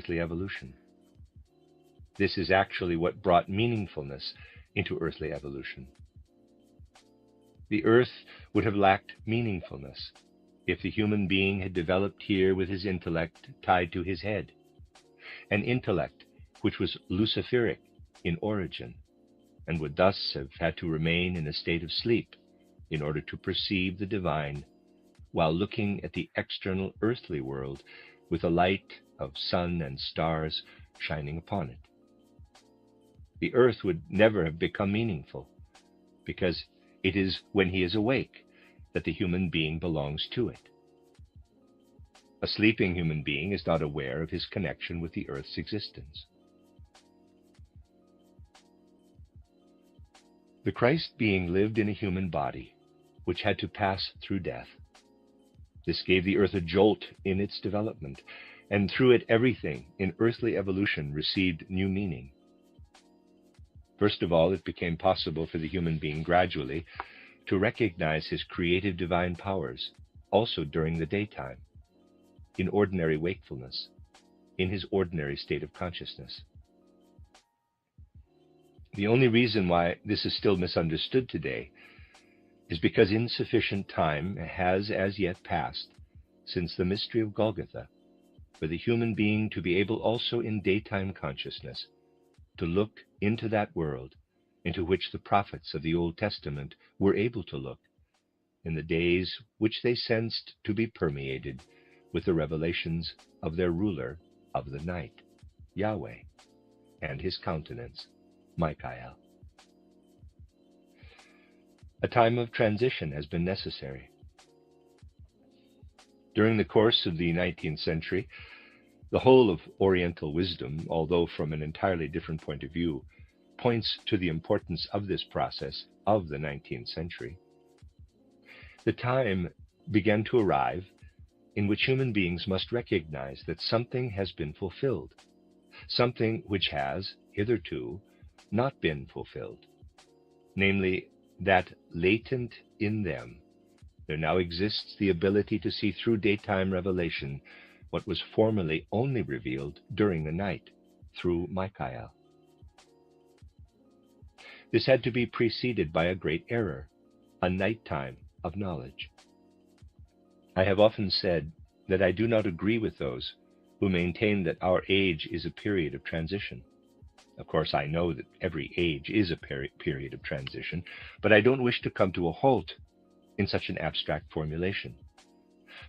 earthly evolution. This is actually what brought meaningfulness into earthly evolution. The earth would have lacked meaningfulness if the human being had developed here with his intellect tied to his head, an intellect which was luciferic in origin, and would thus have had to remain in a state of sleep in order to perceive the divine, while looking at the external earthly world with the light of sun and stars shining upon it. The earth would never have become meaningful, because it is when he is awake that the human being belongs to it. A sleeping human being is not aware of his connection with the earth's existence. The Christ being lived in a human body, which had to pass through death. This gave the earth a jolt in its development, and through it everything in earthly evolution received new meaning. First of all, it became possible for the human being gradually to recognize his creative divine powers also during the daytime, in ordinary wakefulness, in his ordinary state of consciousness. The only reason why this is still misunderstood today is because insufficient time has as yet passed since the mystery of Golgotha for the human being to be able also in daytime consciousness to look into that world into which the prophets of the Old Testament were able to look in the days which they sensed to be permeated with the revelations of their ruler of the night, Yahweh, and his countenance, Michael. A time of transition has been necessary. During the course of the 19th century, the whole of Oriental wisdom, although from an entirely different point of view, points to the importance of this process of the 19th century. The time began to arrive in which human beings must recognize that something has been fulfilled, something which has, hitherto, not been fulfilled, namely, that latent in them there now exists the ability to see through daytime revelation what was formerly only revealed during the night through Michael. This had to be preceded by a great error, a nighttime of knowledge. I have often said that I do not agree with those who maintain that our age is a period of transition. Of course, I know that every age is a period of transition, but I don't wish to come to a halt in such an abstract formulation.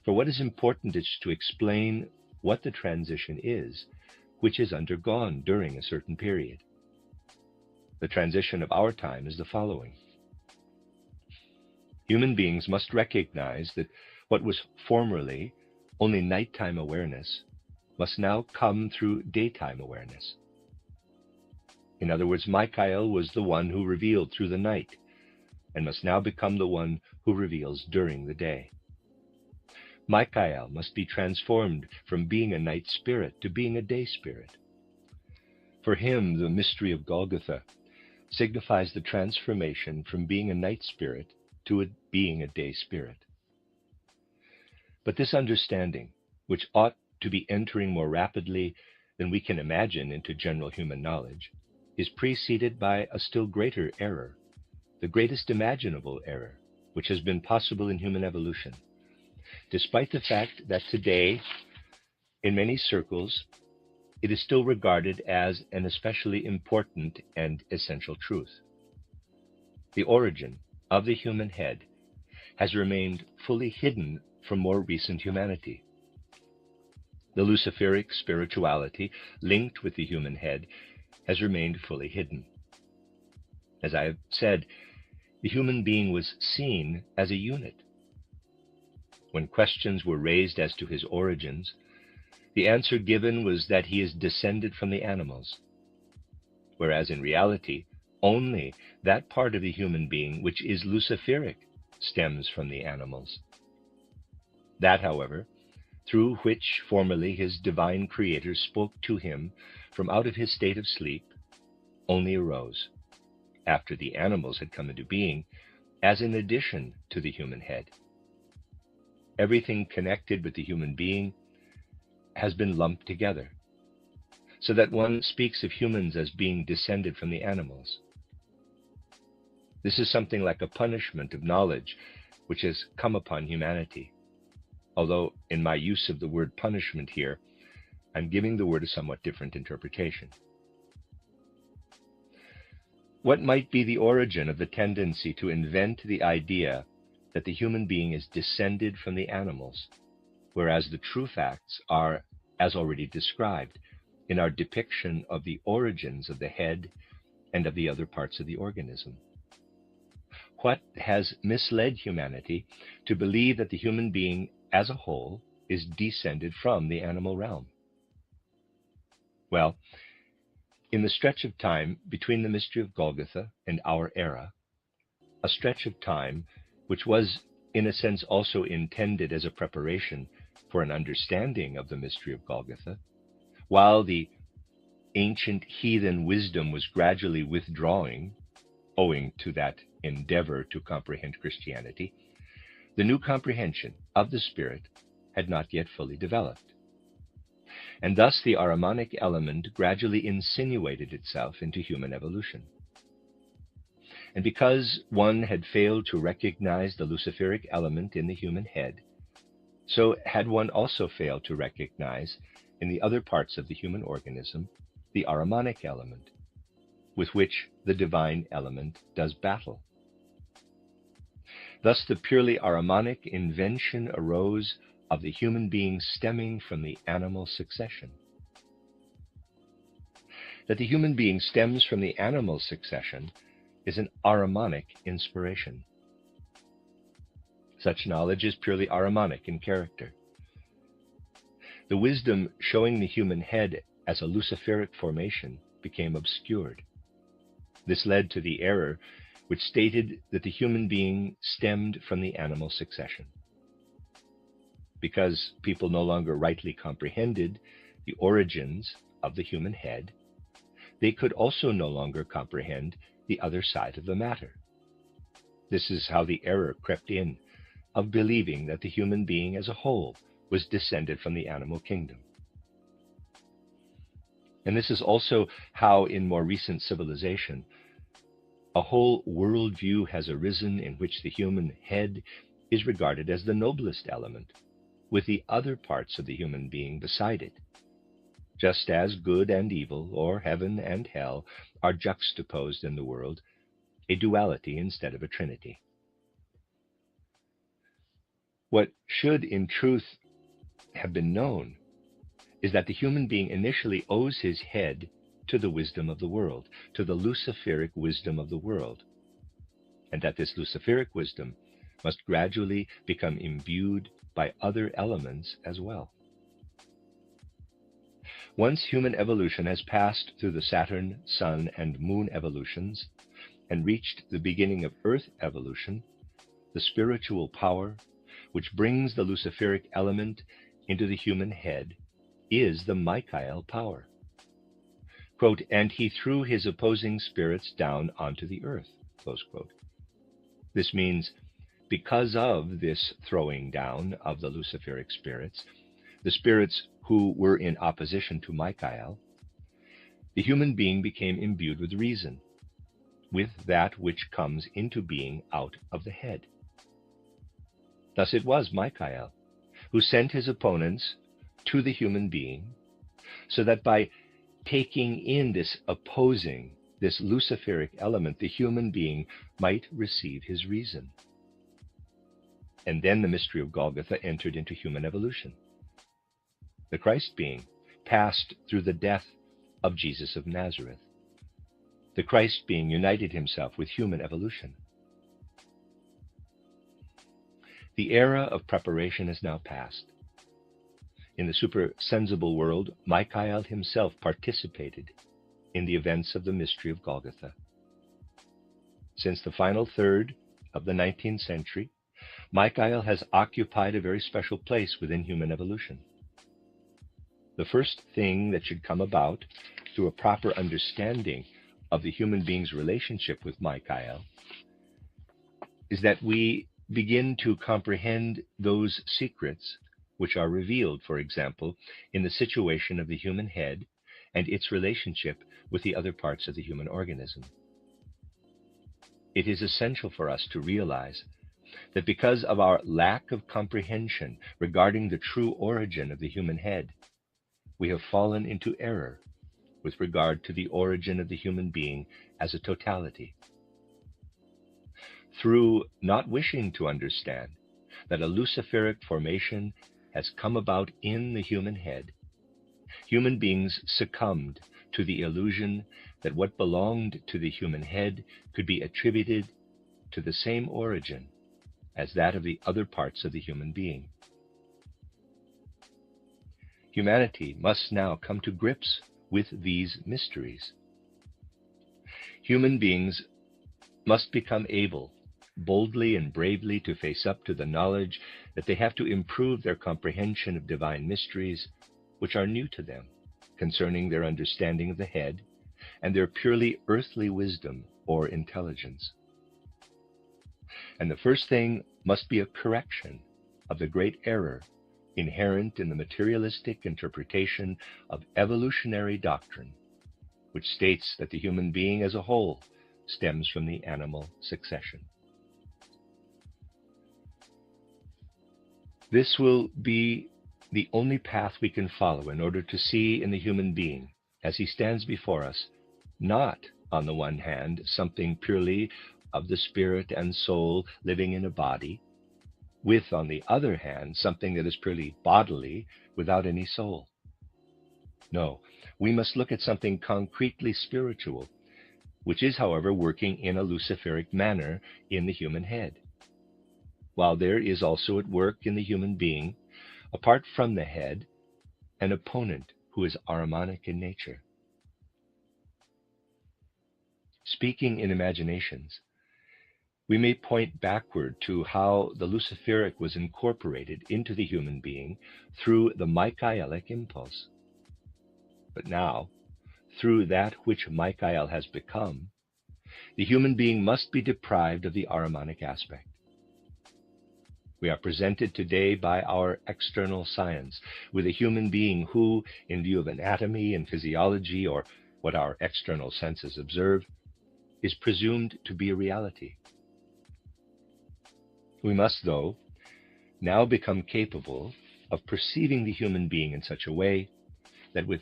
For what is important is to explain what the transition is, which is undergone during a certain period. The transition of our time is the following. Human beings must recognize that what was formerly only nighttime awareness must now come through daytime awareness. In other words, Michael was the one who revealed through the night, and must now become the one who reveals during the day. Michael must be transformed from being a night spirit to being a day spirit. For him, the mystery of Golgotha signifies the transformation from being a night spirit to being a day spirit. But this understanding, which ought to be entering more rapidly than we can imagine into general human knowledge, is preceded by a still greater error, the greatest imaginable error which has been possible in human evolution, despite the fact that today, in many circles, it is still regarded as an especially important and essential truth. The origin of the human head has remained fully hidden from more recent humanity. The Luciferic spirituality linked with the human head has remained fully hidden. As I have said, the human being was seen as a unit. When questions were raised as to his origins, the answer given was that he is descended from the animals, whereas in reality, only that part of the human being which is Luciferic stems from the animals. That, however, through which formerly his divine creator spoke to him from out of his state of sleep, only arose, after the animals had come into being, as an addition to the human head. Everything connected with the human being has been lumped together, so that one speaks of humans as being descended from the animals. This is something like a punishment of knowledge which has come upon humanity, although in my use of the word punishment here, I'm giving the word a somewhat different interpretation. What might be the origin of the tendency to invent the idea that the human being is descended from the animals, whereas the true facts are, as already described, in our depiction of the origins of the head and of the other parts of the organism? What has misled humanity to believe that the human being as a whole is descended from the animal realm? Well, in the stretch of time between the mystery of Golgotha and our era, a stretch of time which was in a sense also intended as a preparation for an understanding of the mystery of Golgotha, while the ancient heathen wisdom was gradually withdrawing, owing to that endeavor to comprehend Christianity, the new comprehension of the Spirit had not yet fully developed. And thus the Ahrimanic element gradually insinuated itself into human evolution. And because one had failed to recognize the Luciferic element in the human head, so had one also failed to recognize in the other parts of the human organism the Ahrimanic element, with which the divine element does battle. Thus the purely Ahrimanic invention arose of the human being stemming from the animal succession. That the human being stems from the animal succession is an Ahrimanic inspiration. Such knowledge is purely Ahrimanic in character. The wisdom showing the human head as a Luciferic formation became obscured. This led to the error which stated that the human being stemmed from the animal succession. Because people no longer rightly comprehended the origins of the human head, they could also no longer comprehend the other side of the matter. This is how the error crept in of believing that the human being as a whole was descended from the animal kingdom. And this is also how in more recent civilization, a whole worldview has arisen in which the human head is regarded as the noblest element, with the other parts of the human being beside it, just as good and evil, or heaven and hell, are juxtaposed in the world, a duality instead of a trinity. What should in truth have been known is that the human being initially owes his head to the wisdom of the world, to the Luciferic wisdom of the world, and that this Luciferic wisdom must gradually become imbued by other elements as well. Once human evolution has passed through the Saturn, Sun, and Moon evolutions and reached the beginning of Earth evolution, the spiritual power which brings the Luciferic element into the human head is the Michael power. Quote, and he threw his opposing spirits down onto the earth, close quote. This means because of this throwing down of the Luciferic spirits, the spirits who were in opposition to Michael, the human being became imbued with reason, with that which comes into being out of the head. Thus it was Michael who sent his opponents to the human being, so that by taking in this opposing, this Luciferic element, the human being might receive his reason. And then the mystery of Golgotha entered into human evolution. The Christ being passed through the death of Jesus of Nazareth. The Christ being united himself with human evolution. The era of preparation is now past. In the supersensible world, Michael himself participated in the events of the mystery of Golgotha. Since the final third of the 19th century, Michael has occupied a very special place within human evolution. The first thing that should come about through a proper understanding of the human being's relationship with Michael is that we begin to comprehend those secrets which are revealed, for example, in the situation of the human head and its relationship with the other parts of the human organism. It is essential for us to realize that because of our lack of comprehension regarding the true origin of the human head, we have fallen into error with regard to the origin of the human being as a totality. Through not wishing to understand that a luciferic formation has come about in the human head, human beings succumbed to the illusion that what belonged to the human head could be attributed to the same origin as that of the other parts of the human being. Humanity must now come to grips with these mysteries. Human beings must become able boldly and bravely to face up to the knowledge that they have to improve their comprehension of divine mysteries which are new to them concerning their understanding of the head and their purely earthly wisdom or intelligence. And the first thing must be a correction of the great error inherent in the materialistic interpretation of evolutionary doctrine, which states that the human being as a whole stems from the animal succession. This will be the only path we can follow in order to see in the human being, as he stands before us, not, on the one hand, something purely of the spirit and soul living in a body, with, on the other hand, something that is purely bodily without any soul. No, we must look at something concretely spiritual, which is, however, working in a luciferic manner in the human head, while there is also at work in the human being, apart from the head, an opponent who is Ahrimanic in nature. Speaking in imaginations, we may point backward to how the luciferic was incorporated into the human being through the Michaelic impulse. But now, through that which Michael has become, the human being must be deprived of the Ahrimanic aspect. We are presented today by our external science with a human being who, in view of anatomy and physiology, or what our external senses observe, is presumed to be a reality. We must, though, now become capable of perceiving the human being in such a way that with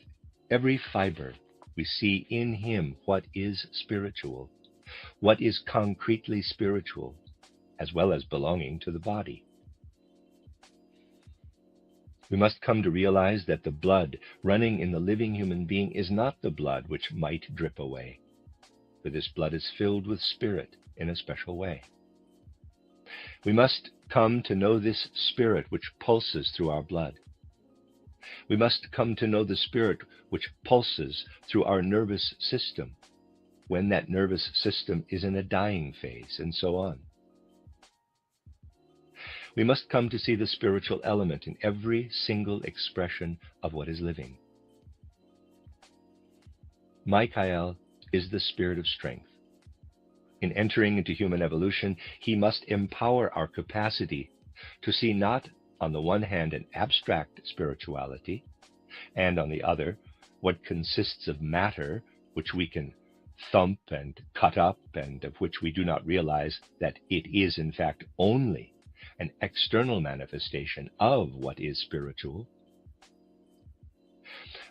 every fiber we see in him what is spiritual, what is concretely spiritual, as well as belonging to the body. We must come to realize that the blood running in the living human being is not the blood which might drip away, for this blood is filled with spirit in a special way. We must come to know this spirit which pulses through our blood. We must come to know the spirit which pulses through our nervous system, when that nervous system is in a dying phase, and so on. We must come to see the spiritual element in every single expression of what is living. Michael is the spirit of strength. In entering into human evolution, he must empower our capacity to see not, on the one hand, an abstract spirituality, and on the other, what consists of matter, which we can thump and cut up, and of which we do not realize that it is, in fact, only an external manifestation of what is spiritual.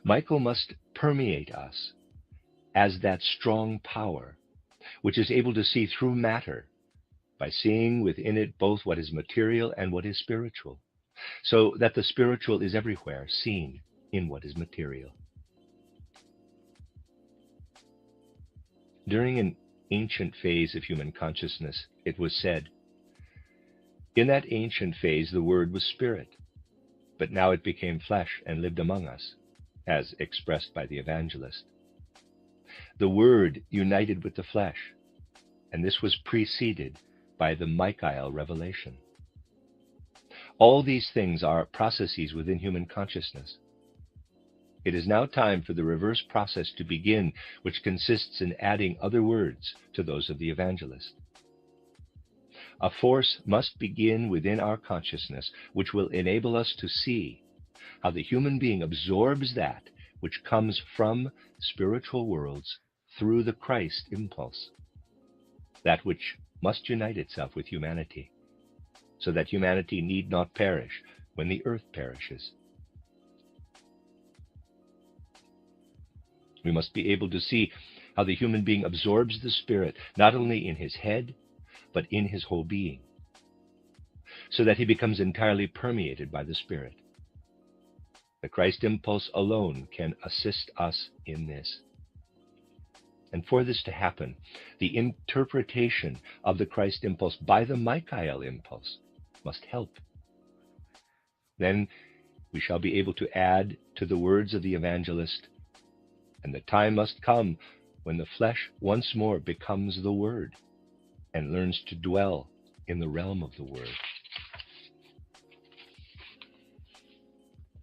Michael must permeate us as that strong power which is able to see through matter by seeing within it both what is material and what is spiritual, so that the spiritual is everywhere seen in what is material. During an ancient phase of human consciousness, it was said, in that ancient phase the Word was spirit, but now it became flesh and lived among us, as expressed by the evangelist. The Word united with the flesh, and this was preceded by the Michael revelation. All these things are processes within human consciousness. It is now time for the reverse process to begin, which consists in adding other words to those of the evangelist. A force must begin within our consciousness which will enable us to see how the human being absorbs that which comes from spiritual worlds through the Christ impulse, that which must unite itself with humanity, so that humanity need not perish when the earth perishes. We must be able to see how the human being absorbs the Spirit, not only in his head, but in his whole being, so that he becomes entirely permeated by the Spirit. The Christ impulse alone can assist us in this. And for this to happen, the interpretation of the Christ impulse by the Michael impulse must help. Then we shall be able to add to the words of the evangelist, and the time must come when the flesh once more becomes the Word and learns to dwell in the realm of the Word.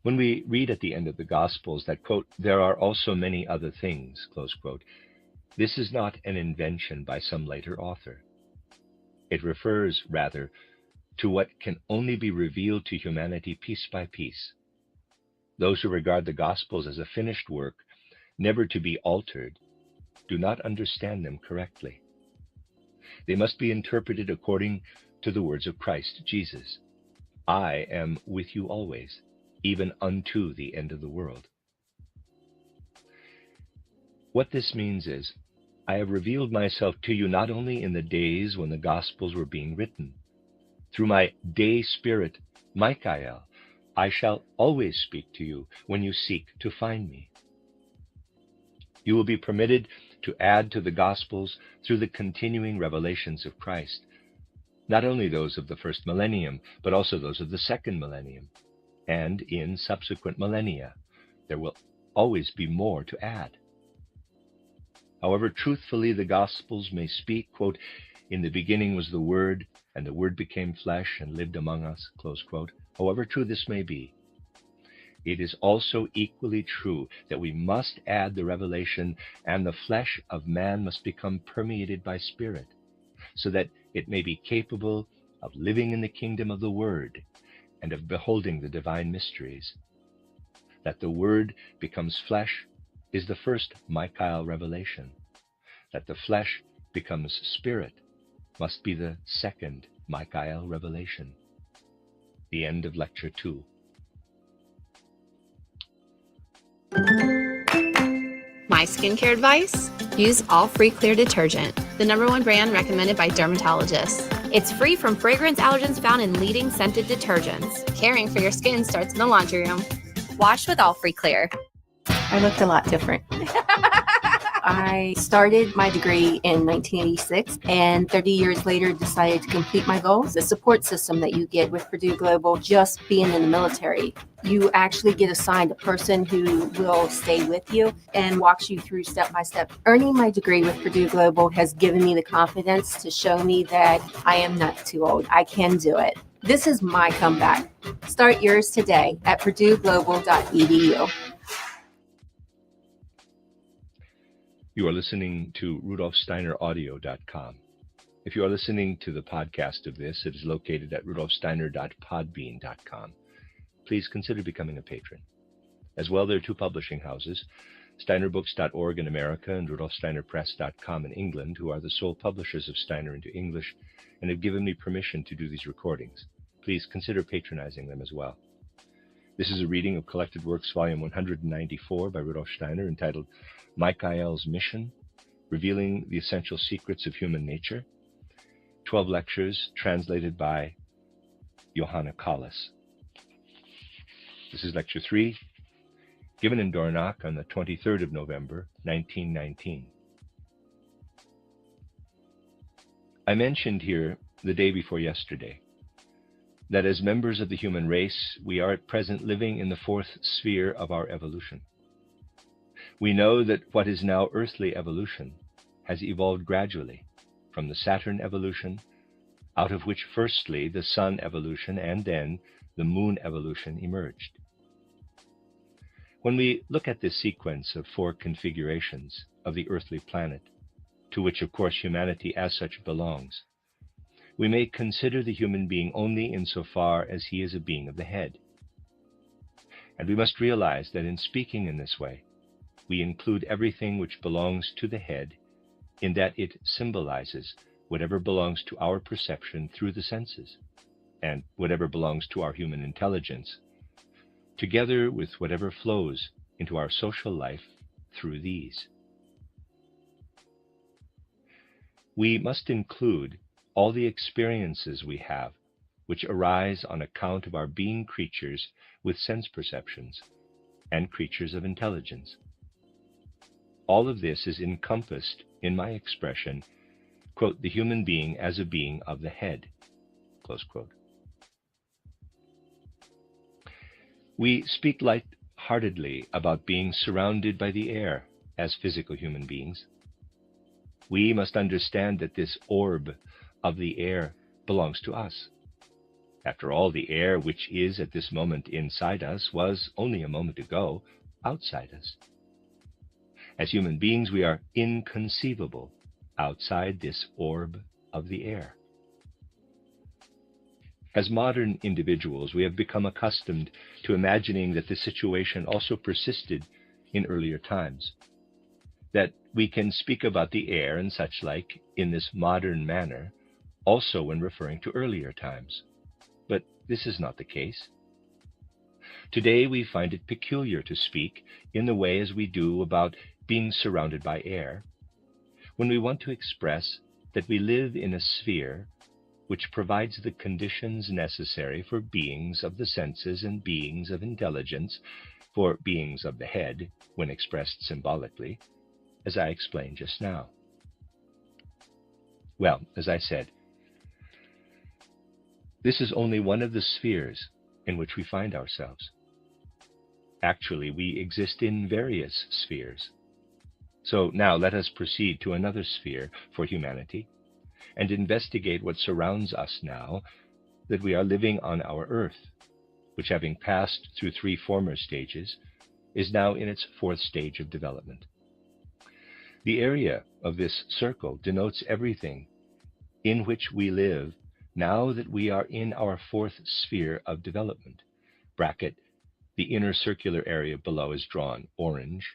When we read at the end of the Gospels that, quote, there are also many other things, close quote, this is not an invention by some later author. It refers, rather, to what can only be revealed to humanity piece by piece. Those who regard the Gospels as a finished work, never to be altered, do not understand them correctly. They must be interpreted according to the words of Christ Jesus. I am with you always, even unto the end of the world. What this means is, I have revealed myself to you not only in the days when the Gospels were being written. Through my day spirit, Michael, I shall always speak to you when you seek to find me. You will be permitted to add to the Gospels through the continuing revelations of Christ, not only those of the first millennium, but also those of the second millennium. And in subsequent millennia, there will always be more to add. However truthfully the Gospels may speak, quote, in the beginning was the Word, and the Word became flesh and lived among us, close quote, however true this may be, it is also equally true that we must add the revelation, and the flesh of man must become permeated by Spirit, so that it may be capable of living in the kingdom of the Word and of beholding the divine mysteries. That the Word becomes flesh is the first Michael revelation. That the flesh becomes Spirit must be the second Michael revelation. The end of Lecture 2. My skincare advice? Use All Free Clear detergent, the #1 brand recommended by dermatologists. It's free from fragrance allergens found in leading scented detergents. Caring for your skin starts in the laundry room. Wash with All Free Clear. I looked a lot different. I started my degree in 1986 and 30 years later decided to complete my goals. The support system that you get with Purdue Global, just being in the military, you actually get assigned a person who will stay with you and walks you through step by step. Earning my degree with Purdue Global has given me the confidence to show me that I am not too old. I can do it. This is my comeback. Start yours today at purdueglobal.edu. You are listening to RudolfSteinerAudio.com. If you are listening to the podcast of this, it is located at RudolfSteiner.podbean.com. Please consider becoming a patron. As well, there are two publishing houses, SteinerBooks.org in America and RudolfSteinerPress.com in England, who are the sole publishers of Steiner into English and have given me permission to do these recordings. Please consider patronizing them as well. This is a reading of Collected Works, Volume 194 by Rudolf Steiner, entitled Michael's Mission, Revealing the Essential Secrets of Human Nature. 12 lectures translated by Johanna Collis. This is Lecture 3, given in Dornach on the 23rd of November, 1919. I mentioned here the day before yesterday that as members of the human race, we are at present living in the fourth sphere of our evolution. We know that what is now earthly evolution has evolved gradually from the Saturn evolution, out of which firstly the Sun evolution and then the Moon evolution emerged. When we look at this sequence of 4 configurations of the earthly planet, to which of course humanity as such belongs, we may consider the human being only insofar as he is a being of the head. And we must realize that in speaking in this way, we include everything which belongs to the head, in that it symbolizes whatever belongs to our perception through the senses, and whatever belongs to our human intelligence, together with whatever flows into our social life through these. We must include all the experiences we have which arise on account of our being creatures with sense perceptions and creatures of intelligence. All of this is encompassed in my expression, quote, the human being as a being of the head, close quote. We speak light-heartedly about being surrounded by the air as physical human beings. We must understand that this orb of the air belongs to us. After all, the air which is at this moment inside us was only a moment ago outside us. As human beings, we are inconceivable outside this orb of the air. As modern individuals, we have become accustomed to imagining that this situation also persisted in earlier times, that we can speak about the air and such like in this modern manner also when referring to earlier times. But this is not the case. Today we find it peculiar to speak in the way as we do about being surrounded by air, when we want to express that we live in a sphere which provides the conditions necessary for beings of the senses and beings of intelligence, for beings of the head, when expressed symbolically, as I explained just now. Well, as I said, this is only one of the spheres in which we find ourselves. Actually, we exist in various spheres. So now let us proceed to another sphere for humanity and investigate what surrounds us now that we are living on our earth, which, having passed through 3 former stages, is now in its 4th stage of development. The area of this circle denotes everything in which we live now that we are in our 4th sphere of development. Bracket, the inner circular area below is drawn orange,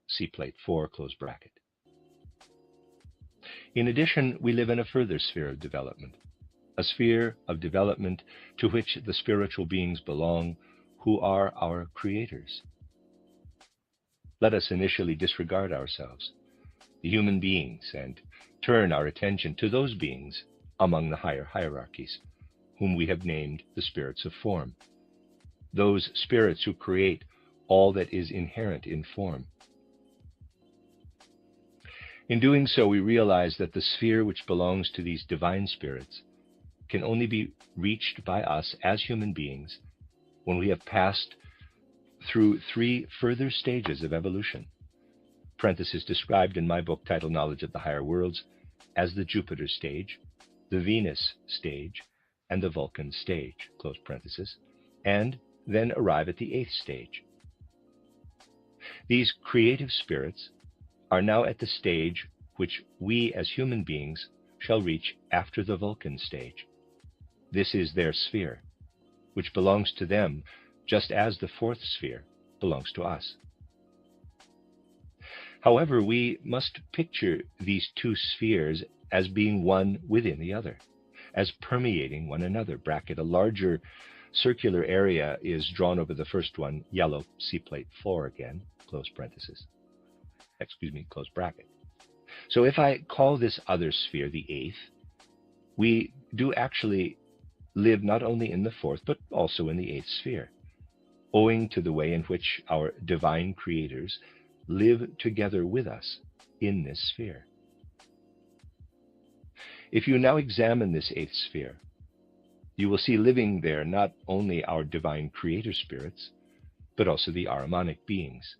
see plate 4, close bracket. In addition, we live in a further sphere of development, a sphere of development to which the spiritual beings belong, who are our creators. Let us initially disregard ourselves, the human beings, and turn our attention to those beings among the higher hierarchies, whom we have named the spirits of form, those spirits who create all that is inherent in form. In doing so, we realize that the sphere which belongs to these divine spirits can only be reached by us as human beings when we have passed through 3 further stages of evolution, parenthesis described in my book titled Knowledge of the Higher Worlds as the Jupiter stage, the Venus stage, and the Vulcan stage, close parenthesis, and then arrive at the 8th stage. These creative spirits are now at the stage which we as human beings shall reach after the Vulcan stage. This is their sphere, which belongs to them just as the 4th sphere belongs to us. However, we must picture these 2 spheres as being one within the other, as permeating one another. Bracket, a larger circular area is drawn over the first one, yellow, see plate 4 again, close parenthesis. Close bracket. So if I call this other sphere the 8th, we do actually live not only in the 4th, but also in the 8th sphere, owing to the way in which our divine creators live together with us in this sphere. If you now examine this 8th sphere, you will see living there not only our divine creator spirits, but also the Ahrimanic beings.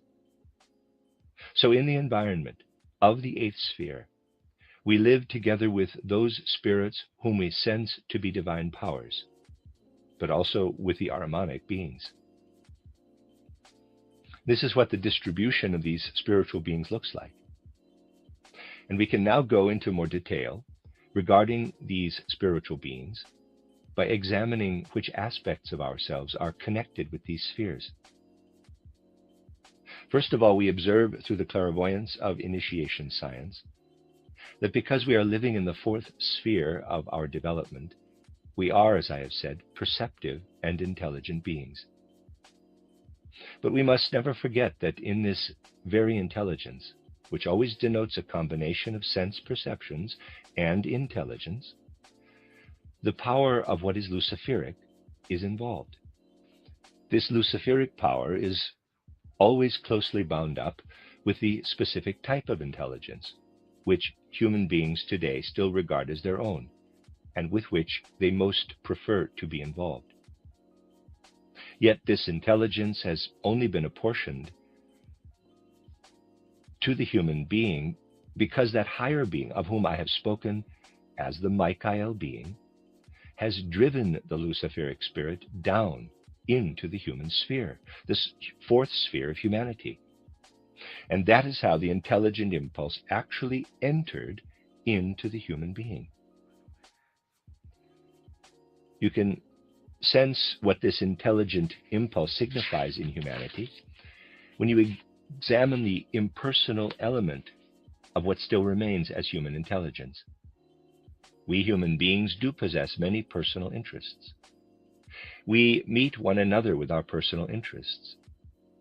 So in the environment of the 8th sphere, we live together with those spirits whom we sense to be divine powers, but also with the Ahrimanic beings. This is what the distribution of these spiritual beings looks like. And we can now go into more detail regarding these spiritual beings by examining which aspects of ourselves are connected with these spheres. First of all, we observe through the clairvoyance of initiation science that because we are living in the fourth sphere of our development, we are, as I have said, perceptive and intelligent beings. But we must never forget that in this very intelligence, which always denotes a combination of sense perceptions and intelligence, the power of what is luciferic is involved. This luciferic power is always closely bound up with the specific type of intelligence, which human beings today still regard as their own, and with which they most prefer to be involved. Yet this intelligence has only been apportioned to the human being because that higher being, of whom I have spoken as the Michael being, has driven the luciferic spirit down into the human sphere, this fourth sphere of humanity. And that is how the intelligent impulse actually entered into the human being. You can sense what this intelligent impulse signifies in humanity when you examine the impersonal element of what still remains as human intelligence. We human beings do possess many personal interests. We meet one another with our personal interests,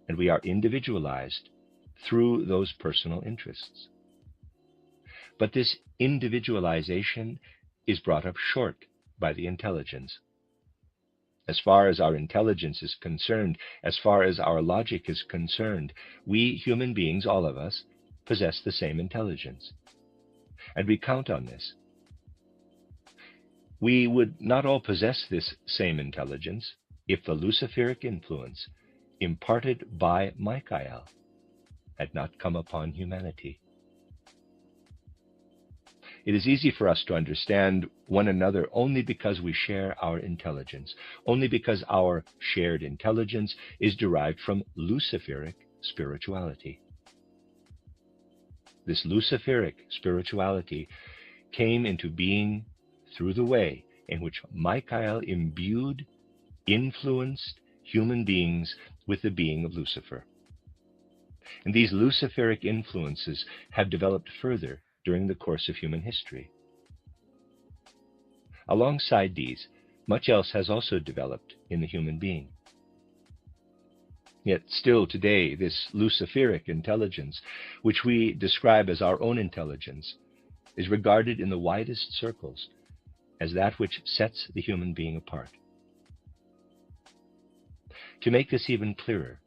and we are individualized through those personal interests. But this individualization is brought up short by the intelligence. As far as our intelligence is concerned, as far as our logic is concerned, we human beings, all of us, possess the same intelligence. And we count on this. We would not all possess this same intelligence if the luciferic influence imparted by Michael had not come upon humanity. It is easy for us to understand one another only because we share our intelligence, only because our shared intelligence is derived from luciferic spirituality. This luciferic spirituality came into being through the way in which Michael imbued, influenced human beings with the being of Lucifer. And these luciferic influences have developed further during the course of human history. Alongside these, much else has also developed in the human being. Yet still today, this luciferic intelligence, which we describe as our own intelligence, is regarded in the widest circles as that which sets the human being apart. To make this even clearer,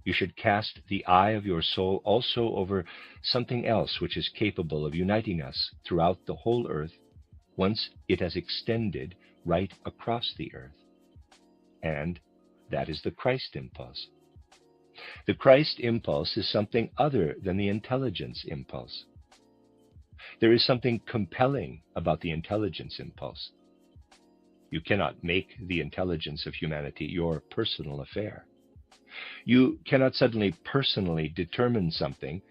you should cast the eye of your soul also over something else which is capable of uniting us throughout the whole earth once it has extended right across the earth. And that is the Christ impulse. The Christ impulse is something other than the intelligence impulse. There is something compelling about the intelligence impulse. You cannot make the intelligence of humanity your personal affair. You cannot suddenly personally determine something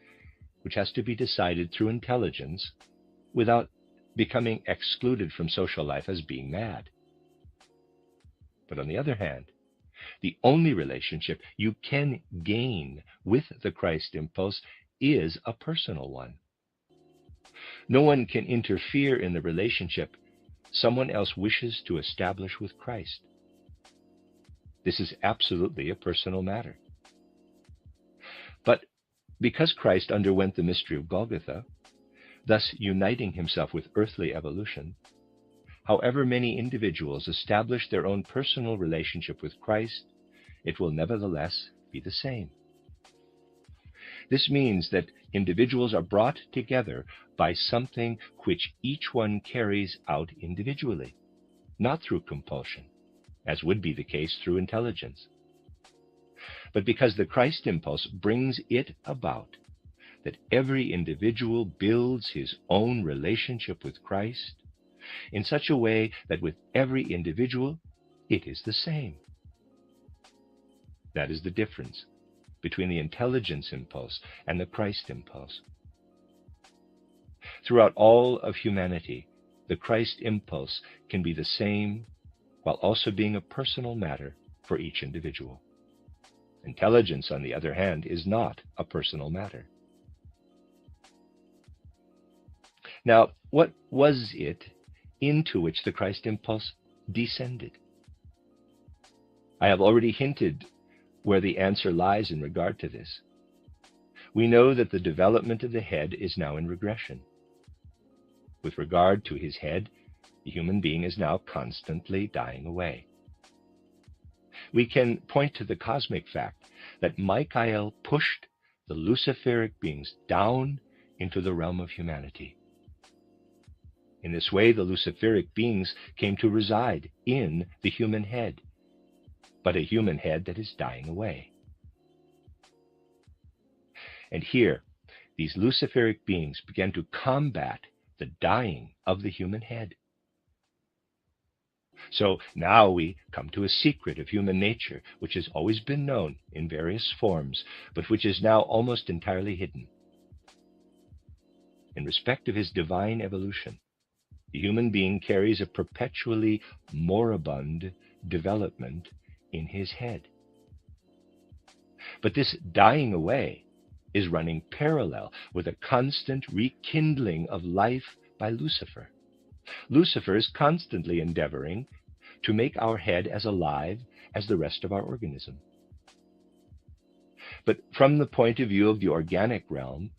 which has to be decided through intelligence without becoming excluded from social life as being mad. But on the other hand, the only relationship you can gain with the Christ impulse is a personal one. No one can interfere in the relationship someone else wishes to establish with Christ. This is absolutely a personal matter. But because Christ underwent the mystery of Golgotha, thus uniting himself with earthly evolution, however many individuals establish their own personal relationship with Christ, it will nevertheless be the same. This means that individuals are brought together by something which each one carries out individually, not through compulsion, as would be the case through intelligence. But because the Christ impulse brings it about that every individual builds his own relationship with Christ in such a way that with every individual it is the same. That is the difference between the intelligence impulse and the Christ impulse. Throughout all of humanity, the Christ impulse can be the same while also being a personal matter for each individual. Intelligence, on the other hand, is not a personal matter. Now, what was it into which the Christ impulse descended? I have already hinted where the answer lies in regard to this. We know that the development of the head is now in regression. With regard to his head, the human being is now constantly dying away. We can point to the cosmic fact that Michael pushed the Luciferic beings down into the realm of humanity. In this way, the Luciferic beings came to reside in the human head, but a human head that is dying away. And here, these Luciferic beings began to combat the dying of the human head. So now we come to a secret of human nature, which has always been known in various forms, but which is now almost entirely hidden. In respect of his divine evolution, the human being carries a perpetually moribund development in his head. But this dying away is running parallel with a constant rekindling of life by Lucifer. Lucifer is constantly endeavoring to make our head as alive as the rest of our organism. But from the point of view of the organic realm,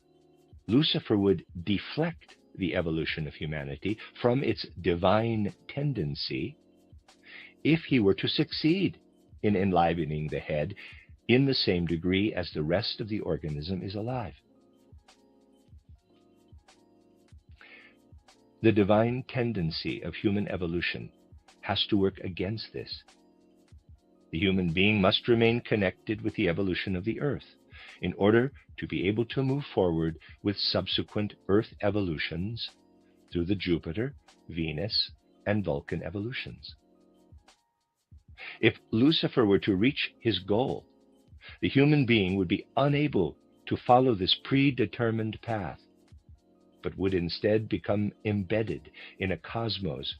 Lucifer would deflect the evolution of humanity from its divine tendency if he were to succeed in enlivening the head in the same degree as the rest of the organism is alive. The divine tendency of human evolution has to work against this. The human being must remain connected with the evolution of the earth in order to be able to move forward with subsequent earth evolutions through the Jupiter, Venus, and Vulcan evolutions. If Lucifer were to reach his goal, the human being would be unable to follow this predetermined path, but would instead become embedded in a cosmos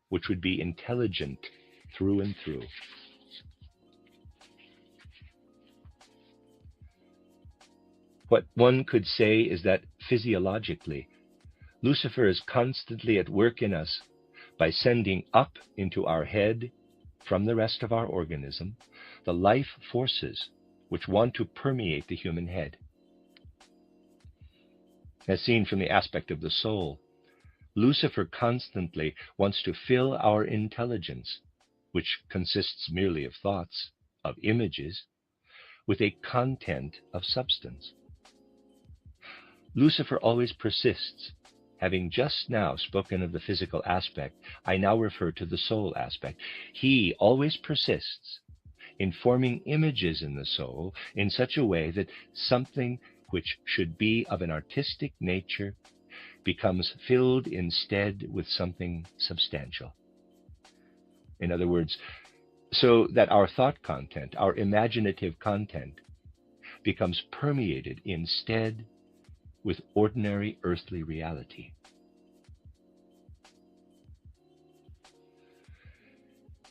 which would be intelligent through and through. What one could say is that physiologically, Lucifer is constantly at work in us by sending up into our head from the rest of our organism the life forces which want to permeate the human head. As seen from the aspect of the soul, Lucifer constantly wants to fill our intelligence, which consists merely of thoughts, of images, with a content of substance. Lucifer always persists. Having just now spoken of the physical aspect, I now refer to the soul aspect. He always persists in forming images in the soul in such a way that something which should be of an artistic nature becomes filled instead with something substantial. In other words, so that our thought content, our imaginative content, becomes permeated instead with ordinary earthly reality.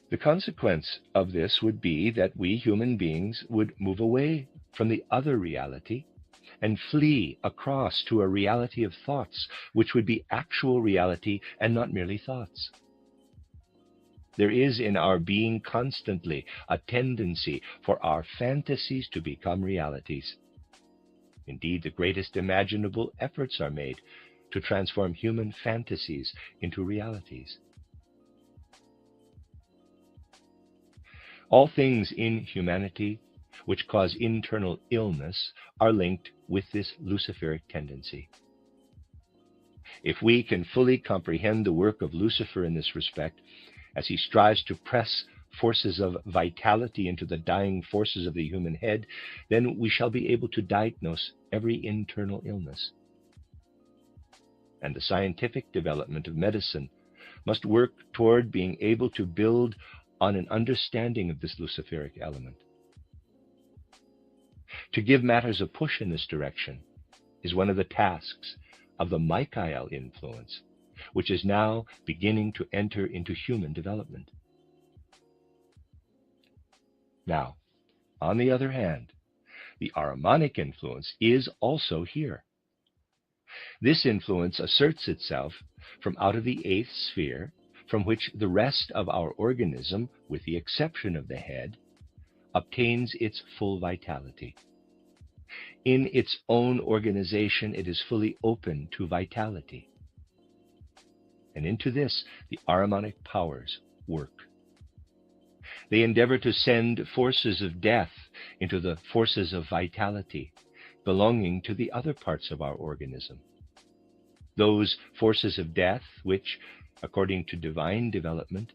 The consequence of this would be that we human beings would move away from the other reality and flee across to a reality of thoughts, which would be actual reality and not merely thoughts. There is in our being constantly a tendency for our fantasies to become realities. Indeed, the greatest imaginable efforts are made to transform human fantasies into realities. All things in humanity which cause internal illness are linked with this Luciferic tendency. If we can fully comprehend the work of Lucifer in this respect, as he strives to press forces of vitality into the dying forces of the human head, then we shall be able to diagnose every internal illness. And the scientific development of medicine must work toward being able to build on an understanding of this Luciferic element. To give matters a push in this direction is one of the tasks of the Michael influence, which is now beginning to enter into human development. Now, On the other hand, the Ahrimanic influence is also here. This influence asserts itself from out of the eighth sphere, from which the rest of our organism, with the exception of the head, obtains its full vitality. In its own organization, it is fully open to vitality. And into this, the Ahrimanic powers work. They endeavor to send forces of death into the forces of vitality belonging to the other parts of our organism. Those forces of death which, according to divine development,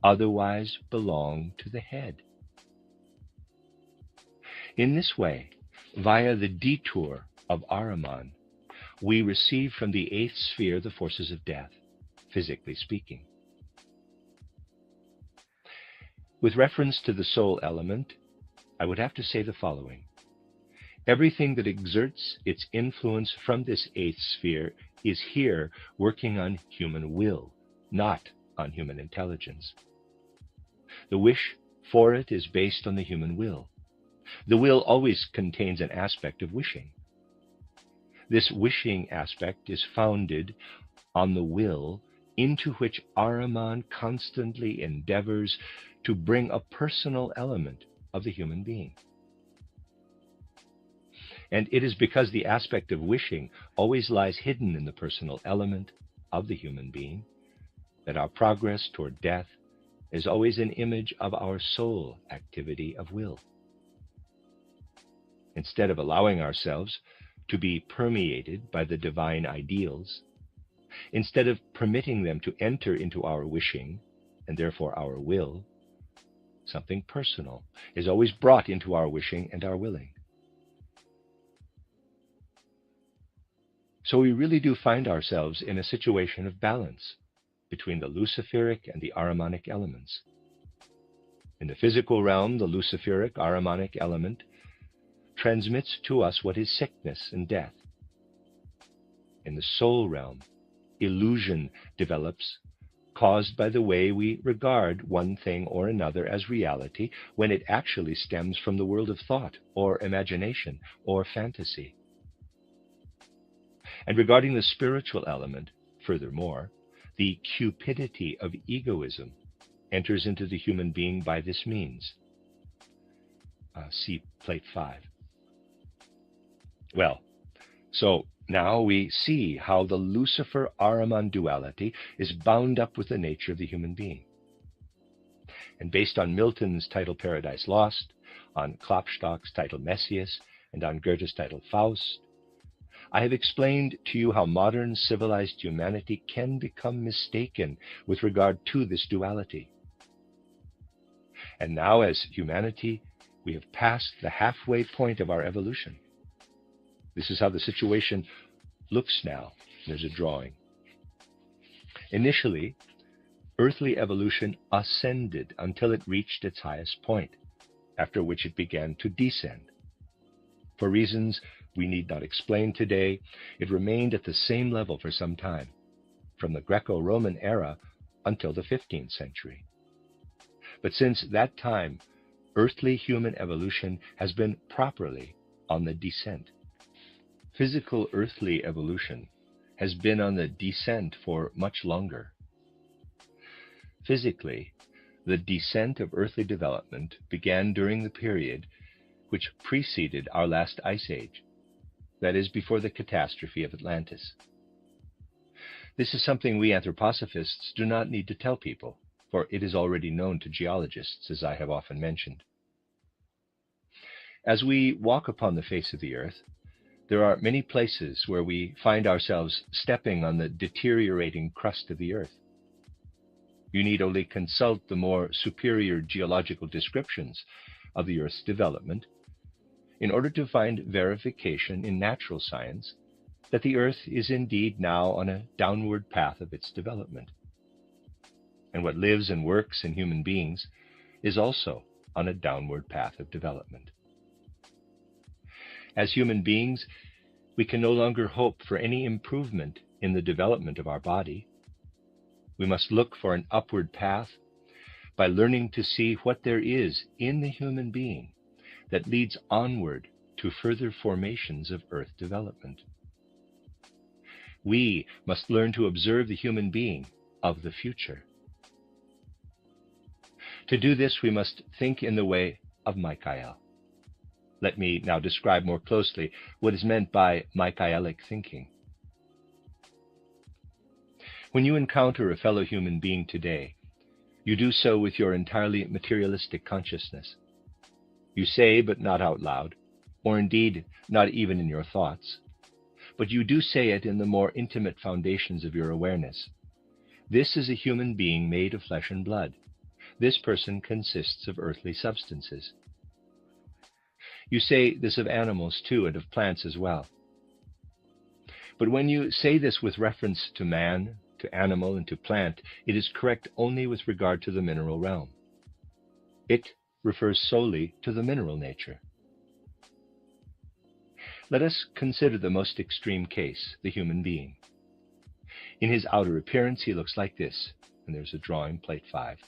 otherwise belong to the head. In this way, via the detour of Ahriman, we receive from the eighth sphere the forces of death, physically speaking. With reference to the soul element, I would have to say the following. Everything that exerts its influence from this eighth sphere is here working on human will, not on human intelligence. The wish for it is based on the human will. The will always contains an aspect of wishing. This wishing aspect is founded on the will into which Ahriman constantly endeavors to bring a personal element of the human being. And it is because the aspect of wishing always lies hidden in the personal element of the human being that our progress toward death is always an image of our soul activity of will. Instead of allowing ourselves to be permeated by the divine ideals, instead of permitting them to enter into our wishing, and therefore our will, something personal is always brought into our wishing and our willing. So we really do find ourselves in a situation of balance between the Luciferic and the Ahrimanic elements. In the physical realm, the Luciferic Ahrimanic element transmits to us what is sickness and death. In the soul realm, illusion develops, caused by the way we regard one thing or another as reality when it actually stems from the world of thought or imagination or fantasy. And regarding the spiritual element, furthermore, the cupidity of egoism enters into the human being by this means. See plate 5. Well, so now we see how the Lucifer-Ahriman duality is bound up with the nature of the human being. And based on Milton's title Paradise Lost, on Klopstock's title Messias, and on Goethe's title Faust, I have explained to you how modern civilized humanity can become mistaken with regard to this duality. And now, as humanity, we have passed the halfway point of our evolution. This is how the situation looks now. There's a drawing. Initially, earthly evolution ascended until it reached its highest point, after which it began to descend. For reasons we need not explain today, it remained at the same level for some time, from the Greco-Roman era until the 15th century. But since that time, earthly human evolution has been properly on the descent. Physical earthly evolution has been on the descent for much longer. Physically, the descent of earthly development began during the period which preceded our last ice age, that is, before the catastrophe of Atlantis. This is something we anthroposophists do not need to tell people, for it is already known to geologists, as I have often mentioned. As we walk upon the face of the earth, there are many places where we find ourselves stepping on the deteriorating crust of the earth. You need only consult the more superior geological descriptions of the earth's development in order to find verification in natural science that the earth is indeed now on a downward path of its development. And what lives and works in human beings is also on a downward path of development. As human beings, we can no longer hope for any improvement in the development of our body. We must look for an upward path by learning to see what there is in the human being that leads onward to further formations of Earth development. We must learn to observe the human being of the future. To do this, we must think in the way of Michael. Let me now describe more closely what is meant by Michaelic thinking. When you encounter a fellow human being today, you do so with your entirely materialistic consciousness. You say, but not out loud, or indeed not even in your thoughts, but you do say it in the more intimate foundations of your awareness. This is a human being made of flesh and blood. This person consists of earthly substances. You say this of animals too, and of plants as well. But when you say this with reference to man, to animal, and to plant, it is correct only with regard to the mineral realm. It refers solely to the mineral nature. Let us consider the most extreme case, the human being. In his outer appearance, he looks like this, and there's a drawing, plate 5.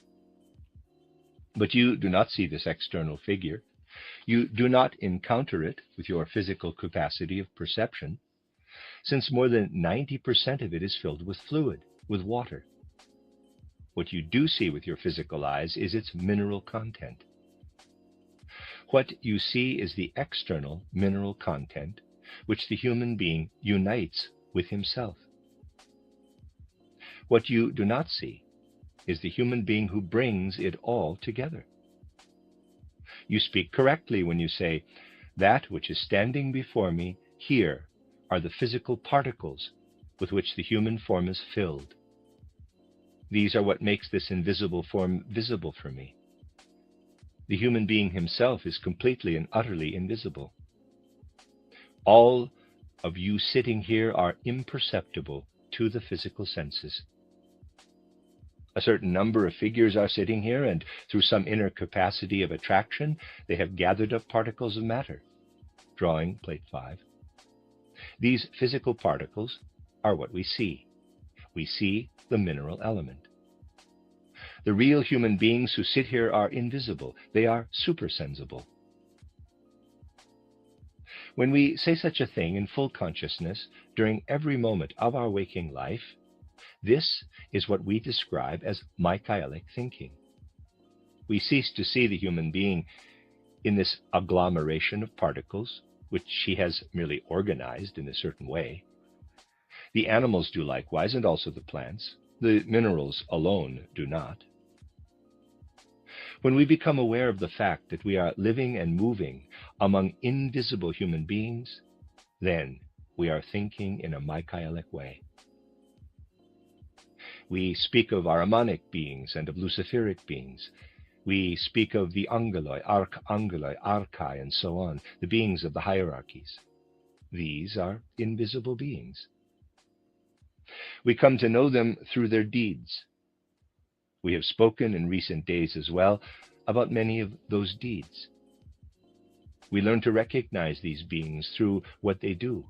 But you do not see this external figure. You do not encounter it with your physical capacity of perception, since more than 90% of it is filled with fluid, with water. What you do see with your physical eyes is its mineral content. What you see is the external mineral content which the human being unites with himself. What you do not see is the human being who brings it all together. You speak correctly when you say, that which is standing before me here are the physical particles with which the human form is filled. These are what makes this invisible form visible for me. The human being himself is completely and utterly invisible. All of you sitting here are imperceptible to the physical senses. A certain number of figures are sitting here, and through some inner capacity of attraction, they have gathered up particles of matter. Drawing, plate 5. These physical particles are what we see. We see the mineral element. The real human beings who sit here are invisible. They are supersensible. When we say such a thing in full consciousness during every moment of our waking life, this is what we describe as Michaelic thinking. We cease to see the human being in this agglomeration of particles, which he has merely organized in a certain way. The animals do likewise, and also the plants. The minerals alone do not. When we become aware of the fact that we are living and moving among invisible human beings, then we are thinking in a Michaelic way. We speak of Ahrimanic beings and of Luciferic beings. We speak of the angeloi, archangeloi, archai, and so on, the beings of the hierarchies. These are invisible beings. We come to know them through their deeds. We have spoken in recent days as well about many of those deeds. We learn to recognize these beings through what they do.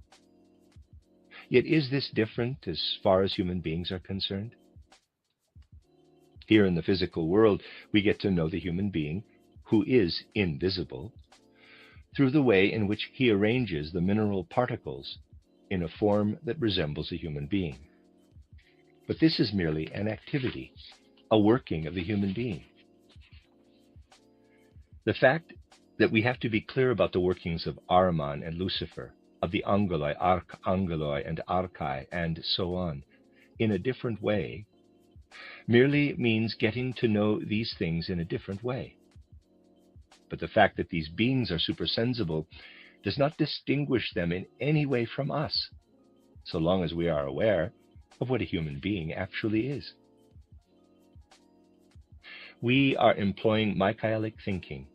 Yet is this different as far as human beings are concerned? Here in the physical world, we get to know the human being, who is invisible, through the way in which he arranges the mineral particles in a form that resembles a human being. But this is merely an activity, a working of the human being. The fact that we have to be clear about the workings of Ahriman and Lucifer, of the angeloi, archangeloi, and archai, and so on, in a different way, merely means getting to know these things in a different way. But the fact that these beings are supersensible does not distinguish them in any way from us, so long as we are aware of what a human being actually is. We are employing Michaelic thinking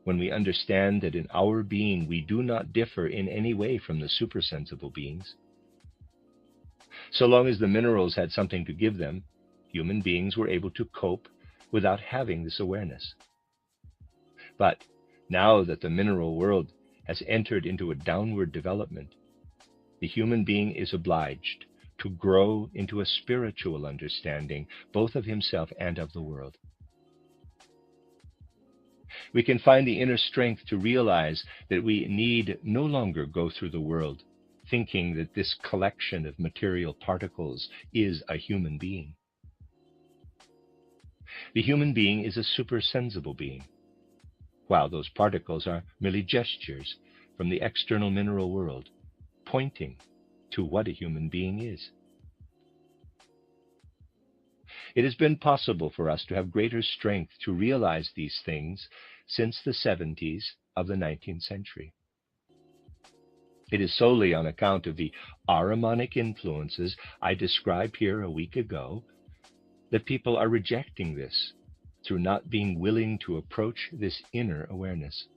when we understand that in our being we do not differ in any way from the supersensible beings. So long as the minerals had something to give them, human beings were able to cope without having this awareness. But now that the mineral world has entered into a downward development, the human being is obliged to grow into a spiritual understanding both of himself and of the world. We can find the inner strength to realize that we need no longer go through the world thinking that this collection of material particles is a human being. The human being is a supersensible being, while those particles are merely gestures from the external mineral world, pointing to what a human being is. It has been possible for us to have greater strength to realize these things since the 70s of the 19th century. It is solely on account of the Ahrimanic influences I described here a week ago that people are rejecting this through not being willing to approach this inner awareness.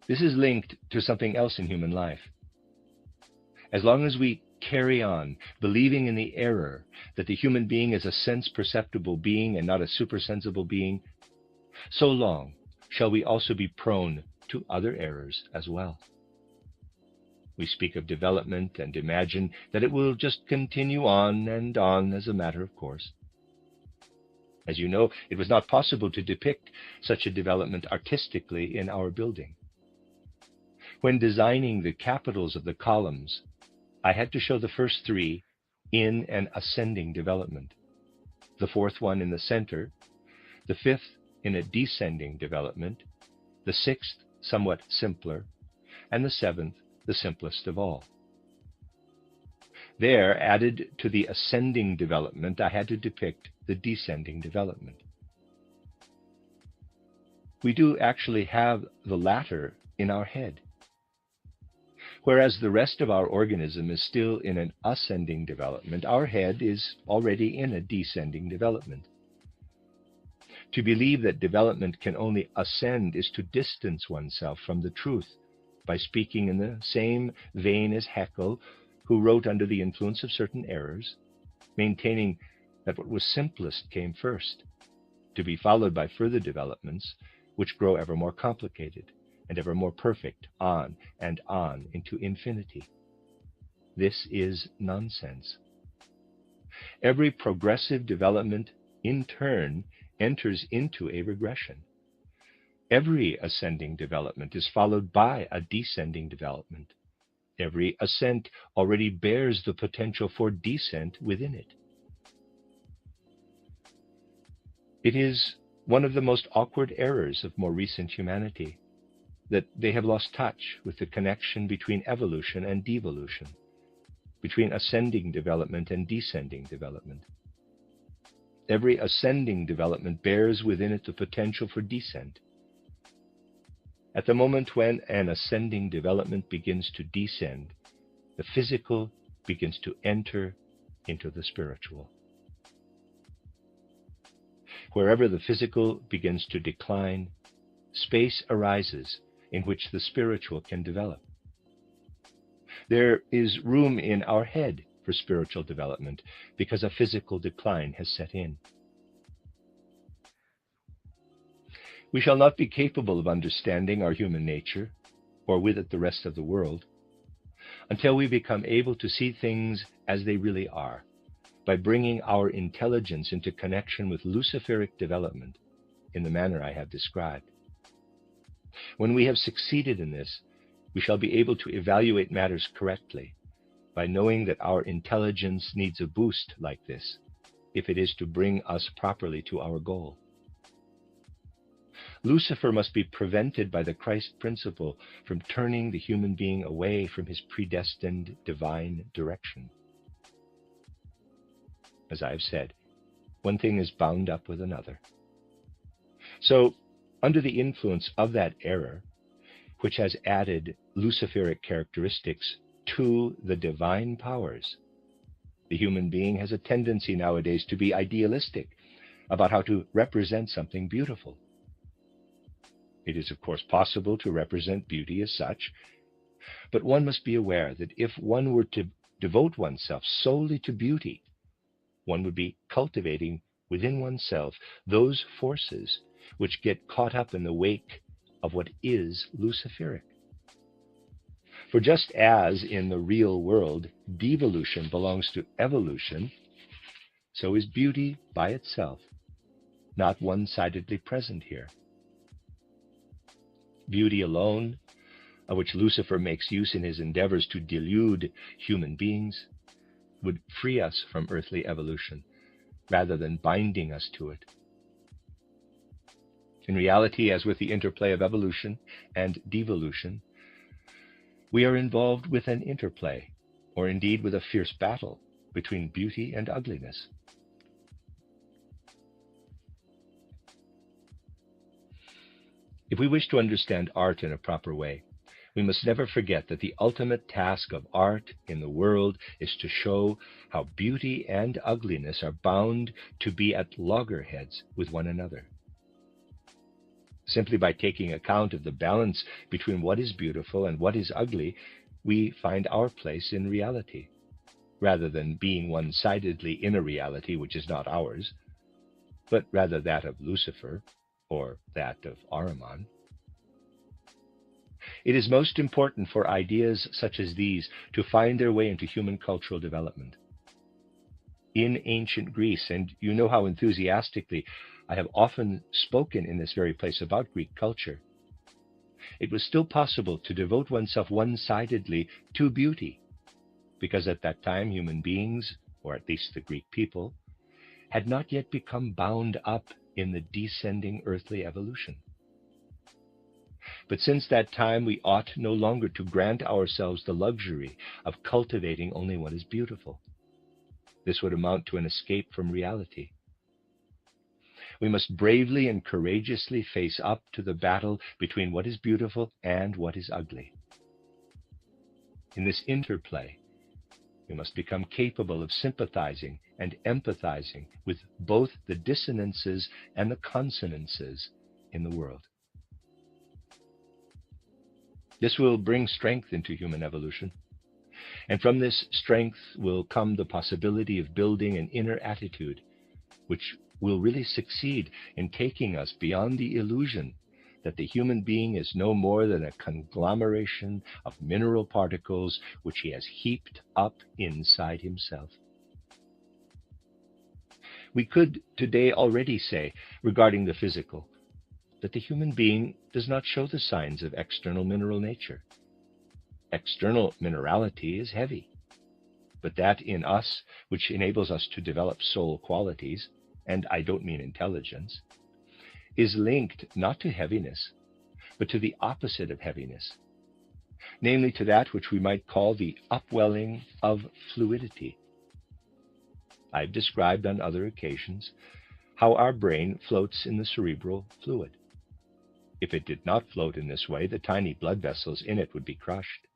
This is linked to something else in human life. As long as we carry on believing in the error that the human being is a sense-perceptible being and not a supersensible being, so long shall we also be prone to other errors as well. We speak of development and imagine that it will just continue on and on as a matter of course. As you know, it was not possible to depict such a development artistically in our building. When designing the capitals of the columns, I had to show the first three in an ascending development, the fourth one in the center, the fifth in a descending development, the sixth somewhat simpler, and the seventh the simplest of all. There, added to the ascending development, I had to depict the descending development. We do actually have the latter in our head. Whereas the rest of our organism is still in an ascending development, our head is already in a descending development. To believe that development can only ascend is to distance oneself from the truth by speaking in the same vein as Haeckel, who wrote under the influence of certain errors, maintaining that what was simplest came first, to be followed by further developments which grow ever more complicated and ever more perfect on and on into infinity. This is nonsense. Every progressive development, in turn, enters into a regression. Every ascending development is followed by a descending development. Every ascent already bears the potential for descent within it. It is one of the most awkward errors of more recent humanity that they have lost touch with the connection between evolution and devolution, between ascending development and descending development. Every ascending development bears within it the potential for descent. At the moment when an ascending development begins to descend, the physical begins to enter into the spiritual. Wherever the physical begins to decline, space arises in which the spiritual can develop. There is room in our head for spiritual development because a physical decline has set in. We shall not be capable of understanding our human nature, or with it the rest of the world, until we become able to see things as they really are, by bringing our intelligence into connection with Luciferic development in the manner I have described. When we have succeeded in this, we shall be able to evaluate matters correctly by knowing that our intelligence needs a boost like this if it is to bring us properly to our goal. Lucifer must be prevented by the Christ principle from turning the human being away from his predestined divine direction. As I have said, one thing is bound up with another. So, under the influence of that error, which has added Luciferic characteristics to the divine powers, the human being has a tendency nowadays to be idealistic about how to represent something beautiful. It is, of course, possible to represent beauty as such, but one must be aware that if one were to devote oneself solely to beauty, one would be cultivating within oneself those forces which get caught up in the wake of what is Luciferic. For just as in the real world devolution belongs to evolution, so is beauty by itself not one-sidedly present here. Beauty alone, of which Lucifer makes use in his endeavors to delude human beings, would free us from earthly evolution rather than binding us to it. In reality, as with the interplay of evolution and devolution, we are involved with an interplay, or indeed with a fierce battle between beauty and ugliness. If we wish to understand art in a proper way, we must never forget that the ultimate task of art in the world is to show how beauty and ugliness are bound to be at loggerheads with one another. Simply by taking account of the balance between what is beautiful and what is ugly, we find our place in reality, rather than being one-sidedly in a reality which is not ours, but rather that of Lucifer or that of Ahriman. It is most important for ideas such as these to find their way into human cultural development. In ancient Greece, and you know how enthusiastically I have often spoken in this very place about Greek culture, it was still possible to devote oneself one-sidedly to beauty, because at that time human beings, or at least the Greek people, had not yet become bound up in the descending earthly evolution. But since that time, we ought no longer to grant ourselves the luxury of cultivating only what is beautiful. This would amount to an escape from reality. We must bravely and courageously face up to the battle between what is beautiful and what is ugly. In this interplay, we must become capable of sympathizing and empathizing with both the dissonances and the consonances in the world. This will bring strength into human evolution, and from this strength will come the possibility of building an inner attitude which will really succeed in taking us beyond the illusion that the human being is no more than a conglomeration of mineral particles which he has heaped up inside himself. We could today already say, regarding the physical, that the human being does not show the signs of external mineral nature. External minerality is heavy, but that in us which enables us to develop soul qualities, and I don't mean intelligence, is linked not to heaviness, but to the opposite of heaviness, namely to that which we might call the upwelling of fluidity. I've described on other occasions how our brain floats in the cerebral fluid. If it did not float in this way, the tiny blood vessels in it would be crushed.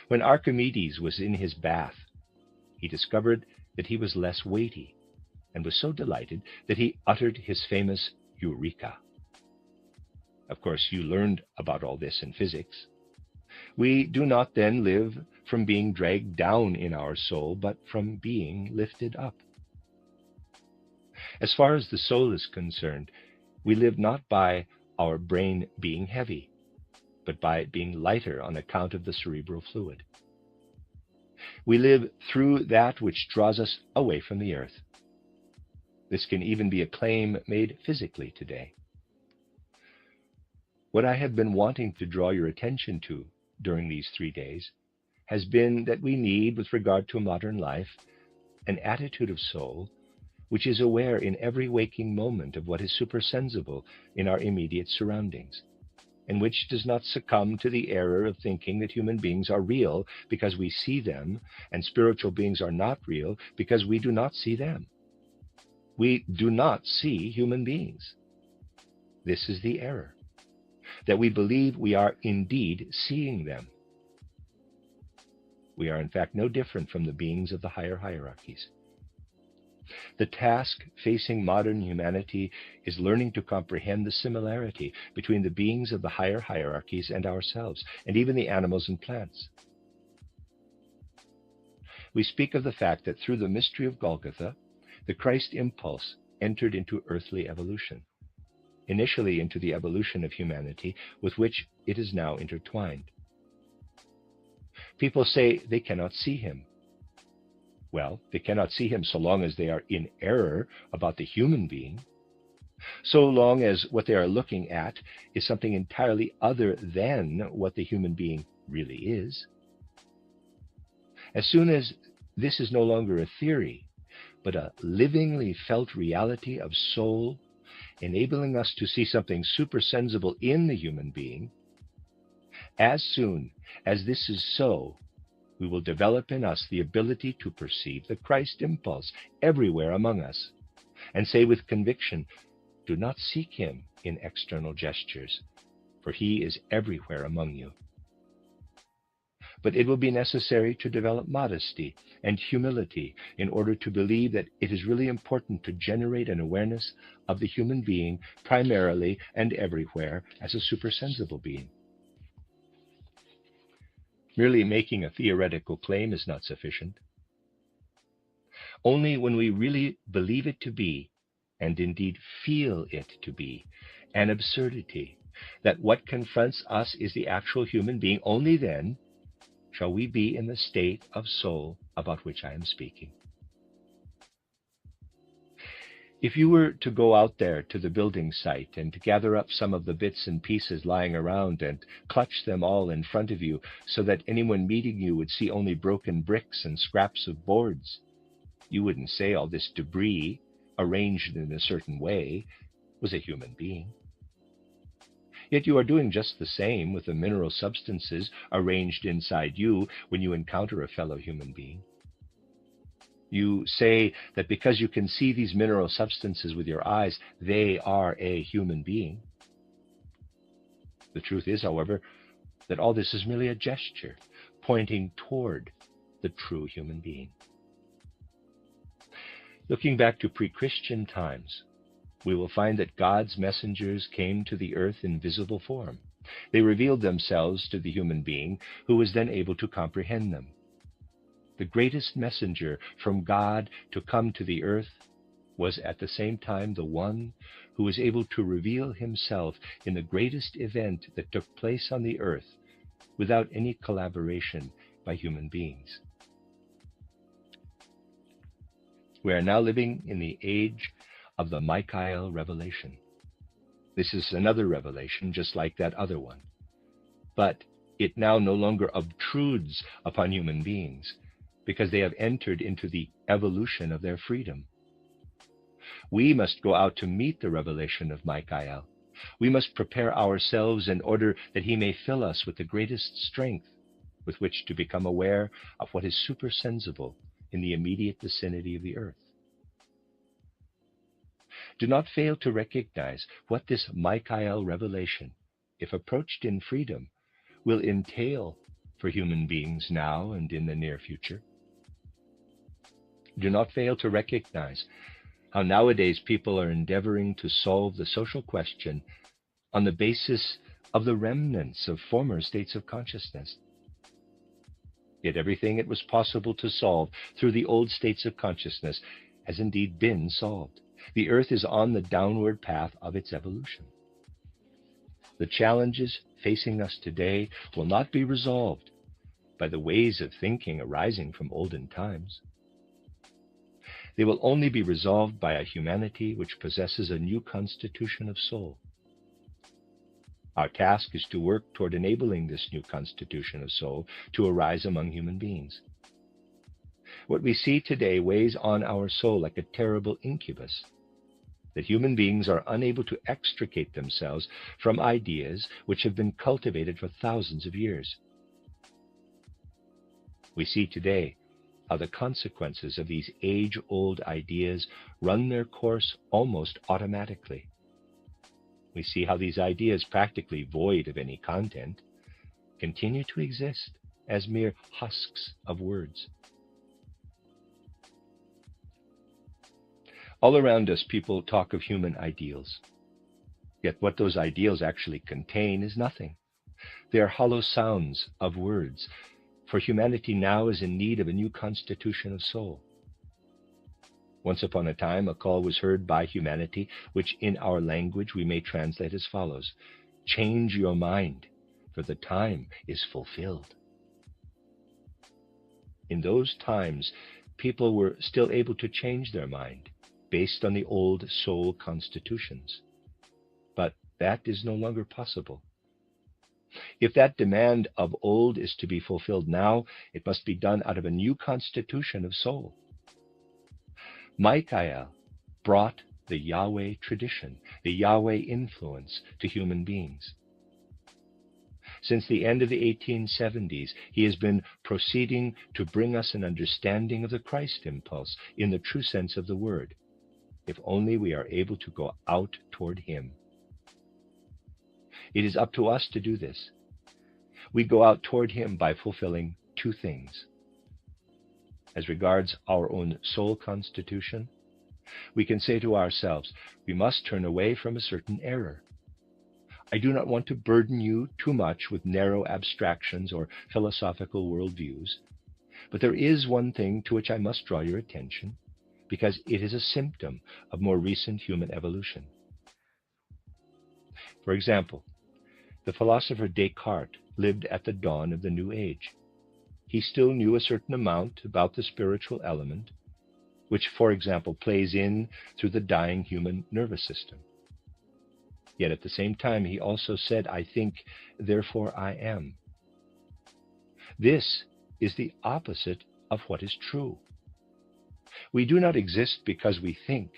When Archimedes was in his bath, he discovered that he was less weighty, and was so delighted that he uttered his famous Eureka. Of course, you learned about all this in physics. We do not then live from being dragged down in our soul, but from being lifted up. As far as the soul is concerned, we live not by our brain being heavy, but by it being lighter on account of the cerebral fluid. We live through that which draws us away from the earth. This can even be a claim made physically today. What I have been wanting to draw your attention to during these 3 days has been that we need, with regard to modern life, an attitude of soul which is aware in every waking moment of what is supersensible in our immediate surroundings, and which does not succumb to the error of thinking that human beings are real because we see them, and spiritual beings are not real because we do not see them. We do not see human beings. This is the error, that we believe we are indeed seeing them. We are in fact no different from the beings of the higher hierarchies. The task facing modern humanity is learning to comprehend the similarity between the beings of the higher hierarchies and ourselves, and even the animals and plants. We speak of the fact that through the mystery of Golgotha, the Christ impulse entered into earthly evolution, initially into the evolution of humanity with which it is now intertwined. People say they cannot see him. Well, they cannot see him so long as they are in error about the human being, so long as what they are looking at is something entirely other than what the human being really is. As soon as this is no longer a theory, but a livingly felt reality of soul, enabling us to see something supersensible in the human being, as soon as this is so, we will develop in us the ability to perceive the Christ impulse everywhere among us, and say with conviction, do not seek him in external gestures, for he is everywhere among you. But it will be necessary to develop modesty and humility in order to believe that it is really important to generate an awareness of the human being primarily and everywhere as a supersensible being. Merely making a theoretical claim is not sufficient. Only when we really believe it to be, and indeed feel it to be, an absurdity, that what confronts us is the actual human being, only then shall we be in the state of soul about which I am speaking. If you were to go out there to the building site and to gather up some of the bits and pieces lying around and clutch them all in front of you so that anyone meeting you would see only broken bricks and scraps of boards, you wouldn't say all this debris, arranged in a certain way, was a human being. Yet you are doing just the same with the mineral substances arranged inside you when you encounter a fellow human being. You say that because you can see these mineral substances with your eyes, they are a human being. The truth is, however, that all this is merely a gesture pointing toward the true human being. Looking back to pre-Christian times, we will find that God's messengers came to the earth in visible form. They revealed themselves to the human being, who was then able to comprehend them. The greatest messenger from God to come to the earth was at the same time the one who was able to reveal himself in the greatest event that took place on the earth without any collaboration by human beings. We are now living in the age of the Michael revelation. This is another revelation just like that other one, but it now no longer obtrudes upon human beings because they have entered into the evolution of their freedom. We must go out to meet the revelation of Michael. We must prepare ourselves in order that he may fill us with the greatest strength with which to become aware of what is supersensible in the immediate vicinity of the earth. Do not fail to recognize what this Michael revelation, if approached in freedom, will entail for human beings now and in the near future. Do not fail to recognize how nowadays people are endeavoring to solve the social question on the basis of the remnants of former states of consciousness. Yet everything it was possible to solve through the old states of consciousness has indeed been solved. The earth is on the downward path of its evolution. The challenges facing us today will not be resolved by the ways of thinking arising from olden times. They will only be resolved by a humanity which possesses a new constitution of soul. Our task is to work toward enabling this new constitution of soul to arise among human beings. What we see today weighs on our soul like a terrible incubus, that human beings are unable to extricate themselves from ideas which have been cultivated for thousands of years. We see today how the consequences of these age-old ideas run their course almost automatically. We see how these ideas, practically void of any content, continue to exist as mere husks of words. All around us, people talk of human ideals. Yet what those ideals actually contain is nothing. They are hollow sounds of words, for humanity now is in need of a new constitution of soul. Once upon a time, a call was heard by humanity, which in our language we may translate as follows: change your mind, for the time is fulfilled. In those times, people were still able to change their mind based on the old soul constitutions. But that is no longer possible. If that demand of old is to be fulfilled now, it must be done out of a new constitution of soul. Michael brought the Yahweh tradition, the Yahweh influence to human beings. Since the end of the 1870s, he has been proceeding to bring us an understanding of the Christ impulse in the true sense of the word, if only we are able to go out toward him. It is up to us to do this. We go out toward him by fulfilling two things. As regards our own soul constitution, we can say to ourselves, we must turn away from a certain error. I do not want to burden you too much with narrow abstractions or philosophical worldviews, but there is one thing to which I must draw your attention, because it is a symptom of more recent human evolution. For example, the philosopher Descartes lived at the dawn of the New Age. He still knew a certain amount about the spiritual element, which, for example, plays in through the dying human nervous system. Yet at the same time, he also said, I think, therefore I am. This is the opposite of what is true. We do not exist because we think,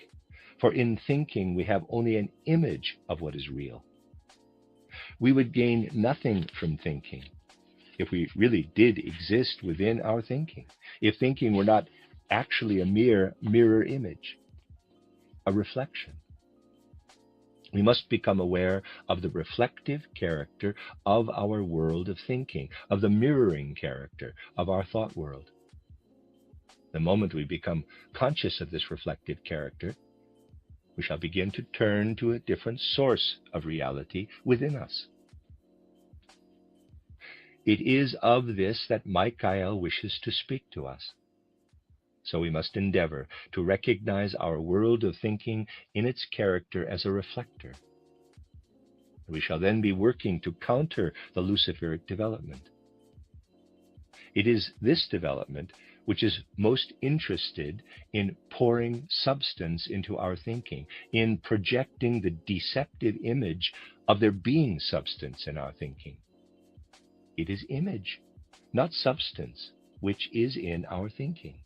for in thinking we have only an image of what is real. We would gain nothing from thinking if we really did exist within our thinking, if thinking were not actually a mere mirror image, a reflection. We must become aware of the reflective character of our world of thinking, of the mirroring character of our thought world. The moment we become conscious of this reflective character, we shall begin to turn to a different source of reality within us. It is of this that Michael wishes to speak to us. So we must endeavor to recognize our world of thinking in its character as a reflector. We shall then be working to counter the Luciferic development. It is this development which is most interested in pouring substance into our thinking, in projecting the deceptive image of there being substance in our thinking. It is image, not substance, which is in our thinking.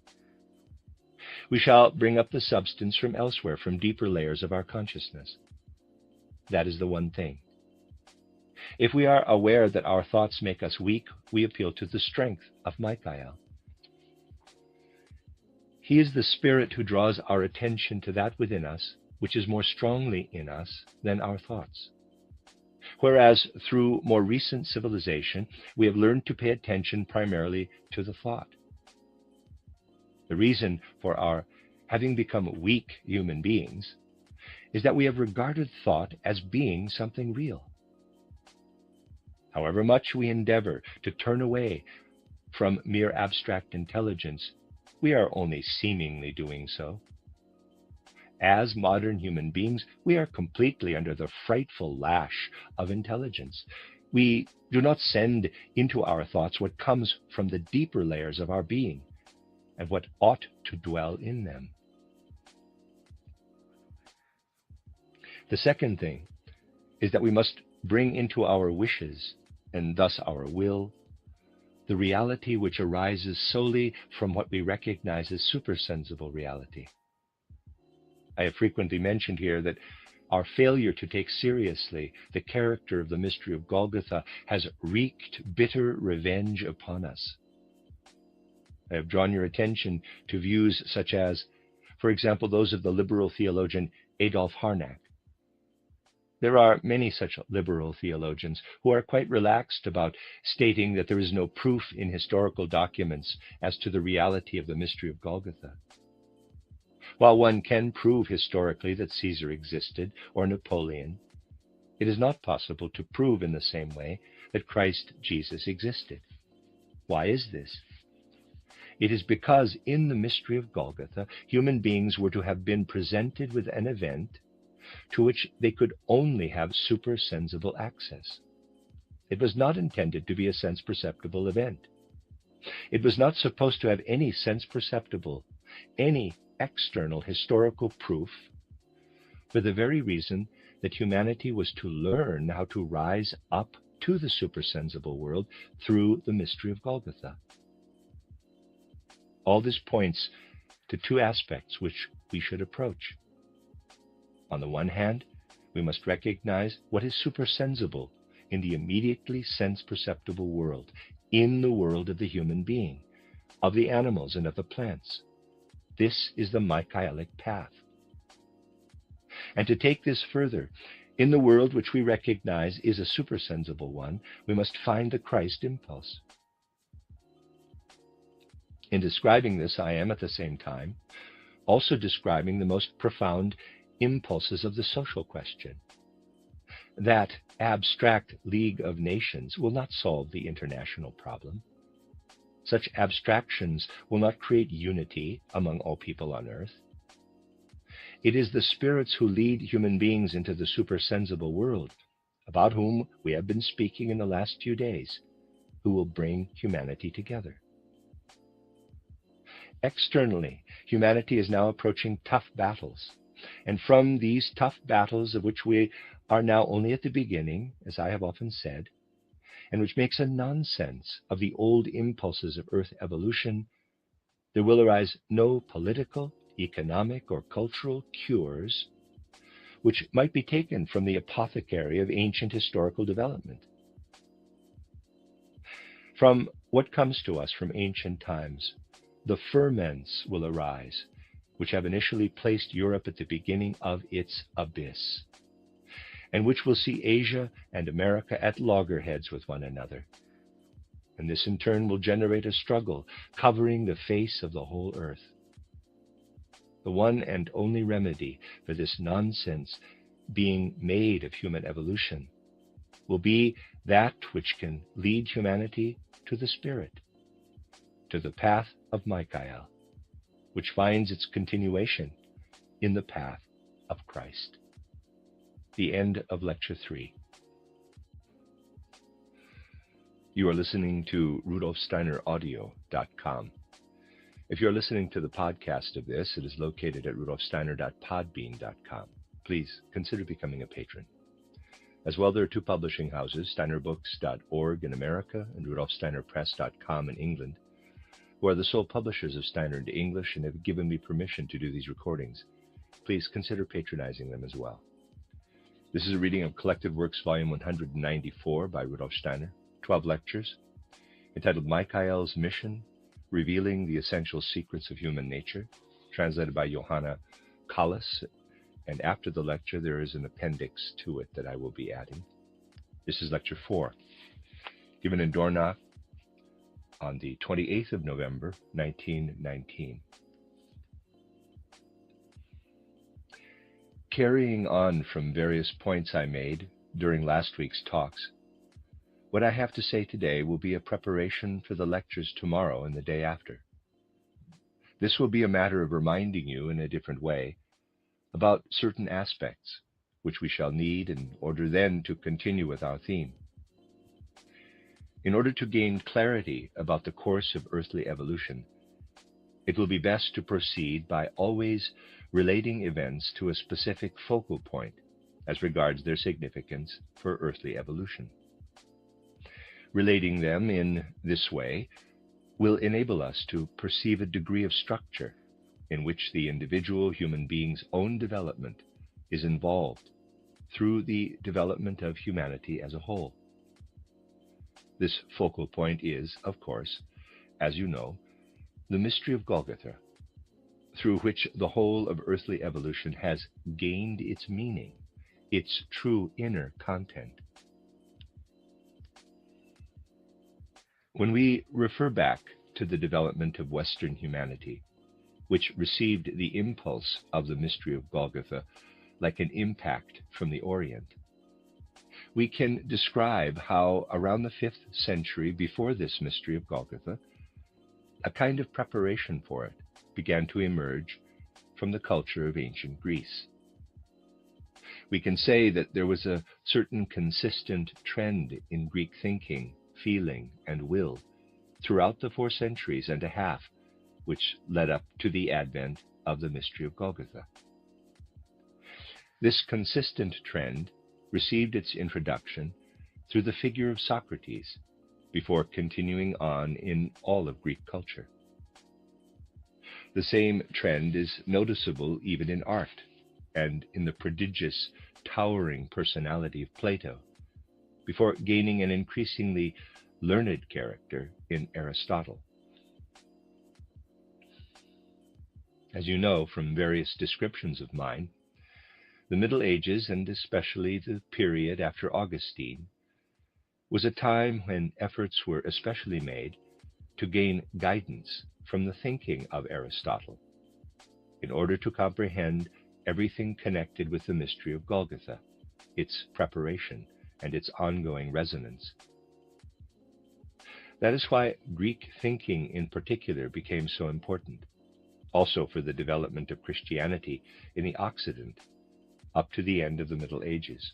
We shall bring up the substance from elsewhere, from deeper layers of our consciousness. That is the one thing. If we are aware that our thoughts make us weak, we appeal to the strength of Michael. He is the spirit who draws our attention to that within us, which is more strongly in us than our thoughts. Whereas through more recent civilization, we have learned to pay attention primarily to the thought. The reason for our having become weak human beings is that we have regarded thought as being something real. However much we endeavor to turn away from mere abstract intelligence, we are only seemingly doing so. As modern human beings, we are completely under the frightful lash of intelligence. We do not send into our thoughts what comes from the deeper layers of our being and what ought to dwell in them. The second thing is that we must bring into our wishes, and thus our will, the reality which arises solely from what we recognize as supersensible reality. I have frequently mentioned here that our failure to take seriously the character of the mystery of Golgotha has wreaked bitter revenge upon us. I have drawn your attention to views such as, for example, those of the liberal theologian Adolf Harnack. There are many such liberal theologians who are quite relaxed about stating that there is no proof in historical documents as to the reality of the mystery of Golgotha. While one can prove historically that Caesar existed or Napoleon, it is not possible to prove in the same way that Christ Jesus existed. Why is this? It is because in the mystery of Golgotha, human beings were to have been presented with an event to which they could only have supersensible access. It was not intended to be a sense-perceptible event. It was not supposed to have any sense perceptible, any external historical proof, for the very reason that humanity was to learn how to rise up to the supersensible world through the mystery of Golgotha. All this points to two aspects which we should approach. On the one hand, we must recognize what is supersensible in the immediately sense-perceptible world, in the world of the human being, of the animals and of the plants. This is the Michaelic path. And to take this further, in the world which we recognize is a supersensible one, we must find the Christ impulse. In describing this, I am at the same time also describing the most profound impulses of the social question. That abstract League of Nations will not solve the international problem. Such abstractions will not create unity among all people on earth. It is the spirits who lead human beings into the supersensible world, about whom we have been speaking in the last few days, who will bring humanity together. Externally, humanity is now approaching tough battles, and from these tough battles, of which we are now only at the beginning, as I have often said, and which makes a nonsense of the old impulses of Earth evolution, there will arise no political, economic, or cultural cures which might be taken from the apothecary of ancient historical development. From what comes to us from ancient times, the ferments will arise, which have initially placed Europe at the beginning of its abyss, and which will see Asia and America at loggerheads with one another. And this in turn will generate a struggle covering the face of the whole earth. The one and only remedy for this nonsense being made of human evolution will be that which can lead humanity to the Spirit, to the path of Michael, which finds its continuation in the path of Christ. The end of Lecture 3. You are listening to RudolfSteinerAudio.com. If you're listening to the podcast of this, it is located at RudolfSteiner.podbean.com. Please consider becoming a patron. As well, there are two publishing houses, SteinerBooks.org in America and RudolfSteinerPress.com in England, who are the sole publishers of Steiner into English and have given me permission to do these recordings. Please consider patronizing them as well. This is a reading of Collected Works, Volume 194 by Rudolf Steiner, 12 lectures, entitled Michael's Mission, Revealing the Essential Secrets of Human Nature, translated by Johanna Kallis, and after the lecture there is an appendix to it that I will be adding. This is Lecture 4, given in Dornach on the 28th of November, 1919. Carrying on from various points I made during last week's talks, what I have to say today will be a preparation for the lectures tomorrow and the day after. This will be a matter of reminding you in a different way about certain aspects which we shall need in order then to continue with our theme. In order to gain clarity about the course of earthly evolution, it will be best to proceed by always relating events to a specific focal point as regards their significance for earthly evolution. Relating them in this way will enable us to perceive a degree of structure in which the individual human being's own development is involved through the development of humanity as a whole. This focal point is, of course, as you know, the mystery of Golgotha, through which the whole of earthly evolution has gained its meaning, its true inner content. When we refer back to the development of Western humanity, which received the impulse of the mystery of Golgotha like an impact from the Orient, we can describe how around the 5th century before this mystery of Golgotha, a kind of preparation for it began to emerge from the culture of ancient Greece. We can say that there was a certain consistent trend in Greek thinking, feeling, and will throughout the 4 centuries and a half which led up to the advent of the mystery of Golgotha. This consistent trend received its introduction through the figure of Socrates, before continuing on in all of Greek culture. The same trend is noticeable even in art, and in the prodigious, towering personality of Plato, before gaining an increasingly learned character in Aristotle. As you know from various descriptions of mine, the Middle Ages, and especially the period after Augustine, was a time when efforts were especially made to gain guidance from the thinking of Aristotle in order to comprehend everything connected with the mystery of Golgotha, its preparation, and its ongoing resonance. That is why Greek thinking in particular became so important, also for the development of Christianity in the Occident up to the end of the Middle Ages.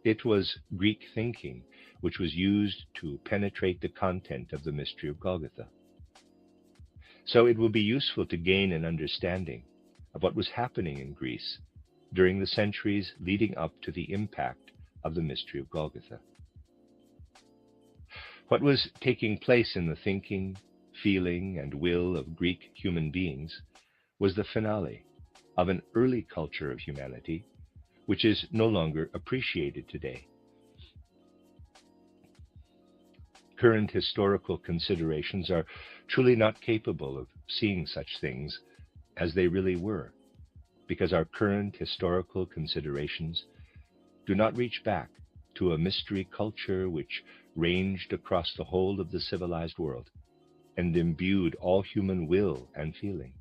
It was Greek thinking which was used to penetrate the content of the mystery of Golgotha. So it will be useful to gain an understanding of what was happening in Greece during the centuries leading up to the impact of the mystery of Golgotha. What was taking place in the thinking, feeling, and will of Greek human beings was the finale of an early culture of humanity which is no longer appreciated today. Current historical considerations are truly not capable of seeing such things as they really were, because our current historical considerations do not reach back to a mystery culture which ranged across the whole of the civilized world and imbued all human will and feeling.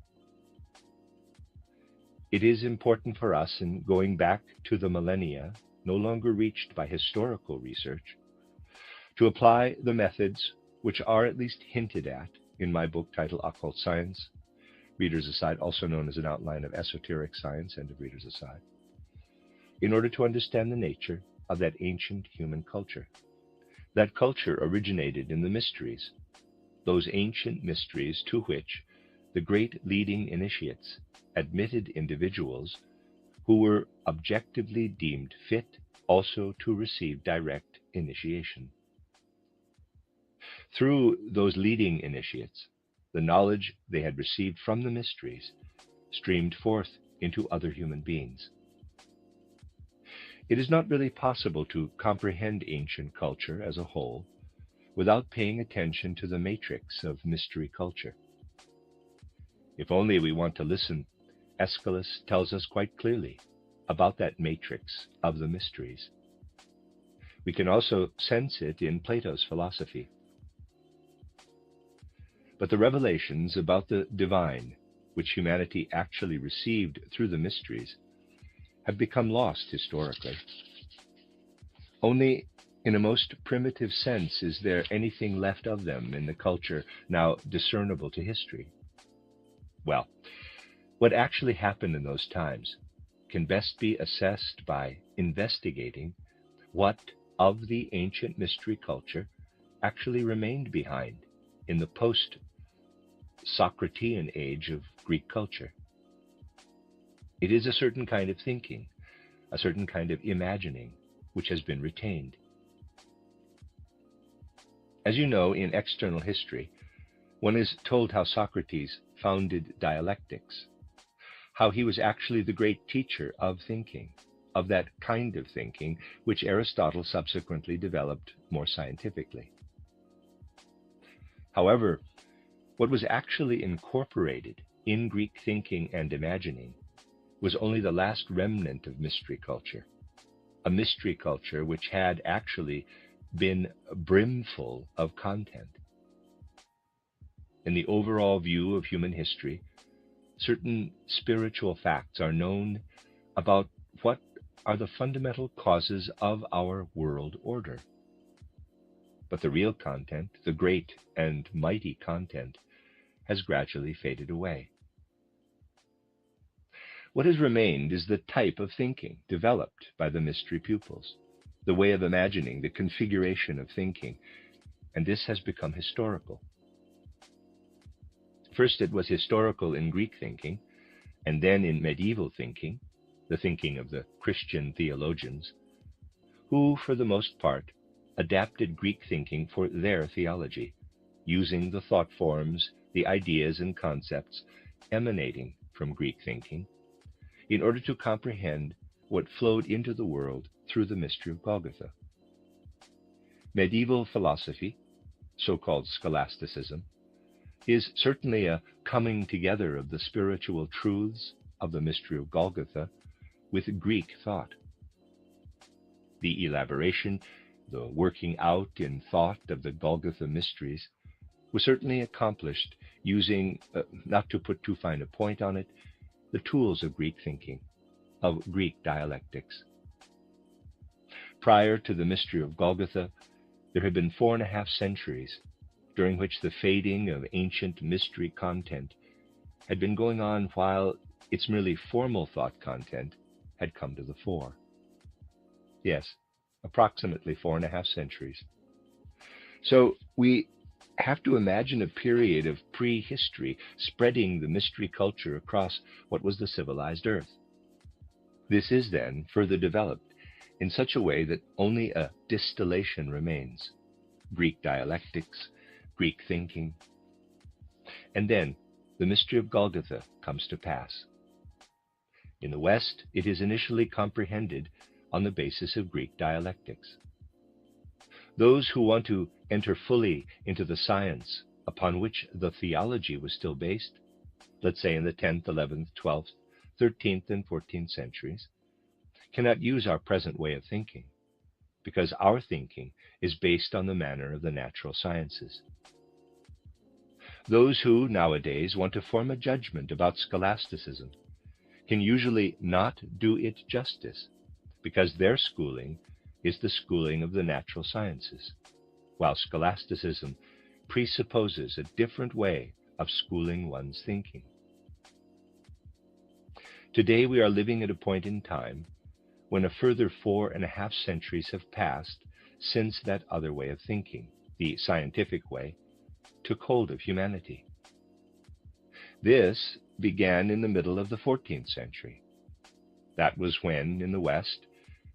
It is important for us, in going back to the millennia no longer reached by historical research, to apply the methods which are at least hinted at in my book titled Occult Science, Reader's Aside, also known as an outline of esoteric science, and of Reader's Aside, in order to understand the nature of that ancient human culture. That culture originated in the mysteries, those ancient mysteries to which the great leading initiates admitted individuals who were objectively deemed fit also to receive direct initiation. Through those leading initiates, the knowledge they had received from the mysteries streamed forth into other human beings. It is not really possible to comprehend ancient culture as a whole without paying attention to the matrix of mystery culture. If only we want to listen, Aeschylus tells us quite clearly about that matrix of the mysteries. We can also sense it in Plato's philosophy. But the revelations about the divine, which humanity actually received through the mysteries, have become lost historically. Only in a most primitive sense is there anything left of them in the culture now discernible to history. Well, what actually happened in those times can best be assessed by investigating what of the ancient mystery culture actually remained behind in the post-Socratean age of Greek culture. It is a certain kind of thinking, a certain kind of imagining, which has been retained. As you know, in external history, one is told how Socrates founded dialectics, how he was actually the great teacher of thinking, of that kind of thinking which Aristotle subsequently developed more scientifically. However, what was actually incorporated in Greek thinking and imagining was only the last remnant of mystery culture, a mystery culture which had actually been brimful of content. In the overall view of human history, certain spiritual facts are known about what are the fundamental causes of our world order. But the real content, the great and mighty content, has gradually faded away. What has remained is the type of thinking developed by the mystery pupils, the way of imagining, the configuration of thinking, and this has become historical. First, it was historical in Greek thinking, and then in medieval thinking, the thinking of the Christian theologians, who, for the most part, adapted Greek thinking for their theology, using the thought forms, the ideas and concepts emanating from Greek thinking, in order to comprehend what flowed into the world through the mystery of Golgotha. Medieval philosophy, so-called scholasticism, is certainly a coming together of the spiritual truths of the mystery of Golgotha with Greek thought. The elaboration, the working out in thought of the Golgotha mysteries was certainly accomplished using, not to put too fine a point on it, the tools of Greek thinking, of Greek dialectics. Prior to the mystery of Golgotha, there had been 4.5 centuries during which the fading of ancient mystery content had been going on while its merely formal thought content had come to the fore. Yes, approximately 4.5 centuries. So we have to imagine a period of prehistory spreading the mystery culture across what was the civilized earth. This is then further developed in such a way that only a distillation remains: Greek dialectics, Greek thinking. And then the mystery of Golgotha comes to pass. In the West, it is initially comprehended on the basis of Greek dialectics. Those who want to enter fully into the science upon which the theology was still based, let's say in the 10th, 11th, 12th, 13th, and 14th centuries, cannot use our present way of thinking, because our thinking is based on the manner of the natural sciences. Those who nowadays want to form a judgment about scholasticism can usually not do it justice, because their schooling is the schooling of the natural sciences, while scholasticism presupposes a different way of schooling one's thinking. Today we are living at a point in time when a further 4.5 centuries have passed since that other way of thinking, the scientific way, took hold of humanity. This began in the middle of the 14th century. That was when, in the West,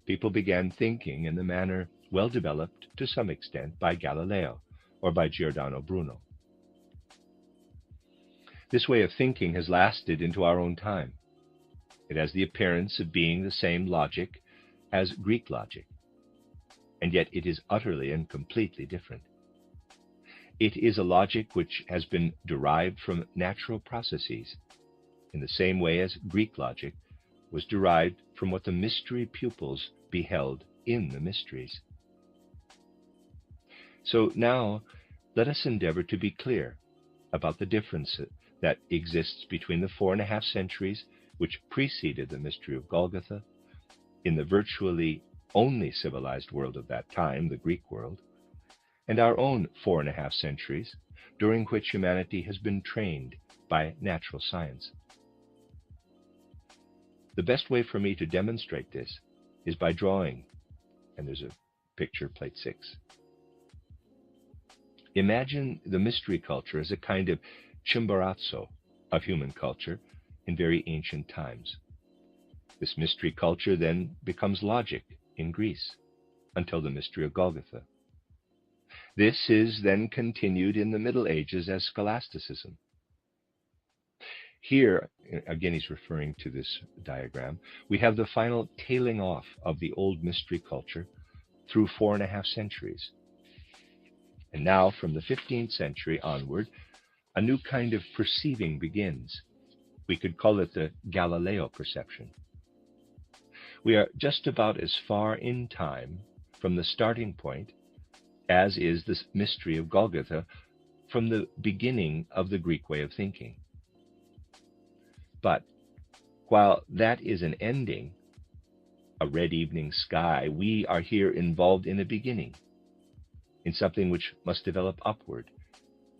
people began thinking in the manner well developed to some extent by Galileo or by Giordano Bruno. This way of thinking has lasted into our own time. It has the appearance of being the same logic as Greek logic, and yet it is utterly and completely different. It is a logic which has been derived from natural processes, in the same way as Greek logic was derived from what the mystery pupils beheld in the mysteries. So now, let us endeavor to be clear about the difference that exists between the 4.5 centuries which preceded the mystery of Golgotha, in the virtually only civilized world of that time, the Greek world, and our own 4.5 centuries, during which humanity has been trained by natural science. The best way for me to demonstrate this is by drawing, and there's a picture, plate 6. Imagine the mystery culture as a kind of Chimborazo of human culture in very ancient times. This mystery culture then becomes logic in Greece until the mystery of Golgotha. This is then continued in the Middle Ages as scholasticism. Here, again he's referring to this diagram, we have the final tailing off of the old mystery culture through 4.5 centuries. And now, from the 15th century onward, a new kind of perceiving begins. We could call it the Galileo perception. We are just about as far in time from the starting point as is the mystery of Golgotha from the beginning of the Greek way of thinking. But while that is an ending, a red evening sky, we are here involved in a beginning, in something which must develop upward,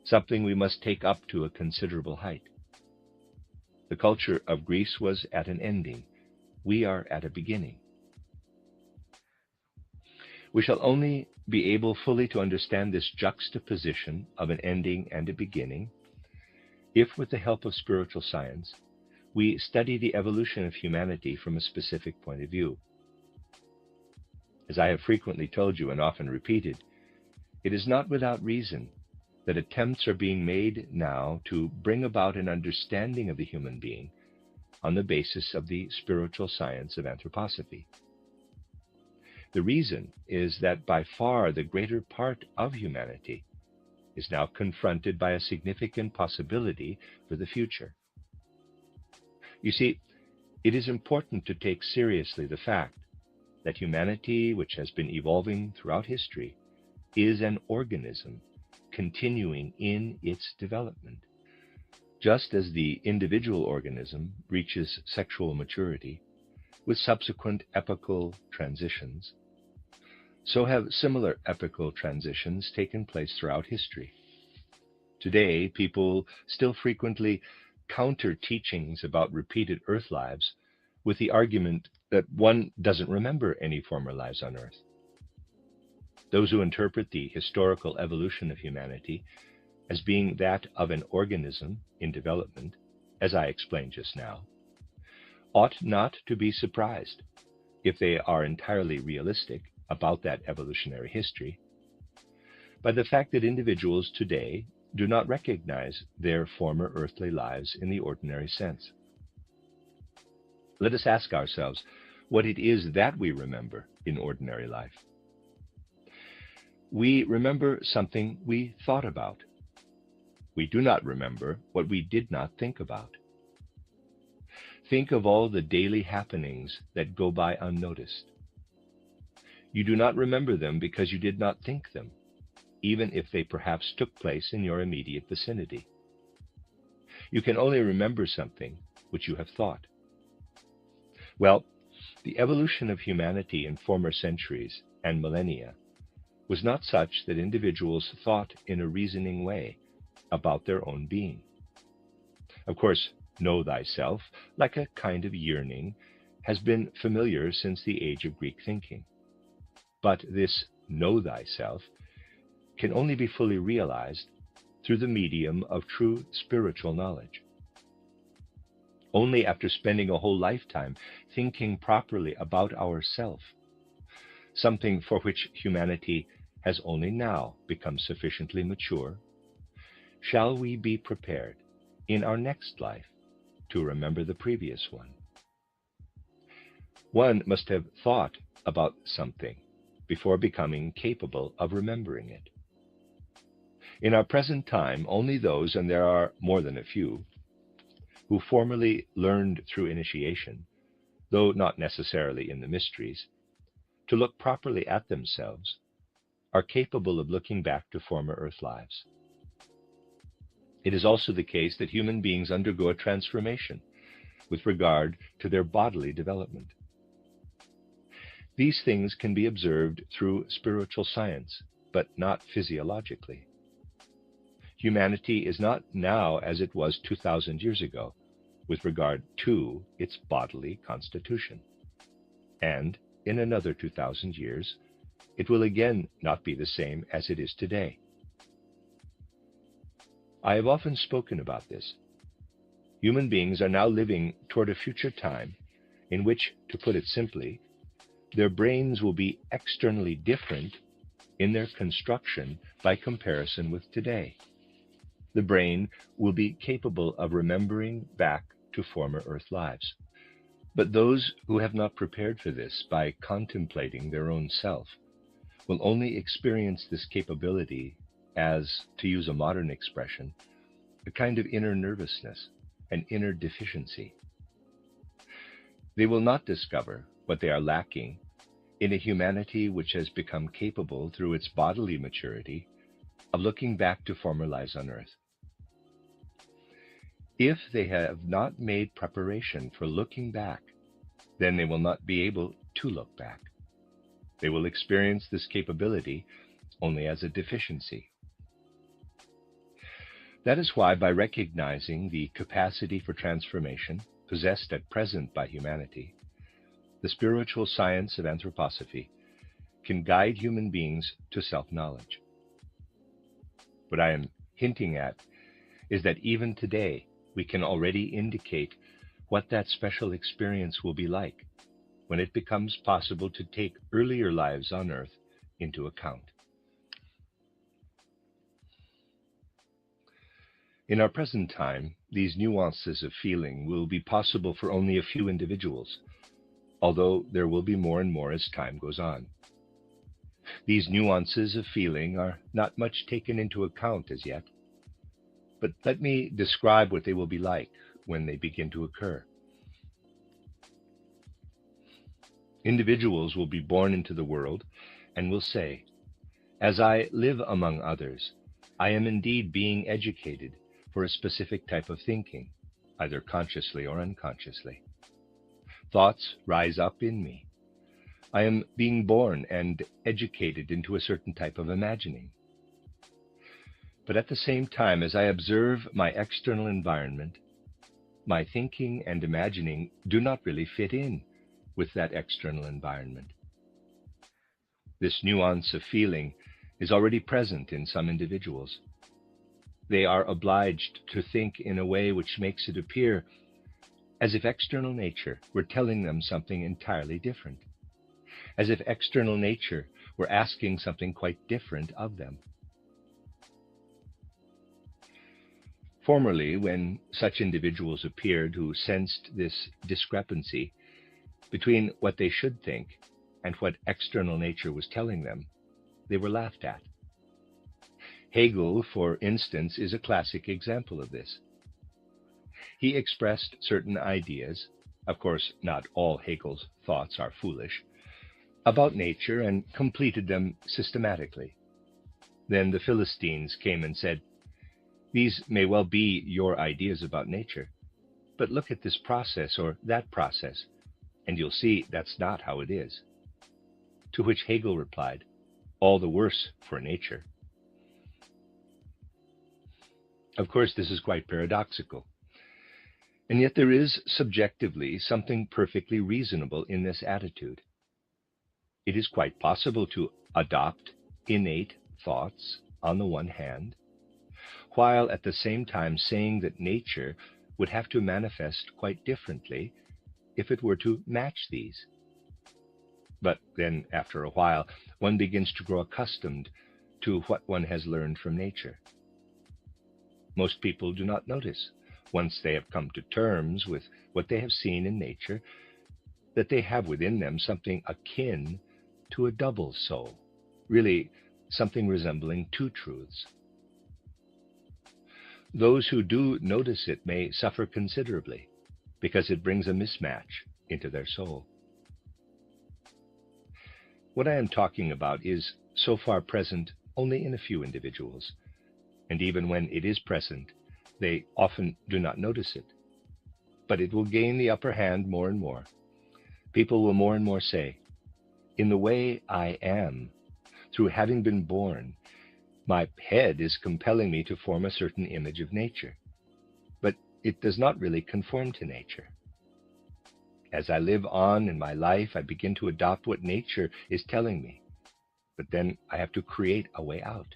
something we must take up to a considerable height. The culture of Greece was at an ending. We are at a beginning. We shall only be able fully to understand this juxtaposition of an ending and a beginning if, with the help of spiritual science, we study the evolution of humanity from a specific point of view. As I have frequently told you and often repeated, it is not without reason that attempts are being made now to bring about an understanding of the human being on the basis of the spiritual science of anthroposophy. The reason is that by far the greater part of humanity is now confronted by a significant possibility for the future. You see, it is important to take seriously the fact that humanity, which has been evolving throughout history, is an organism continuing in its development. Just as the individual organism reaches sexual maturity with subsequent epochal transitions, so have similar epochal transitions taken place throughout history. Today, people still frequently counter teachings about repeated Earth lives with the argument that one doesn't remember any former lives on Earth. Those who interpret the historical evolution of humanity as being that of an organism in development, as I explained just now, ought not to be surprised if they are entirely realistic about that evolutionary history by the fact that individuals today do not recognize their former earthly lives in the ordinary sense. Let us ask ourselves what it is that we remember in ordinary life. We remember something we thought about. We do not remember what we did not think about. Think of all the daily happenings that go by unnoticed. You do not remember them because you did not think them, even if they perhaps took place in your immediate vicinity. You can only remember something which you have thought. Well, the evolution of humanity in former centuries and millennia was not such that individuals thought in a reasoning way about their own being. Of course, know thyself, like a kind of yearning, has been familiar since the age of Greek thinking. But this know thyself can only be fully realized through the medium of true spiritual knowledge. Only after spending a whole lifetime thinking properly about ourself, something for which humanity has only now become sufficiently mature, shall we be prepared in our next life to remember the previous one. One must have thought about something before becoming capable of remembering it. In our present time, only those, and there are more than a few, who formerly learned through initiation, though not necessarily in the mysteries, to look properly at themselves, are capable of looking back to former earth lives. It is also the case that human beings undergo a transformation with regard to their bodily development. These things can be observed through spiritual science, but not physiologically. Humanity is not now as it was 2,000 years ago with regard to its bodily constitution. And in another 2,000 years, it will again not be the same as it is today. I have often spoken about this. Human beings are now living toward a future time in which, to put it simply, their brains will be externally different in their construction by comparison with today. The brain will be capable of remembering back to former earth lives. But those who have not prepared for this by contemplating their own self will only experience this capability as, to use a modern expression, a kind of inner nervousness, an inner deficiency. They will not discover what they are lacking in a humanity which has become capable through its bodily maturity of looking back to former lives on earth. If they have not made preparation for looking back, then they will not be able to look back. They will experience this capability only as a deficiency. That is why, by recognizing the capacity for transformation possessed at present by humanity, the spiritual science of anthroposophy can guide human beings to self-knowledge. What I am hinting at is that even today, we can already indicate what that special experience will be like when it becomes possible to take earlier lives on Earth into account. In our present time, these nuances of feeling will be possible for only a few individuals, although there will be more and more as time goes on. These nuances of feeling are not much taken into account as yet, but let me describe what they will be like when they begin to occur. Individuals will be born into the world and will say, "As I live among others, I am indeed being educated for a specific type of thinking, either consciously or unconsciously. Thoughts rise up in me. I am being born and educated into a certain type of imagining. But at the same time, as I observe my external environment, my thinking and imagining do not really fit in with that external environment." This nuance of feeling is already present in some individuals. They are obliged to think in a way which makes it appear as if external nature were telling them something entirely different, as if external nature were asking something quite different of them. Formerly, when such individuals appeared who sensed this discrepancy between what they should think and what external nature was telling them, they were laughed at. Hegel, for instance, is a classic example of this. He expressed certain ideas, of course not all Hegel's thoughts are foolish, about nature and completed them systematically. Then the Philistines came and said, "These may well be your ideas about nature, but look at this process or that process, and you'll see that's not how it is." To which Hegel replied, "All the worse for nature." Of course, this is quite paradoxical. And yet there is subjectively something perfectly reasonable in this attitude. It is quite possible to adopt innate thoughts on the one hand, while at the same time saying that nature would have to manifest quite differently if it were to match these. But then, after a while, one begins to grow accustomed to what one has learned from nature. Most people do not notice, once they have come to terms with what they have seen in nature, that they have within them something akin to a double soul, really something resembling two truths. Those who do notice it may suffer considerably, because it brings a mismatch into their soul. What I am talking about is so far present only in a few individuals, and even when it is present, they often do not notice it. But it will gain the upper hand more and more. People will more and more say, "In the way I am, through having been born, my head is compelling me to form a certain image of nature, but it does not really conform to nature. As I live on in my life, I begin to adopt what nature is telling me, but then I have to create a way out."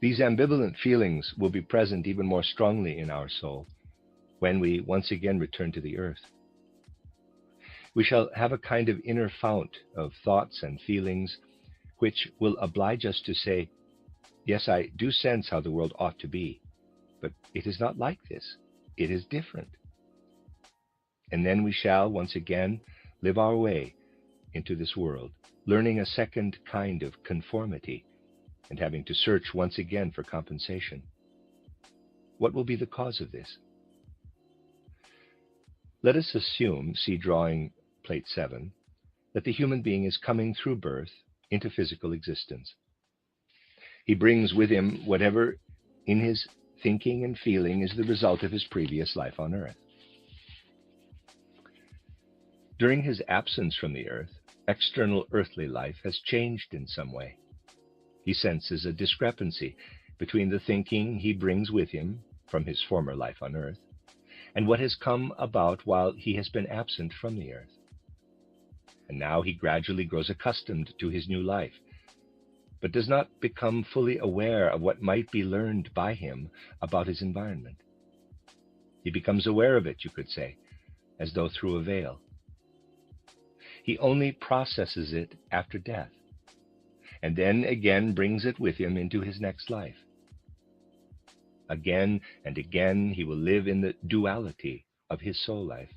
These ambivalent feelings will be present even more strongly in our soul when we once again return to the earth. We shall have a kind of inner fount of thoughts and feelings which will oblige us to say, "Yes, I do sense how the world ought to be, but it is not like this. It is different." And then we shall once again live our way into this world, learning a second kind of conformity and having to search once again for compensation. What will be the cause of this? Let us assume, see drawing plate 7, that the human being is coming through birth into physical existence. He brings with him whatever in his thinking and feeling is the result of his previous life on Earth. During his absence from the Earth, external earthly life has changed in some way. He senses a discrepancy between the thinking he brings with him from his former life on Earth and what has come about while he has been absent from the Earth. and now he gradually grows accustomed to his new life, but does not become fully aware of what might be learned by him about his environment. He becomes aware of it, you could say, as though through a veil. He only processes it after death, and then again brings it with him into his next life. Again and again he will live in the duality of his soul life.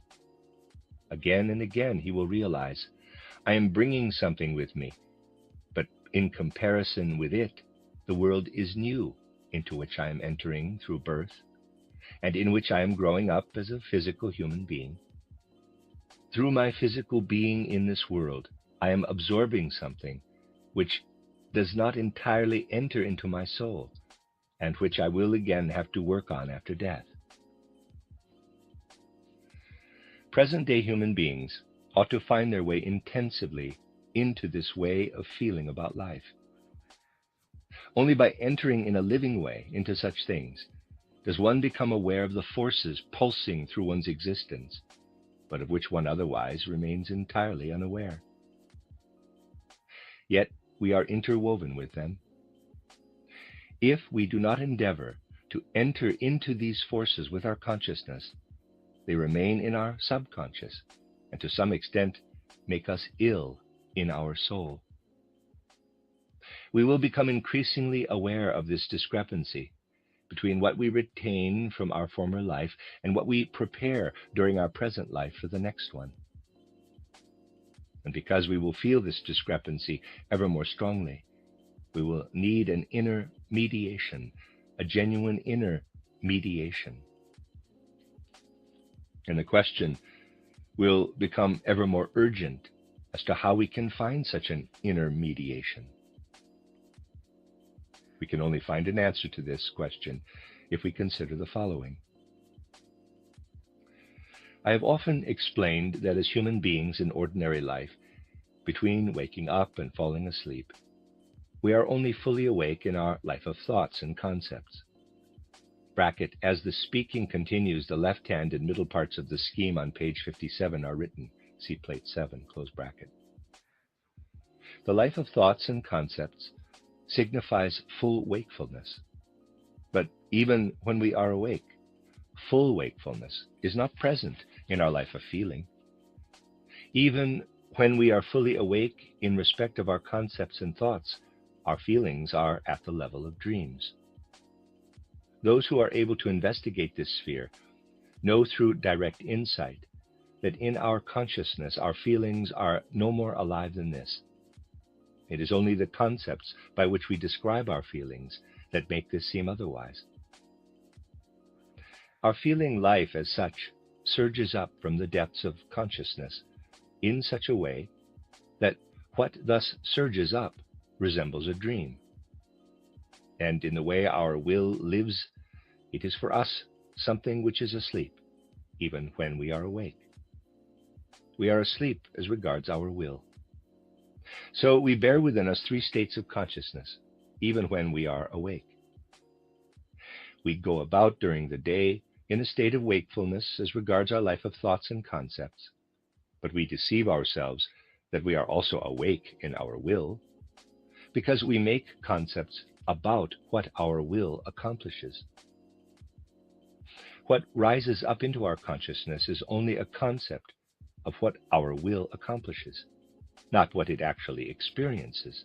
Again and again he will realize, I am bringing something with me, but in comparison with it, the world is new into which I am entering through birth, and in which I am growing up as a physical human being. Through my physical being in this world, I am absorbing something which does not entirely enter into my soul, and which I will again have to work on after death. Present-day human beings ought to find their way intensively into this way of feeling about life. Only by entering in a living way into such things does one become aware of the forces pulsing through one's existence, but of which one otherwise remains entirely unaware. Yet we are interwoven with them. If we do not endeavor to enter into these forces with our consciousness, they remain in our subconscious, and to some extent make us ill in our soul. We will become increasingly aware of this discrepancy between what we retain from our former life and what we prepare during our present life for the next one. And because we will feel this discrepancy ever more strongly, we will need an inner mediation, a genuine inner mediation. And the question will become ever more urgent as to how we can find such an inner mediation. We can only find an answer to this question if we consider the following. I have often explained that as human beings in ordinary life, between waking up and falling asleep, we are only fully awake in our life of thoughts and concepts. Bracket, as the speaking continues, the left hand and middle parts of the scheme on page 57 are written. See plate 7, close bracket. The life of thoughts and concepts signifies full wakefulness. But even when we are awake, full wakefulness is not present in our life of feeling. Even when we are fully awake in respect of our concepts and thoughts, our feelings are at the level of dreams. Those who are able to investigate this sphere know through direct insight that in our consciousness our feelings are no more alive than this. It is only the concepts by which we describe our feelings that make this seem otherwise. Our feeling life as such surges up from the depths of consciousness in such a way that what thus surges up resembles a dream. And in the way our will lives, it is for us something which is asleep, even when we are awake. We are asleep as regards our will. So we bear within us three states of consciousness, even when we are awake. We go about during the day in a state of wakefulness as regards our life of thoughts and concepts, but we deceive ourselves that we are also awake in our will, because we make concepts about what our will accomplishes. What rises up into our consciousness is only a concept of what our will accomplishes, not what it actually experiences.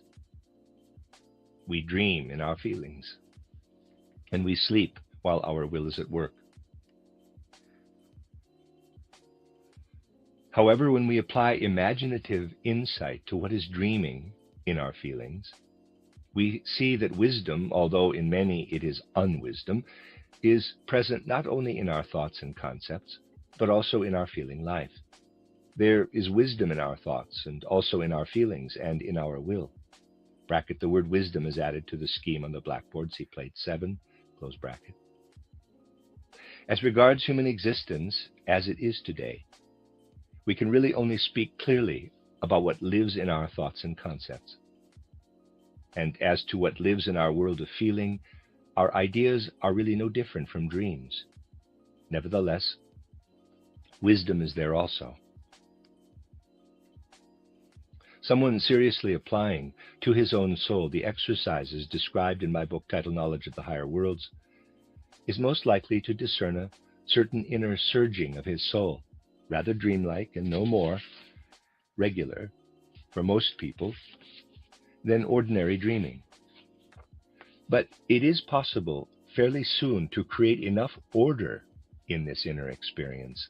We dream in our feelings, and we sleep while our will is at work. However, when we apply imaginative insight to what is dreaming in our feelings, we see that wisdom, although in many it is unwisdom, is present not only in our thoughts and concepts, but also in our feeling life. There is wisdom in our thoughts and also in our feelings and in our will. Bracket, the word wisdom is added to the scheme on the blackboard. See plate 7, close bracket. As regards human existence as it is today, we can really only speak clearly about what lives in our thoughts and concepts. And as to what lives in our world of feeling, our ideas are really no different from dreams. Nevertheless, wisdom is there also. Someone seriously applying to his own soul the exercises described in my book titled Knowledge of the Higher Worlds is most likely to discern a certain inner surging of his soul, rather dreamlike and no more regular for most people than ordinary dreaming. But it is possible fairly soon to create enough order in this inner experience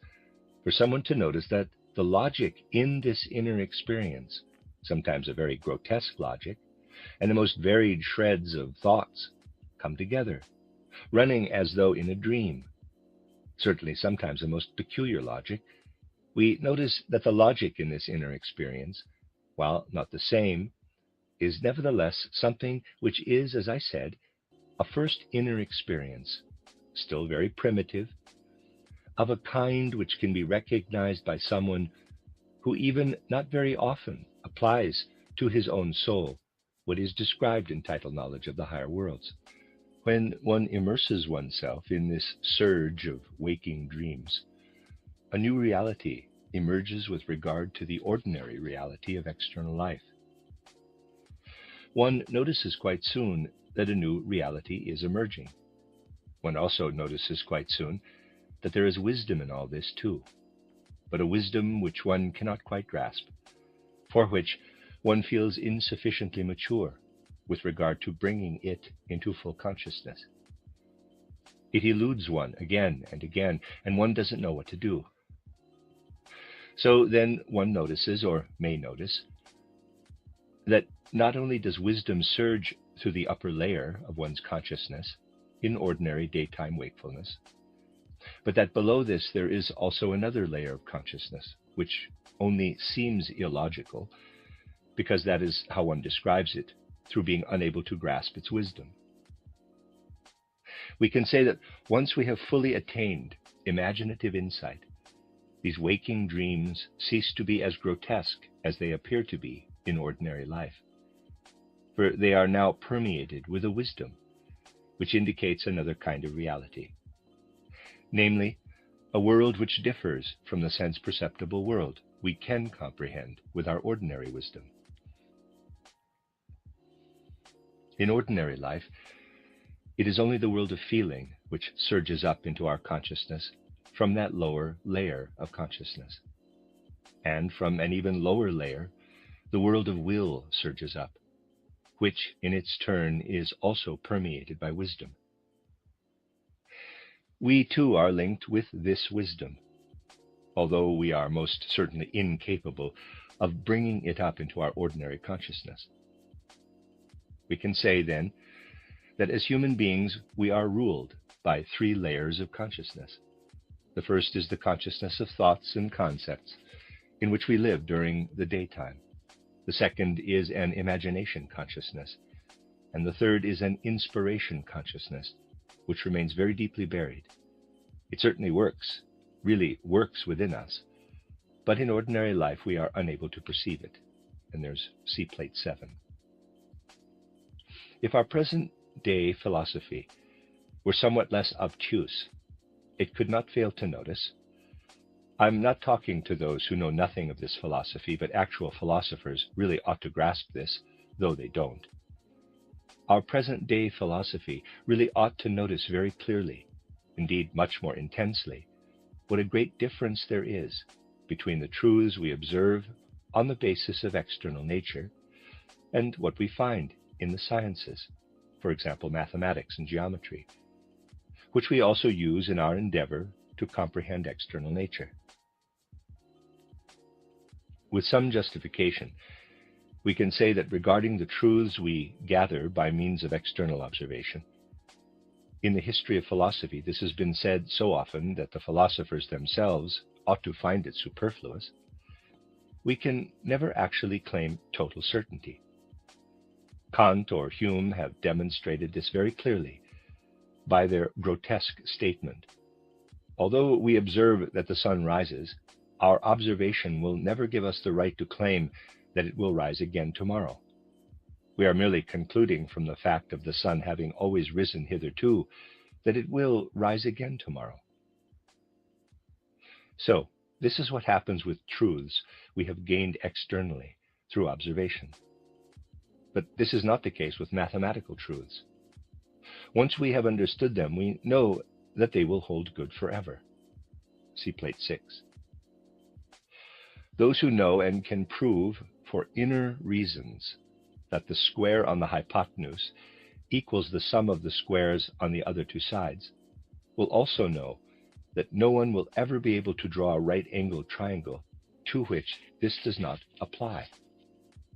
for someone to notice that the logic in this inner experience, sometimes a very grotesque logic, and the most varied shreds of thoughts come together, running as though in a dream. Certainly sometimes a most peculiar logic. We notice that the logic in this inner experience, while not the same, is nevertheless something which is, as I said, a first inner experience, still very primitive, of a kind which can be recognized by someone who even not very often applies to his own soul what is described in title Knowledge of the Higher Worlds. When one immerses oneself in this surge of waking dreams, a new reality emerges with regard to the ordinary reality of external life. One notices quite soon that a new reality is emerging. One also notices quite soon that there is wisdom in all this too, but a wisdom which one cannot quite grasp, for which one feels insufficiently mature with regard to bringing it into full consciousness. It eludes one again and again, and one doesn't know what to do. So then one notices, or may notice, that not only does wisdom surge through the upper layer of one's consciousness in ordinary daytime wakefulness, but that below this there is also another layer of consciousness, which only seems illogical, because that is how one describes it, through being unable to grasp its wisdom. We can say that once we have fully attained imaginative insight, these waking dreams cease to be as grotesque as they appear to be in ordinary life, for they are now permeated with a wisdom which indicates another kind of reality, namely, a world which differs from the sense-perceptible world we can comprehend with our ordinary wisdom. In ordinary life, it is only the world of feeling which surges up into our consciousness from that lower layer of consciousness. And from an even lower layer, the world of will surges up, which in its turn is also permeated by wisdom. We too are linked with this wisdom, although we are most certainly incapable of bringing it up into our ordinary consciousness. We can say then that as human beings we are ruled by three layers of consciousness. The first is the consciousness of thoughts and concepts in which we live during the daytime. The second is an imagination consciousness, and the third is an inspiration consciousness, which remains very deeply buried. It certainly works, really works within us, but in ordinary life we are unable to perceive it, and there's see plate 7. If our present-day philosophy were somewhat less obtuse, it could not fail to notice. I'm not talking to those who know nothing of this philosophy, but actual philosophers really ought to grasp this, though they don't. Our present-day philosophy really ought to notice very clearly, indeed much more intensely, what a great difference there is between the truths we observe on the basis of external nature and what we find in the sciences, for example, mathematics and geometry, which we also use in our endeavor to comprehend external nature. With some justification, we can say that regarding the truths we gather by means of external observation, in the history of philosophy this has been said so often that the philosophers themselves ought to find it superfluous, we can never actually claim total certainty. Kant or Hume have demonstrated this very clearly by their grotesque statement. Although we observe that the sun rises, our observation will never give us the right to claim that it will rise again tomorrow. We are merely concluding from the fact of the sun having always risen hitherto that it will rise again tomorrow. So, this is what happens with truths we have gained externally through observation. But this is not the case with mathematical truths. Once we have understood them, we know that they will hold good forever. See plate 6. Those who know and can prove for inner reasons that the square on the hypotenuse equals the sum of the squares on the other two sides will also know that no one will ever be able to draw a right-angled triangle to which this does not apply.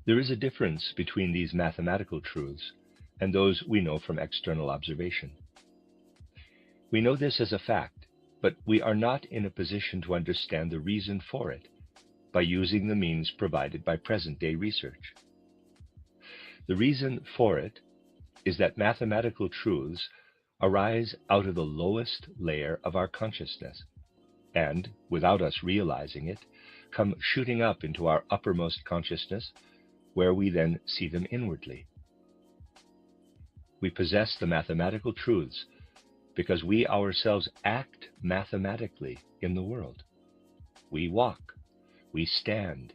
There is a difference between these mathematical truths and those we know from external observation. We know this as a fact, but we are not in a position to understand the reason for it by using the means provided by present-day research. The reason for it is that mathematical truths arise out of the lowest layer of our consciousness, and, without us realizing it, come shooting up into our uppermost consciousness, where we then see them inwardly. We possess the mathematical truths because we ourselves act mathematically in the world. We walk, we stand,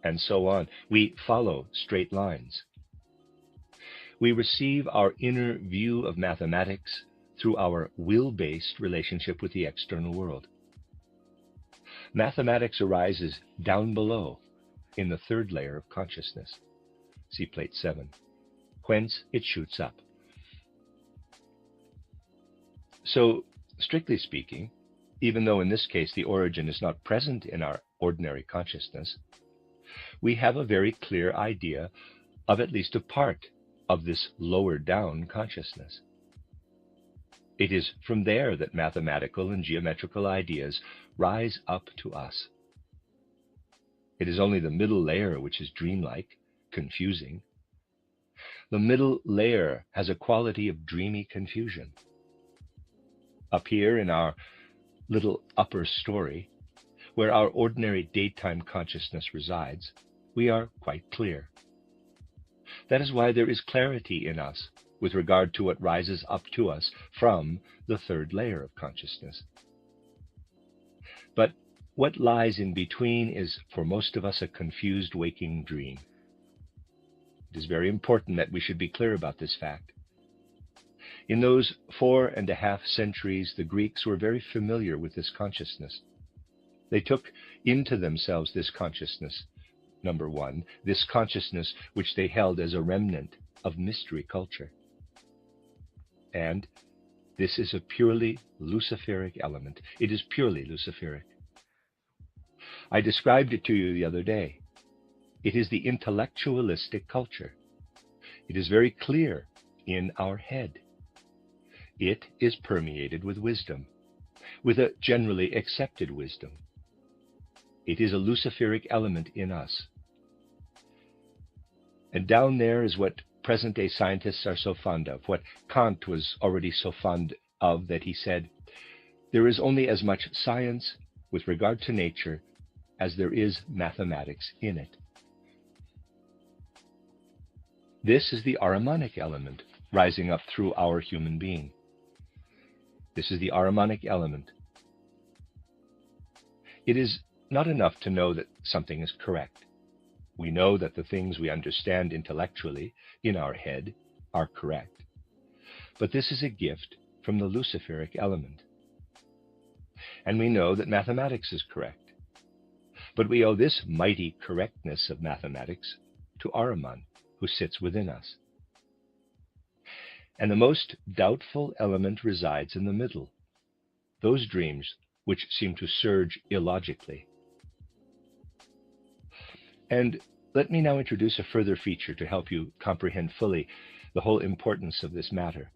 and so on. We follow straight lines. We receive our inner view of mathematics through our will-based relationship with the external world. Mathematics arises down below in the third layer of consciousness. See plate 7, whence it shoots up. So, strictly speaking, even though in this case the origin is not present in our ordinary consciousness, we have a very clear idea of at least a part of this lower down consciousness. It is from there that mathematical and geometrical ideas rise up to us. It is only the middle layer which is dreamlike, confusing. The middle layer has a quality of dreamy confusion. Up here in our little upper story, where our ordinary daytime consciousness resides, we are quite clear. That is why there is clarity in us with regard to what rises up to us from the third layer of consciousness. But what lies in between is, for most of us, a confused waking dream. It is very important that we should be clear about this fact. In those 4.5 centuries, the Greeks were very familiar with this consciousness. They took into themselves this consciousness, number one, this consciousness which they held as a remnant of mystery culture. And this is a purely Luciferic element. It is purely Luciferic. I described it to you the other day. It is the intellectualistic culture. It is very clear in our head. It is permeated with wisdom, with a generally accepted wisdom. It is a Luciferic element in us. And down there is what present-day scientists are so fond of, what Kant was already so fond of, that he said, there is only as much science with regard to nature as there is mathematics in it. This is the Ahrimanic element rising up through our human being. This is the Ahrimanic element. It is not enough to know that something is correct. We know that the things we understand intellectually in our head are correct. But this is a gift from the Luciferic element. And we know that mathematics is correct. But we owe this mighty correctness of mathematics to Ahriman, who sits within us. And the most doubtful element resides in the middle, those dreams which seem to surge illogically. And let me now introduce a further feature to help you comprehend fully the whole importance of this matter.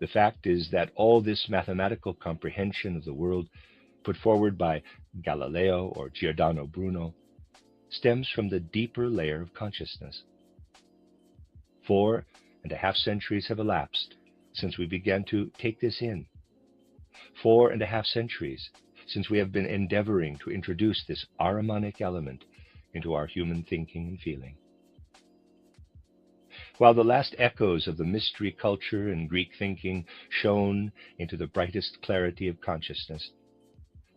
The fact is that all this mathematical comprehension of the world put forward by Galileo or Giordano Bruno stems from the deeper layer of consciousness. 4.5 centuries have elapsed since we began to take this in. 4.5 centuries since we have been endeavoring to introduce this Ahrimanic element into our human thinking and feeling. While the last echoes of the mystery culture and Greek thinking shone into the brightest clarity of consciousness,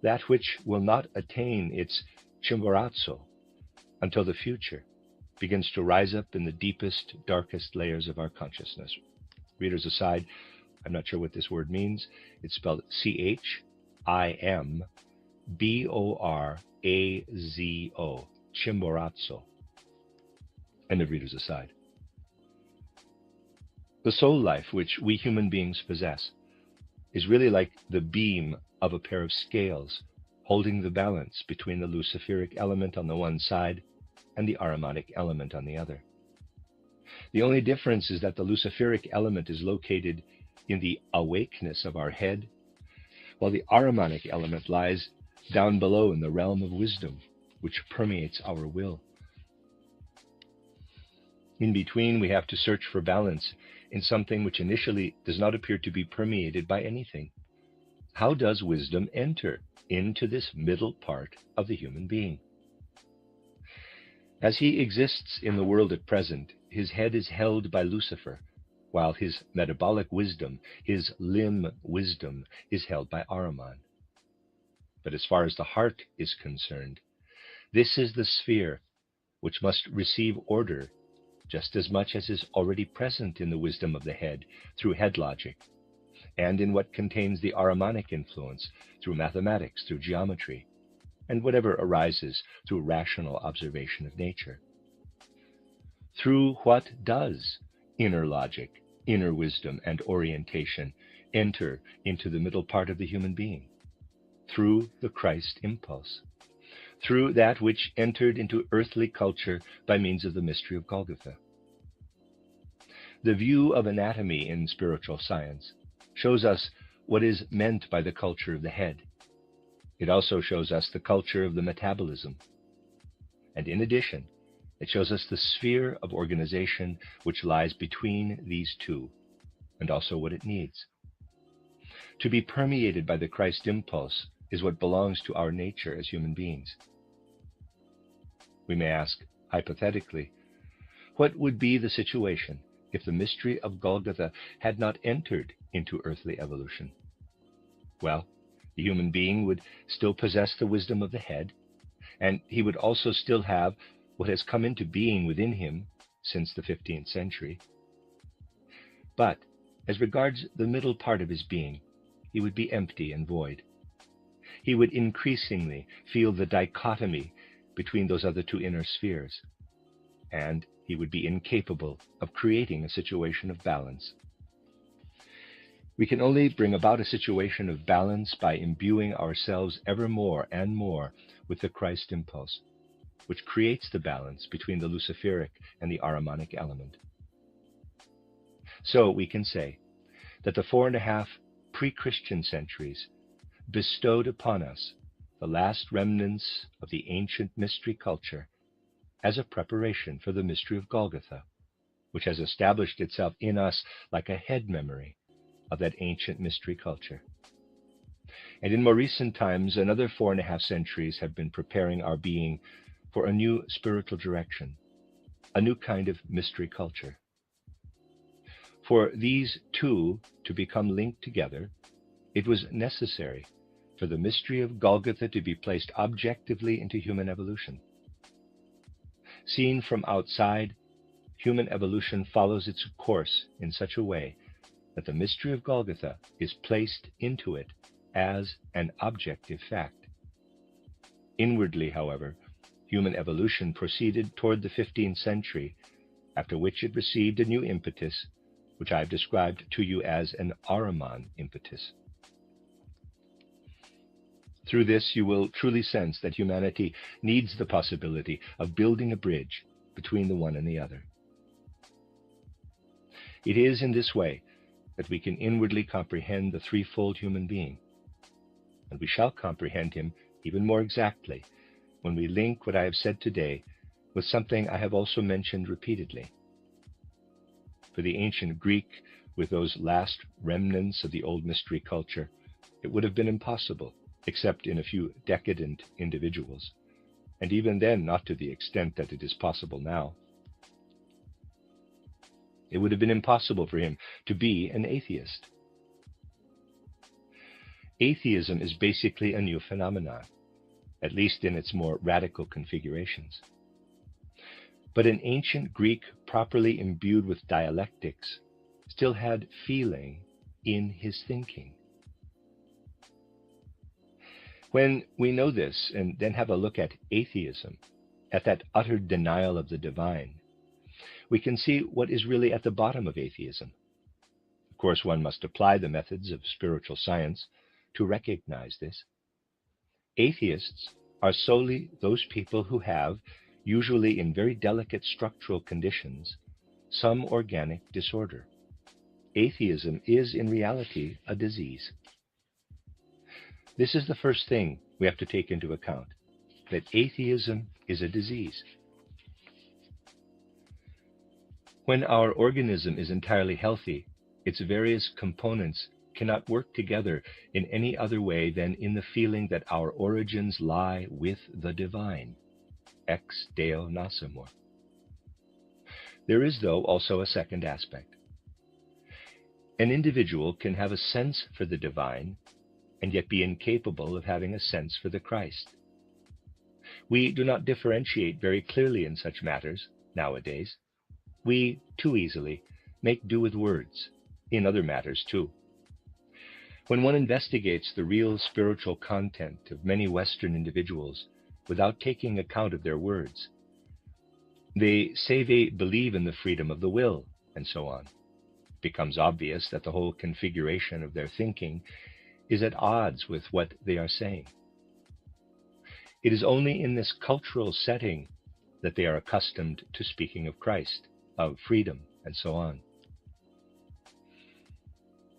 that which will not attain its Chimborazo until the future begins to rise up in the deepest, darkest layers of our consciousness. Readers aside, I'm not sure what this word means. It's spelled Chimborazo, Chimborazo. End of readers aside. The soul life which we human beings possess is really like the beam of a pair of scales holding the balance between the Luciferic element on the one side and the Ahrimanic element on the other. The only difference is that the Luciferic element is located in the awakeness of our head, while the Ahrimanic element lies down below in the realm of wisdom, which permeates our will. In between, we have to search for balance in something which initially does not appear to be permeated by anything. How does wisdom enter into this middle part of the human being? As he exists in the world at present, his head is held by Lucifer, while his metabolic wisdom, his limb wisdom, is held by Ahriman. But as far as the heart is concerned, this is the sphere which must receive order just as much as is already present in the wisdom of the head through head logic, and in what contains the Ahrimanic influence through mathematics, through geometry, and whatever arises through rational observation of nature. Through what does inner logic, inner wisdom, and orientation enter into the middle part of the human being? Through the Christ impulse, through that which entered into earthly culture by means of the mystery of Golgotha. The view of anatomy in spiritual science shows us what is meant by the culture of the head. It also shows us the culture of the metabolism. And in addition, it shows us the sphere of organization which lies between these two, and also what it needs. To be permeated by the Christ impulse is what belongs to our nature as human beings. We may ask, hypothetically, what would be the situation if the mystery of Golgotha had not entered into earthly evolution? Well, the human being would still possess the wisdom of the head, and he would also still have what has come into being within him since the 15th century. But as regards the middle part of his being, he would be empty and void. He would increasingly feel the dichotomy between those other two inner spheres, and he would be incapable of creating a situation of balance. We can only bring about a situation of balance by imbuing ourselves ever more and more with the Christ impulse, which creates the balance between the Luciferic and the Ahrimanic element. So we can say that the 4.5 pre-Christian centuries bestowed upon us the last remnants of the ancient mystery culture as a preparation for the mystery of Golgotha, which has established itself in us like a head memory of that ancient mystery culture. And in more recent times, another 4.5 centuries have been preparing our being for a new spiritual direction, a new kind of mystery culture. For these two to become linked together, it was necessary for the mystery of Golgotha to be placed objectively into human evolution. Seen from outside, human evolution follows its course in such a way that the mystery of Golgotha is placed into it as an objective fact. Inwardly, however, human evolution proceeded toward the 15th century, after which it received a new impetus, which I have described to you as an Ahriman impetus. Through this, you will truly sense that humanity needs the possibility of building a bridge between the one and the other. It is in this way that we can inwardly comprehend the threefold human being, and we shall comprehend him even more exactly when we link what I have said today with something I have also mentioned repeatedly. For the ancient Greek, with those last remnants of the old mystery culture, it would have been impossible, except in a few decadent individuals, and even then not to the extent that it is possible now. It would have been impossible for him to be an atheist. Atheism is basically a new phenomenon, at least in its more radical configurations. But an ancient Greek properly imbued with dialectics still had feeling in his thinking. When we know this and then have a look at atheism, at that utter denial of the divine, we can see what is really at the bottom of atheism. Of course, one must apply the methods of spiritual science to recognize this. Atheists are solely those people who have, usually in very delicate structural conditions, some organic disorder. Atheism is in reality a disease. This is the first thing we have to take into account, that atheism is a disease. When our organism is entirely healthy, its various components cannot work together in any other way than in the feeling that our origins lie with the divine, ex Deo nascimur. There is, though, also a second aspect. An individual can have a sense for the divine and yet be incapable of having a sense for the Christ. We do not differentiate very clearly in such matters nowadays. We too easily make do with words, in other matters too. When one investigates the real spiritual content of many Western individuals without taking account of their words, they say they believe in the freedom of the will, and so on. It becomes obvious that the whole configuration of their thinking is at odds with what they are saying. It is only in this cultural setting that they are accustomed to speaking of Christ, of freedom, and so on.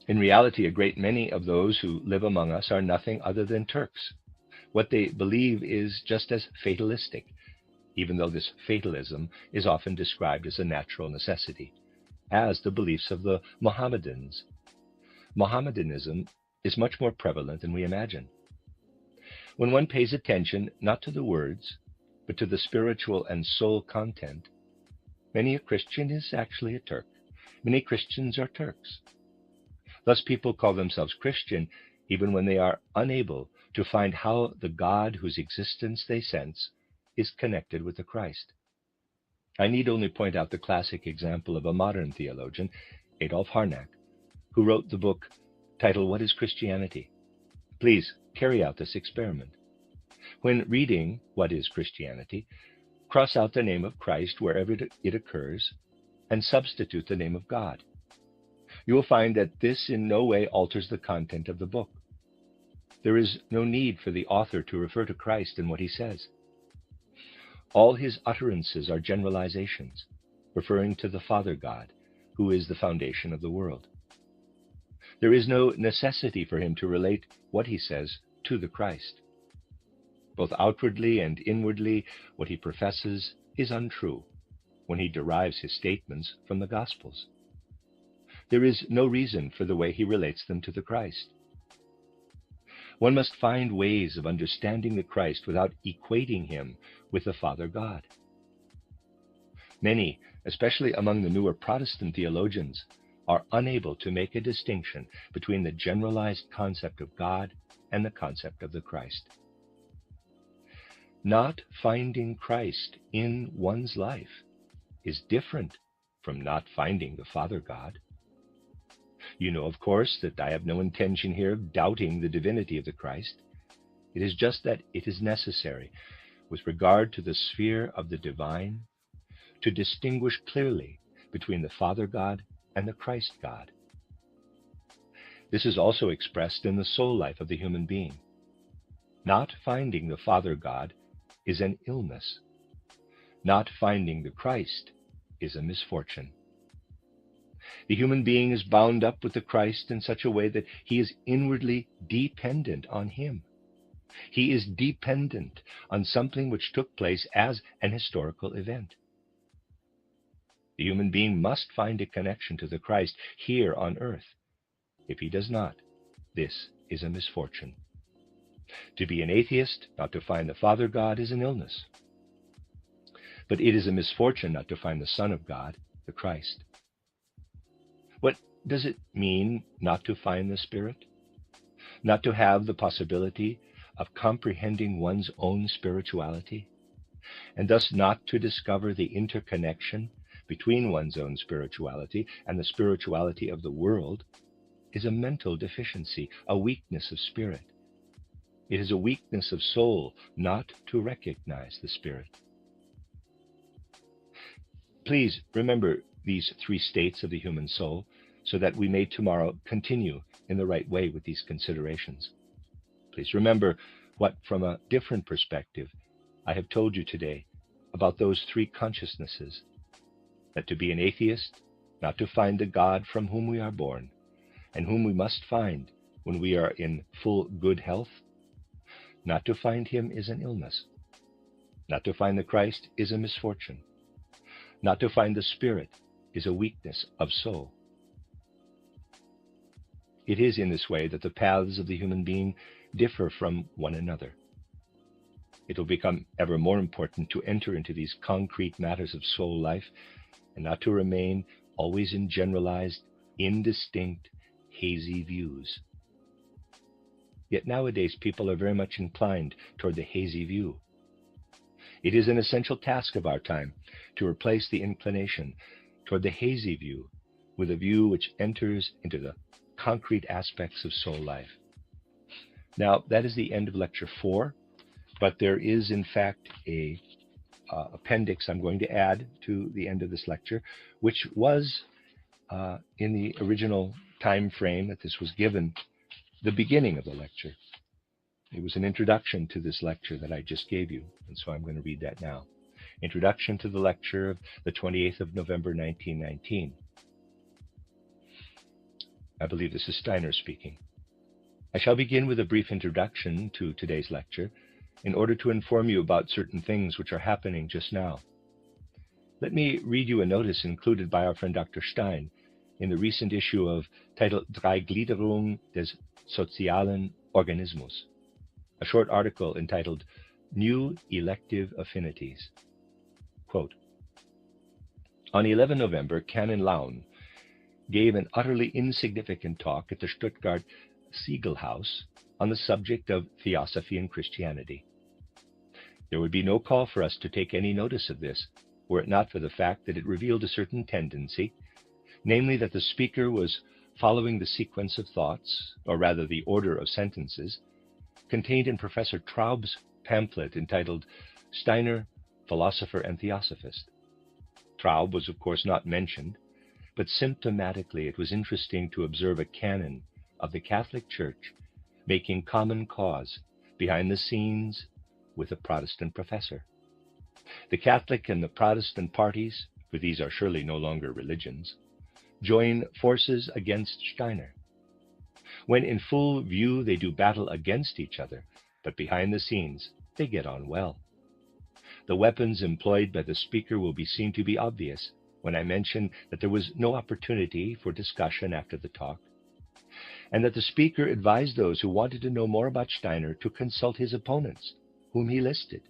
In reality, a great many of those who live among us are nothing other than Turks. What they believe is just as fatalistic, even though this fatalism is often described as a natural necessity, as the beliefs of the Mohammedans. Mohammedanism is much more prevalent than we imagine. When one pays attention not to the words, but to the spiritual and soul content, many a Christian is actually a Turk. Many Christians are Turks. Thus people call themselves Christian even when they are unable to find how the God whose existence they sense is connected with the Christ. I need only point out the classic example of a modern theologian, Adolf Harnack, who wrote the book titled What is Christianity? Please carry out this experiment. When reading What is Christianity, cross out the name of Christ wherever it occurs and substitute the name of God. You will find that this in no way alters the content of the book. There is no need for the author to refer to Christ in what he says. All his utterances are generalizations, referring to the Father God, who is the foundation of the world. There is no necessity for him to relate what he says to the Christ. Both outwardly and inwardly, what he professes is untrue when he derives his statements from the Gospels. There is no reason for the way he relates them to the Christ. One must find ways of understanding the Christ without equating him with the Father God. Many, especially among the newer Protestant theologians, are unable to make a distinction between the generalized concept of God and the concept of the Christ. Not finding Christ in one's life is different from not finding the Father God. You know, of course, that I have no intention here of doubting the divinity of the Christ. It is just that it is necessary, with regard to the sphere of the divine, to distinguish clearly between the Father God and the Christ God. This is also expressed in the soul life of the human being. Not finding the Father God is an illness. Not finding the Christ is a misfortune. The human being is bound up with the Christ in such a way that he is inwardly dependent on him. He is dependent on something which took place as an historical event. The human being must find a connection to the Christ here on earth. If he does not, this is a misfortune. To be an atheist, not to find the Father God, is an illness. But it is a misfortune not to find the Son of God, the Christ. What does it mean not to find the Spirit? Not to have the possibility of comprehending one's own spirituality? and thus not to discover the interconnection between one's own spirituality and the spirituality of the world is a mental deficiency, a weakness of spirit. It is a weakness of soul not to recognize the spirit. Please remember these three states of the human soul so that we may tomorrow continue in the right way with these considerations. Please remember what, from a different perspective, I have told you today about those three consciousnesses: that to be an atheist, not to find the God from whom we are born, and whom we must find when we are in full good health. Not to find him is an illness. Not to find the Christ is a misfortune. Not to find the Spirit is a weakness of soul. It is in this way that the paths of the human being differ from one another. It will become ever more important to enter into these concrete matters of soul life and not to remain always in generalized, indistinct, hazy views. Yet nowadays people are very much inclined toward the hazy view. It is an essential task of our time to replace the inclination toward the hazy view with a view which enters into the concrete aspects of soul life. Now, that is the end of Lecture 4, but there is in fact a appendix I'm going to add to the end of this lecture, which was in the original time frame that this was given, the beginning of the lecture. It was an introduction to this lecture that I just gave you, and so I'm going to read that now. Introduction to the lecture of the 28th of November, 1919. I believe this is Steiner speaking. I shall begin with a brief introduction to today's lecture in order to inform you about certain things which are happening just now. Let me read you a notice included by our friend Dr. Stein in the recent issue of titled Dreigliederung des sozialen Organismus, a short article entitled New Elective Affinities. Quote, on 11 November, Canon Laun gave an utterly insignificant talk at the Stuttgart Siegelhaus on the subject of Theosophy and Christianity. There would be no call for us to take any notice of this, were it not for the fact that it revealed a certain tendency, namely that the speaker was following the sequence of thoughts, or rather the order of sentences, contained in Professor Traub's pamphlet entitled Steiner, Philosopher and Theosophist. Traub was of course not mentioned, but symptomatically it was interesting to observe a canon of the Catholic Church making common cause behind the scenes with a Protestant professor. The Catholic and the Protestant parties, for these are surely no longer religions, join forces against Steiner. When in full view they do battle against each other, but behind the scenes they get on well. The weapons employed by the speaker will be seen to be obvious when I mention that there was no opportunity for discussion after the talk, and that the speaker advised those who wanted to know more about Steiner to consult his opponents, whom he listed,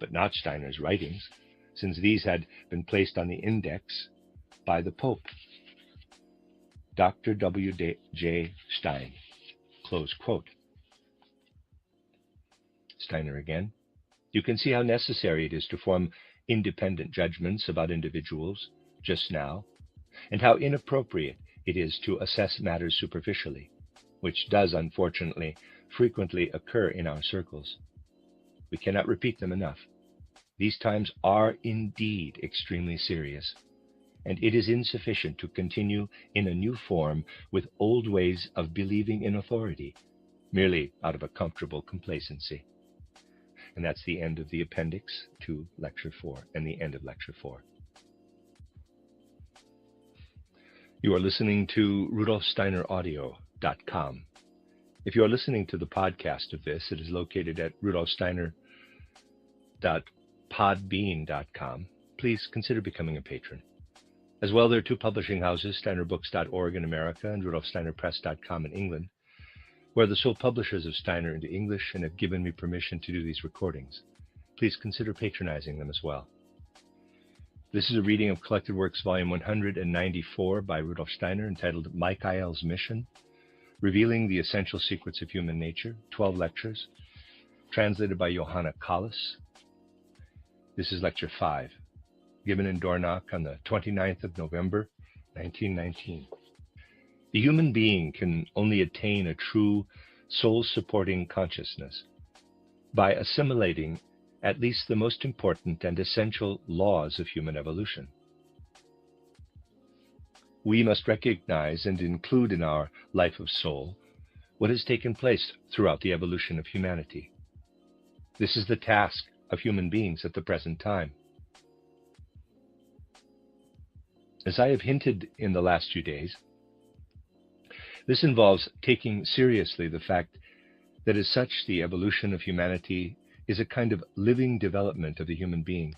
but not Steiner's writings, since these had been placed on the index by the Pope. Dr. W.J. Stein, close quote. Steiner again. You can see how necessary it is to form independent judgments about individuals just now, and how inappropriate it is to assess matters superficially, which does, unfortunately, frequently occur in our circles. We cannot repeat them enough. These times are indeed extremely serious, and it is insufficient to continue in a new form with old ways of believing in authority, merely out of a comfortable complacency. And that's the end of the appendix to Lecture 4 and the end of Lecture 4. You are listening to RudolfSteinerAudio.com. If you are listening to the podcast of this, it is located at RudolfSteiner.podbean.com. Please consider becoming a patron. As well, there are two publishing houses, SteinerBooks.org in America and RudolfSteinerPress.com in England, where the sole publishers of Steiner into English and have given me permission to do these recordings. Please consider patronizing them as well. This is a reading of Collected Works, Volume 194 by Rudolf Steiner, entitled Michael's Mission, Revealing the Essential Secrets of Human Nature, 12 lectures, translated by Johanna Kallis. This is Lecture 5, given in Dornach on the 29th of November, 1919. The human being can only attain a true soul-supporting consciousness by assimilating at least the most important and essential laws of human evolution. We must recognize and include in our life of soul what has taken place throughout the evolution of humanity. This is the task of human beings at the present time. As I have hinted in the last few days, this involves taking seriously the fact that as such the evolution of humanity is a kind of living development of the human being.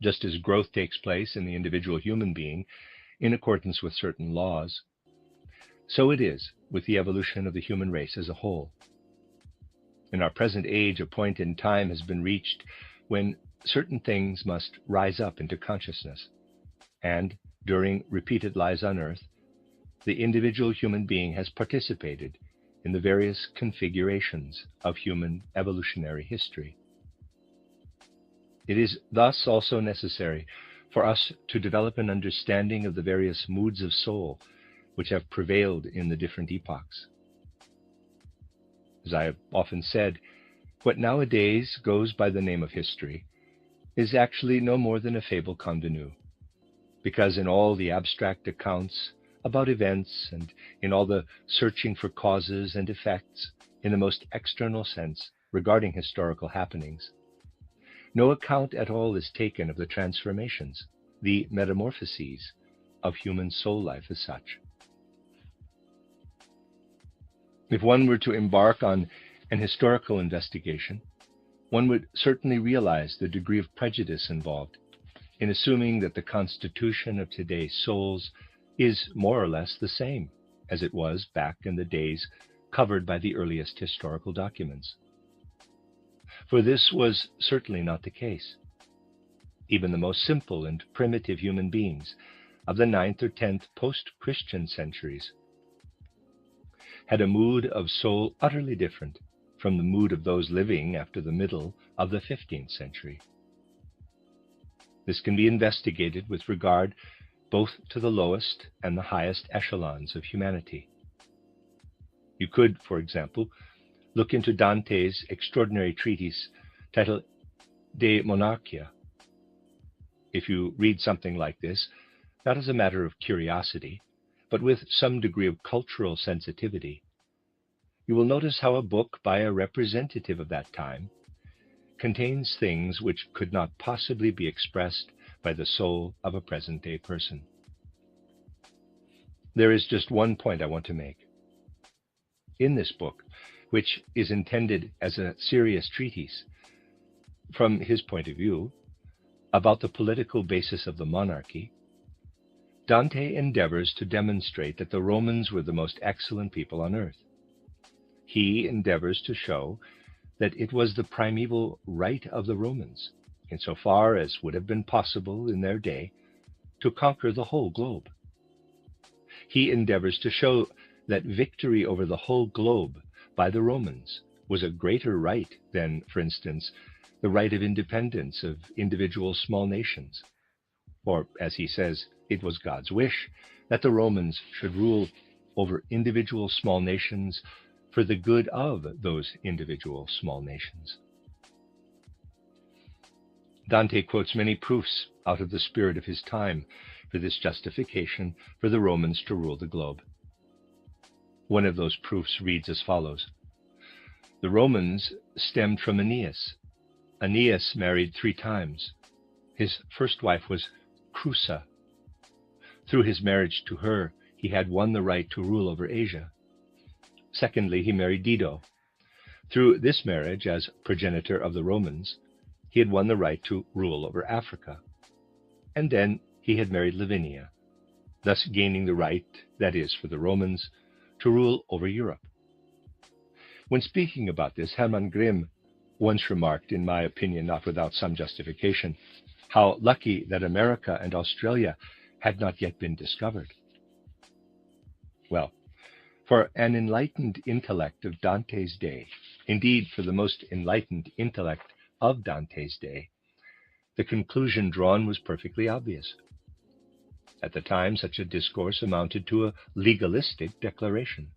Just as growth takes place in the individual human being in accordance with certain laws, so it is with the evolution of the human race as a whole. In our present age, a point in time has been reached when certain things must rise up into consciousness, and during repeated lives on earth, the individual human being has participated in the various configurations of human evolutionary history. It is thus also necessary for us to develop an understanding of the various moods of soul which have prevailed in the different epochs. As I have often said, what nowadays goes by the name of history is actually no more than a fable convenue, because in all the abstract accounts about events and in all the searching for causes and effects in the most external sense regarding historical happenings, no account at all is taken of the transformations, the metamorphoses of human soul life as such. If one were to embark on an historical investigation, one would certainly realize the degree of prejudice involved in assuming that the constitution of today's souls is more or less the same as it was back in the days covered by the earliest historical documents. For this was certainly not the case. Even the most simple and primitive human beings of the 9th or 10th post-Christian centuries had a mood of soul utterly different from the mood of those living after the middle of the 15th century. This can be investigated with regard both to the lowest and the highest echelons of humanity. You could, for example, look into Dante's extraordinary treatise titled De Monarchia. If you read something like this, not as a matter of curiosity, but with some degree of cultural sensitivity, you will notice how a book by a representative of that time contains things which could not possibly be expressed by the soul of a present-day person. There is just one point I want to make. In this book, which is intended as a serious treatise, from his point of view, about the political basis of the monarchy, Dante endeavors to demonstrate that the Romans were the most excellent people on earth. He endeavors to show that it was the primeval right of the Romans, insofar as would have been possible in their day, to conquer the whole globe. He endeavors to show that victory over the whole globe by the Romans was a greater right than, for instance, the right of independence of individual small nations. For, as he says, it was God's wish that the Romans should rule over individual small nations for the good of those individual small nations. Dante quotes many proofs out of the spirit of his time for this justification for the Romans to rule the globe. One of those proofs reads as follows. The Romans stemmed from Aeneas. Aeneas married 3 times. His first wife was Creusa. Through his marriage to her, he had won the right to rule over Asia. Secondly, he married Dido. Through this marriage, as progenitor of the Romans, he had won the right to rule over Africa. And then he had married Lavinia, thus gaining the right, that is, for the Romans, to rule over Europe. When speaking about this, Hermann Grimm once remarked, in my opinion not without some justification, how lucky that America and Australia had not yet been discovered. Well, for an enlightened intellect of Dante's day, indeed for the most enlightened intellect of Dante's day, the conclusion drawn was perfectly obvious. At the time, such a discourse amounted to a legalistic declaration.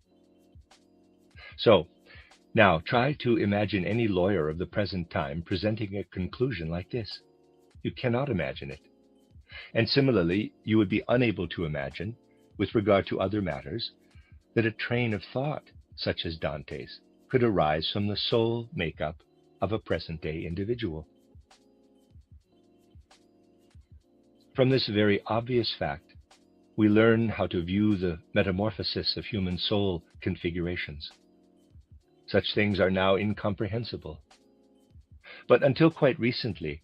So, now try to imagine any lawyer of the present time presenting a conclusion like this. You cannot imagine it. And similarly, you would be unable to imagine, with regard to other matters, that a train of thought, such as Dante's, could arise from the soul makeup of a present-day individual. From this very obvious fact, we learn how to view the metamorphosis of human soul configurations. Such things are now incomprehensible. But until quite recently,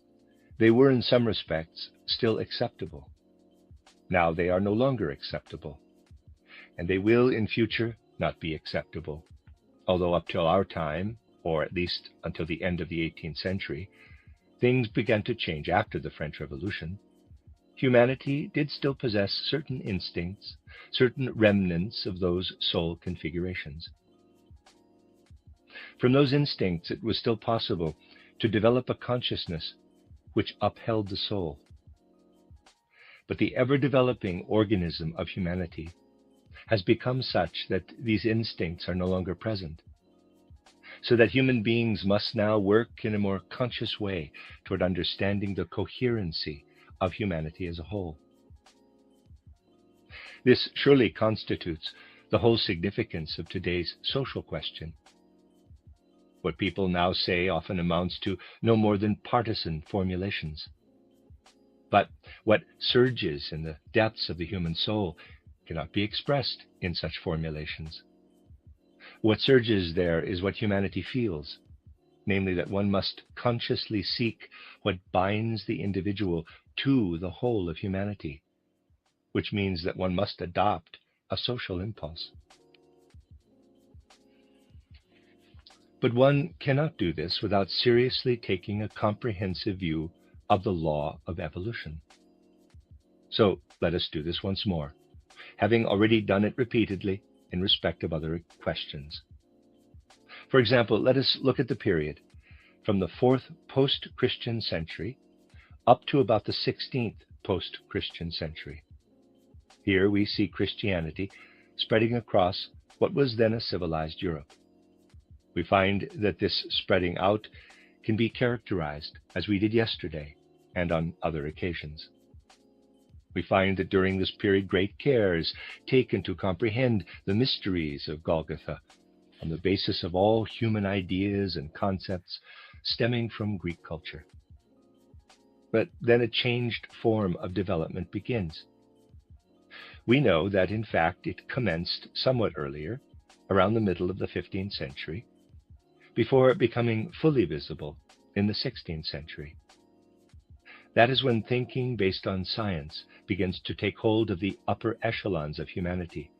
they were in some respects still acceptable. Now they are no longer acceptable, and they will in future not be acceptable, although up till our time, or at least until the end of the 18th century, things began to change after the French Revolution. Humanity did still possess certain instincts, certain remnants of those soul configurations. From those instincts, it was still possible to develop a consciousness which upheld the soul. But the ever-developing organism of humanity has become such that these instincts are no longer present, so that human beings must now work in a more conscious way toward understanding the coherency of humanity as a whole. This surely constitutes the whole significance of today's social question. What people now say often amounts to no more than partisan formulations. But what surges in the depths of the human soul cannot be expressed in such formulations. What surges there is what humanity feels, namely that one must consciously seek what binds the individual to the whole of humanity, which means that one must adopt a social impulse. But one cannot do this without seriously taking a comprehensive view of the law of evolution. So let us do this once more, having already done it repeatedly in respect of other questions. For example, let us look at the period from the 4th post-Christian century up to about the 16th post-Christian century. Here we see Christianity spreading across what was then a civilized Europe. We find that this spreading out can be characterized, as we did yesterday and on other occasions. We find that during this period great care is taken to comprehend the mysteries of Golgotha on the basis of all human ideas and concepts stemming from Greek culture. But then a changed form of development begins. We know that in fact it commenced somewhat earlier, around the middle of the 15th century, before becoming fully visible in the 16th century. That is when thinking based on science begins to take hold of the upper echelons of humanity,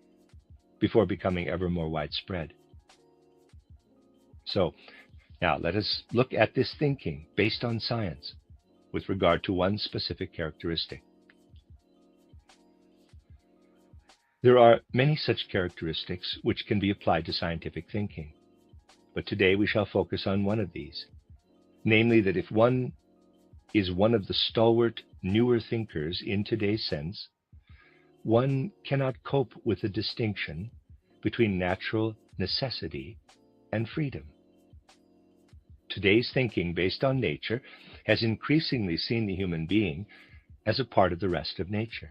before becoming ever more widespread. So, now let us look at this thinking based on science with regard to one specific characteristic. There are many such characteristics which can be applied to scientific thinking. But today we shall focus on one of these, namely that if one is one of the stalwart, newer thinkers in today's sense, one cannot cope with the distinction between natural necessity and freedom. Today's thinking based on nature has increasingly seen the human being as a part of the rest of nature,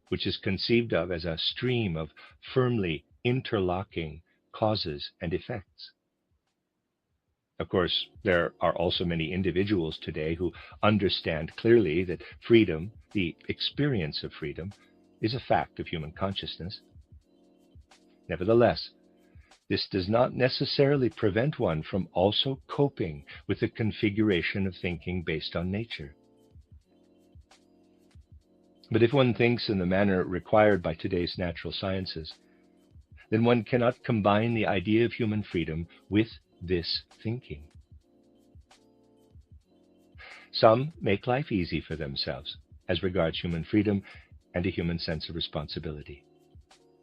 which is conceived of as a stream of firmly interlocking causes and effects. Of course, there are also many individuals today who understand clearly that freedom, the experience of freedom, is a fact of human consciousness. Nevertheless, this does not necessarily prevent one from also coping with the configuration of thinking based on nature. But if one thinks in the manner required by today's natural sciences, then one cannot combine the idea of human freedom with this thinking. Some make life easy for themselves as regards human freedom and a human sense of responsibility.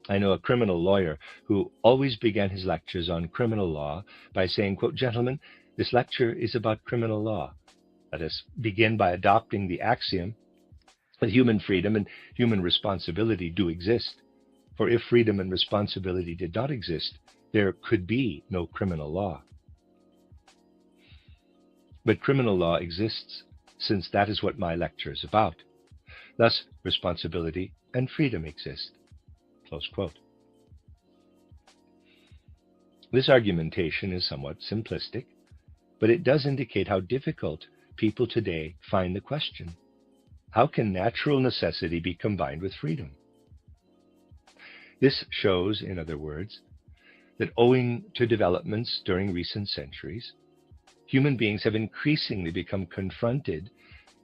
I know a criminal lawyer who always began his lectures on criminal law by saying, quote, "Gentlemen, This lecture is about criminal law. Let us begin by adopting the axiom that human freedom and human responsibility do exist. For if freedom and responsibility did not exist, there could be no criminal law. But criminal law exists, since that is what my lecture is about. Thus, responsibility and freedom exist. Close quote. This argumentation is somewhat simplistic, but it does indicate how difficult people today find the question: how can natural necessity be combined with freedom? This shows, in other words, that owing to developments during recent centuries, human beings have increasingly become confronted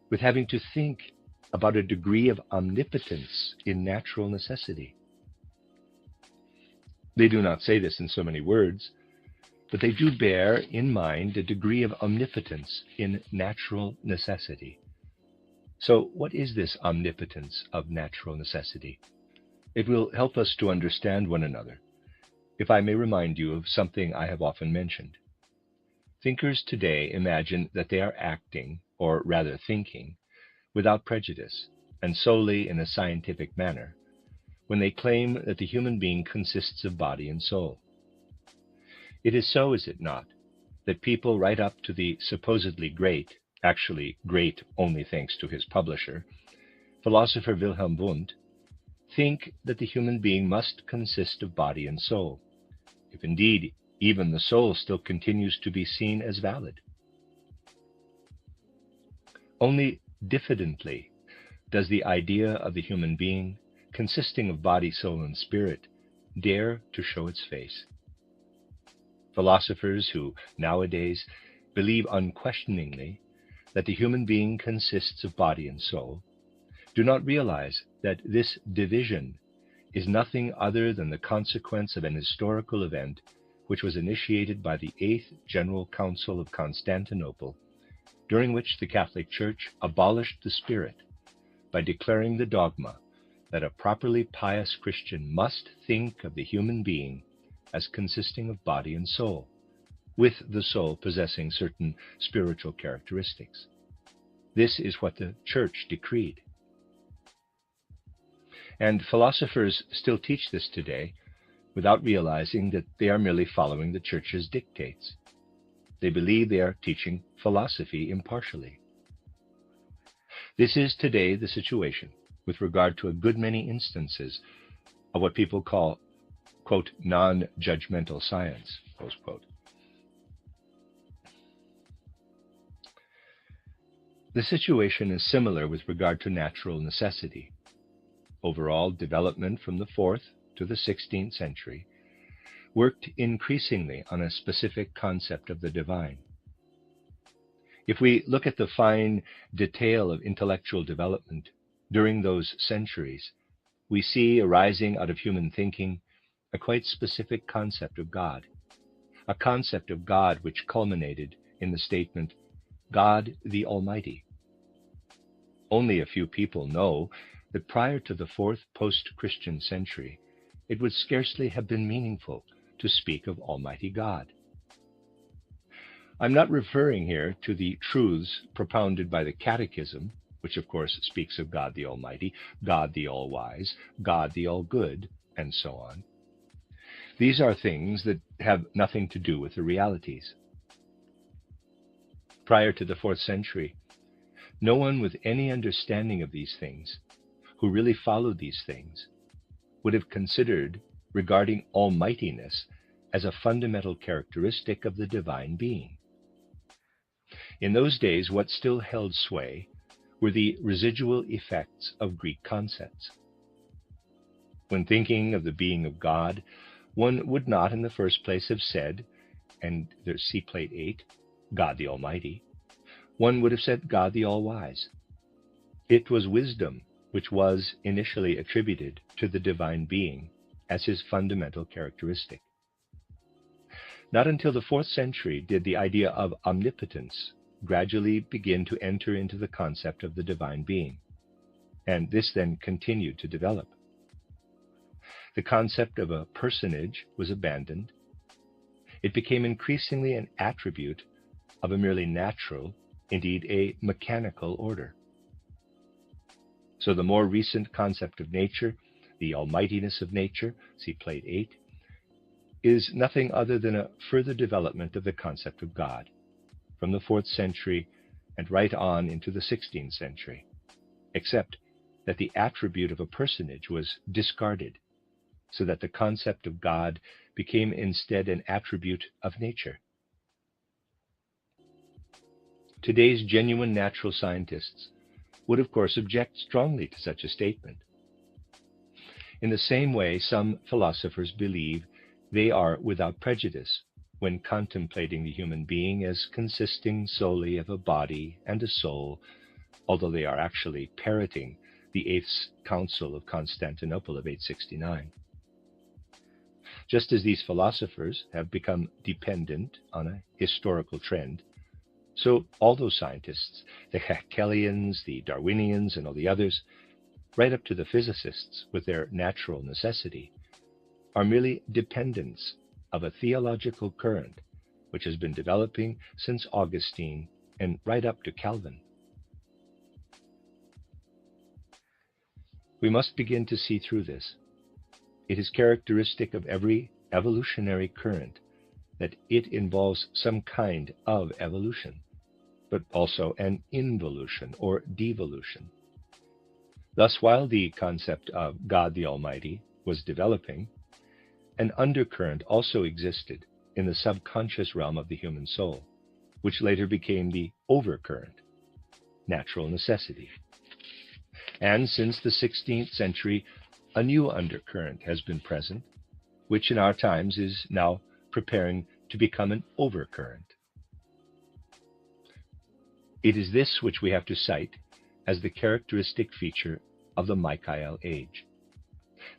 with having to think about a degree of omnipotence in natural necessity. They do not say this in so many words, but they do bear in mind a degree of omnipotence in natural necessity. So what is this omnipotence of natural necessity? It will help us to understand one another, if I may remind you of something I have often mentioned. Thinkers today imagine that they are acting, or rather thinking, without prejudice and solely in a scientific manner, when they claim that the human being consists of body and soul. It is so, is it not, that people right up to the supposedly great, actually great only thanks to his publisher, philosopher Wilhelm Wundt, think that the human being must consist of body and soul, if indeed even the soul still continues to be seen as valid. Only diffidently does the idea of the human being, consisting of body, soul, and spirit, dare to show its face. Philosophers who nowadays believe unquestioningly that the human being consists of body and soul do not realize that this division is nothing other than the consequence of an historical event which was initiated by the Eighth General Council of Constantinople, during which the Catholic Church abolished the spirit by declaring the dogma that a properly pious Christian must think of the human being as consisting of body and soul, with the soul possessing certain spiritual characteristics. This is what the Church decreed. And philosophers still teach this today without realizing that they are merely following the Church's dictates. They believe they are teaching philosophy impartially. This is today the situation with regard to a good many instances of what people call, quote, non-judgmental science, close quote. The situation is similar with regard to natural necessity. Overall development from the 4th to the 16th century worked increasingly on a specific concept of the divine. If we look at the fine detail of intellectual development during those centuries, we see arising out of human thinking a quite specific concept of God, a concept of God which culminated in the statement, God the Almighty. Only a few people know that prior to the 4th post-Christian century, it would scarcely have been meaningful to speak of Almighty God. I'm not referring here to the truths propounded by the Catechism, which of course speaks of God the Almighty, God the All-Wise, God the All-Good, and so on. These are things that have nothing to do with the realities. Prior to the 4th century, no one with any understanding of these things, who really followed these things, would have considered regarding almightiness as a fundamental characteristic of the divine being. In those days, what still held sway were the residual effects of Greek concepts. When thinking of the being of God, one would not in the first place have said, and there's see plate 8, God the Almighty. One would have said God the All-Wise. It was wisdom which was initially attributed to the divine being as his fundamental characteristic. Not until the 4th century did the idea of omnipotence gradually begin to enter into the concept of the divine being, and this then continued to develop. The concept of a personage was abandoned. It became increasingly an attribute of a merely natural, indeed a mechanical order. So the more recent concept of nature, the almightiness of nature, see Plate 8, is nothing other than a further development of the concept of God from the 4th century and right on into the 16th century, except that the attribute of a personage was discarded, so that the concept of God became instead an attribute of nature. Today's genuine natural scientists would, of course, object strongly to such a statement. In the same way, some philosophers believe they are without prejudice when contemplating the human being as consisting solely of a body and a soul, although they are actually parroting the 8th Council of Constantinople of 869. Just as these philosophers have become dependent on a historical trend, so all those scientists, the Haeckel'ians, the Darwinians, and all the others, right up to the physicists with their natural necessity, are merely dependents of a theological current which has been developing since Augustine and right up to Calvin. We must begin to see through this. It is characteristic of every evolutionary current that it involves some kind of evolution, but also an involution or devolution. Thus, while the concept of God the Almighty was developing, an undercurrent also existed in the subconscious realm of the human soul, which later became the overcurrent, natural necessity. And since the 16th century, a new undercurrent has been present, which in our times is now preparing to become an overcurrent. It is this which we have to cite as the characteristic feature of the Michael age.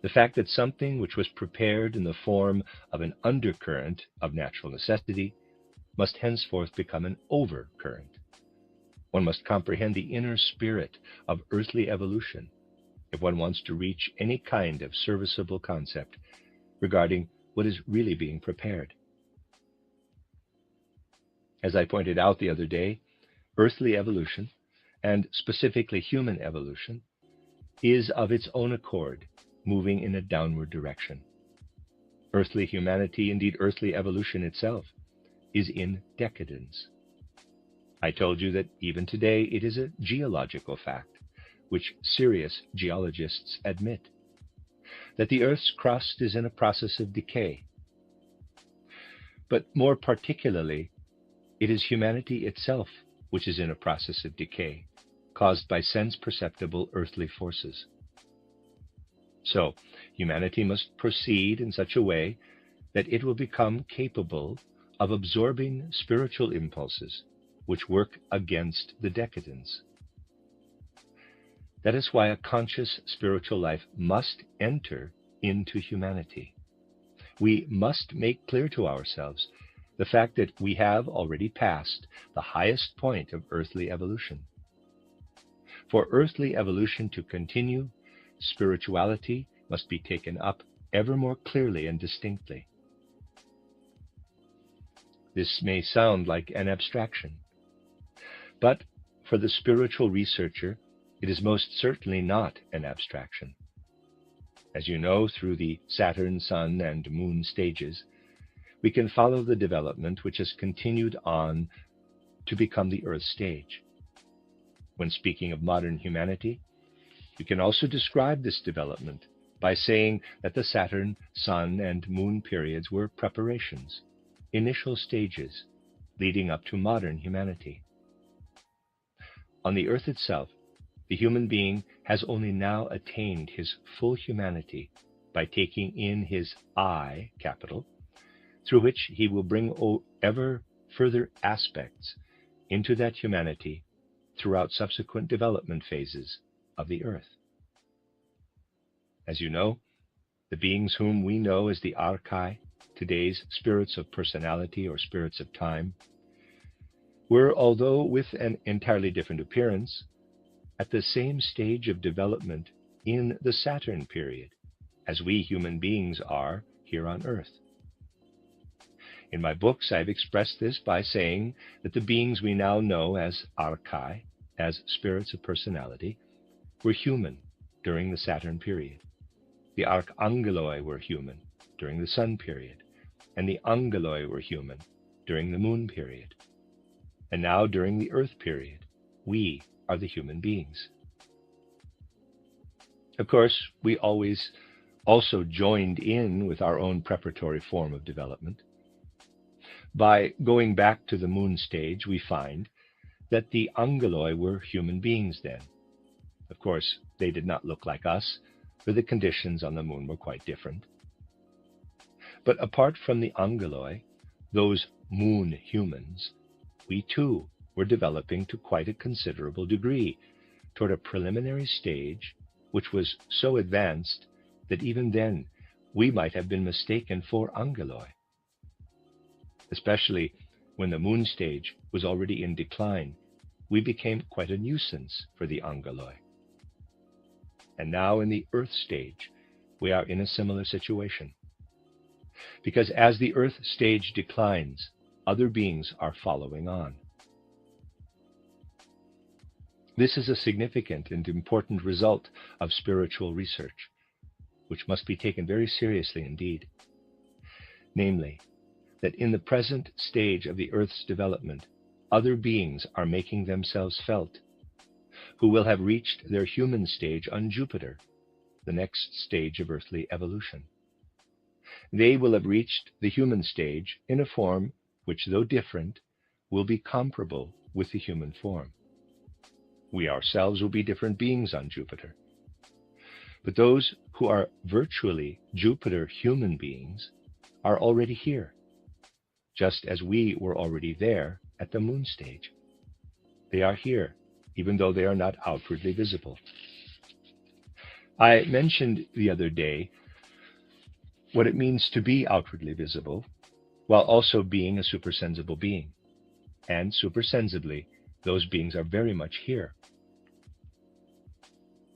The fact that something which was prepared in the form of an undercurrent of natural necessity must henceforth become an overcurrent. One must comprehend the inner spirit of earthly evolution if one wants to reach any kind of serviceable concept regarding what is really being prepared. As I pointed out the other day, earthly evolution, and specifically human evolution, is of its own accord moving in a downward direction. Earthly humanity, indeed earthly evolution itself, is in decadence. I told you that even today it is a geological fact, which serious geologists admit, that the Earth's crust is in a process of decay. But more particularly, it is humanity itself which is in a process of decay, caused by sense-perceptible earthly forces. So, humanity must proceed in such a way that it will become capable of absorbing spiritual impulses which work against the decadence. That is why a conscious spiritual life must enter into humanity. We must make clear to ourselves the fact that we have already passed the highest point of earthly evolution. For earthly evolution to continue, spirituality must be taken up ever more clearly and distinctly. This may sound like an abstraction, but for the spiritual researcher, it is most certainly not an abstraction. As you know, through the Saturn, Sun, and Moon stages, we can follow the development which has continued on to become the Earth stage. When speaking of modern humanity, we can also describe this development by saying that the Saturn, Sun, and Moon periods were preparations, initial stages, leading up to modern humanity. On the Earth itself, the human being has only now attained his full humanity by taking in his I, capital, through which he will bring ever further aspects into that humanity throughout subsequent development phases of the Earth. As you know, the beings whom we know as the Archai, today's spirits of personality or spirits of time, were, although with an entirely different appearance, at the same stage of development in the Saturn period as we human beings are here on Earth. In my books, I've expressed this by saying that the beings we now know as archai, as spirits of personality, were human during the Saturn period. The archangeloi were human during the Sun period, and the angeloi were human during the Moon period. And now during the Earth period, we are the human beings. Of course, we always also joined in with our own preparatory form of development. By going back to the Moon stage, we find that the angeloi were human beings then. Of course, they did not look like us, for the conditions on the Moon were quite different. But apart from the angeloi, those Moon humans, we too were developing to quite a considerable degree toward a preliminary stage which was so advanced that even then we might have been mistaken for angeloi, especially when the Moon stage was already in decline. We became quite a nuisance for the angeloi. And now in the Earth stage, we are in a similar situation. Because as the Earth stage declines, other beings are following on. This is a significant and important result of spiritual research, which must be taken very seriously indeed. Namely, that in the present stage of the Earth's development, other beings are making themselves felt, who will have reached their human stage on Jupiter, the next stage of earthly evolution. They will have reached the human stage in a form which, though different, will be comparable with the human form. We ourselves will be different beings on Jupiter. But those who are virtually Jupiter human beings are already here, just as we were already there at the Moon stage. They are here, even though they are not outwardly visible. I mentioned the other day what it means to be outwardly visible, while also being a supersensible being. And supersensibly, those beings are very much here.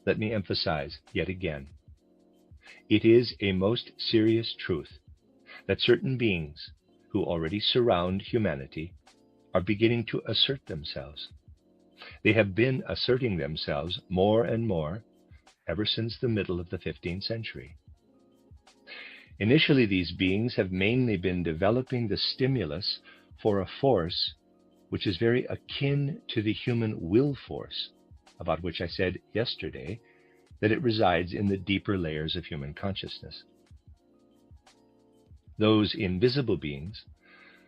Let me emphasize yet again, it is a most serious truth that certain beings who already surround humanity are beginning to assert themselves. They have been asserting themselves more and more ever since the middle of the 15th century. Initially, these beings have mainly been developing the stimulus for a force which is very akin to the human will force, about which I said yesterday that it resides in the deeper layers of human consciousness. Those invisible beings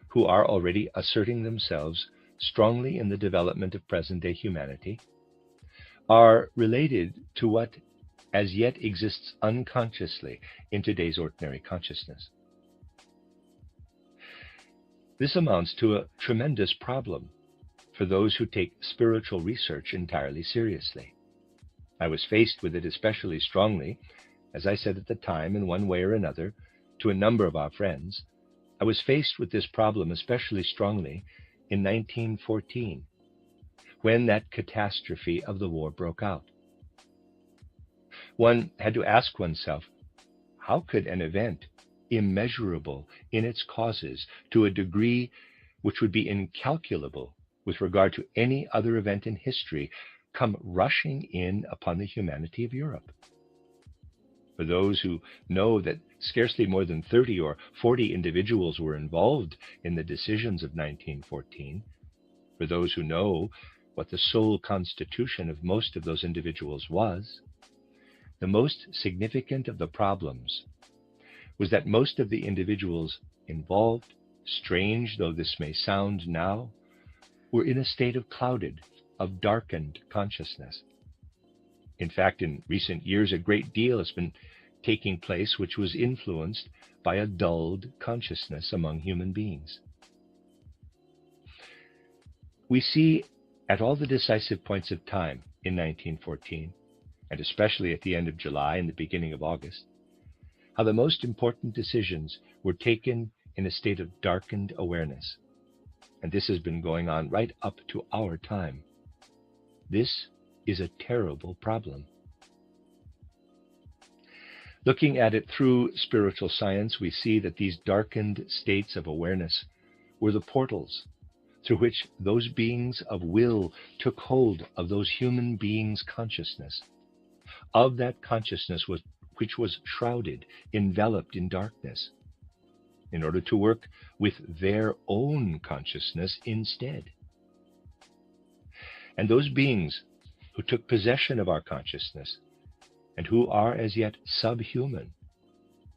who are already asserting themselves strongly in the development of present-day humanity are related to what as yet exists unconsciously in today's ordinary consciousness. This amounts to a tremendous problem for those who take spiritual research entirely seriously. I was faced with it especially strongly, as I said at the time, in one way or another, to a number of our friends. I was faced with this problem especially strongly in 1914, when that catastrophe of the war broke out. One had to ask oneself, how could an event immeasurable in its causes to a degree which would be incalculable with regard to any other event in history come rushing in upon the humanity of Europe? For those who know that scarcely more than 30 or 40 individuals were involved in the decisions of 1914, for those who know what the sole constitution of most of those individuals was, the most significant of the problems was that most of the individuals involved, strange though this may sound now, were in a state of clouded, of darkened consciousness. In fact, in recent years, a great deal has been taking place which was influenced by a dulled consciousness among human beings. We see at all the decisive points of time in 1914, and especially at the end of July and the beginning of August, how the most important decisions were taken in a state of darkened awareness. And this has been going on right up to our time. This is a terrible problem. Looking at it through spiritual science, we see that these darkened states of awareness were the portals through which those beings of will took hold of those human beings' consciousness, of that consciousness which was shrouded, enveloped in darkness, in order to work with their own consciousness instead. And those beings who took possession of our consciousness and who are as yet subhuman,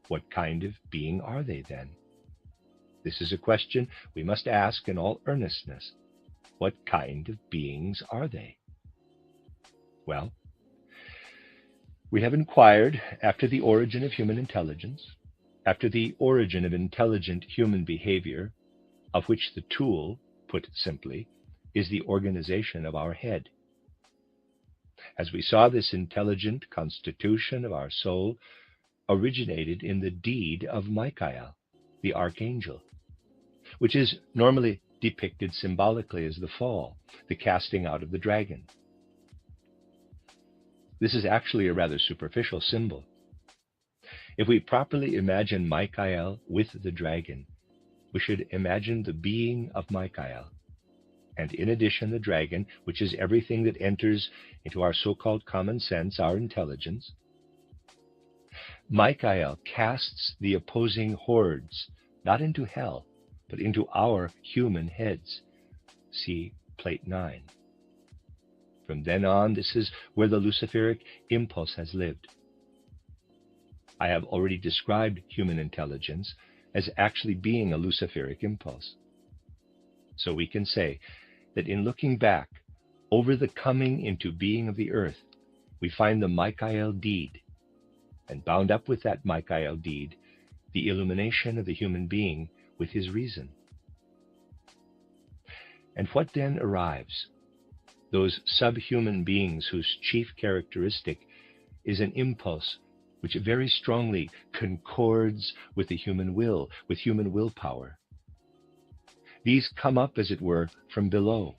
what kind of being are they then? This is a question we must ask in all earnestness. What kind of beings are they? Well, we have inquired after the origin of human intelligence, after the origin of intelligent human behavior, of which the tool, put simply, is the organization of our head. As we saw, this intelligent constitution of our soul originated in the deed of Michael, the archangel, which is normally depicted symbolically as the fall, the casting out of the dragon. This is actually a rather superficial symbol. If we properly imagine Michael with the dragon, we should imagine the being of Michael, and in addition the dragon, which is everything that enters into our so-called common sense, our intelligence. Michael casts the opposing hordes, not into hell, but into our human heads. See plate 9. From then on, this is where the Luciferic impulse has lived. I have already described human intelligence as actually being a Luciferic impulse. So we can say that in looking back over the coming into being of the earth, we find the Michael deed, and bound up with that Michael deed, the illumination of the human being with his reason. And what then arrives? Those subhuman beings whose chief characteristic is an impulse which very strongly concords with the human will, with human willpower. These come up, as it were, from below,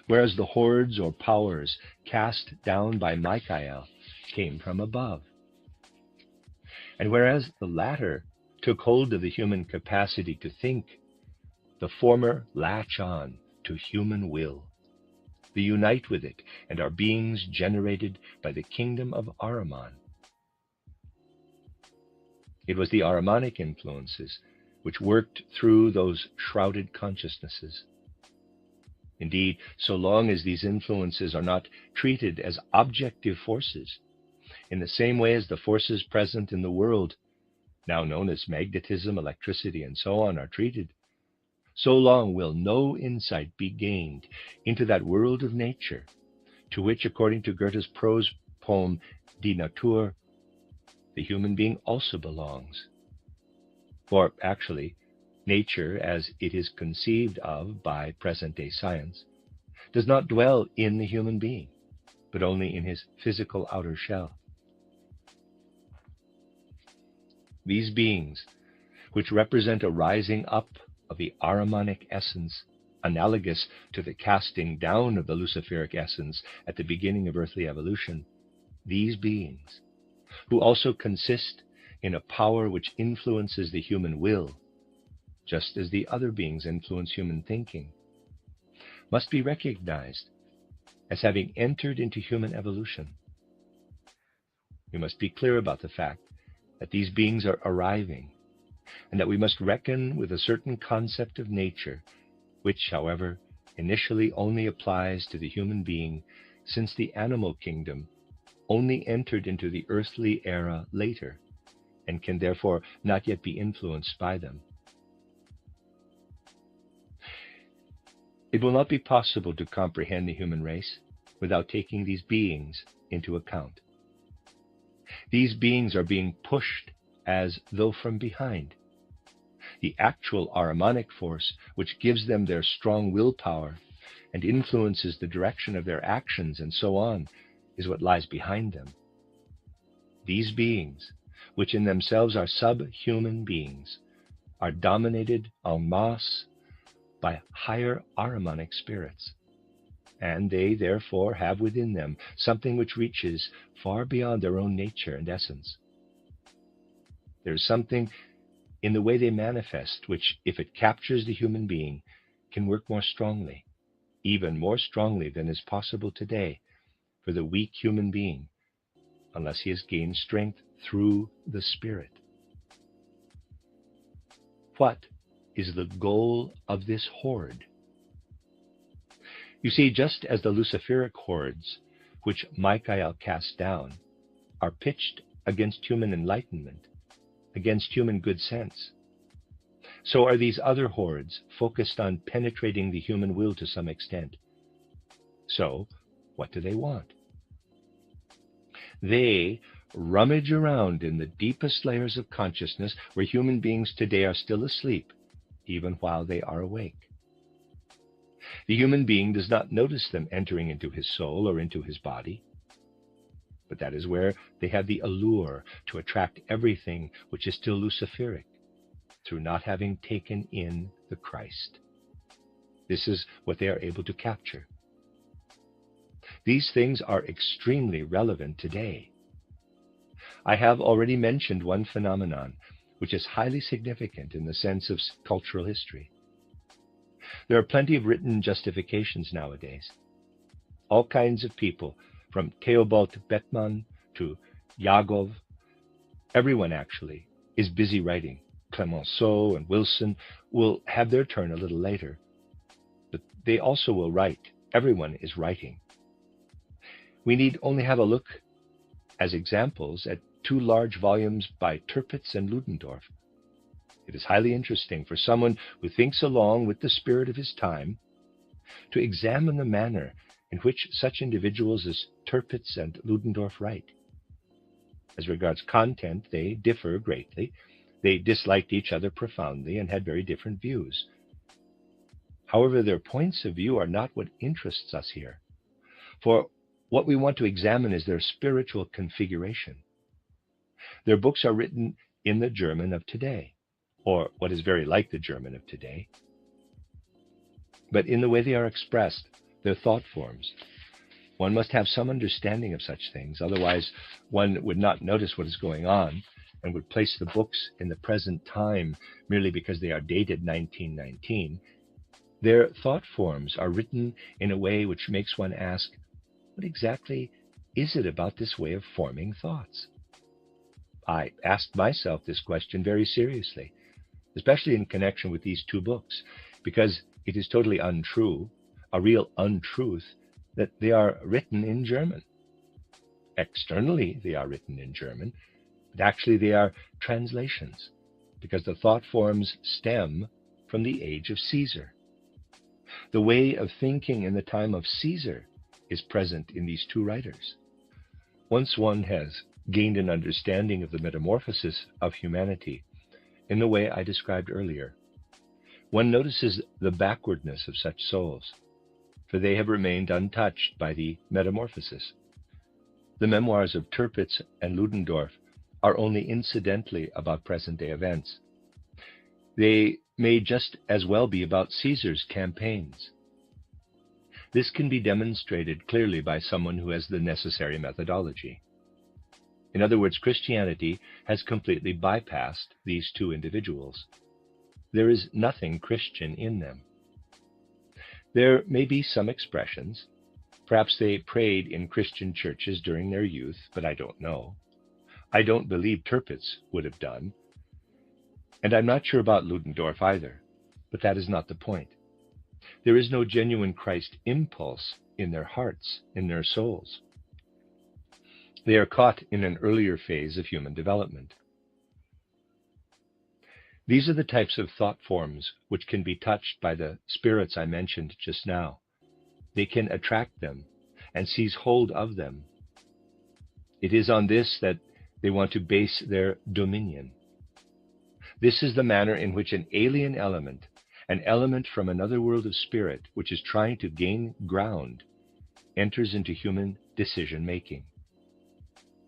whereas the hordes or powers cast down by Michael came from above. And whereas the latter took hold of the human capacity to think, the former latch on to human will. They unite with it and are beings generated by the kingdom of Ahriman. It was the Ahrimanic influences which worked through those shrouded consciousnesses. Indeed, so long as these influences are not treated as objective forces, in the same way as the forces present in the world, now known as magnetism, electricity, and so on, are treated, so long will no insight be gained into that world of nature, to which, according to Goethe's prose poem Die Natur, the human being also belongs. For actually, nature, as it is conceived of by present-day science, does not dwell in the human being, but only in his physical outer shell. These beings, which represent a rising up of the Ahrimanic essence, analogous to the casting down of the Luciferic essence at the beginning of earthly evolution, these beings, who also consist in a power which influences the human will, just as the other beings influence human thinking, must be recognized as having entered into human evolution. We must be clear about the fact that these beings are arriving, and that we must reckon with a certain concept of nature, which, however, initially only applies to the human being, since the animal kingdom only entered into the earthly era later, and can therefore not yet be influenced by them. It will not be possible to comprehend the human race without taking these beings into account. These beings are being pushed as though from behind. The actual Ahrimanic force, which gives them their strong willpower and influences the direction of their actions and so on, is what lies behind them. These beings, which in themselves are subhuman beings, are dominated en masse by higher Ahrimanic spirits, and they therefore have within them something which reaches far beyond their own nature and essence, There's something in the way they manifest which, if it captures the human being, can work more strongly, even more strongly than is possible today for the weak human being, unless he has gained strength through the Spirit. What is the goal of this horde? You see, just as the Luciferic hordes, which Michael cast down, are pitched against human enlightenment, against human good sense, so are these other hordes focused on penetrating the human will to some extent. So, what do they want? They rummage around in the deepest layers of consciousness where human beings today are still asleep, even while they are awake. The human being does not notice them entering into his soul or into his body, but that is where they have the allure to attract everything which is still Luciferic, through not having taken in the Christ. This is what they are able to capture. These things are extremely relevant today. I have already mentioned one phenomenon which is highly significant in the sense of cultural history. There are plenty of written justifications nowadays. All kinds of people, from Theobald Bettmann to Yagov, everyone actually is busy writing. Clemenceau and Wilson will have their turn a little later, but they also will write. Everyone is writing. We need only have a look as examples at 2 large volumes by Tirpitz and Ludendorff. It is highly interesting for someone who thinks along with the spirit of his time to examine the manner in which such individuals as Tirpitz and Ludendorff write. As regards content, they differ greatly. They disliked each other profoundly and had very different views. However, their points of view are not what interests us here. For what we want to examine is their spiritual configuration. Their books are written in the German of today, or what is very like the German of today. But in the way they are expressed, their thought forms, one must have some understanding of such things, otherwise one would not notice what is going on and would place the books in the present time merely because they are dated 1919. Their thought forms are written in a way which makes one ask, what exactly is it about this way of forming thoughts? I asked myself this question very seriously, especially in connection with these 2 books, because it is totally untrue, a real untruth, that they are written in German. Externally, they are written in German, but actually they are translations, because the thought forms stem from the age of Caesar. The way of thinking in the time of Caesar is present in these 2 writers. Once one has gained an understanding of the metamorphosis of humanity in the way I described earlier, one notices the backwardness of such souls, for they have remained untouched by the metamorphosis. The memoirs of Tirpitz and Ludendorff are only incidentally about present-day events. They may just as well be about Caesar's campaigns. This can be demonstrated clearly by someone who has the necessary methodology. In other words, Christianity has completely bypassed these 2 individuals. There is nothing Christian in them. There may be some expressions. Perhaps they prayed in Christian churches during their youth, but I don't know. I don't believe Tirpitz would have done. And I'm not sure about Ludendorff either, but that is not the point. There is no genuine Christ impulse in their hearts, in their souls. They are caught in an earlier phase of human development. These are the types of thought forms which can be touched by the spirits I mentioned just now. They can attract them and seize hold of them. It is on this that they want to base their dominion. This is the manner in which an alien element, an element from another world of spirit which is trying to gain ground, enters into human decision-making.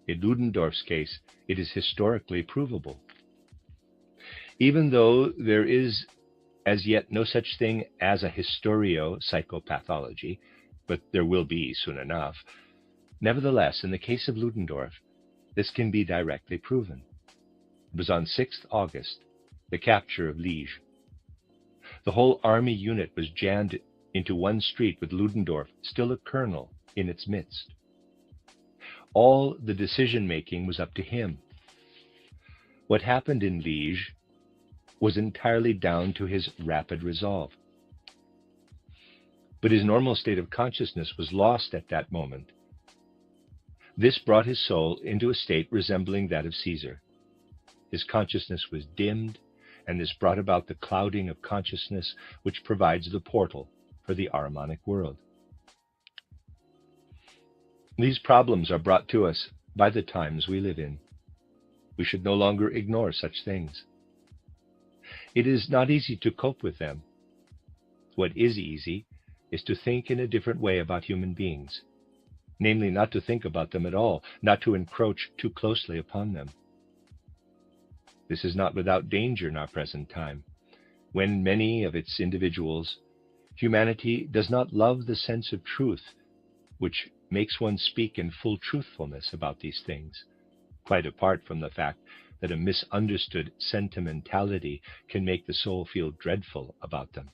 In Ludendorff's case, it is historically provable. Even though there is as yet no such thing as a historio-psychopathology, but there will be soon enough, nevertheless, in the case of Ludendorff, this can be directly proven. It was on 6th August, the capture of Liege. The whole army unit was jammed into one street with Ludendorff still a colonel in its midst. All the decision-making was up to him. What happened in Liege was entirely down to his rapid resolve. But his normal state of consciousness was lost at that moment. This brought his soul into a state resembling that of Caesar. His consciousness was dimmed, and this brought about the clouding of consciousness which provides the portal for the Ahrimanic world. These problems are brought to us by the times we live in. We should no longer ignore such things. It is not easy to cope with them. What is easy is to think in a different way about human beings, namely not to think about them at all, not to encroach too closely upon them. This is not without danger in our present time, when many of its individuals, humanity does not love the sense of truth, which makes one speak in full truthfulness about these things, quite apart from the fact that a misunderstood sentimentality can make the soul feel dreadful about them.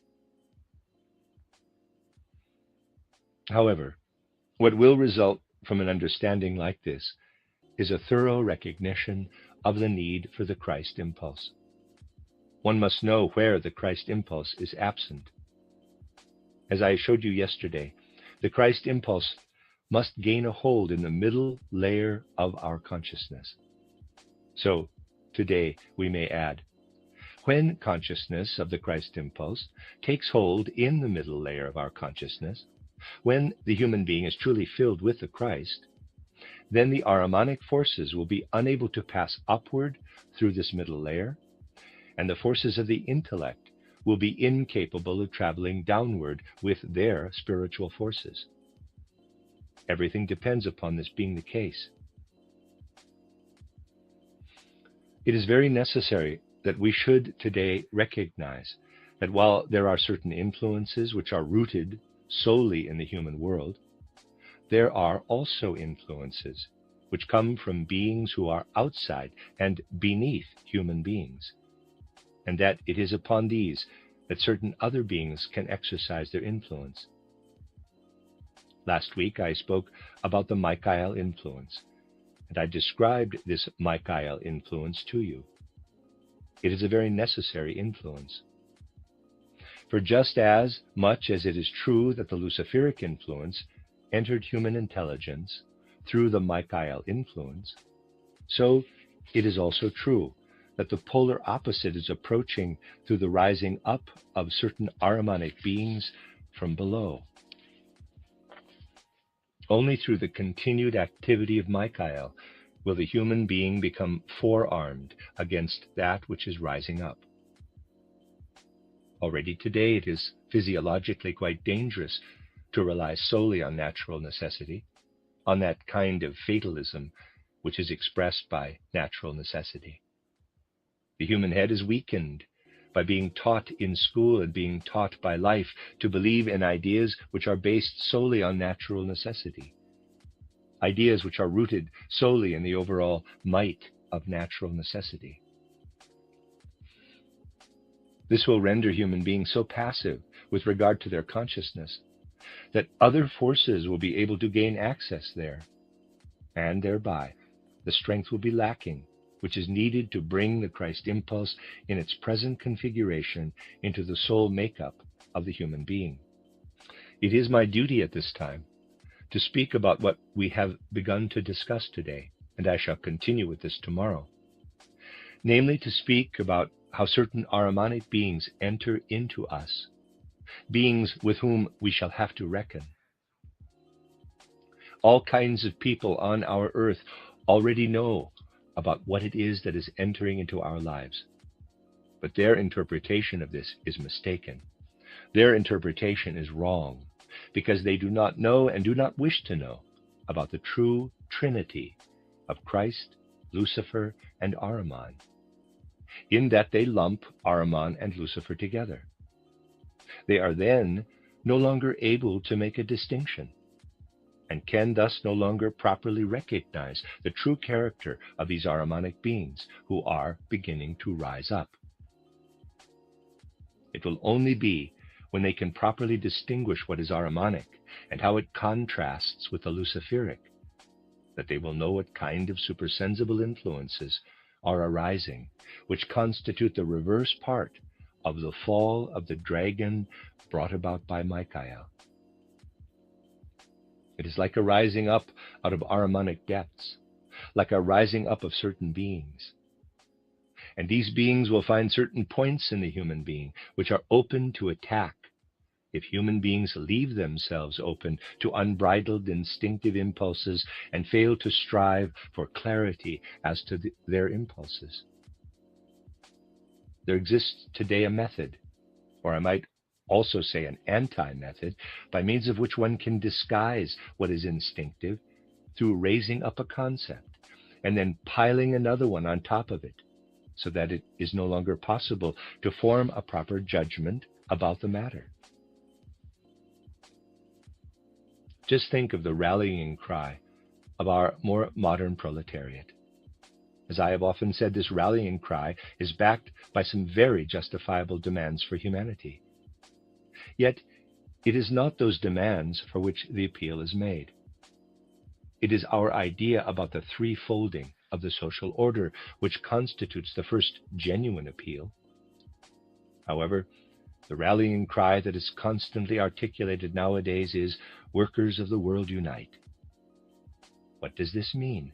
However, what will result from an understanding like this is a thorough recognition of the need for the Christ impulse. One must know where the Christ impulse is absent. As I showed you yesterday, the Christ impulse must gain a hold in the middle layer of our consciousness. So, today we may add, when consciousness of the Christ impulse takes hold in the middle layer of our consciousness, when the human being is truly filled with the Christ, then the Ahrimanic forces will be unable to pass upward through this middle layer, and the forces of the intellect will be incapable of traveling downward with their spiritual forces. Everything depends upon this being the case. It is very necessary that we should today recognize that while there are certain influences which are rooted solely in the human world, there are also influences which come from beings who are outside and beneath human beings, and that it is upon these that certain other beings can exercise their influence. Last week I spoke about the Michael influence, and I described this Michael influence to you. It is a very necessary influence. For just as much as it is true that the Luciferic influence entered human intelligence through the Michael influence, so it is also true that the polar opposite is approaching through the rising up of certain Ahrimanic beings from below. Only through the continued activity of Michael will the human being become forearmed against that which is rising up. Already today it is physiologically quite dangerous to rely solely on natural necessity, on that kind of fatalism which is expressed by natural necessity. The human head is weakened by being taught in school and being taught by life to believe in ideas which are based solely on natural necessity, ideas which are rooted solely in the overall might of natural necessity. This will render human beings so passive with regard to their consciousness that other forces will be able to gain access there, and thereby the strength will be lacking which is needed to bring the Christ impulse in its present configuration into the soul makeup of the human being. It is my duty at this time to speak about what we have begun to discuss today, and I shall continue with this tomorrow, namely to speak about how certain Ahrimanic beings enter into us, beings with whom we shall have to reckon. All kinds of people on our earth already know about what it is that is entering into our lives, but their interpretation of this is mistaken. Their interpretation is wrong, because they do not know and do not wish to know about the true Trinity of Christ, Lucifer, and Ahriman, in that they lump Ahriman and Lucifer together. They are then no longer able to make a distinction, and can thus no longer properly recognize the true character of these Ahrimanic beings who are beginning to rise up. It will only be when they can properly distinguish what is Ahrimanic and how it contrasts with the Luciferic that they will know what kind of supersensible influences are arising, which constitute the reverse part of the fall of the dragon brought about by Michael. It is like a rising up out of Ahrimanic depths, like a rising up of certain beings. And these beings will find certain points in the human being which are open to attack if human beings leave themselves open to unbridled instinctive impulses and fail to strive for clarity as to their impulses. There exists today a method, or I might also say an anti-method, by means of which one can disguise what is instinctive through raising up a concept and then piling another one on top of it, so that it is no longer possible to form a proper judgment about the matter. Just think of the rallying cry of our more modern proletariat. As I have often said, this rallying cry is backed by some very justifiable demands for humanity. Yet, it is not those demands for which the appeal is made. It is our idea about the threefolding of the social order which constitutes the first genuine appeal. However, the rallying cry that is constantly articulated nowadays is, "Workers of the world unite." What does this mean?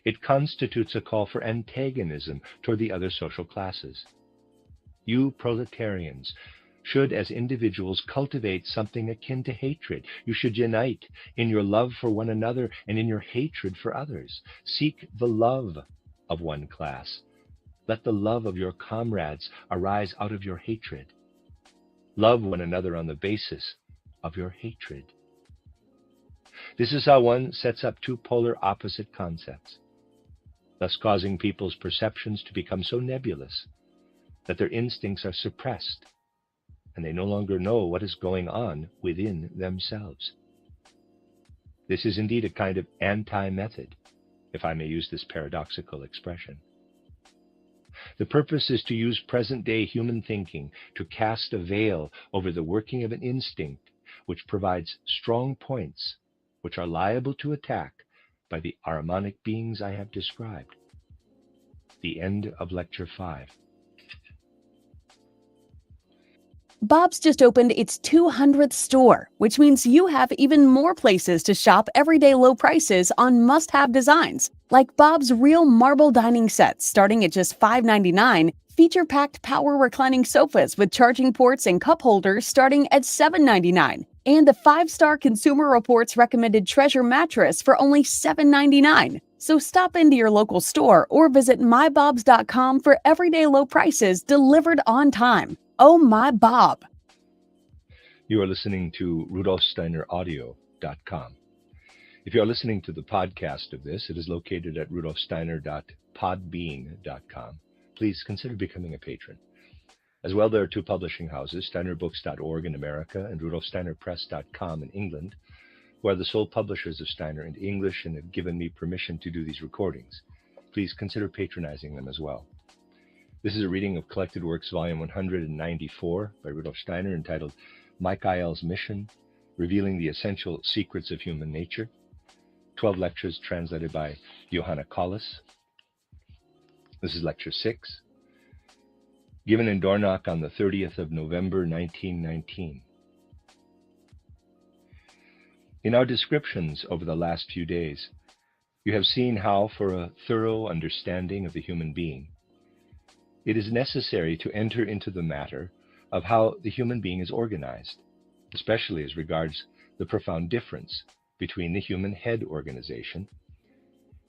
It constitutes a call for antagonism toward the other social classes. You proletarians should, as individuals, cultivate something akin to hatred. You should unite in your love for one another and in your hatred for others. Seek the love of one class. Let the love of your comrades arise out of your hatred. Love one another on the basis of your hatred. This is how one sets up two polar opposite concepts, thus causing people's perceptions to become so nebulous that their instincts are suppressed and they no longer know what is going on within themselves. This is indeed a kind of anti-method, if I may use this paradoxical expression. The purpose is to use present-day human thinking to cast a veil over the working of an instinct which provides strong points which are liable to attack by the Ahrimanic beings I have described. The end of Lecture 5. Bob's just opened its 200th store, which means you have even more places to shop everyday low prices on must-have designs, like Bob's real marble dining sets starting at just $5.99, feature-packed power reclining sofas with charging ports and cup holders starting at $7.99, and the 5-star Consumer Reports recommended Treasure mattress for only $7.99. So stop into your local store or visit mybobs.com for everyday low prices delivered on time. Oh my Bob. You are listening to RudolfSteinerAudio.com. If you are listening to the podcast of this, it is located at rudolfsteiner.podbean.com. Please consider becoming a patron. As well, there are two publishing houses, steinerbooks.org in America and rudolfsteinerpress.com in England, who are the sole publishers of Steiner in English and have given me permission to do these recordings. Please consider patronizing them as well. This is a reading of Collected Works, Volume 194 by Rudolf Steiner, entitled Michael's Mission, Revealing the Essential Secrets of Human Nature. 12 lectures translated by Johanna Collis. This is Lecture 6, given in Dornach on the 30th of November, 1919. In our descriptions over the last few days, you have seen how, for a thorough understanding of the human being, it is necessary to enter into the matter of how the human being is organized, especially as regards the profound difference between the human head organization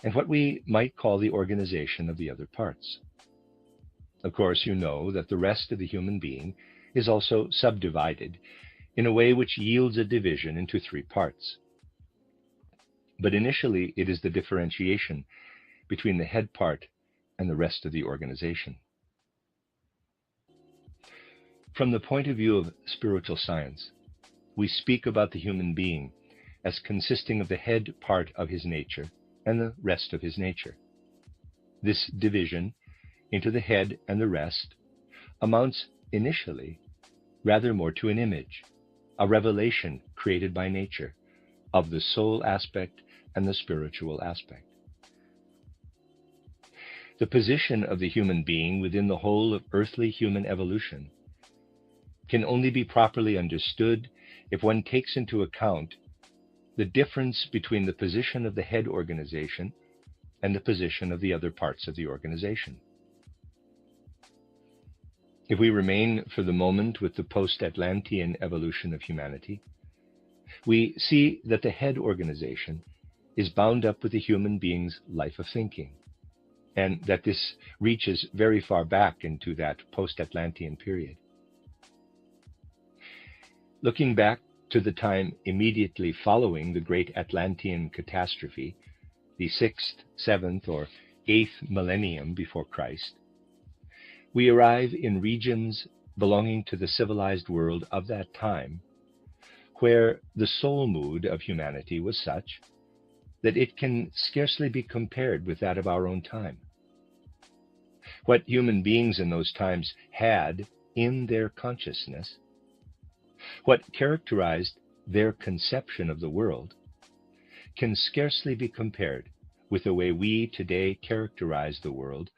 and what we might call the organization of the other parts. Of course, you know that the rest of the human being is also subdivided in a way which yields a division into 3 parts. But initially, it is the differentiation between the head part and the rest of the organization. From the point of view of spiritual science, we speak about the human being as consisting of the head part of his nature and the rest of his nature. This division into the head and the rest amounts initially rather more to an image, a revelation created by nature of the soul aspect and the spiritual aspect. The position of the human being within the whole of earthly human evolution can only be properly understood if one takes into account the difference between the position of the head organization and the position of the other parts of the organization. If we remain for the moment with the post-Atlantean evolution of humanity, we see that the head organization is bound up with the human being's life of thinking, and that this reaches very far back into that post-Atlantean period. Looking back to the time immediately following the great Atlantean catastrophe, the 6th, 7th, or 8th millennium before Christ, we arrive in regions belonging to the civilized world of that time, where the soul mood of humanity was such that it can scarcely be compared with that of our own time. What human beings in those times had in their consciousness, what characterized their conception of the world, can scarcely be compared with the way we today characterize the world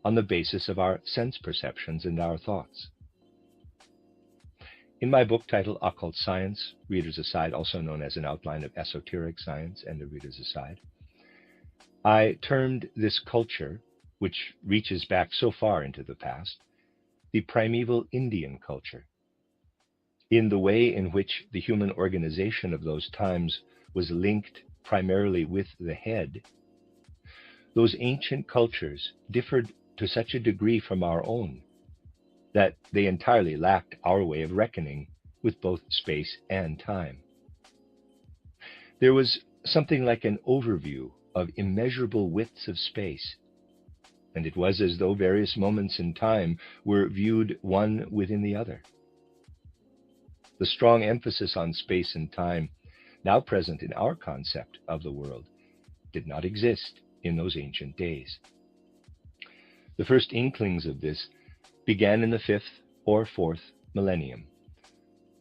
on the basis of our sense perceptions and our thoughts. In my book titled Occult Science, Reader's Aside, also known as an outline of esoteric science and a Reader's Aside, I termed this culture, which reaches back so far into the past, the primeval Indian culture. In the way in which the human organization of those times was linked primarily with the head, those ancient cultures differed to such a degree from our own that they entirely lacked our way of reckoning with both space and time. There was something like an overview of immeasurable widths of space, and it was as though various moments in time were viewed one within the other. The strong emphasis on space and time, now present in our concept of the world, did not exist in those ancient days. The first inklings of this began in the 5th or 4th millennium,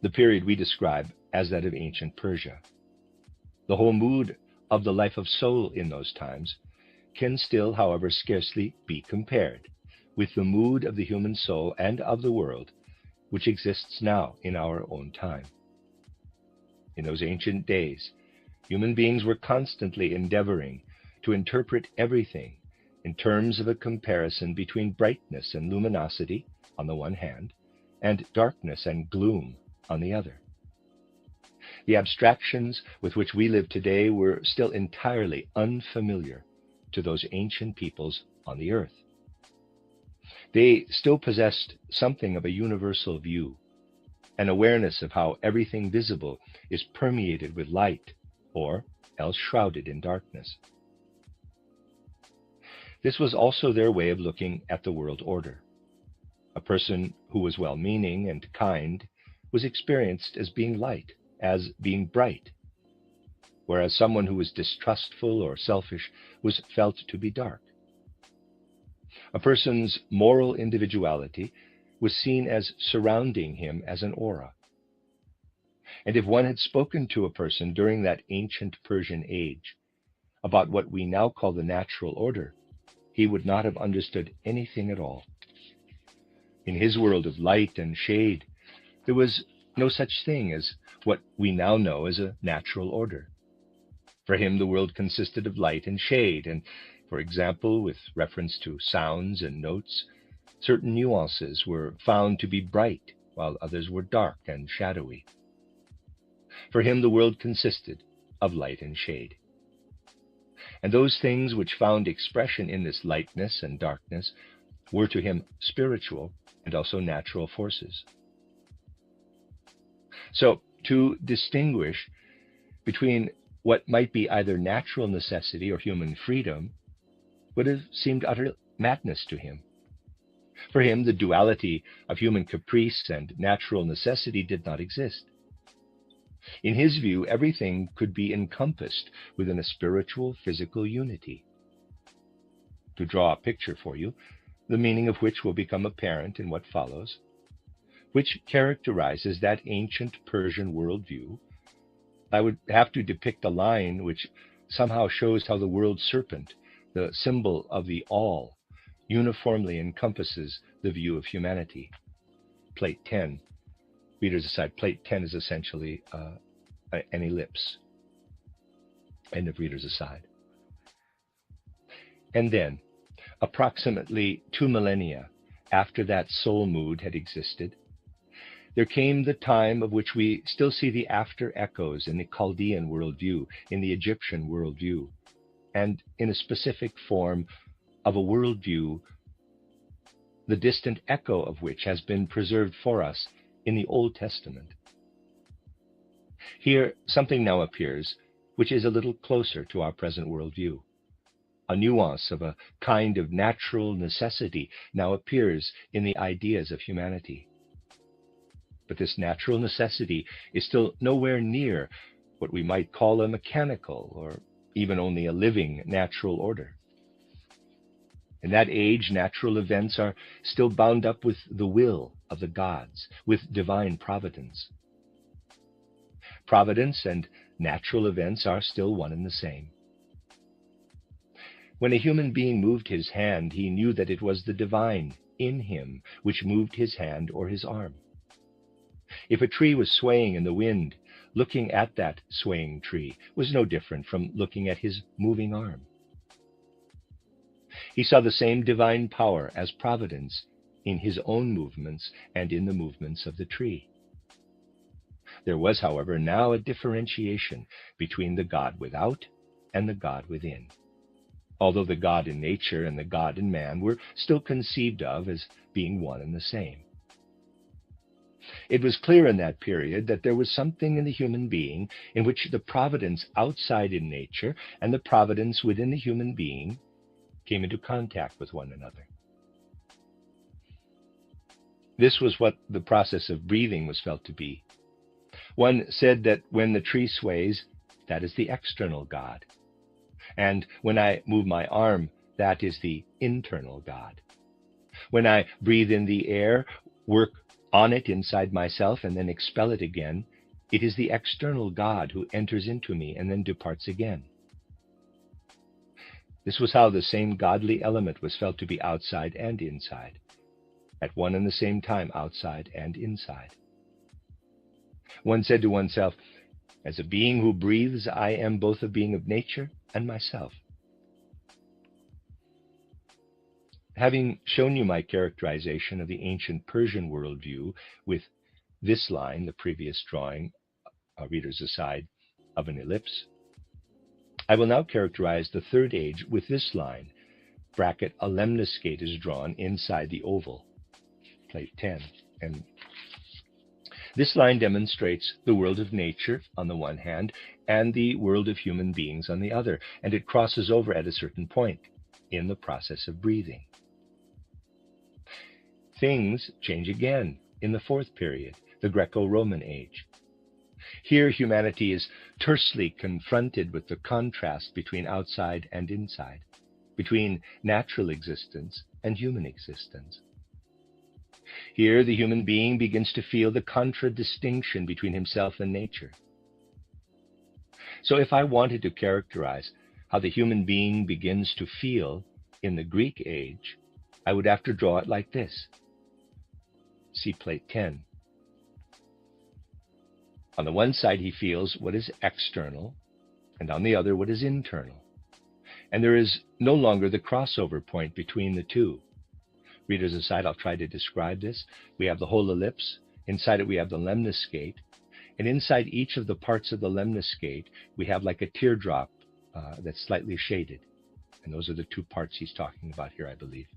the period we describe as that of ancient Persia. The whole mood of the life of soul in those times can still, however, scarcely be compared with the mood of the human soul and of the world which exists now in our own time. In those ancient days, human beings were constantly endeavoring to interpret everything in terms of a comparison between brightness and luminosity on the one hand, and darkness and gloom on the other. The abstractions with which we live today were still entirely unfamiliar to those ancient peoples on the earth. They still possessed something of a universal view, an awareness of how everything visible is permeated with light, or else shrouded in darkness. This was also their way of looking at the world order. A person who was well-meaning and kind was experienced as being light, as being bright, whereas someone who was distrustful or selfish was felt to be dark. A person's moral individuality was seen as surrounding him as an aura. And if one had spoken to a person during that ancient Persian age about what we now call the natural order, he would not have understood anything at all. In his world of light and shade, there was no such thing as what we now know as a natural order. For him, the world consisted of light and shade, and, for example, with reference to sounds and notes, certain nuances were found to be bright, while others were dark and shadowy. For him, the world consisted of light and shade. And those things which found expression in this lightness and darkness were to him spiritual and also natural forces. So, to distinguish between what might be either natural necessity or human freedom would have seemed utter madness to him. For him, the duality of human caprice and natural necessity did not exist. In his view, everything could be encompassed within a spiritual, physical unity. To draw a picture for you, the meaning of which will become apparent in what follows, which characterizes that ancient Persian worldview, I would have to depict a line which somehow shows how the world serpent, the symbol of the all, uniformly encompasses the view of humanity. Plate 10, readers aside, plate 10 is essentially an ellipse. End of readers aside. And then, approximately 2 millennia after that soul mood had existed, there came the time of which we still see the after echoes in the Chaldean worldview, in the Egyptian worldview, and in a specific form of a worldview, the distant echo of which has been preserved for us in the Old Testament. Here, something now appears which is a little closer to our present worldview. A nuance of a kind of natural necessity now appears in the ideas of humanity. But this natural necessity is still nowhere near what we might call a mechanical or even only a living natural order. In that age, natural events are still bound up with the will of the gods, with divine providence. Providence and natural events are still one and the same. When a human being moved his hand, he knew that it was the divine in him which moved his hand or his arm. If a tree was swaying in the wind, looking at that swaying tree was no different from looking at his moving arm. He saw the same divine power as providence in his own movements and in the movements of the tree. There was, however, now a differentiation between the God without and the God within, although the God in nature and the God in man were still conceived of as being one and the same. It was clear in that period that there was something in the human being in which the providence outside in nature and the providence within the human being came into contact with one another. This was what the process of breathing was felt to be. One said that when the tree sways, that is the external God. And when I move my arm, that is the internal God. When I breathe in the air, work on it inside myself, and then expel it again, it is the external God who enters into me and then departs again. This was how the same godly element was felt to be outside and inside, at one and the same time outside and inside. One said to oneself, as a being who breathes, I am both a being of nature and myself. Having shown you my characterization of the ancient Persian worldview with this line, the previous drawing, readers aside, of an ellipse, I will now characterize the third age with this line, bracket, a lemniscate is drawn inside the oval, plate 10. And this line demonstrates the world of nature on the one hand and the world of human beings on the other, and it crosses over at a certain point in the process of breathing. Things change again in the fourth period, the Greco-Roman age. Here, humanity is tersely confronted with the contrast between outside and inside, between natural existence and human existence. Here, the human being begins to feel the contradistinction between himself and nature. So if I wanted to characterize how the human being begins to feel in the Greek age, I would have to draw it like this. See plate 10. On the one side, he feels what is external, and on the other, what is internal. And there is no longer the crossover point between the two. Readers aside, I'll try to describe this. We have the whole ellipse. Inside it, we have the lemniscate. And inside each of the parts of the lemniscate, we have like a teardrop that's slightly shaded. And those are the two parts he's talking about here, I believe,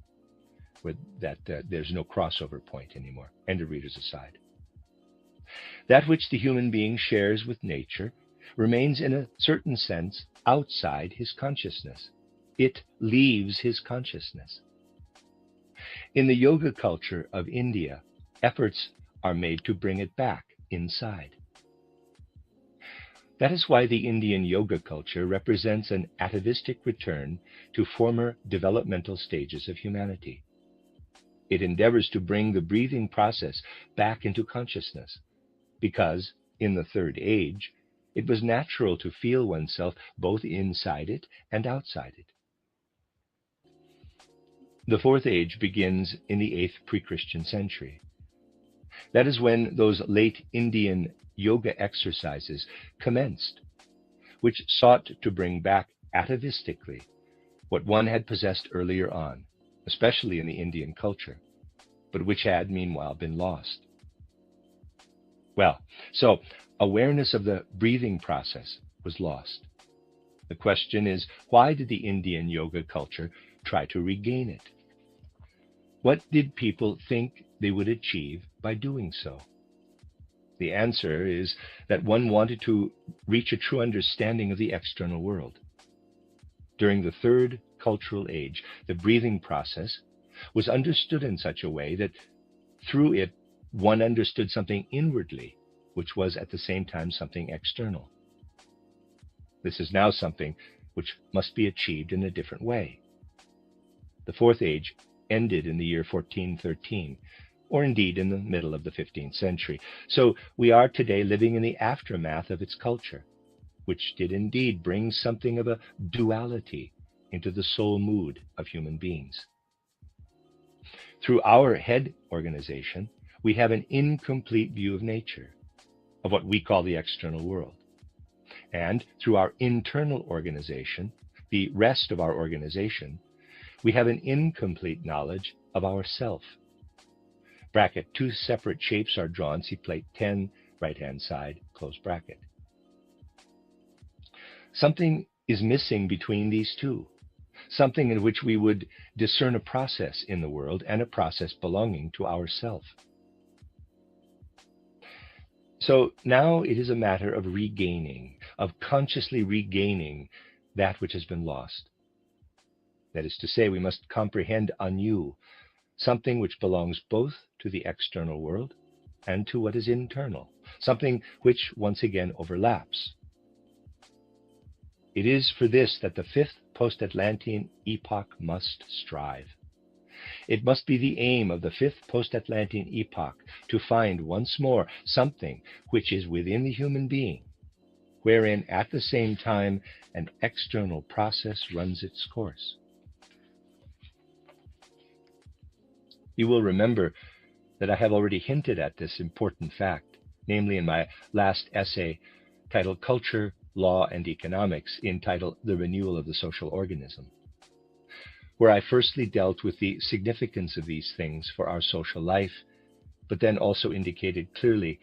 where there's no crossover point anymore. End of readers aside. That which the human being shares with nature remains in a certain sense outside his consciousness. It leaves his consciousness. In the yoga culture of India, efforts are made to bring it back inside. That is why the Indian yoga culture represents an atavistic return to former developmental stages of humanity. It endeavors to bring the breathing process back into consciousness, because in the third age, it was natural to feel oneself both inside it and outside it. The fourth age begins in the 8th pre-Christian century. That is when those late Indian yoga exercises commenced, which sought to bring back atavistically what one had possessed earlier on, especially in the Indian culture, but which had meanwhile been lost. Well, so awareness of the breathing process was lost. The question is, why did the Indian yoga culture try to regain it? What did people think they would achieve by doing so? The answer is that one wanted to reach a true understanding of the external world. During the third cultural age, the breathing process was understood in such a way that through it, one understood something inwardly, which was at the same time something external. This is now something which must be achieved in a different way. The fourth age ended in the year 1413, or indeed in the middle of the 15th century. So we are today living in the aftermath of its culture, which did indeed bring something of a duality into the soul mood of human beings. Through our head organization, we have an incomplete view of nature, of what we call the external world. And through our internal organization, the rest of our organization, we have an incomplete knowledge of ourself. Bracket, two separate shapes are drawn. See plate 10, right-hand side, close bracket. Something is missing between these two, something in which we would discern a process in the world and a process belonging to ourself. So now it is a matter of regaining, of consciously regaining that which has been lost. That is to say, we must comprehend anew something which belongs both to the external world and to what is internal, something which once again overlaps. It is for this that the fifth post-Atlantean epoch must strive. It must be the aim of the fifth post-Atlantean epoch to find once more something which is within the human being, wherein at the same time an external process runs its course. You will remember that I have already hinted at this important fact, namely in my last essay titled Culture, Law, and Economics, entitled The Renewal of the Social Organism, where I firstly dealt with the significance of these things for our social life, but then also indicated clearly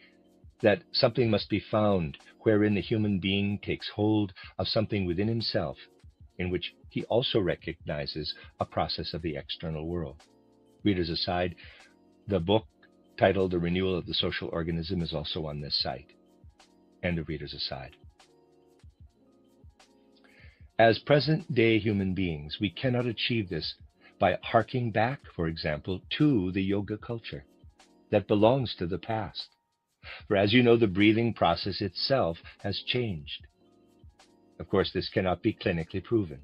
that something must be found wherein the human being takes hold of something within himself, in which he also recognizes a process of the external world. Readers aside, the book titled The Renewal of the Social Organism is also on this site. End of readers aside. As present-day human beings, we cannot achieve this by harking back, for example, to the yoga culture that belongs to the past. For as you know, the breathing process itself has changed. Of course, this cannot be clinically proven.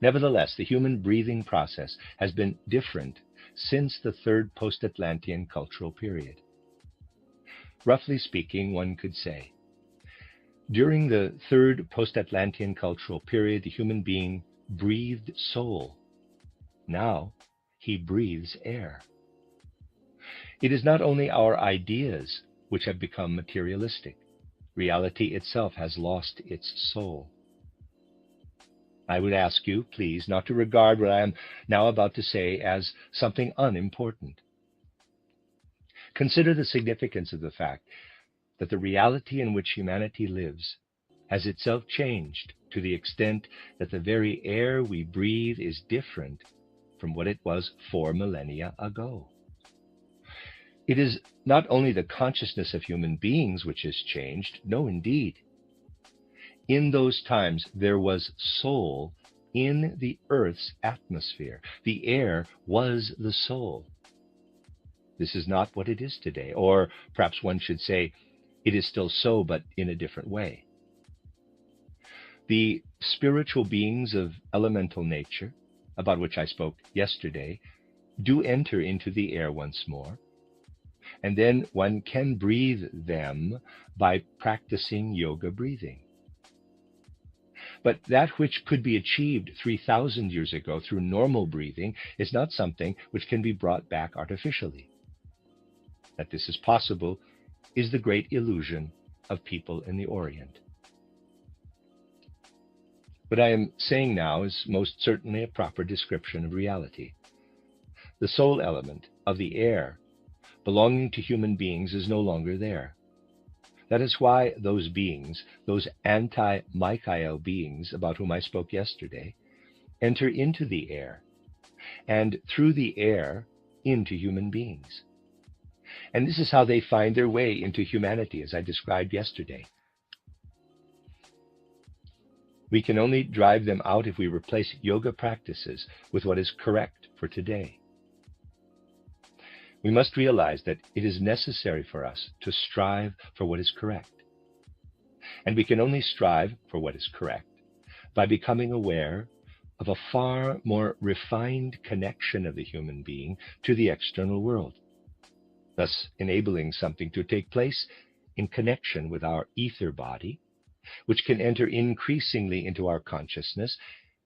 Nevertheless, the human breathing process has been different since the third post-Atlantean cultural period. Roughly speaking, one could say, during the third post-Atlantean cultural period, the human being breathed soul. Now, he breathes air. It is not only our ideas which have become materialistic. Reality itself has lost its soul. I would ask you, please, not to regard what I am now about to say as something unimportant. Consider the significance of the fact that the reality in which humanity lives has itself changed to the extent that the very air we breathe is different from what it was 4 millennia ago. It is not only the consciousness of human beings which has changed, no, indeed. In those times, there was soul in the Earth's atmosphere. The air was the soul. This is not what it is today, or perhaps one should say, it is still so, but in a different way. The spiritual beings of elemental nature, about which I spoke yesterday, do enter into the air once more, and then one can breathe them by practicing yoga breathing. But that which could be achieved 3,000 years ago through normal breathing is not something which can be brought back artificially. That this is possible is the great illusion of people in the Orient. What I am saying now is most certainly a proper description of reality. The soul element of the air belonging to human beings is no longer there. That is why those beings, those anti-Michael beings about whom I spoke yesterday, enter into the air, and through the air into human beings. And this is how they find their way into humanity, as I described yesterday. We can only drive them out if we replace yoga practices with what is correct for today. We must realize that it is necessary for us to strive for what is correct. And we can only strive for what is correct by becoming aware of a far more refined connection of the human being to the external world, thus enabling something to take place in connection with our ether body, which can enter increasingly into our consciousness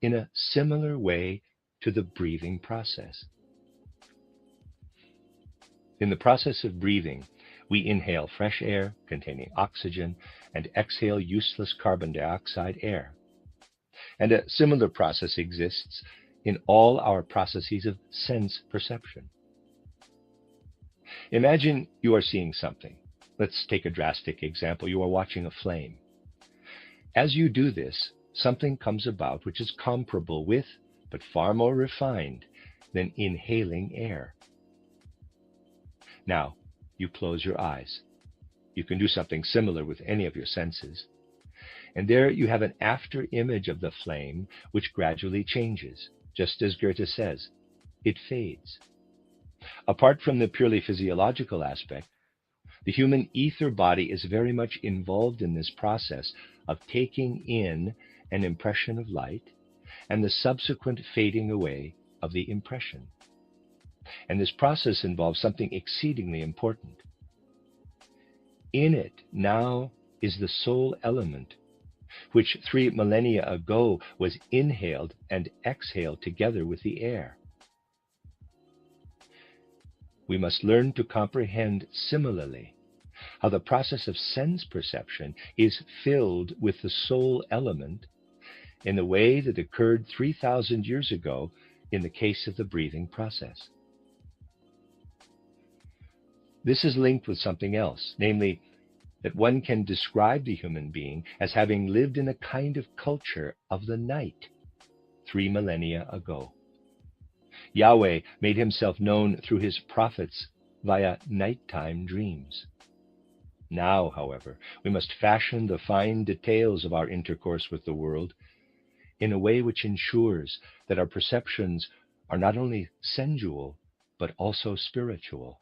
in a similar way to the breathing process. In the process of breathing, we inhale fresh air containing oxygen and exhale useless carbon dioxide air. And a similar process exists in all our processes of sense perception. Imagine you are seeing something. Let's take a drastic example. You are watching a flame. As you do this, something comes about which is comparable with, but far more refined than inhaling air. Now, you close your eyes. You can do something similar with any of your senses. And there you have an after image of the flame which gradually changes. Just as Goethe says, it fades. Apart from the purely physiological aspect, the human ether body is very much involved in this process of taking in an impression of light and the subsequent fading away of the impression. And this process involves something exceedingly important. In it now is the soul element, which 3 millennia ago was inhaled and exhaled together with the air. We must learn to comprehend similarly how the process of sense perception is filled with the soul element in the way that occurred 3,000 years ago in the case of the breathing process. This is linked with something else, namely that one can describe the human being as having lived in a kind of culture of the night 3 millennia ago. Yahweh made himself known through his prophets via nighttime dreams. Now, however, we must fashion the fine details of our intercourse with the world in a way which ensures that our perceptions are not only sensual, but also spiritual.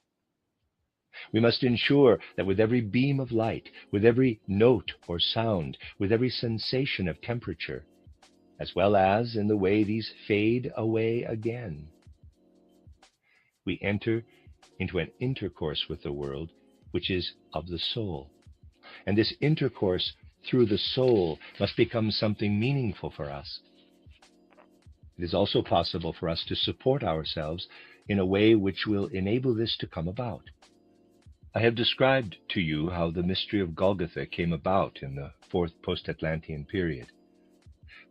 We must ensure that with every beam of light, with every note or sound, with every sensation of temperature, as well as in the way these fade away again, we enter into an intercourse with the world which is of the soul. And this intercourse through the soul must become something meaningful for us. It is also possible for us to support ourselves in a way which will enable this to come about. I have described to you how the mystery of Golgotha came about in the 4th post-Atlantean period,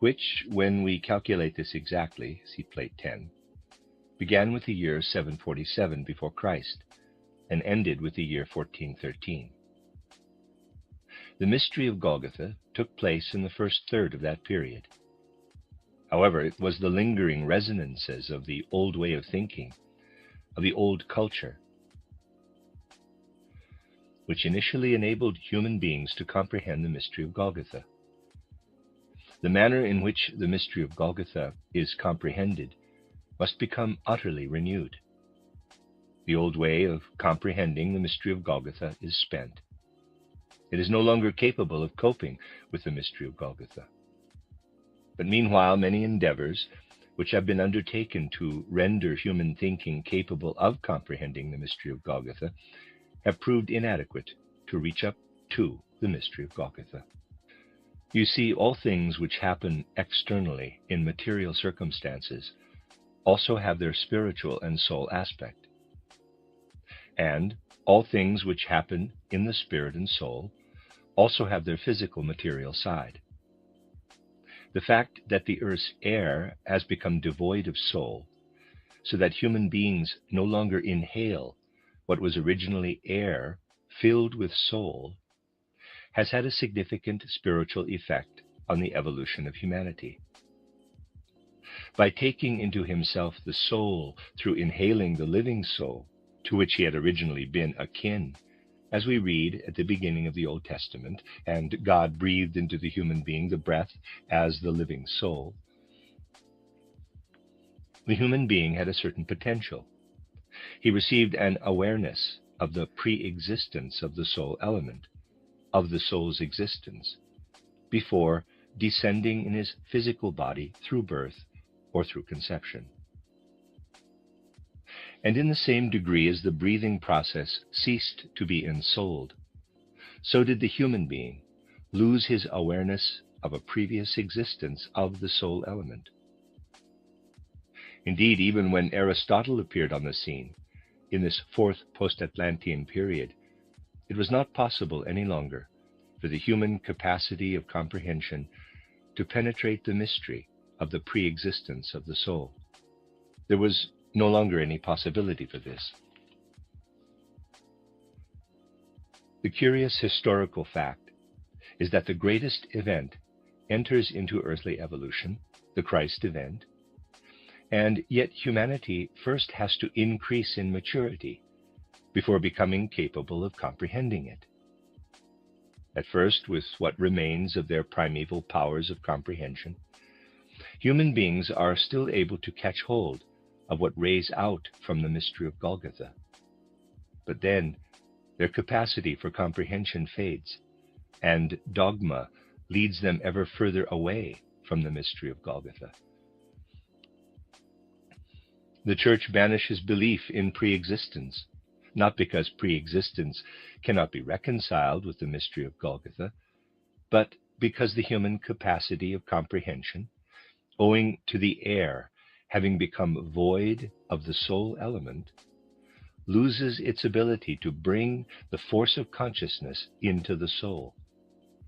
which, when we calculate this exactly, see plate 10, began with the year 747 before Christ and ended with the year 1413. The mystery of Golgotha took place in the first third of that period. However, it was the lingering resonances of the old way of thinking, of the old culture, which initially enabled human beings to comprehend the mystery of Golgotha. The manner in which the mystery of Golgotha is comprehended must become utterly renewed. The old way of comprehending the mystery of Golgotha is spent. It is no longer capable of coping with the mystery of Golgotha. But meanwhile, many endeavors which have been undertaken to render human thinking capable of comprehending the mystery of Golgotha have proved inadequate to reach up to the mystery of Golgotha. You see, all things which happen externally in material circumstances also have their spiritual and soul aspect. And all things which happen in the spirit and soul also have their physical material side. The fact that the earth's air has become devoid of soul, so that human beings no longer inhale what was originally air filled with soul, has had a significant spiritual effect on the evolution of humanity. By taking into himself the soul through inhaling the living soul, to which he had originally been akin, as we read at the beginning of the Old Testament, and God breathed into the human being the breath as the living soul, the human being had a certain potential. He received an awareness of the pre-existence of the soul element, of the soul's existence, before descending in his physical body through birth or through conception. And in the same degree as the breathing process ceased to be ensouled, so did the human being lose his awareness of a previous existence of the soul element. Indeed, even when Aristotle appeared on the scene, in this fourth post-Atlantean period, it was not possible any longer for the human capacity of comprehension to penetrate the mystery of the pre-existence of the soul. There was no longer any possibility for this. The curious historical fact is that the greatest event enters into earthly evolution, the Christ event, and yet humanity first has to increase in maturity before becoming capable of comprehending it. At first, with what remains of their primeval powers of comprehension, human beings are still able to catch hold of what rays out from the mystery of Golgotha. But then their capacity for comprehension fades, and dogma leads them ever further away from the mystery of Golgotha. The Church banishes belief in pre-existence, not because pre-existence cannot be reconciled with the mystery of Golgotha, but because the human capacity of comprehension, owing to the air having become void of the soul element, loses its ability to bring the force of consciousness into the soul,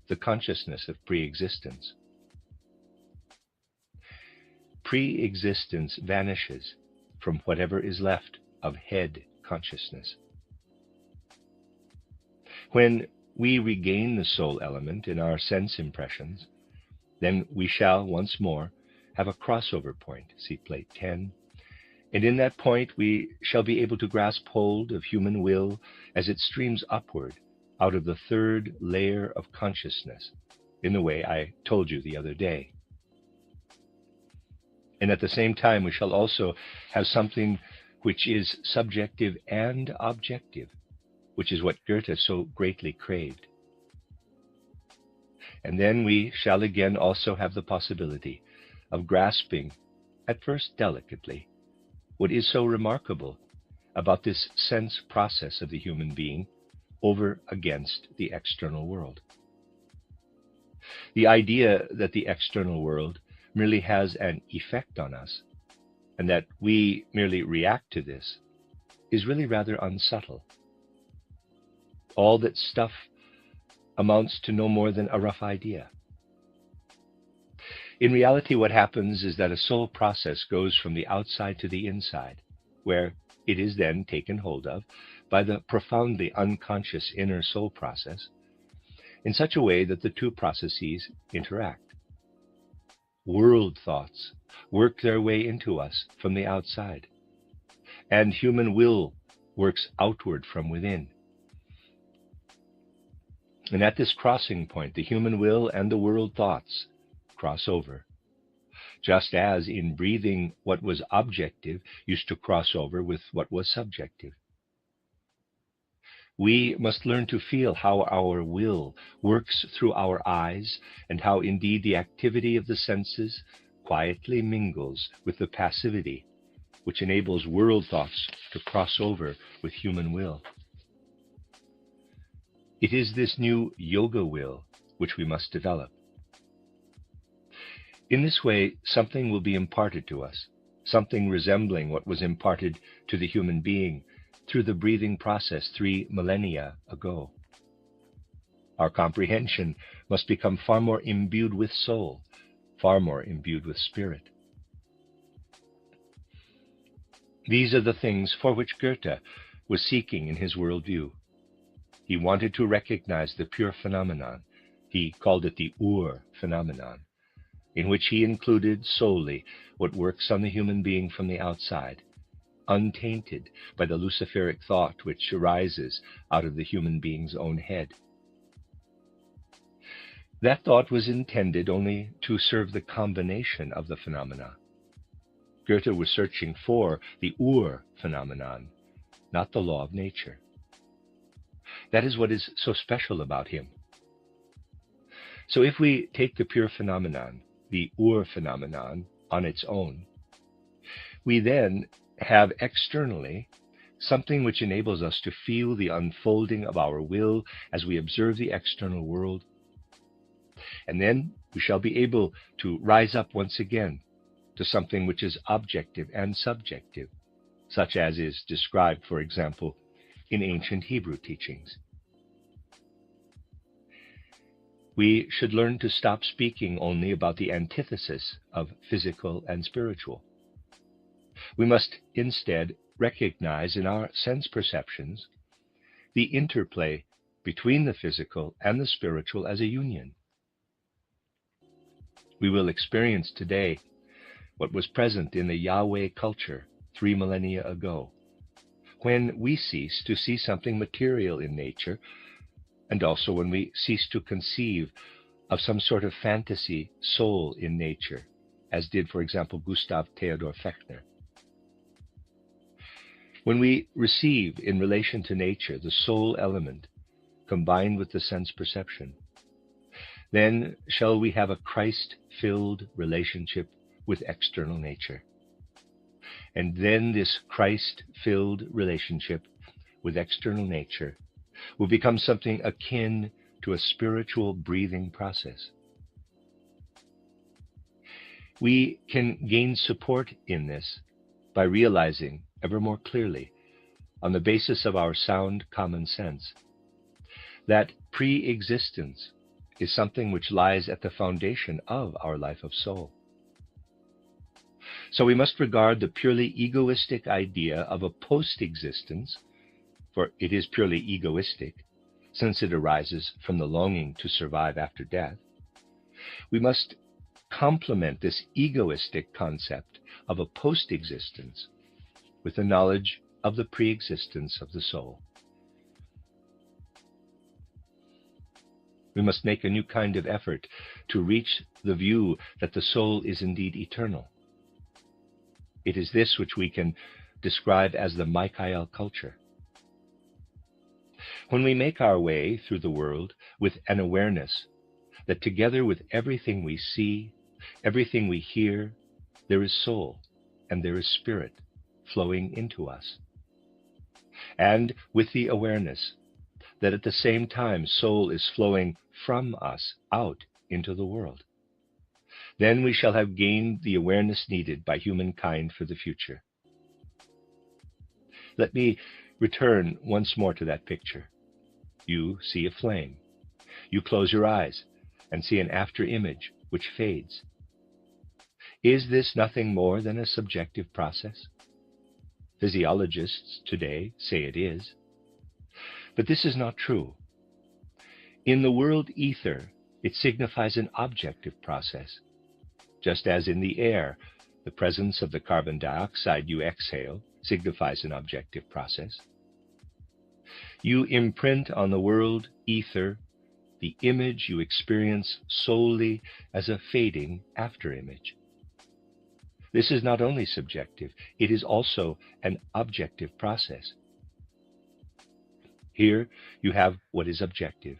the consciousness of pre-existence. Pre-existence vanishes from whatever is left of head consciousness. When we regain the soul element in our sense impressions, then we shall once more have a crossover point, see plate 10, and in that point we shall be able to grasp hold of human will as it streams upward out of the third layer of consciousness, in the way I told you the other day. And at the same time, we shall also have something which is subjective and objective, which is what Goethe so greatly craved. And then we shall again also have the possibility of grasping, at first delicately, what is so remarkable about this sense process of the human being over against the external world. The idea that the external world merely has an effect on us, and that we merely react to this, is really rather unsubtle. All that stuff amounts to no more than a rough idea. In reality, what happens is that a soul process goes from the outside to the inside, where it is then taken hold of by the profoundly unconscious inner soul process, in such a way that the two processes interact. World thoughts work their way into us from the outside, and human will works outward from within. And at this crossing point, the human will and the world thoughts cross over, just as in breathing what was objective used to cross over with what was subjective. We must learn to feel how our will works through our eyes, and how indeed the activity of the senses quietly mingles with the passivity which enables world thoughts to cross over with human will. It is this new yoga will which we must develop. In this way, something will be imparted to us, something resembling what was imparted to the human being through the breathing process 3 millennia ago. Our comprehension must become far more imbued with soul, far more imbued with spirit. These are the things for which Goethe was seeking in his worldview. He wanted to recognize the pure phenomenon. He called it the Ur-phenomenon, in which he included solely what works on the human being from the outside, untainted by the luciferic thought which arises out of the human being's own head. That thought was intended only to serve the combination of the phenomena. Goethe was searching for the Ur-phenomenon, not the law of nature. That is what is so special about him. So if we take the pure phenomenon, the Ur-phenomenon, on its own, we then have externally something which enables us to feel the unfolding of our will as we observe the external world. And then we shall be able to rise up once again to something which is objective and subjective, such as is described, for example, in ancient Hebrew teachings. We should learn to stop speaking only about the antithesis of physical and spiritual. We must instead recognize in our sense perceptions the interplay between the physical and the spiritual as a union. We will experience today what was present in the Yahweh culture 3 millennia ago, when we cease to see something material in nature, and also when we cease to conceive of some sort of fantasy soul in nature, as did, for example, Gustav Theodor Fechner. When we receive in relation to nature the soul element combined with the sense perception, then shall we have a Christ-filled relationship with external nature. And then this Christ-filled relationship with external nature will become something akin to a spiritual breathing process. We can gain support in this by realizing ever more clearly, on the basis of our sound common sense, that pre-existence is something which lies at the foundation of our life of soul. So we must regard the purely egoistic idea of a post-existence, for it is purely egoistic, since it arises from the longing to survive after death. We must complement this egoistic concept of a post-existence with the knowledge of the pre-existence of the soul. We must make a new kind of effort to reach the view that the soul is indeed eternal. It is this which we can describe as the Michael culture. When we make our way through the world with an awareness that together with everything we see, everything we hear, there is soul and there is spirit flowing into us. And with the awareness that at the same time soul is flowing from us out into the world, then we shall have gained the awareness needed by humankind for the future. Let me return once more to that picture. You see a flame. You close your eyes and see an after image which fades. Is this nothing more than a subjective process? Physiologists today say it is. But this is not true. In the world ether, it signifies an objective process. Just as in the air, the presence of the carbon dioxide you exhale signifies an objective process. You imprint on the world ether the image you experience solely as a fading after image. This is not only subjective, it is also an objective process. Here you have what is objective.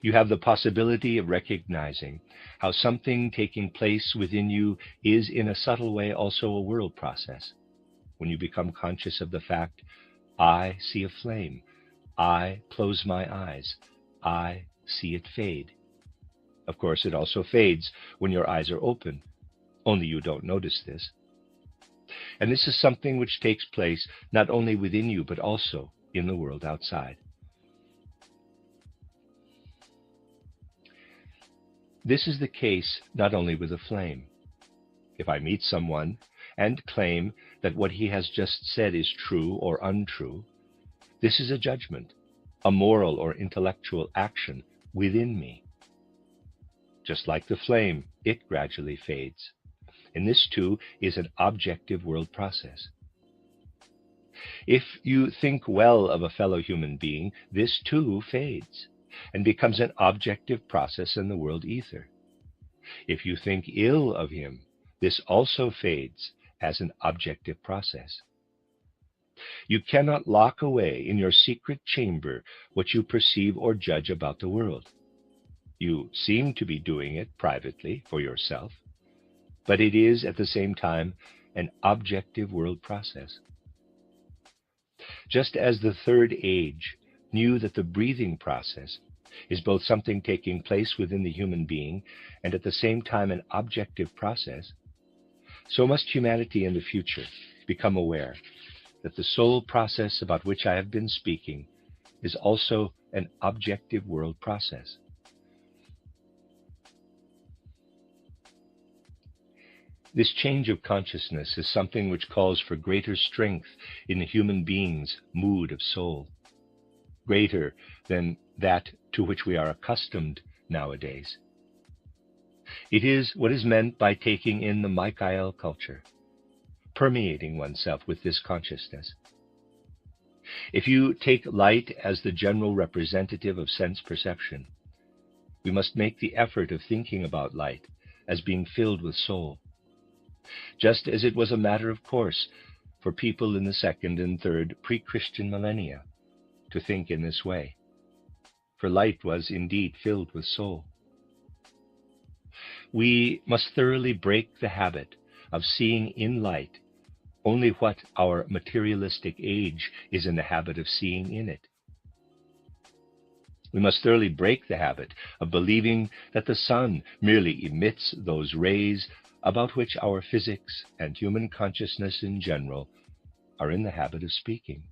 You have the possibility of recognizing how something taking place within you is in a subtle way also a world process. When you become conscious of the fact, I see a flame, I close my eyes, I see it fade. Of course, it also fades when your eyes are open, only you don't notice this. And this is something which takes place not only within you, but also in the world outside. This is the case not only with a flame. If I meet someone and claim that what he has just said is true or untrue, this is a judgment, a moral or intellectual action within me. Just like the flame, it gradually fades. And this too is an objective world process. If you think well of a fellow human being, this too fades and becomes an objective process in the world ether. If you think ill of him, this also fades as an objective process. You cannot lock away in your secret chamber what you perceive or judge about the world. You seem to be doing it privately for yourself, but it is at the same time an objective world process. Just as the third age knew that the breathing process is both something taking place within the human being and at the same time an objective process, so must humanity in the future become aware that the soul process about which I have been speaking is also an objective world process. This change of consciousness is something which calls for greater strength in the human being's mood of soul, greater than that to which we are accustomed nowadays. It is what is meant by taking in the Michael culture, permeating oneself with this consciousness. If you take light as the general representative of sense perception, we must make the effort of thinking about light as being filled with soul, just as it was a matter of course for people in the second and third pre-Christian millennia to think in this way, for light was indeed filled with soul. We must thoroughly break the habit of seeing in light only what our materialistic age is in the habit of seeing in it. We must thoroughly break the habit of believing that the sun merely emits those rays about which our physics and human consciousness in general are in the habit of speaking.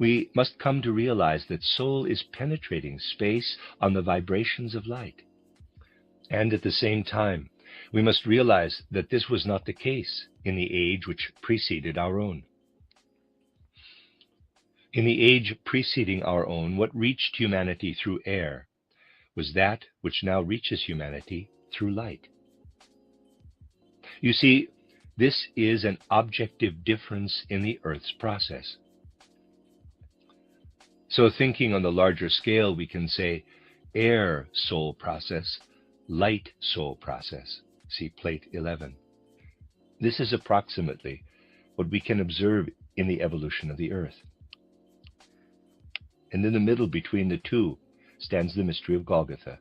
We must come to realize that soul is penetrating space on the vibrations of light. And at the same time, we must realize that this was not the case in the age which preceded our own. In the age preceding our own, what reached humanity through air was that which now reaches humanity through light. You see, this is an objective difference in the Earth's process. So thinking on the larger scale, we can say air soul process, light soul process. See plate 11. This is approximately what we can observe in the evolution of the Earth. And in the middle between the two stands the mystery of Golgotha,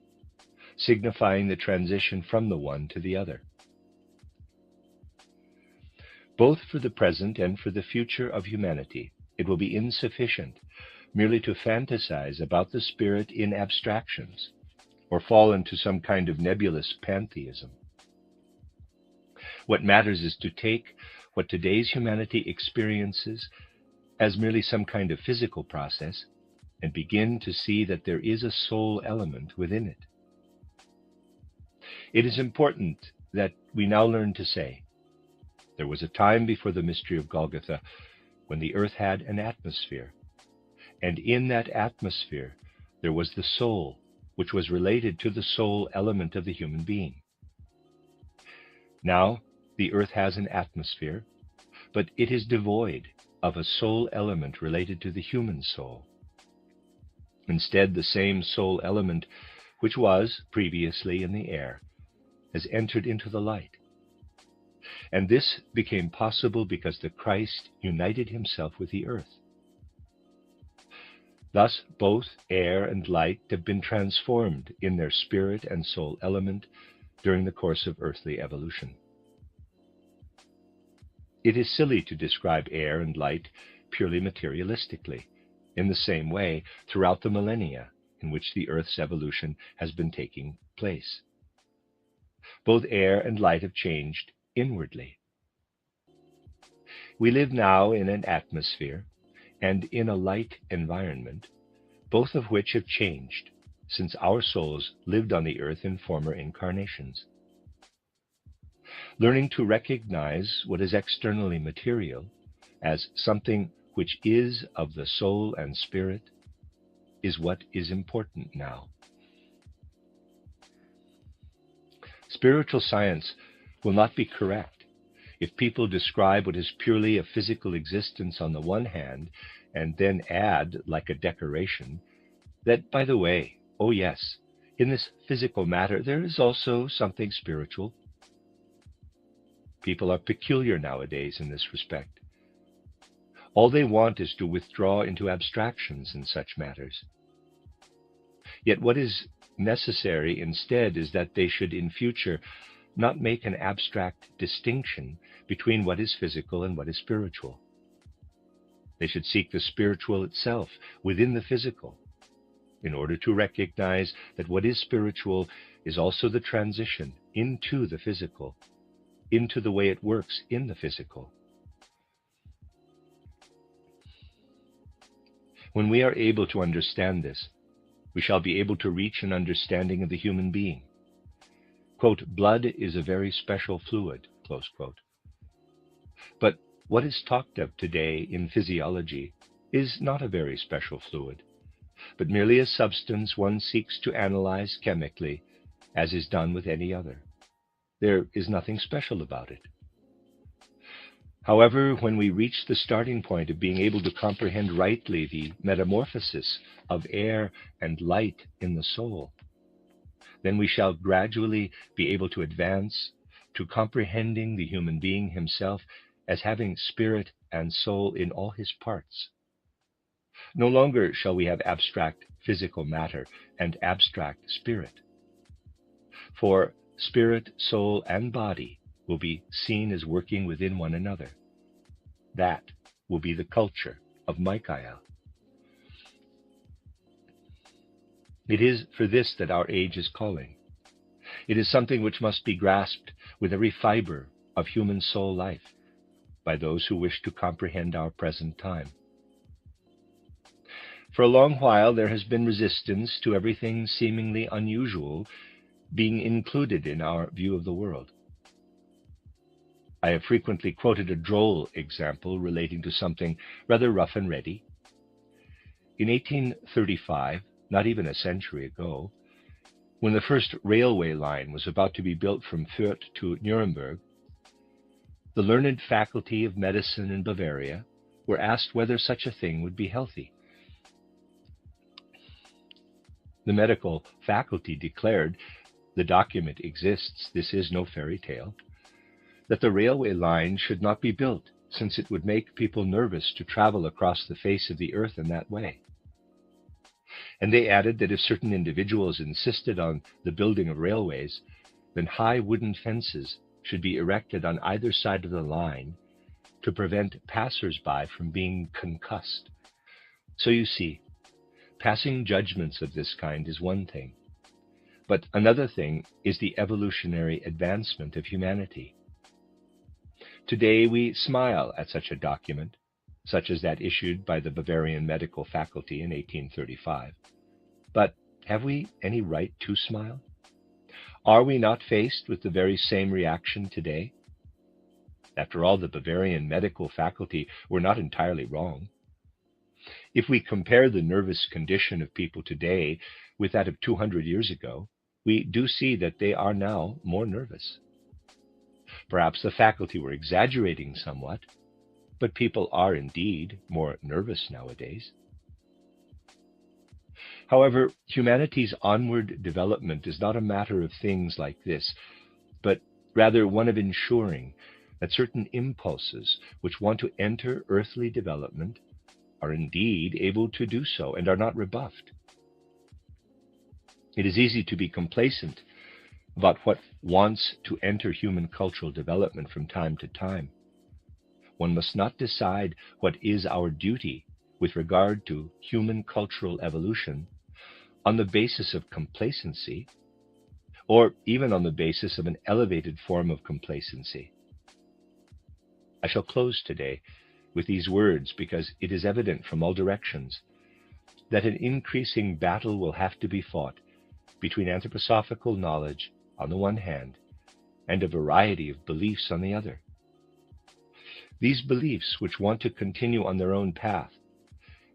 signifying the transition from the one to the other. Both for the present and for the future of humanity, it will be insufficient merely to fantasize about the spirit in abstractions or fall into some kind of nebulous pantheism. What matters is to take what today's humanity experiences as merely some kind of physical process and begin to see that there is a soul element within it. It is important that we now learn to say, there was a time before the mystery of Golgotha when the earth had an atmosphere, and in that atmosphere there was the soul, which was related to the soul element of the human being. Now the earth has an atmosphere, but it is devoid of a soul element related to the human soul. Instead, the same soul element which was previously in the air has entered into the light. And this became possible because the Christ united himself with the earth. Thus, both air and light have been transformed in their spirit and soul element during the course of earthly evolution. It is silly to describe air and light purely materialistically, in the same way throughout the millennia in which the Earth's evolution has been taking place. Both air and light have changed inwardly. We live now in an atmosphere and in a light environment, both of which have changed since our souls lived on the earth in former incarnations. Learning to recognize what is externally material as something which is of the soul and spirit is what is important now. Spiritual science will not be correct if people describe what is purely a physical existence on the one hand and then add, like a decoration, that, by the way, oh yes, in this physical matter there is also something spiritual. People are peculiar nowadays in this respect. All they want is to withdraw into abstractions in such matters. Yet what is necessary instead is that they should in future not make an abstract distinction between what is physical and what is spiritual. They should seek the spiritual itself within the physical, in order to recognize that what is spiritual is also the transition into the physical, into the way it works in the physical. When we are able to understand this, we shall be able to reach an understanding of the human being. Quote, blood is a very special fluid, close quote. But what is talked of today in physiology is not a very special fluid, but merely a substance one seeks to analyze chemically, as is done with any other. There is nothing special about it. However, when we reach the starting point of being able to comprehend rightly the metamorphosis of air and light in the soul, then we shall gradually be able to advance to comprehending the human being himself as having spirit and soul in all his parts. No longer shall we have abstract physical matter and abstract spirit, for spirit, soul, and body will be seen as working within one another. That will be the culture of Michael. It is for this that our age is calling. It is something which must be grasped with every fiber of human soul life by those who wish to comprehend our present time. For a long while there has been resistance to everything seemingly unusual being included in our view of the world. I have frequently quoted a droll example relating to something rather rough and ready. In 1835, not even a century ago, when the first railway line was about to be built from Fürth to Nuremberg, the learned faculty of medicine in Bavaria were asked whether such a thing would be healthy. The medical faculty declared, the document exists, this is no fairy tale, that the railway line should not be built, since it would make people nervous to travel across the face of the earth in that way. And they added that if certain individuals insisted on the building of railways, then high wooden fences should be erected on either side of the line to prevent passers-by from being concussed. So you see, passing judgments of this kind is one thing, but another thing is the evolutionary advancement of humanity. Today we smile at such a document, such as that issued by the Bavarian medical faculty in 1835. But have we any right to smile? Are we not faced with the very same reaction today? After all, the Bavarian medical faculty were not entirely wrong. If we compare the nervous condition of people today with that of 200 years ago, we do see that they are now more nervous. Perhaps the faculty were exaggerating somewhat, but people are indeed more nervous nowadays. However, humanity's onward development is not a matter of things like this, but rather one of ensuring that certain impulses which want to enter earthly development are indeed able to do so and are not rebuffed. It is easy to be complacent about what wants to enter human cultural development from time to time. One must not decide what is our duty with regard to human cultural evolution on the basis of complacency, or even on the basis of an elevated form of complacency. I shall close today with these words because it is evident from all directions that an increasing battle will have to be fought between anthroposophical knowledge on the one hand and a variety of beliefs on the other. These beliefs, which want to continue on their own path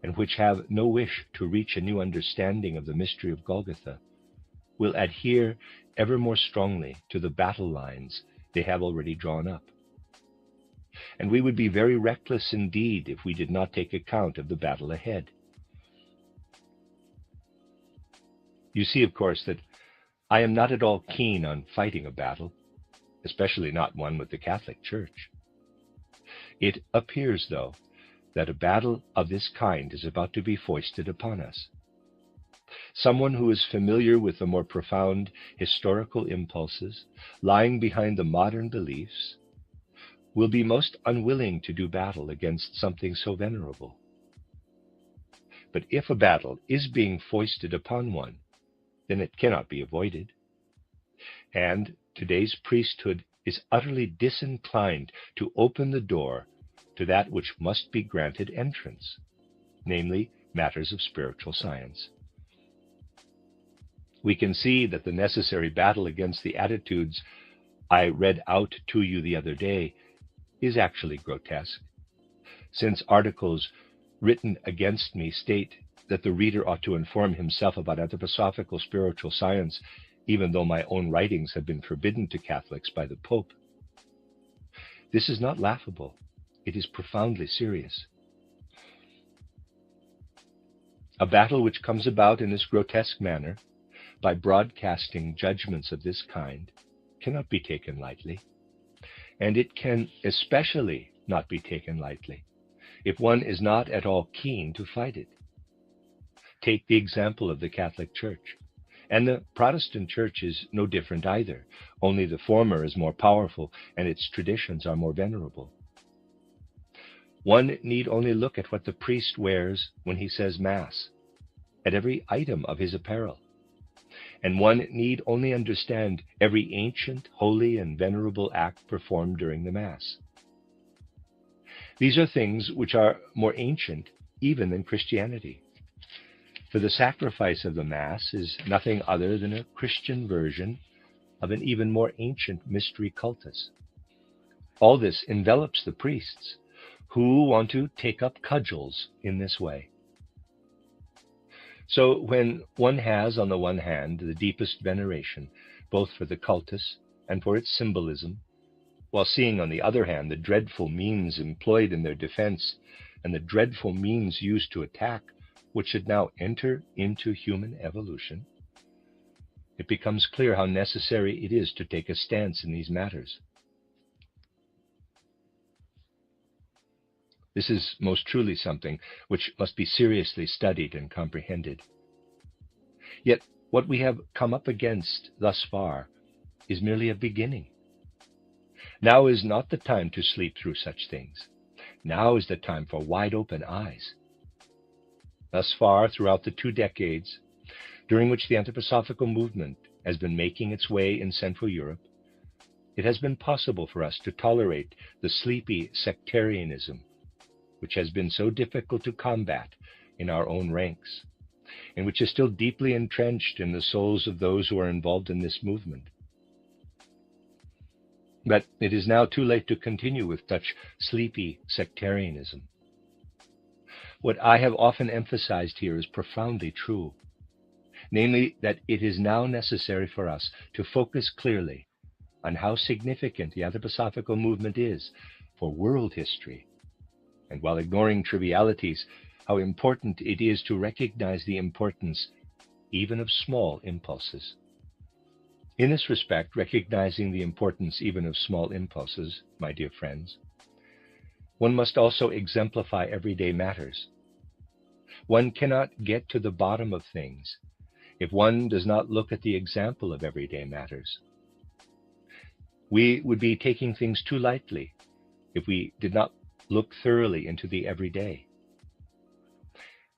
and which have no wish to reach a new understanding of the mystery of Golgotha, will adhere ever more strongly to the battle lines they have already drawn up. And we would be very reckless indeed if we did not take account of the battle ahead. You see, of course, that I am not at all keen on fighting a battle, especially not one with the Catholic Church. It appears, though, that a battle of this kind is about to be foisted upon us. Someone who is familiar with the more profound historical impulses lying behind the modern beliefs will be most unwilling to do battle against something so venerable. But if a battle is being foisted upon one, then it cannot be avoided. And today's priesthood is utterly disinclined to open the door to that which must be granted entrance, namely matters of spiritual science. We can see that the necessary battle against the attitudes I read out to you the other day is actually grotesque, since articles written against me state that the reader ought to inform himself about anthroposophical spiritual science, even though my own writings have been forbidden to Catholics by the Pope. This is not laughable. It is profoundly serious. A battle which comes about in this grotesque manner, by broadcasting judgments of this kind, cannot be taken lightly. And it can especially not be taken lightly if one is not at all keen to fight it. Take the example of the Catholic Church. And the Protestant Church is no different either, only the former is more powerful and its traditions are more venerable. One need only look at what the priest wears when he says Mass, at every item of his apparel. And one need only understand every ancient, holy, and venerable act performed during the Mass. These are things which are more ancient even than Christianity. For the sacrifice of the Mass is nothing other than a Christian version of an even more ancient mystery cultus. All this envelops the priests, who want to take up cudgels in this way. So when one has, on the one hand, the deepest veneration, both for the cultus and for its symbolism, while seeing, on the other hand, the dreadful means employed in their defense and the dreadful means used to attack what should now enter into human evolution, it becomes clear how necessary it is to take a stance in these matters. This is most truly something which must be seriously studied and comprehended. Yet what we have come up against thus far is merely a beginning. Now is not the time to sleep through such things. Now is the time for wide open eyes. Thus far, throughout the 2 decades during which the anthroposophical movement has been making its way in Central Europe, it has been possible for us to tolerate the sleepy sectarianism which has been so difficult to combat in our own ranks, and which is still deeply entrenched in the souls of those who are involved in this movement. But it is now too late to continue with such sleepy sectarianism. What I have often emphasized here is profoundly true, namely that it is now necessary for us to focus clearly on how significant the anthroposophical movement is for world history, and while ignoring trivialities, how important it is to recognize the importance even of small impulses. In this respect, recognizing the importance even of small impulses, my dear friends, one must also exemplify everyday matters, One cannot get to the bottom of things if one does not look at the example of everyday matters. We would be taking things too lightly if we did not look thoroughly into the everyday.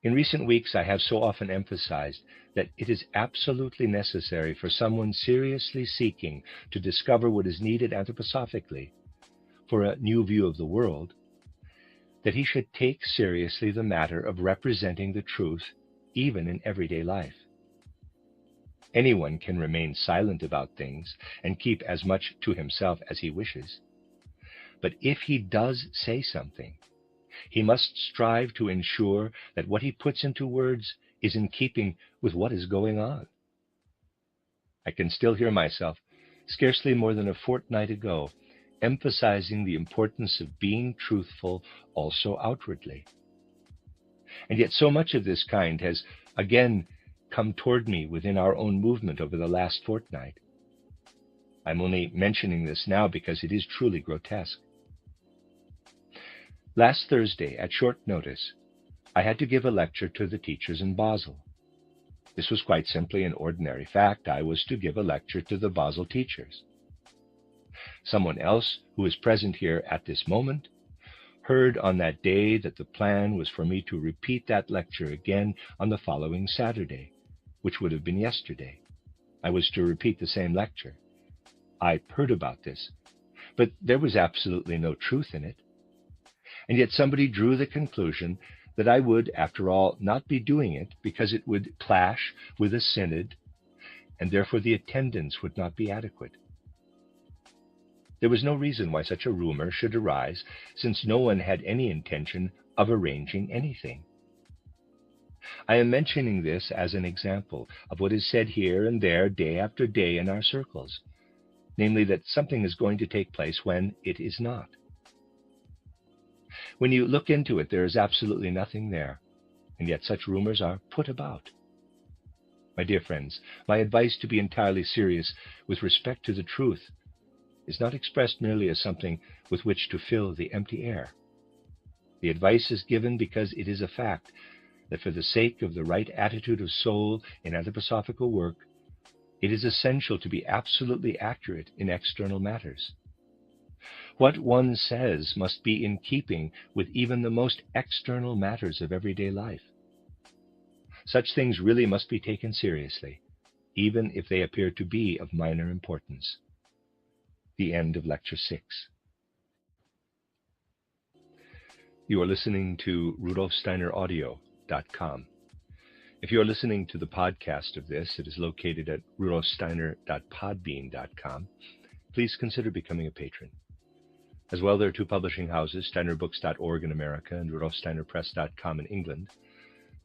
In recent weeks, I have so often emphasized that it is absolutely necessary for someone seriously seeking to discover what is needed anthroposophically for a new view of the world, that he should take seriously the matter of representing the truth even in everyday life. Anyone can remain silent about things and keep as much to himself as he wishes. But if he does say something, he must strive to ensure that what he puts into words is in keeping with what is going on. I can still hear myself, scarcely more than a fortnight ago, emphasizing the importance of being truthful also outwardly. And yet so much of this kind has again come toward me within our own movement over the last fortnight. I'm only mentioning this now because it is truly grotesque. Last Thursday, at short notice, I had to give a lecture to the teachers in Basel. This was quite simply an ordinary fact. I was to give a lecture to the Basel teachers. Someone else who is present here at this moment heard on that day that the plan was for me to repeat that lecture again on the following Saturday, which would have been yesterday. I was to repeat the same lecture. I heard about this, but there was absolutely no truth in it. And yet somebody drew the conclusion that I would, after all, not be doing it because it would clash with a synod, and therefore the attendance would not be adequate. There was no reason why such a rumor should arise, since no one had any intention of arranging anything. I am mentioning this as an example of what is said here and there day after day in our circles, namely that something is going to take place when it is not. When you look into it, there is absolutely nothing there, and yet such rumors are put about. My dear friends, my advice to be entirely serious with respect to the truth is not expressed merely as something with which to fill the empty air. The advice is given because it is a fact that for the sake of the right attitude of soul in anthroposophical work, it is essential to be absolutely accurate in external matters. What one says must be in keeping with even the most external matters of everyday life. Such things really must be taken seriously, even if they appear to be of minor importance. The end of Lecture 6. You are listening to RudolfSteinerAudio.com. If you are listening to the podcast of this, it is located at rudolfsteiner.podbean.com. Please consider becoming a patron. As well, there are two publishing houses, steinerbooks.org in America and rudolfsteinerpress.com in England,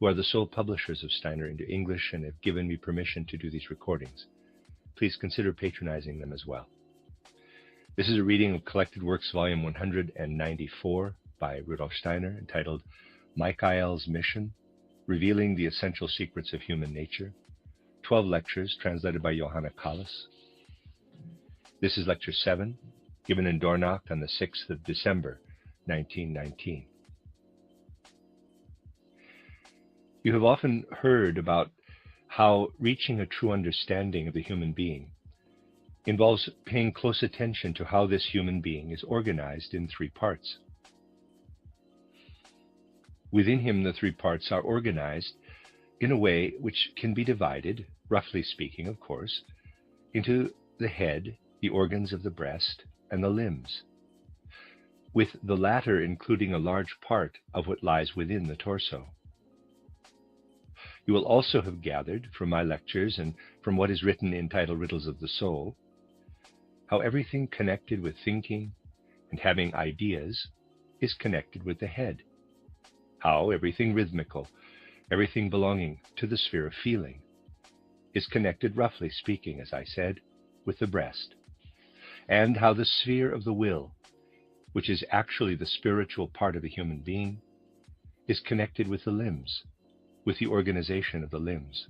who are the sole publishers of Steiner into English and have given me permission to do these recordings. Please consider patronizing them as well. This is a reading of Collected Works, Volume 194 by Rudolf Steiner, entitled Michael's Mission, Revealing the Essential Secrets of Human Nature, 12 lectures translated by Johanna Kallis. This is Lecture 7, given in Dornach on the 6th of December, 1919. You have often heard about how reaching a true understanding of the human being involves paying close attention to how this human being is organized in three parts. Within him, the three parts are organized in a way which can be divided, roughly speaking, of course, into the head, the organs of the breast, and the limbs, with the latter including a large part of what lies within the torso. You will also have gathered from my lectures and from what is written entitled Riddles of the Soul, how everything connected with thinking and having ideas is connected with the head, how everything rhythmical, everything belonging to the sphere of feeling, is connected, roughly speaking, as I said, with the breast, and how the sphere of the will, which is actually the spiritual part of a human being, is connected with the limbs, with the organization of the limbs.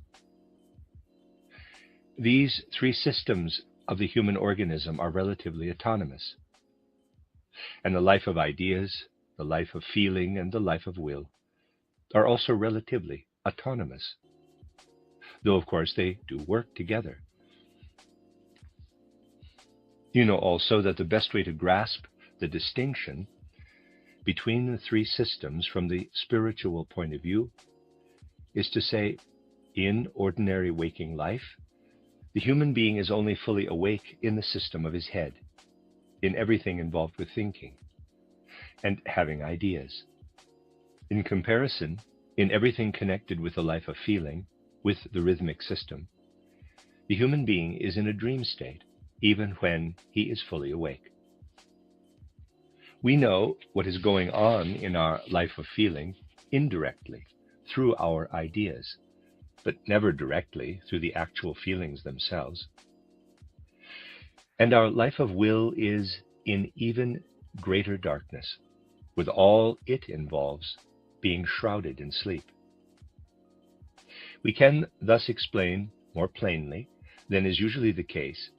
These three systems of the human organism are relatively autonomous, and the life of ideas, the life of feeling, and the life of will are also relatively autonomous, though of course they do work together. You know also that the best way to grasp the distinction between the three systems from the spiritual point of view is to say, in ordinary waking life, the human being is only fully awake in the system of his head, in everything involved with thinking and having ideas. In comparison, in everything connected with the life of feeling, with the rhythmic system, the human being is in a dream state, even when he is fully awake. We know what is going on in our life of feeling indirectly, through our ideas, but never directly through the actual feelings themselves. And our life of will is in even greater darkness, with all it involves being shrouded in sleep. We can thus explain more plainly than is usually the case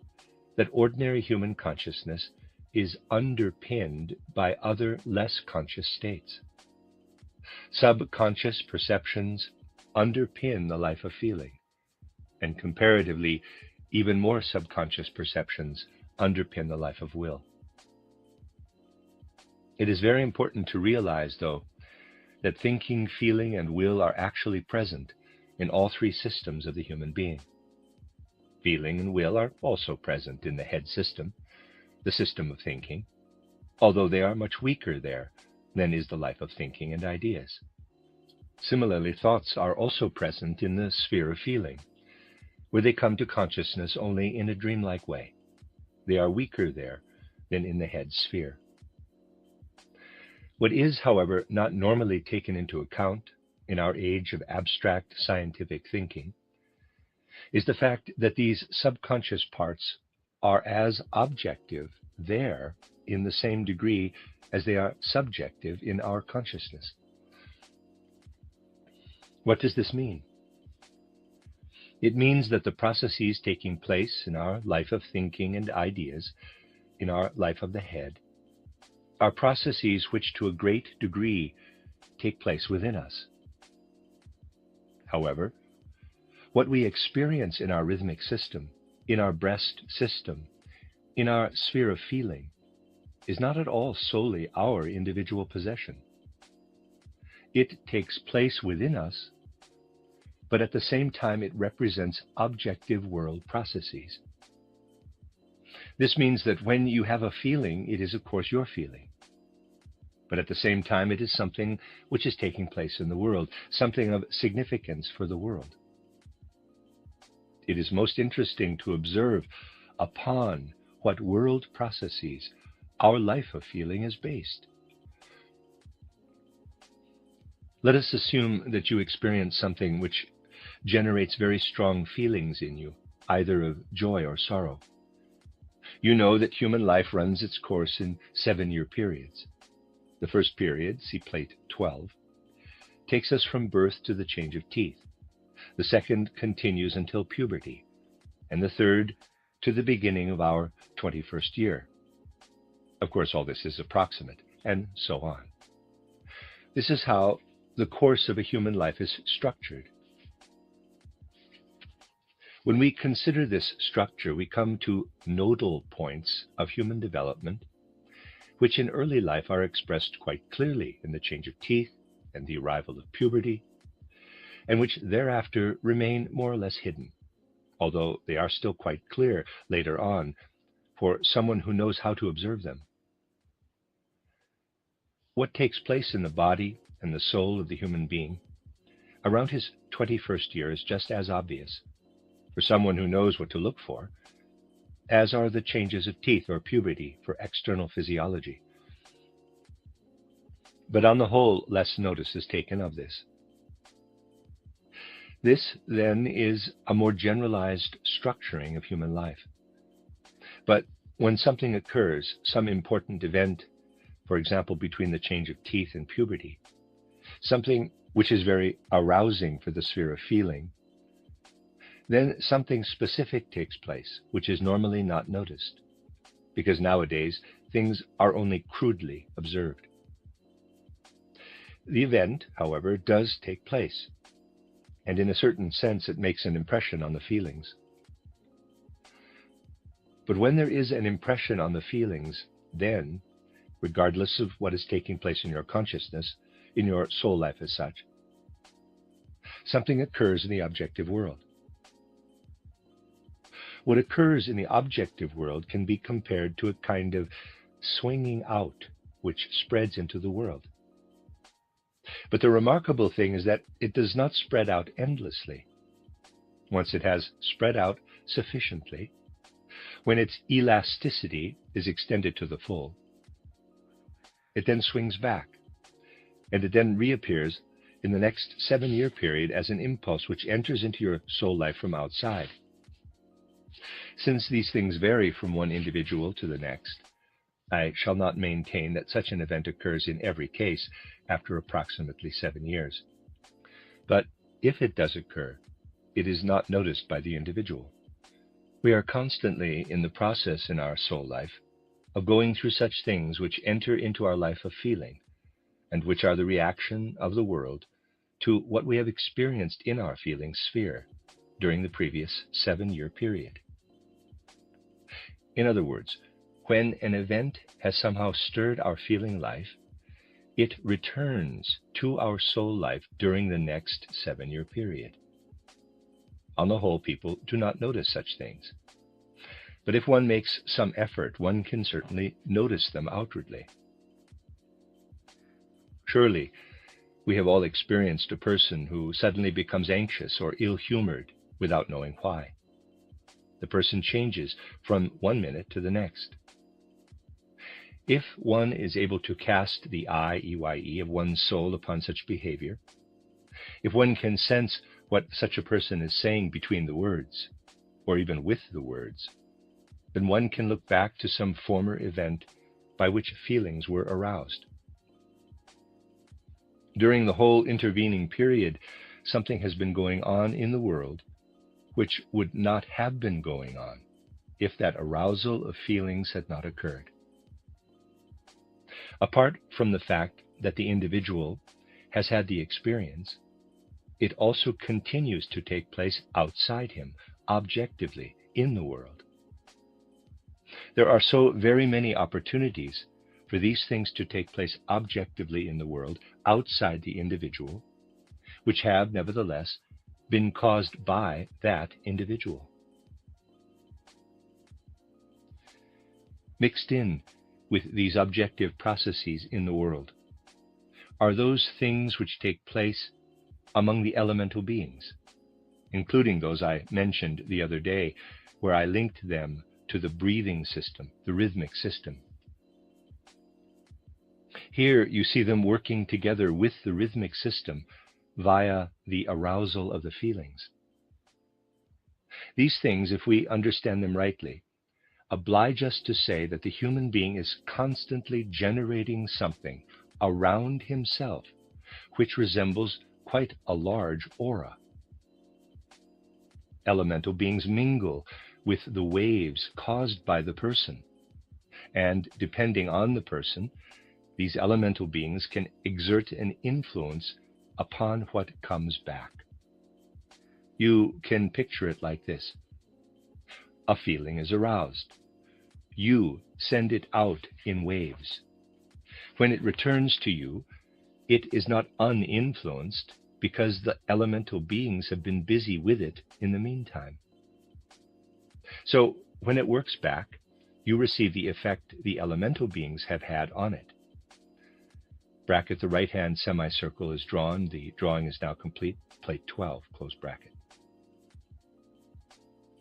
that ordinary human consciousness is underpinned by other less conscious states. Subconscious perceptions underpin the life of feeling, and comparatively, even more subconscious perceptions underpin the life of will. It is very important to realize, though, that thinking, feeling, and will are actually present in all three systems of the human being. Feeling and will are also present in the head system, the system of thinking, although they are much weaker there than is the life of thinking and ideas. Similarly, thoughts are also present in the sphere of feeling, where they come to consciousness only in a dreamlike way. They are weaker there than in the head sphere. What is, however, not normally taken into account in our age of abstract scientific thinking is the fact that these subconscious parts are as objective there in the same degree as they are subjective in our consciousness. What does this mean? It means that the processes taking place in our life of thinking and ideas, in our life of the head, are processes which to a great degree take place within us. However, what we experience in our rhythmic system, in our breast system, in our sphere of feeling, is not at all solely our individual possession. It takes place within us, but at the same time it represents objective world processes. This means that when you have a feeling, it is of course your feeling. But at the same time, it is something which is taking place in the world, something of significance for the world. It is most interesting to observe upon what world processes our life of feeling is based. Let us assume that you experience something which generates very strong feelings in you, either of joy or sorrow. You know that human life runs its course in 7-year periods. The first period, see plate 12, takes us from birth to the change of teeth. The second continues until puberty, and the third to the beginning of our 21st year. Of course, all this is approximate, and so on. This is how the course of a human life is structured. When we consider this structure, we come to nodal points of human development, which in early life are expressed quite clearly in the change of teeth and the arrival of puberty, and which thereafter remain more or less hidden, although they are still quite clear later on for someone who knows how to observe them. What takes place in the body and the soul of the human being around his 21st year is just as obvious for someone who knows what to look for, as are the changes of teeth or puberty for external physiology. But on the whole, less notice is taken of this. This, then, is a more generalized structuring of human life. But when something occurs, some important event, for example, between the change of teeth and puberty, something which is very arousing for the sphere of feeling, then something specific takes place, which is normally not noticed, because nowadays things are only crudely observed. The event, however, does take place, and in a certain sense it makes an impression on the feelings. But when there is an impression on the feelings, then, regardless of what is taking place in your consciousness, in your soul life as such, something occurs in the objective world. What occurs in the objective world can be compared to a kind of swinging out which spreads into the world. But the remarkable thing is that it does not spread out endlessly. Once it has spread out sufficiently, when its elasticity is extended to the full, it then swings back, and it then reappears in the next 7-year period as an impulse which enters into your soul life from outside. Since these things vary from one individual to the next, I shall not maintain that such an event occurs in every case after approximately 7 years. But if it does occur, it is not noticed by the individual. We are constantly in the process in our soul life of going through such things which enter into our life of feeling, and which are the reaction of the world to what we have experienced in our feeling sphere during the previous 7-year period. In other words, when an event has somehow stirred our feeling life, it returns to our soul life during the next 7-year period. On the whole, people do not notice such things. But if one makes some effort, one can certainly notice them outwardly. Surely, we have all experienced a person who suddenly becomes anxious or ill-humored without knowing why. The person changes from one minute to the next. If one is able to cast the eye, EYE, of one's soul upon such behavior, if one can sense what such a person is saying between the words, or even with the words, then one can look back to some former event by which feelings were aroused. During the whole intervening period, something has been going on in the world which would not have been going on if that arousal of feelings had not occurred. Apart from the fact that the individual has had the experience, it also continues to take place outside him, objectively, in the world. There are so very many opportunities for these things to take place objectively in the world, outside the individual, which have, nevertheless, been caused by that individual. Mixed in with these objective processes in the world are those things which take place among the elemental beings, including those I mentioned the other day, where I linked them to the breathing system, the rhythmic system. Here you see them working together with the rhythmic system via the arousal of the feelings. These things, if we understand them rightly, oblige us to say that the human being is constantly generating something around himself which resembles quite a large aura. Elemental beings mingle with the waves caused by the person, and depending on the person, these elemental beings can exert an influence upon what comes back. You can picture it like this. A feeling is aroused. You send it out in waves. When it returns to you, it is not uninfluenced because the elemental beings have been busy with it in the meantime. So when it works back, you receive the effect the elemental beings have had on it. Bracket, the right-hand semicircle is drawn. The drawing is now complete. Plate 12, close bracket.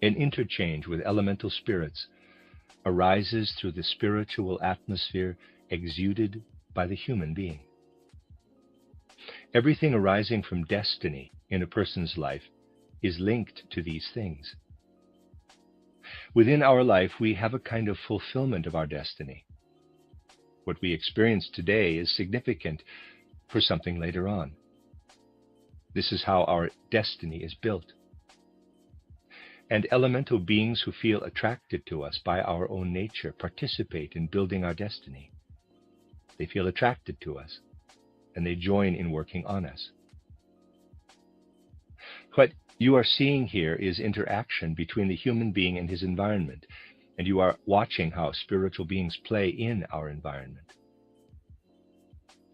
An interchange with elemental spirits arises through the spiritual atmosphere exuded by the human being. Everything arising from destiny in a person's life is linked to these things. Within our life, we have a kind of fulfillment of our destiny. What we experience today is significant for something later on. This is how our destiny is built. And elemental beings who feel attracted to us by our own nature participate in building our destiny. They feel attracted to us, and they join in working on us. What you are seeing here is interaction between the human being and his environment, and you are watching how spiritual beings play in our environment.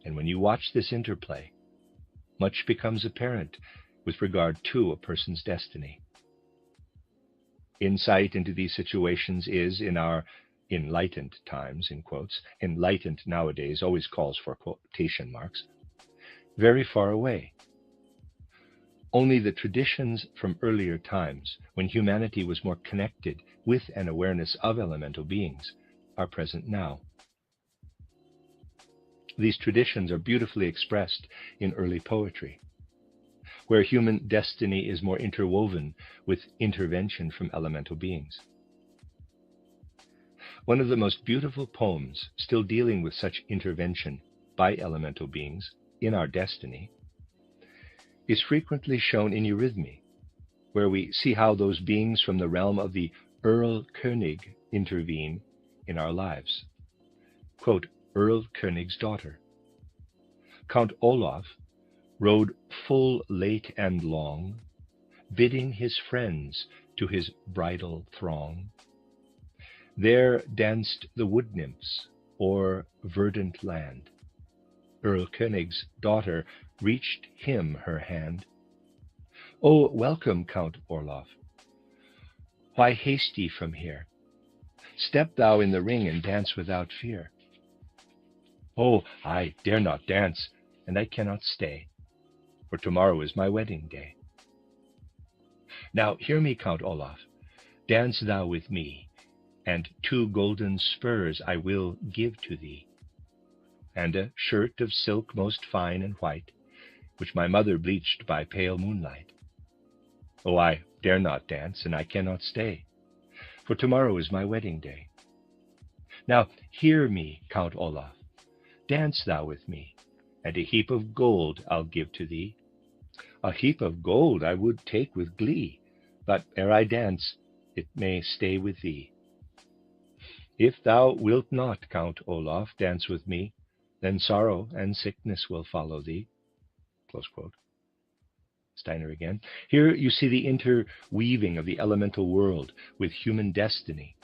And when you watch this interplay, much becomes apparent with regard to a person's destiny. Insight into these situations is, in our enlightened times, in quotes, enlightened nowadays always calls for quotation marks, very far away. Only the traditions from earlier times, when humanity was more connected with an awareness of elemental beings, are present now. These traditions are beautifully expressed in early poetry, where human destiny is more interwoven with intervention from elemental beings. One of the most beautiful poems still dealing with such intervention by elemental beings in our destiny is frequently shown in Eurythmy, where we see how those beings from the realm of the Earl König intervene in our lives. Quote, Earl König's daughter. Count Olaf rode full late and long, bidding his friends to his bridal throng. There danced the wood nymphs o'er verdant land. Earl König's daughter reached him her hand. Oh, welcome, Count Orloff. Why haste ye from here? Step thou in the ring and dance without fear. Oh, I dare not dance, and I cannot stay, for tomorrow is my wedding day. Now hear me, Count Olaf, dance thou with me, and 2 golden spurs I will give to thee, and a shirt of silk most fine and white, which my mother bleached by pale moonlight. Oh, I dare not dance, and I cannot stay, for tomorrow is my wedding day. Now hear me, Count Olaf, dance thou with me, and a heap of gold I'll give to thee. A heap of gold I would take with glee, but ere I dance, it may stay with thee. If thou wilt not, Count Olaf, dance with me, then sorrow and sickness will follow thee. Close quote. Steiner again. Here you see the interweaving of the elemental world with human destiny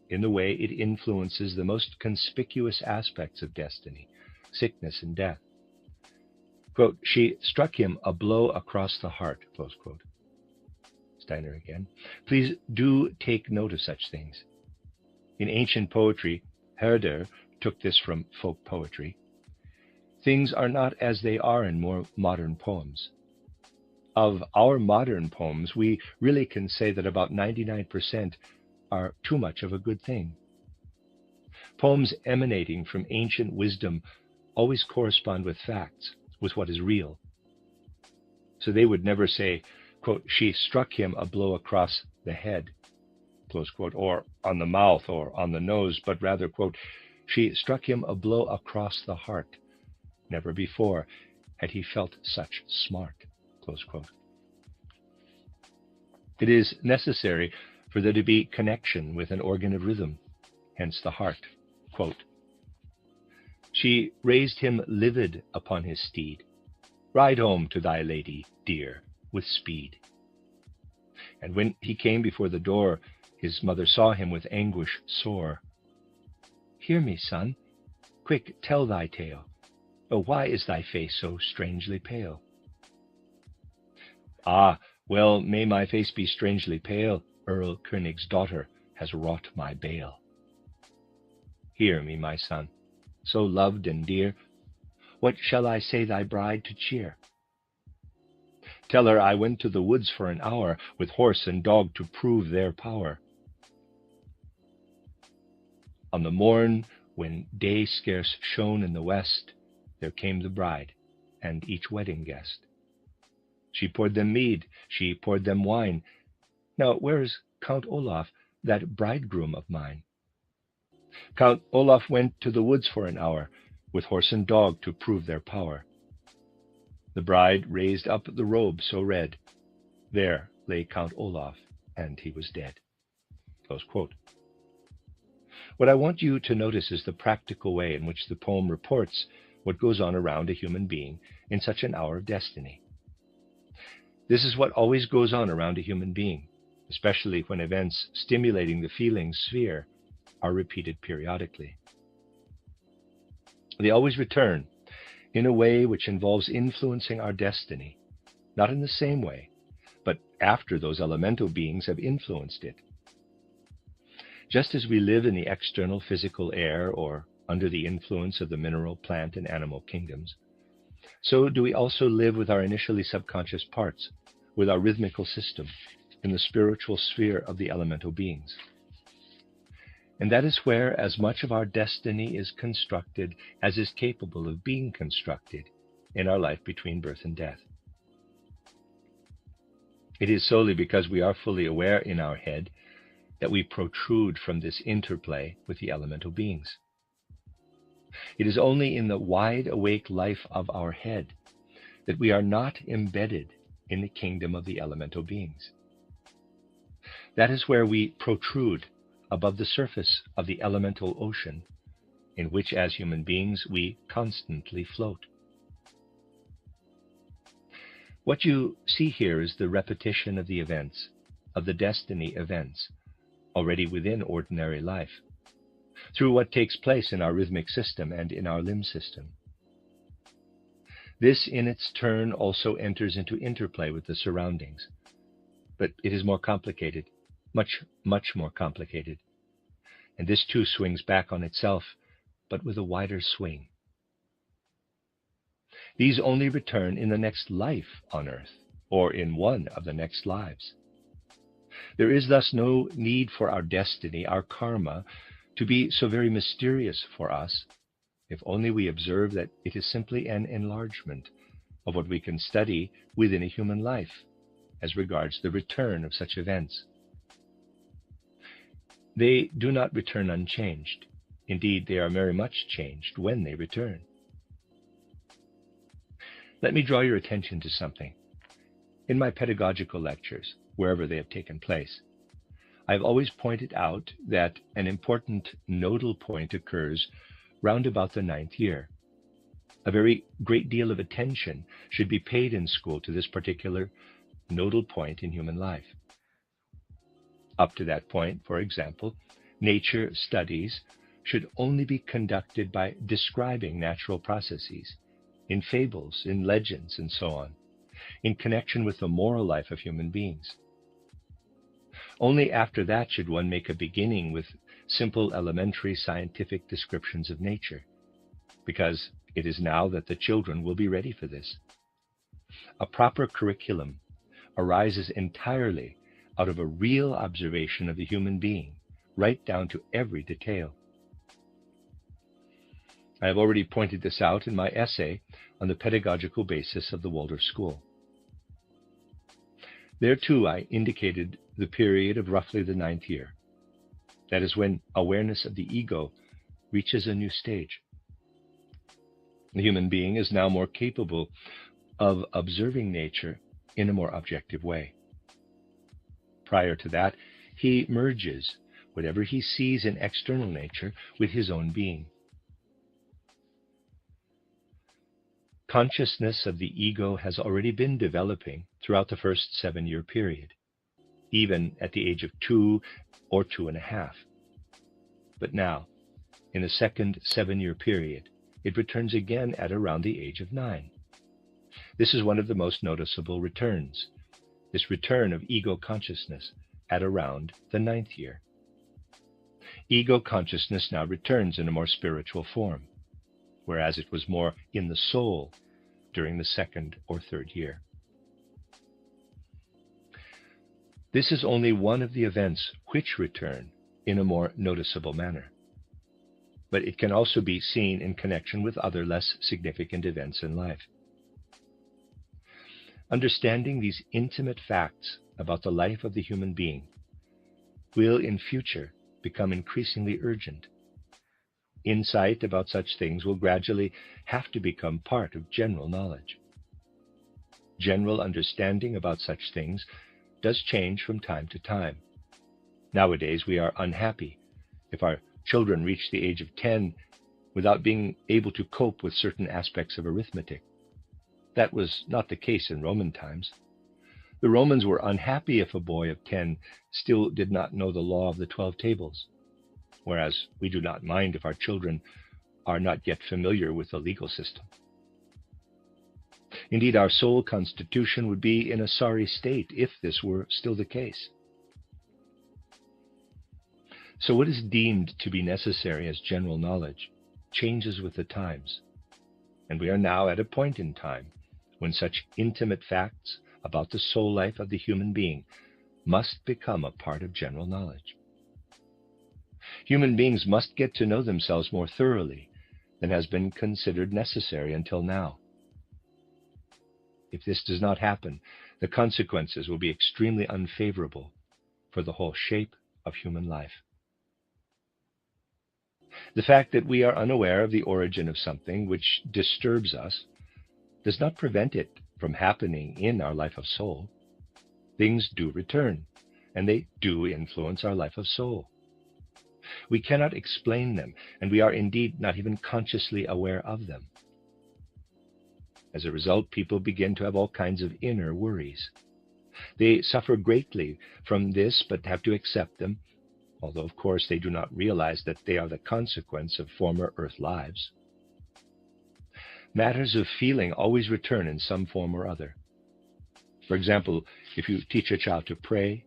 in the way it influences the most conspicuous aspects of destiny, sickness and death. Quote, she struck him a blow across the heart, close quote. Steiner again. Please do take note of such things. In ancient poetry, Herder took this from folk poetry. Things are not as they are in more modern poems. Of our modern poems, we really can say that about 99% are too much of a good thing. Poems emanating from ancient wisdom always correspond with facts, with what is real. So they would never say, quote, she struck him a blow across the head, close quote, or on the mouth or on the nose, but rather, quote, she struck him a blow across the heart. Never before had he felt such smart, close quote. It is necessary for there to be connection with an organ of rhythm, hence the heart, quote. She raised him livid upon his steed. Ride home to thy lady, dear, with speed. And when he came before the door, his mother saw him with anguish sore. Hear me, son, quick tell thy tale. Oh, why is thy face so strangely pale? Ah, well may my face be strangely pale. Earl König's daughter has wrought my bale. Hear me, my son, so loved and dear, what shall I say thy bride to cheer? Tell her I went to the woods for an hour, with horse and dog to prove their power. On the morn, when day scarce shone in the west, there came the bride, and each wedding guest. She poured them mead, she poured them wine. Now where's Count Olaf, that bridegroom of mine? Count Olaf went to the woods for an hour, with horse and dog to prove their power. The bride raised up the robe so red. There lay Count Olaf, and he was dead. Close quote. What I want you to notice is the practical way in which the poem reports what goes on around a human being in such an hour of destiny. This is what always goes on around a human being, especially when events stimulating the feeling sphere are repeated periodically. They always return in a way which involves influencing our destiny, not in the same way, but after those elemental beings have influenced it. Just as we live in the external physical air or under the influence of the mineral, plant, and animal kingdoms, so do we also live with our initially subconscious parts, with our rhythmical system, in the spiritual sphere of the elemental beings. And that is where as much of our destiny is constructed as is capable of being constructed in our life between birth and death. It is solely because we are fully aware in our head that we protrude from this interplay with the elemental beings. It is only in the wide awake life of our head that we are not embedded in the kingdom of the elemental beings. That is where we protrude above the surface of the elemental ocean in which as human beings we constantly float. What you see here is the repetition of the events, of the destiny events, already within ordinary life, through what takes place in our rhythmic system and in our limb system. This in its turn also enters into interplay with the surroundings, but it is more complicated, much more complicated. And this too swings back on itself, but with a wider swing. These only return in the next life on earth, or in one of the next lives. There is thus no need for our destiny, our karma, to be so very mysterious for us, if only we observe that it is simply an enlargement of what we can study within a human life as regards the return of such events. They do not return unchanged. Indeed, they are very much changed when they return. Let me draw your attention to something. In my pedagogical lectures, wherever they have taken place, I have always pointed out that an important nodal point occurs round about the 9th year. A very great deal of attention should be paid in school to this particular nodal point in human life. Up to that point, for example, nature studies should only be conducted by describing natural processes, in fables, in legends, and so on, in connection with the moral life of human beings. Only after that should one make a beginning with simple elementary scientific descriptions of nature, because it is now that the children will be ready for this. A proper curriculum arises entirely out of a real observation of the human being, right down to every detail. I have already pointed this out in my essay on the pedagogical basis of the Waldorf School. There too I indicated the period of roughly the 9th year. That is when awareness of the ego reaches a new stage. The human being is now more capable of observing nature in a more objective way. Prior to that, he merges whatever he sees in external nature with his own being. Consciousness of the ego has already been developing throughout the first 7-year period, even at the age of 2 or 2.5. But now, in the second 7-year period, it returns again at around the age of 9. This is one of the most noticeable returns, this return of ego consciousness at around the 9th year. Ego consciousness now returns in a more spiritual form, whereas it was more in the soul during the 2nd or 3rd year. This is only one of the events which return in a more noticeable manner, but it can also be seen in connection with other less significant events in life. Understanding these intimate facts about the life of the human being will in future become increasingly urgent. Insight about such things will gradually have to become part of general knowledge. General understanding about such things does change from time to time. Nowadays we are unhappy if our children reach the age of 10 without being able to cope with certain aspects of arithmetic. That was not the case in Roman times. The Romans were unhappy if a boy of 10 still did not know the law of the 12 tables, whereas we do not mind if our children are not yet familiar with the legal system. Indeed, our soul constitution would be in a sorry state if this were still the case. So what is deemed to be necessary as general knowledge changes with the times, and we are now at a point in time when such intimate facts about the soul life of the human being must become a part of general knowledge. Human beings must get to know themselves more thoroughly than has been considered necessary until now. If this does not happen, the consequences will be extremely unfavorable for the whole shape of human life. The fact that we are unaware of the origin of something which disturbs us does not prevent it from happening in our life of soul. Things do return, and they do influence our life of soul. We cannot explain them, and we are indeed not even consciously aware of them. As a result, people begin to have all kinds of inner worries. They suffer greatly from this, but have to accept them, although of course they do not realize that they are the consequence of former earth lives. Matters of feeling always return in some form or other. For example, if you teach a child to pray,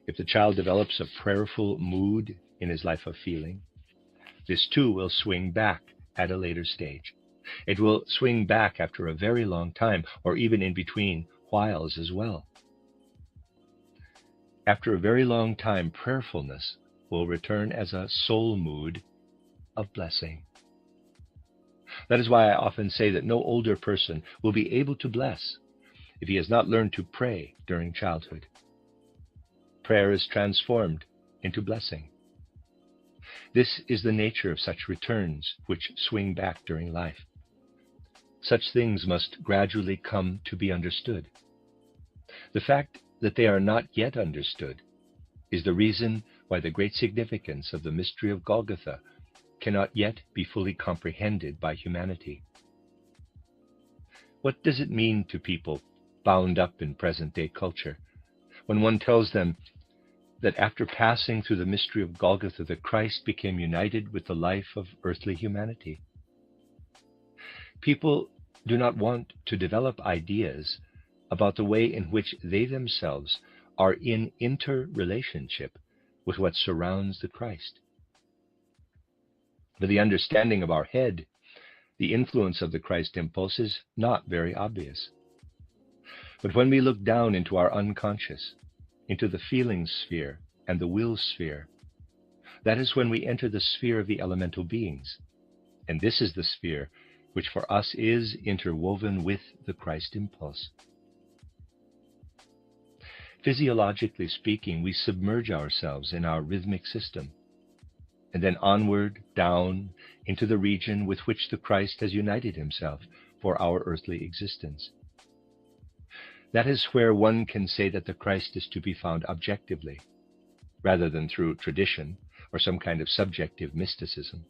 if the child develops a prayerful mood in his life of feeling, this too will swing back at a later stage. It will swing back after a very long time, or even in between whiles as well. After a very long time, prayerfulness will return as a soul mood of blessing. That is why I often say that no older person will be able to bless if he has not learned to pray during childhood. Prayer is transformed into blessing. This is the nature of such returns which swing back during life. Such things must gradually come to be understood. The fact that they are not yet understood is the reason why the great significance of the mystery of Golgotha cannot yet be fully comprehended by humanity. What does it mean to people bound up in present-day culture when one tells them that after passing through the mystery of Golgotha, the Christ became united with the life of earthly humanity? People do not want to develop ideas about the way in which they themselves are in interrelationship with what surrounds the Christ. For the understanding of our head, the influence of the Christ impulse is not very obvious. But when we look down into our unconscious, into the feeling sphere and the will sphere, that is when we enter the sphere of the elemental beings. And this is the sphere which for us is interwoven with the Christ impulse. Physiologically speaking, we submerge ourselves in our rhythmic system, and then onward, down, into the region with which the Christ has united himself for our earthly existence. That is where one can say that the Christ is to be found objectively, rather than through tradition or some kind of subjective mysticism.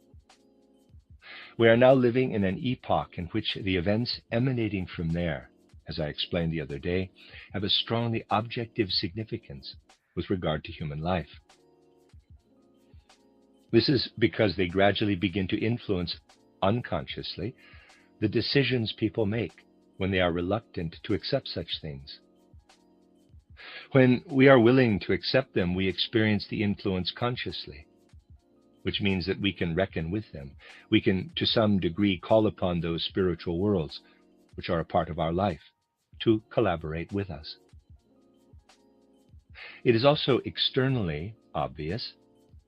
We are now living in an epoch in which the events emanating from there, as I explained the other day, have a strongly objective significance with regard to human life. This is because they gradually begin to influence unconsciously the decisions people make when they are reluctant to accept such things. When we are willing to accept them, we experience the influence consciously, which means that we can reckon with them. We can, to some degree, call upon those spiritual worlds, which are a part of our life, to collaborate with us. It is also externally obvious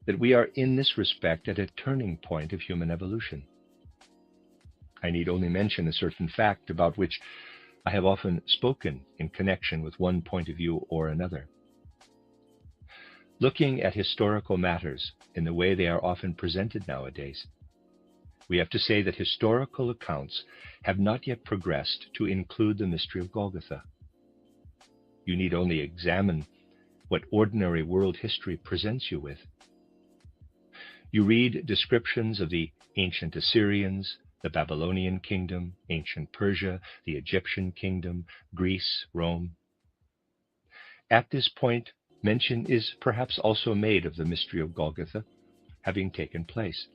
that we are in this respect at a turning point of human evolution. I need only mention a certain fact about which I have often spoken in connection with one point of view or another. Looking at historical matters in the way they are often presented nowadays, we have to say that historical accounts have not yet progressed to include the mystery of Golgotha. You need only examine what ordinary world history presents you with. You read descriptions of the ancient Assyrians, the Babylonian kingdom, ancient Persia, the Egyptian kingdom, Greece, Rome. At this point, mention is perhaps also made of the mystery of Golgotha having taken place.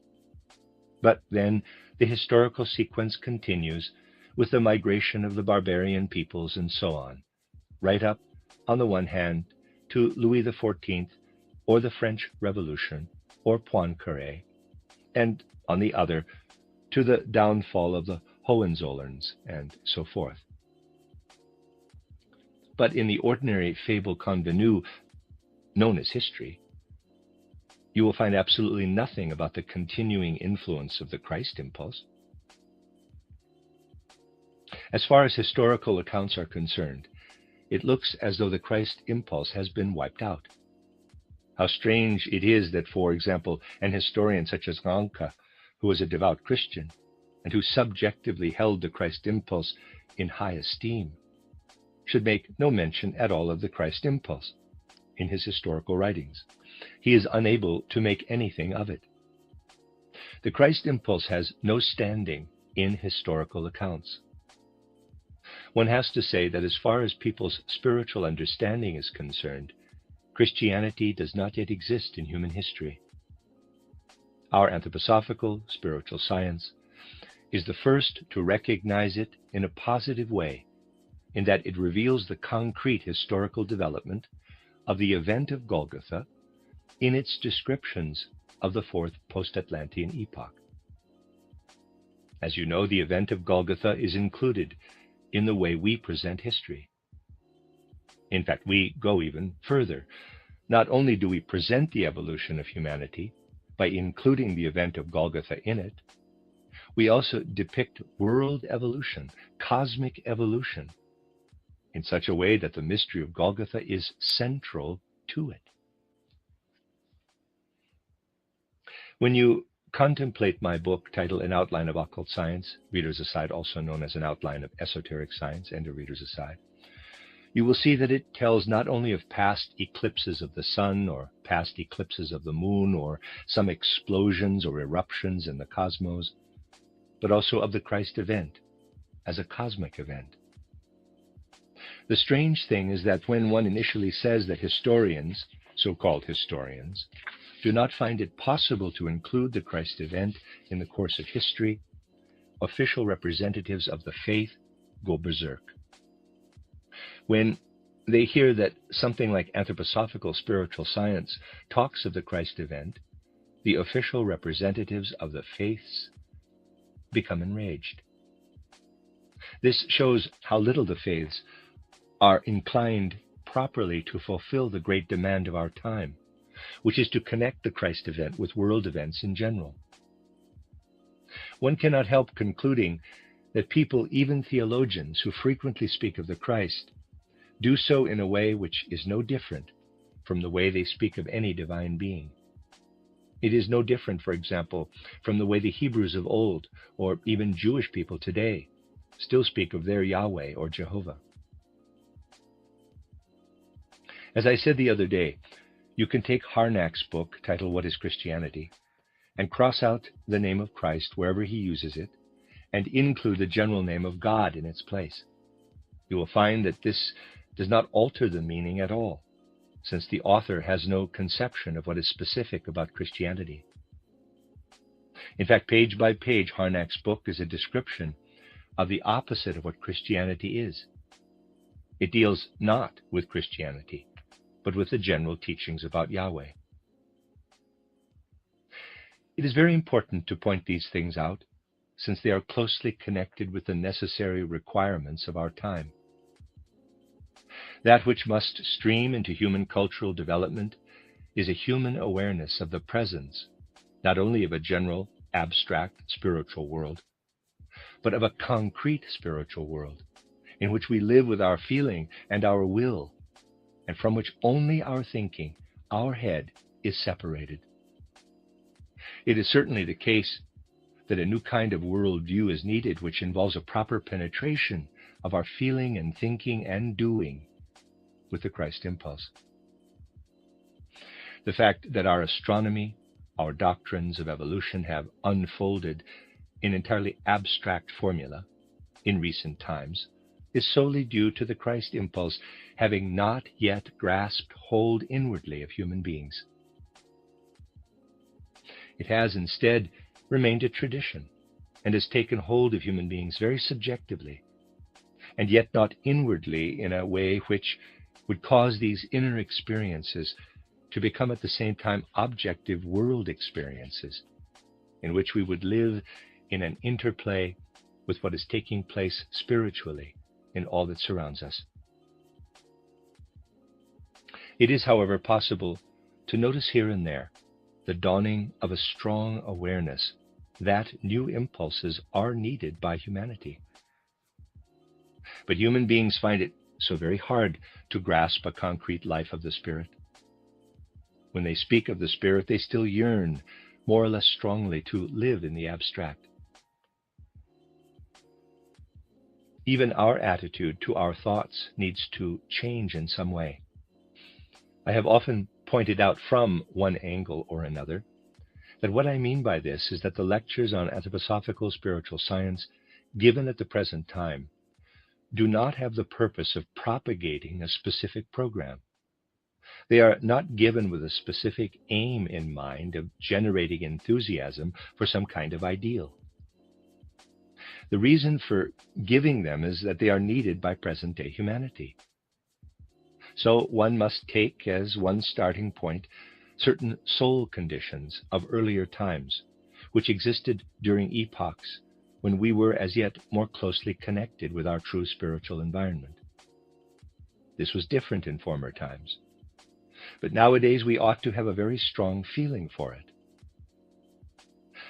But then the historical sequence continues with the migration of the barbarian peoples and so on, right up, on the one hand, to Louis XIV or the French Revolution or Poincaré, and on the other, to the downfall of the Hohenzollerns and so forth. But in the ordinary fable convenue known as history, you will find absolutely nothing about the continuing influence of the Christ impulse. As far as historical accounts are concerned, it looks as though the Christ impulse has been wiped out. How strange it is that, for example, an historian such as Ranke, who was a devout Christian and who subjectively held the Christ impulse in high esteem, should make no mention at all of the Christ impulse in his historical writings. He is unable to make anything of it. The Christ impulse has no standing in historical accounts. One has to say that as far as people's spiritual understanding is concerned, Christianity does not yet exist in human history. Our anthroposophical spiritual science is the first to recognize it in a positive way, in that it reveals the concrete historical development of the event of Golgotha in its descriptions of the fourth post-Atlantean epoch. As you know, the event of Golgotha is included in the way we present history. In fact, we go even further. Not only do we present the evolution of humanity by including the event of Golgotha in it, we also depict world evolution, cosmic evolution, in such a way that the mystery of Golgotha is central to it. When you contemplate my book titled An Outline of Occult Science, Reader's Aside, also known as An Outline of Esoteric Science and a Reader's Aside, you will see that it tells not only of past eclipses of the sun or past eclipses of the moon or some explosions or eruptions in the cosmos, but also of the Christ event as a cosmic event. The strange thing is that when one initially says that historians, so-called historians, do not find it possible to include the Christ event in the course of history, official representatives of the faith go berserk. When they hear that something like anthroposophical spiritual science talks of the Christ event, the official representatives of the faiths become enraged. This shows how little the faiths are inclined properly to fulfill the great demand of our time, which is to connect the Christ event with world events in general. One cannot help concluding that people, even theologians who frequently speak of the Christ, do so in a way which is no different from the way they speak of any divine being. It is no different, for example, from the way the Hebrews of old, or even Jewish people today, still speak of their Yahweh or Jehovah. As I said the other day, you can take Harnack's book titled What is Christianity and cross out the name of Christ wherever he uses it and include the general name of God in its place. You will find that this does not alter the meaning at all, since the author has no conception of what is specific about Christianity. In fact, page by page, Harnack's book is a description of the opposite of what Christianity is. It deals not with Christianity, but with the general teachings about Yahweh. It is very important to point these things out, since they are closely connected with the necessary requirements of our time. That which must stream into human cultural development is a human awareness of the presence, not only of a general, abstract spiritual world, but of a concrete spiritual world, in which we live with our feeling and our will, and from which only our thinking, our head, is separated. It is certainly the case that a new kind of worldview is needed, which involves a proper penetration of our feeling and thinking and doing with the Christ impulse. The fact that our astronomy, our doctrines of evolution have unfolded in entirely abstract formula in recent times is solely due to the Christ impulse having not yet grasped hold inwardly of human beings. It has instead remained a tradition and has taken hold of human beings very subjectively, and yet not inwardly in a way which would cause these inner experiences to become at the same time objective world experiences, in which we would live in an interplay with what is taking place spiritually in all that surrounds us. It is, however, possible to notice here and there the dawning of a strong awareness that new impulses are needed by humanity. But human beings find it so very hard to grasp a concrete life of the Spirit. When they speak of the Spirit, they still yearn more or less strongly to live in the abstract. Even our attitude to our thoughts needs to change in some way. I have often pointed out from one angle or another that what I mean by this is that the lectures on anthroposophical spiritual science given at the present time do not have the purpose of propagating a specific program. They are not given with a specific aim in mind of generating enthusiasm for some kind of ideal. The reason for giving them is that they are needed by present-day humanity. So one must take as one starting point certain soul conditions of earlier times, which existed during epochs when we were as yet more closely connected with our true spiritual environment. This was different in former times, but nowadays we ought to have a very strong feeling for it.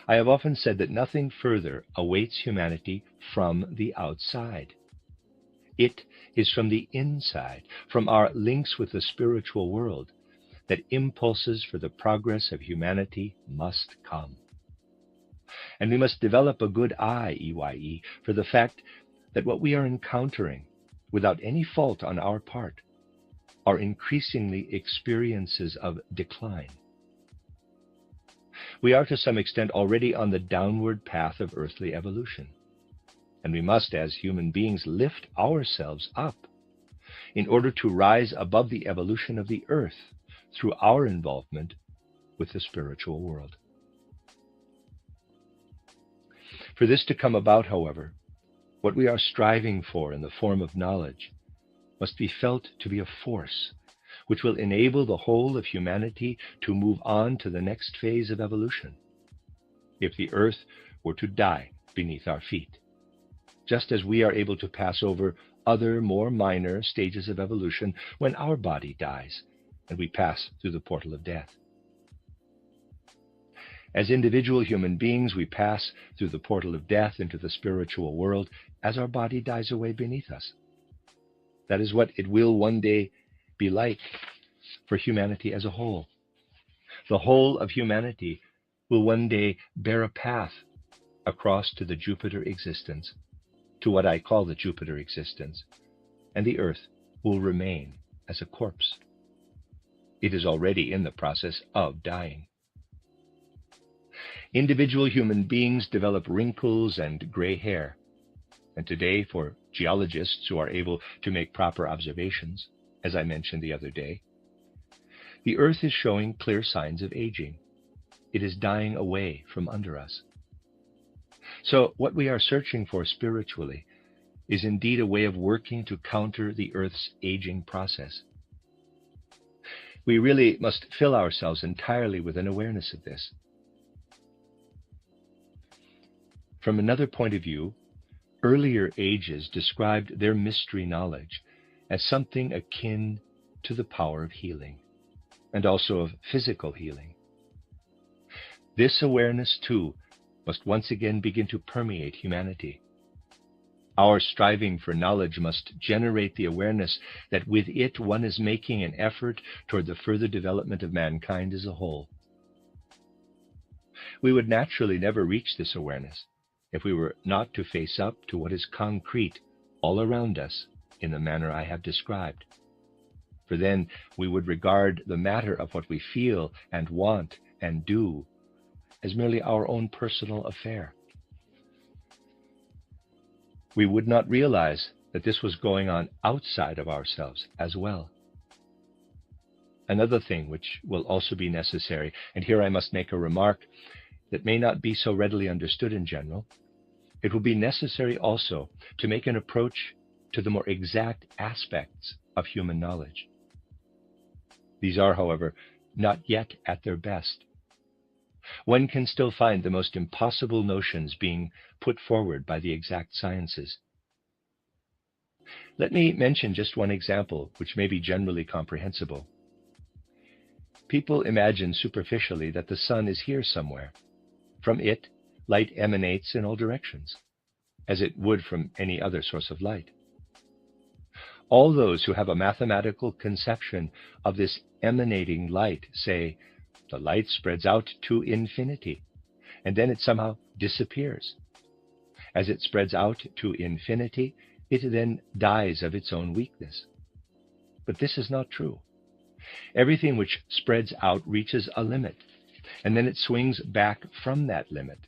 I have often said that nothing further awaits humanity from the outside. It is from the inside, from our links with the spiritual world, that impulses for the progress of humanity must come. And we must develop a good eye, EYE, for the fact that what we are encountering, without any fault on our part, are increasingly experiences of decline. We are to some extent already on the downward path of earthly evolution, and we must, as human beings, lift ourselves up in order to rise above the evolution of the earth through our involvement with the spiritual world. For this to come about, however, what we are striving for in the form of knowledge must be felt to be a force which will enable the whole of humanity to move on to the next phase of evolution, if the earth were to die beneath our feet, just as we are able to pass over other more minor stages of evolution when our body dies and we pass through the portal of death. As individual human beings, we pass through the portal of death into the spiritual world as our body dies away beneath us. That is what it will one day be like for humanity as a whole. The whole of humanity will one day bear a path across to the Jupiter existence, to what I call the Jupiter existence, and the earth will remain as a corpse. It is already in the process of dying. Individual human beings develop wrinkles and gray hair, and today, for geologists who are able to make proper observations, as I mentioned the other day, the earth is showing clear signs of aging. It is dying away from under us. So what we are searching for spiritually is indeed a way of working to counter the earth's aging process. We really must fill ourselves entirely with an awareness of this. From another point of view, earlier ages described their mystery knowledge as something akin to the power of healing, and also of physical healing. This awareness, too, must once again begin to permeate humanity. Our striving for knowledge must generate the awareness that with it one is making an effort toward the further development of mankind as a whole. We would naturally never reach this awareness if we were not to face up to what is concrete all around us in the manner I have described. For then we would regard the matter of what we feel and want and do as merely our own personal affair. We would not realize that this was going on outside of ourselves as well. Another thing which will also be necessary, and here I must make a remark that may not be so readily understood in general, it will be necessary also to make an approach to the more exact aspects of human knowledge. These are, however, not yet at their best. One can still find the most impossible notions being put forward by the exact sciences. Let me mention just one example which may be generally comprehensible. People imagine superficially that the sun is here somewhere. From it, light emanates in all directions, as it would from any other source of light. All those who have a mathematical conception of this emanating light say, the light spreads out to infinity, and then it somehow disappears. As it spreads out to infinity, it then dies of its own weakness. But this is not true. Everything which spreads out reaches a limit, and then it swings back from that limit,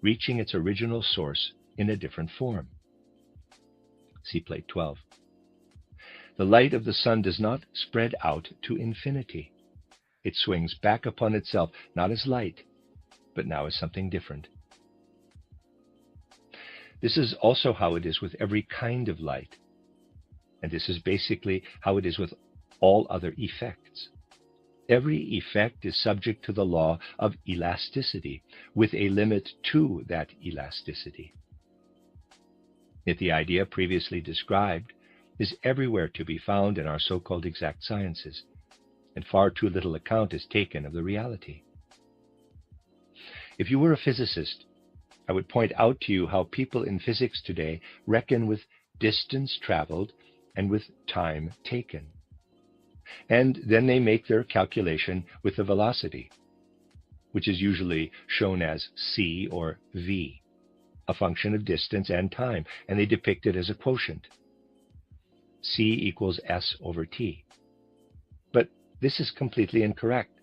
reaching its original source in a different form. See plate 12. The light of the sun does not spread out to infinity. It swings back upon itself, not as light, but now as something different. This is also how it is with every kind of light. And this is basically how it is with all other effects. Every effect is subject to the law of elasticity, with a limit to that elasticity. Yet the idea previously described is everywhere to be found in our so-called exact sciences, and far too little account is taken of the reality. If you were a physicist, I would point out to you how people in physics today reckon with distance traveled and with time taken. And then they make their calculation with the velocity, which is usually shown as c or v, a function of distance and time, and they depict it as a quotient. c equals s over t. But this is completely incorrect.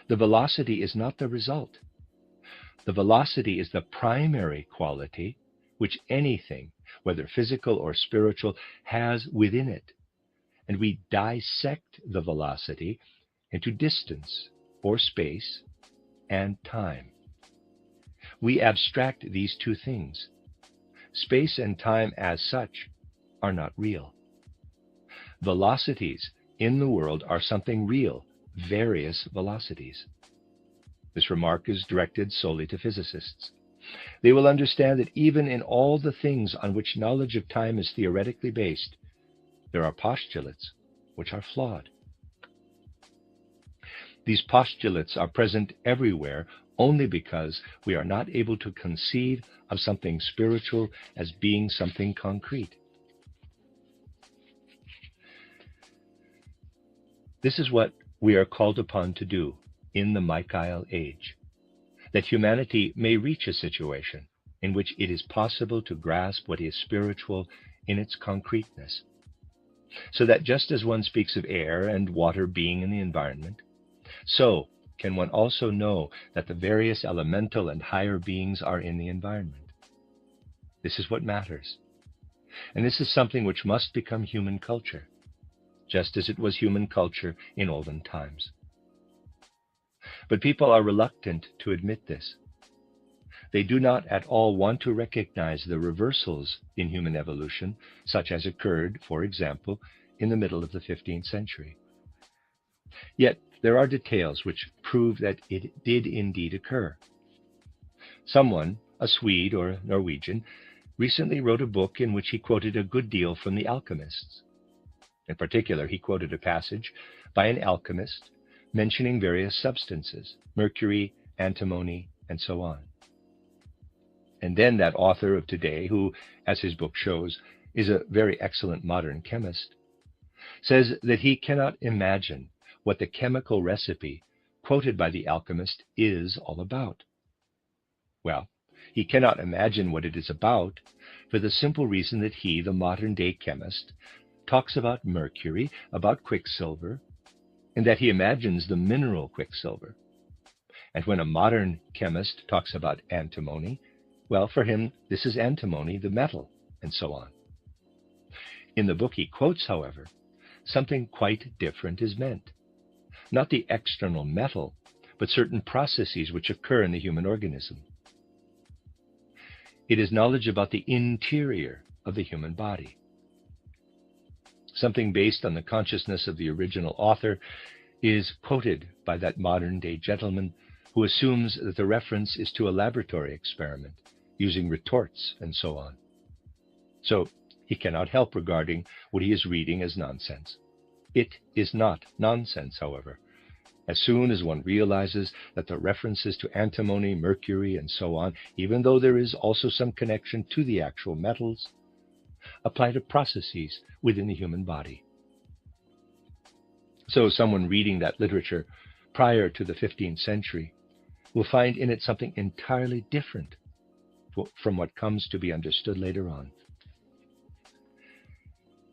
The velocity is not the result. The velocity is the primary quality which anything, whether physical or spiritual, has within it. And we dissect the velocity into distance or space and time. We abstract these two things. Space and time as such are not real. Velocities in the world are something real, various velocities. This remark is directed solely to physicists. They will understand that even in all the things on which knowledge of time is theoretically based, there are postulates which are flawed. These postulates are present everywhere only because we are not able to conceive of something spiritual as being something concrete. This is what we are called upon to do in the Michael age, that humanity may reach a situation in which it is possible to grasp what is spiritual in its concreteness, so that just as one speaks of air and water being in the environment, so can one also know that the various elemental and higher beings are in the environment. This is what matters, and this is something which must become human culture, just as it was human culture in olden times. But people are reluctant to admit this. They do not at all want to recognize the reversals in human evolution, such as occurred, for example, in the middle of the 15th century. Yet there are details which prove that it did indeed occur. Someone, a Swede or Norwegian, recently wrote a book in which he quoted a good deal from the alchemists. In particular, he quoted a passage by an alchemist mentioning various substances, mercury, antimony, and so on. And then that author of today, who, as his book shows, is a very excellent modern chemist, says that he cannot imagine what the chemical recipe quoted by the alchemist is all about. Well, he cannot imagine what it is about for the simple reason that he, the modern-day chemist, talks about mercury, about quicksilver, and that he imagines the mineral quicksilver. And when a modern chemist talks about antimony, well, for him, this is antimony, the metal, and so on. In the book he quotes, however, something quite different is meant. Not the external metal, but certain processes which occur in the human organism. It is knowledge about the interior of the human body. Something based on the consciousness of the original author is quoted by that modern-day gentleman who assumes that the reference is to a laboratory experiment using retorts and so on. So he cannot help regarding what he is reading as nonsense. It is not nonsense, however. As soon as one realizes that the references to antimony, mercury, and so on, even though there is also some connection to the actual metals, apply to processes within the human body. So someone reading that literature prior to the 15th century will find in it something entirely different from what comes to be understood later on.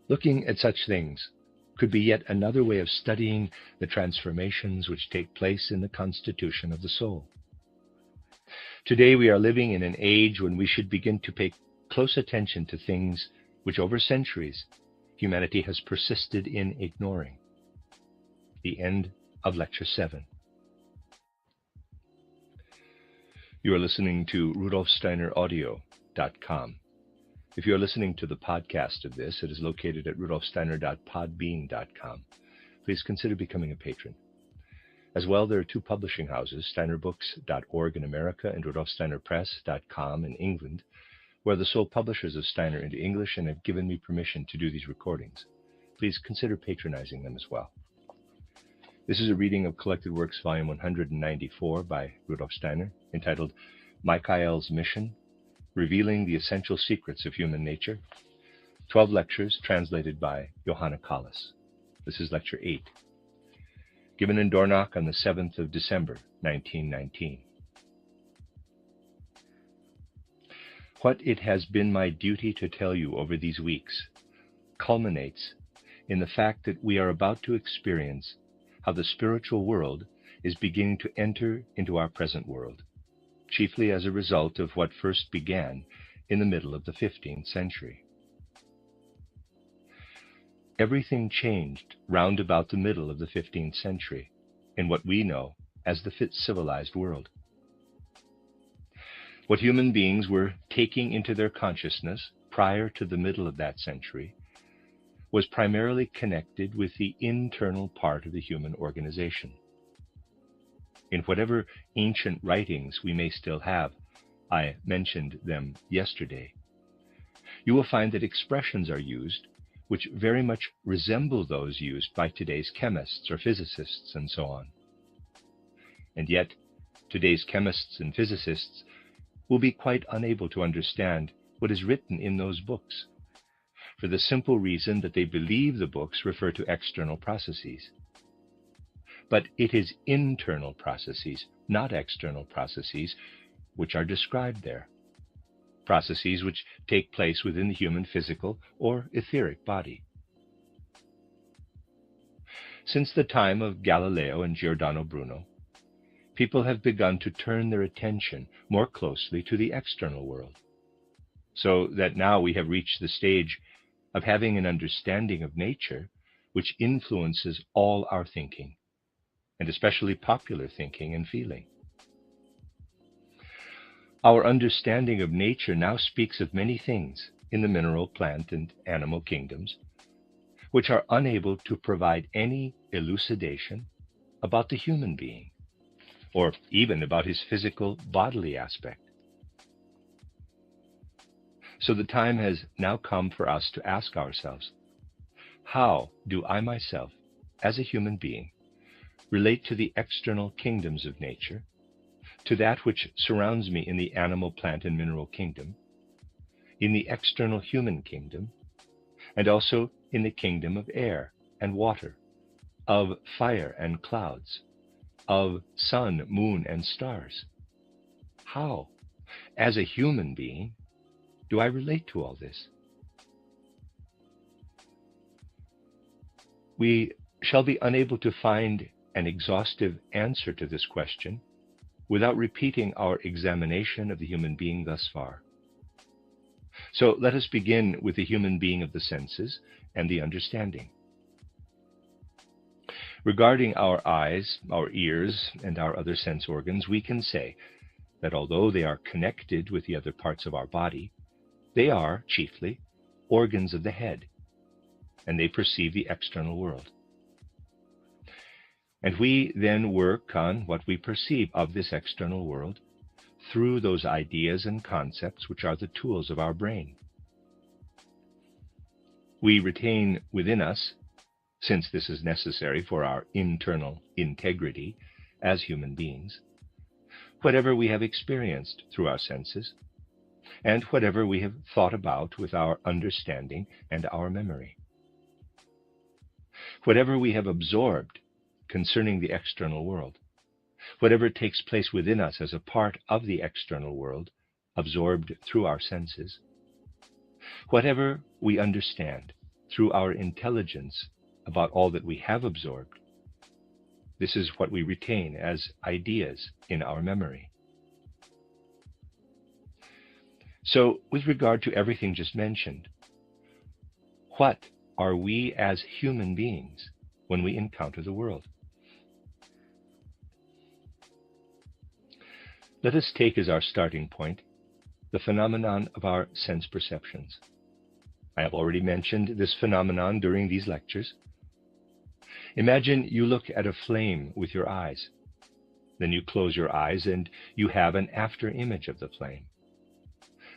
Looking at such things could be yet another way of studying the transformations which take place in the constitution of the soul. Today we are living in an age when we should begin to pay close attention to things which over centuries humanity has persisted in ignoring. The end of Lecture 7. You are listening to RudolfSteinerAudio.com. If you are listening to the podcast of this, it is located at rudolfsteiner.podbean.com. Please consider becoming a patron. As well, there are two publishing houses, steinerbooks.org in America and rudolfsteinerpress.com in England, where the sole publishers of Steiner into English and have given me permission to do these recordings. Please consider patronizing them as well. This is a reading of Collected Works, Volume 194 by Rudolf Steiner, entitled Michael's Mission, Revealing the Essential Secrets of Human Nature. 12 lectures translated by Johanna Collis. This is Lecture 8, given in Dornach on the 7th of December, 1919. What it has been my duty to tell you over these weeks culminates in the fact that we are about to experience how the spiritual world is beginning to enter into our present world, chiefly as a result of what first began in the middle of the 15th century. Everything changed round about the middle of the 15th century in what we know as the civilized world. What human beings were taking into their consciousness prior to the middle of that century was primarily connected with the internal part of the human organization. In whatever ancient writings we may still have, I mentioned them yesterday, you will find that expressions are used which very much resemble those used by today's chemists or physicists and so on. And yet, today's chemists and physicists will be quite unable to understand what is written in those books, for the simple reason that they believe the books refer to external processes. But it is internal processes, not external processes, which are described there. Processes which take place within the human physical or etheric body. Since the time of Galileo and Giordano Bruno, people have begun to turn their attention more closely to the external world, so that now we have reached the stage of having an understanding of nature which influences all our thinking, and especially popular thinking and feeling. Our understanding of nature now speaks of many things in the mineral, plant, and animal kingdoms, which are unable to provide any elucidation about the human being, or even about his physical bodily aspect. So the time has now come for us to ask ourselves, how do I myself, as a human being, relate to the external kingdoms of nature, to that which surrounds me in the animal, plant, and mineral kingdom, in the external human kingdom, and also in the kingdom of air and water, of fire and clouds, of sun, moon, and stars? How, as a human being, do I relate to all this? We shall be unable to find an exhaustive answer to this question without repeating our examination of the human being thus far. So let us begin with the human being of the senses and the understanding. Regarding our eyes, our ears, and our other sense organs, we can say that although they are connected with the other parts of our body, they are, chiefly, organs of the head, and they perceive the external world. And we then work on what we perceive of this external world through those ideas and concepts which are the tools of our brain. We retain within us, since this is necessary for our internal integrity as human beings, whatever we have experienced through our senses, and whatever we have thought about with our understanding and our memory. Whatever we have absorbed concerning the external world, whatever takes place within us as a part of the external world, absorbed through our senses, whatever we understand through our intelligence about all that we have absorbed, this is what we retain as ideas in our memory. So, with regard to everything just mentioned, what are we as human beings when we encounter the world? Let us take as our starting point the phenomenon of our sense perceptions. I have already mentioned this phenomenon during these lectures. Imagine you look at a flame with your eyes. Then you close your eyes and you have an after image of the flame.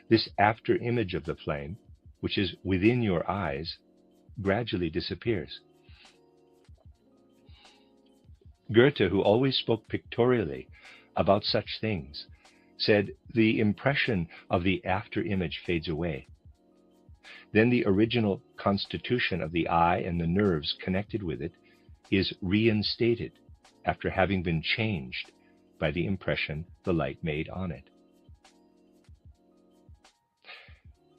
This after image of the flame, which is within your eyes, gradually disappears. Goethe, who always spoke pictorially about such things, said the impression of the after image fades away. Then the original constitution of the eye and the nerves connected with it is reinstated after having been changed by the impression the light made on it.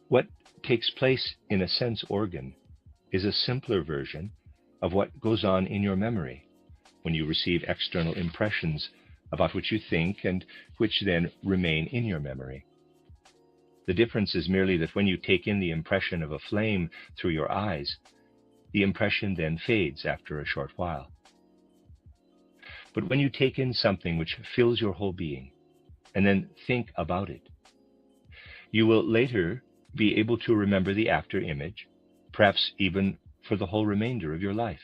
What takes place in a sense organ is a simpler version of what goes on in your memory when you receive external impressions about which you think and which then remain in your memory. The difference is merely that when you take in the impression of a flame through your eyes, the impression then fades after a short while. But when you take in something which fills your whole being, and then think about it, you will later be able to remember the after image, perhaps even for the whole remainder of your life.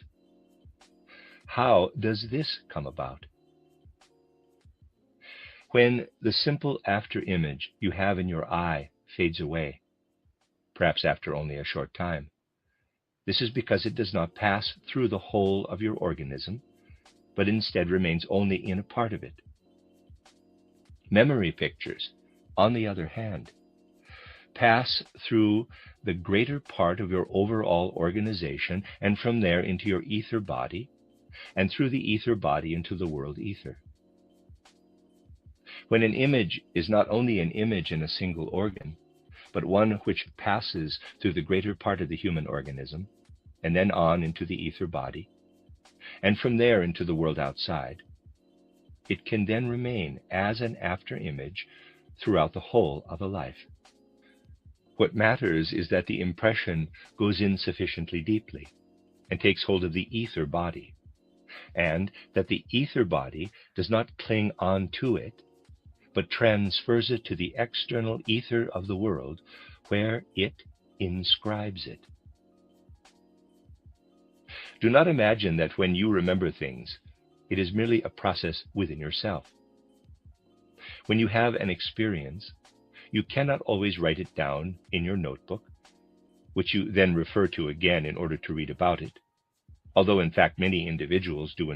How does this come about? When the simple after image you have in your eye fades away, perhaps after only a short time, this is because it does not pass through the whole of your organism, but instead remains only in a part of it. Memory pictures, on the other hand, pass through the greater part of your overall organization, and from there into your ether body, and through the ether body into the world ether. When an image is not only an image in a single organ, but one which passes through the greater part of the human organism, and then on into the ether body, and from there into the world outside, it can then remain as an after image throughout the whole of a life. What matters is that the impression goes in sufficiently deeply and takes hold of the ether body, and that the ether body does not cling on to it, but transfers it to the external ether of the world, where it inscribes it. Do not imagine that when you remember things, it is merely a process within yourself. When you have an experience, you cannot always write it down in your notebook, which you then refer to again in order to read about it, although in fact many individuals do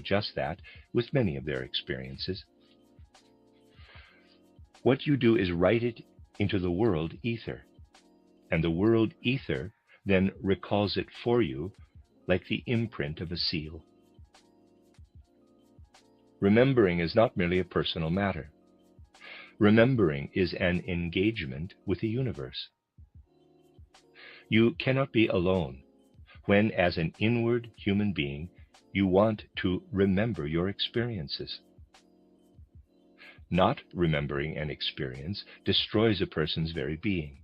just that with many of their experiences. What you do is write it into the world ether, and the world ether then recalls it for you like the imprint of a seal. Remembering is not merely a personal matter. Remembering is an engagement with the universe. You cannot be alone when, as an inward human being, you want to remember your experiences. not remembering an experience destroys a person's very being.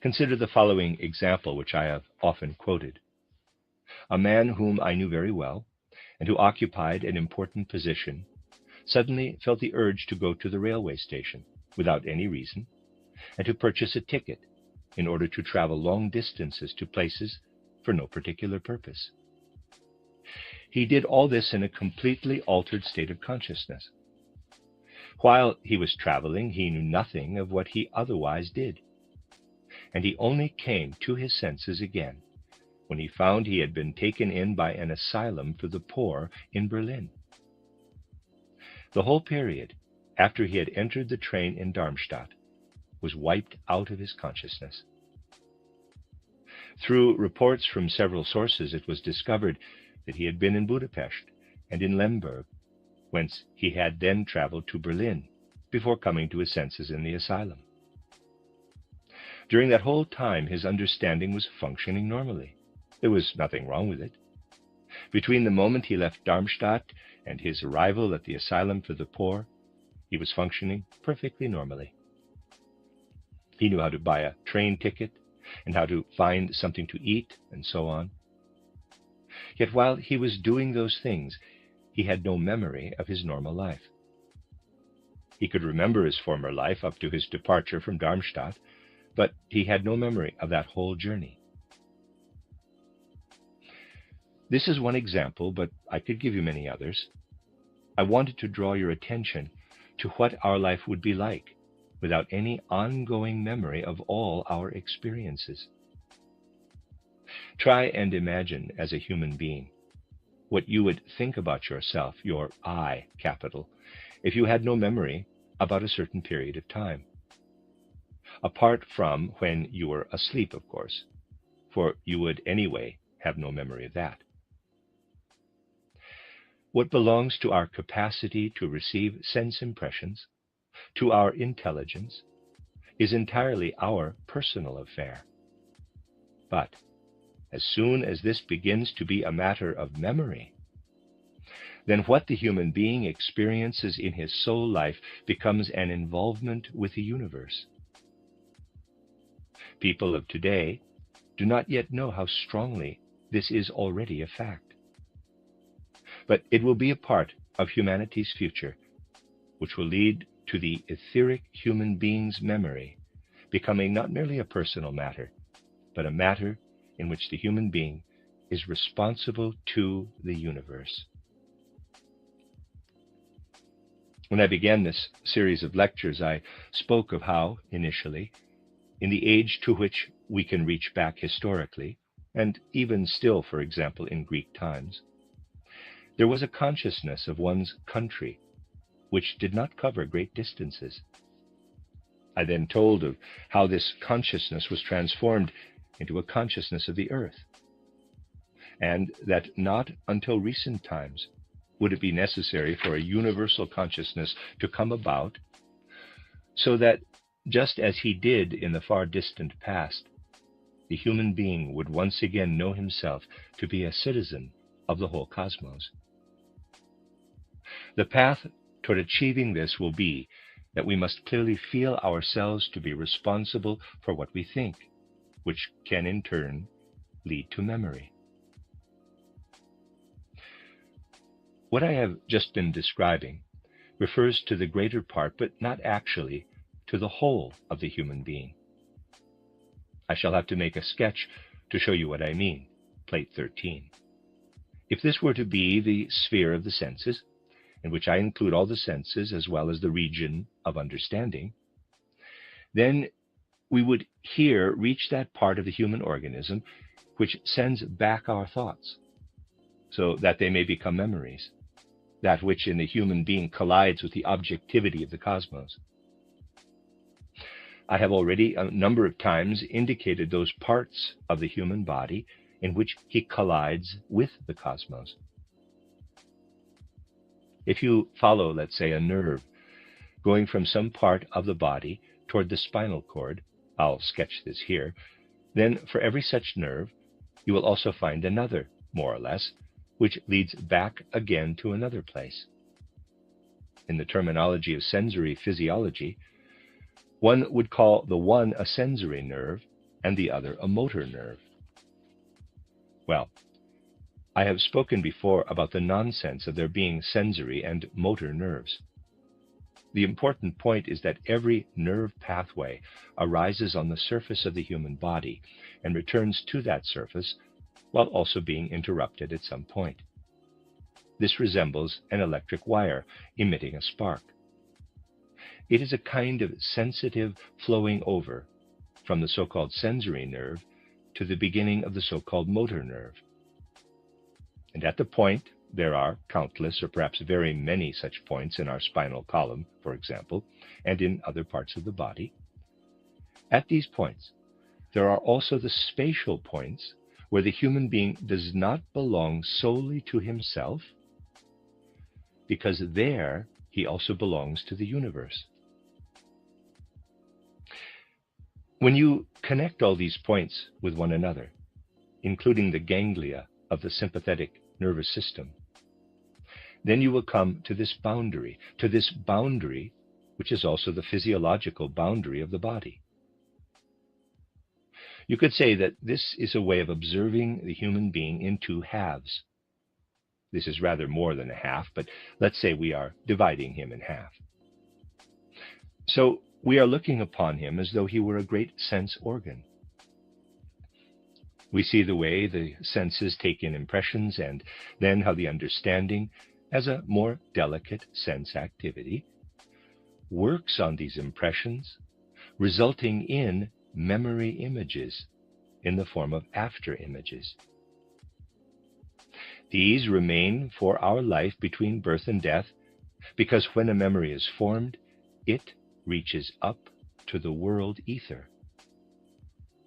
Consider the following example, which I have often quoted. A man whom I knew very well, and who occupied an important position, suddenly felt the urge to go to the railway station, without any reason, and to purchase a ticket in order to travel long distances to places for no particular purpose. He did all this in a completely altered state of consciousness. While he was traveling, he knew nothing of what he otherwise did, and he only came to his senses again when he found he had been taken in by an asylum for the poor in Berlin. The whole period after he had entered the train in Darmstadt was wiped out of his consciousness. Through reports from several sources, it was discovered that he had been in Budapest and in Lemberg, whence he had then traveled to Berlin before coming to his senses in the asylum. During that whole time, his understanding was functioning normally. There was nothing wrong with it. Between the moment he left Darmstadt and his arrival at the asylum for the poor, he was functioning perfectly normally. He knew how to buy a train ticket and how to find something to eat and so on. Yet while he was doing those things, he had no memory of his normal life. He could remember his former life up to his departure from Darmstadt, but he had no memory of that whole journey. This is one example, but I could give you many others. I wanted to draw your attention to what our life would be like without any ongoing memory of all our experiences. Try and imagine, as a human being, what you would think about yourself, your I capital, if you had no memory about a certain period of time. Apart from when you were asleep, of course, for you would anyway have no memory of that. What belongs to our capacity to receive sense impressions, to our intelligence, is entirely our personal affair. But as soon as this begins to be a matter of memory, then what the human being experiences in his soul life becomes an involvement with the universe. People of today do not yet know how strongly this is already a fact. But it will be a part of humanity's future, which will lead to the etheric human being's memory becoming not merely a personal matter, but a matter in which the human being is responsible to the universe. When I began this series of lectures, I spoke of how, initially, in the age to which we can reach back historically, and even still, for example, in Greek times, there was a consciousness of one's country which did not cover great distances. I then told of how this consciousness was transformed into a consciousness of the earth, and that not until recent times would it be necessary for a universal consciousness to come about, so that, just as he did in the far distant past, the human being would once again know himself to be a citizen of the whole cosmos. The path toward achieving this will be that we must clearly feel ourselves to be responsible for what we think, which can in turn lead to memory. What I have just been describing refers to the greater part, but not actually to the whole of the human being. I shall have to make a sketch to show you what I mean, plate 13. If this were to be the sphere of the senses, in which I include all the senses as well as the region of understanding, then we would here reach that part of the human organism which sends back our thoughts, so that they may become memories, that which in the human being collides with the objectivity of the cosmos. I have already a number of times indicated those parts of the human body in which he collides with the cosmos. If you follow, let's say, a nerve going from some part of the body toward the spinal cord, I'll sketch this here, then for every such nerve, you will also find another, more or less, which leads back again to another place. In the terminology of sensory physiology, one would call the one a sensory nerve and the other a motor nerve. Well, I have spoken before about the nonsense of there being sensory and motor nerves. The important point is that every nerve pathway arises on the surface of the human body and returns to that surface while also being interrupted at some point. This resembles an electric wire emitting a spark. It is a kind of sensitive flowing over from the so-called sensory nerve to the beginning of the so-called motor nerve. And at the point, there are countless or perhaps very many such points in our spinal column, for example, and in other parts of the body. At these points, there are also the spatial points where the human being does not belong solely to himself, because there he also belongs to the universe. When you connect all these points with one another, including the ganglia of the sympathetic nervous system, then you will come to this boundary which is also the physiological boundary of the body. You could say that this is a way of observing the human being in two halves. This is rather more than a half, but let's say we are dividing him in half. So we are looking upon him as though he were a great sense organ. We see the way the senses take in impressions, and then how the understanding, as a more delicate sense activity, works on these impressions, resulting in memory images in the form of after images. These remain for our life between birth and death, because when a memory is formed, it reaches up to the world ether.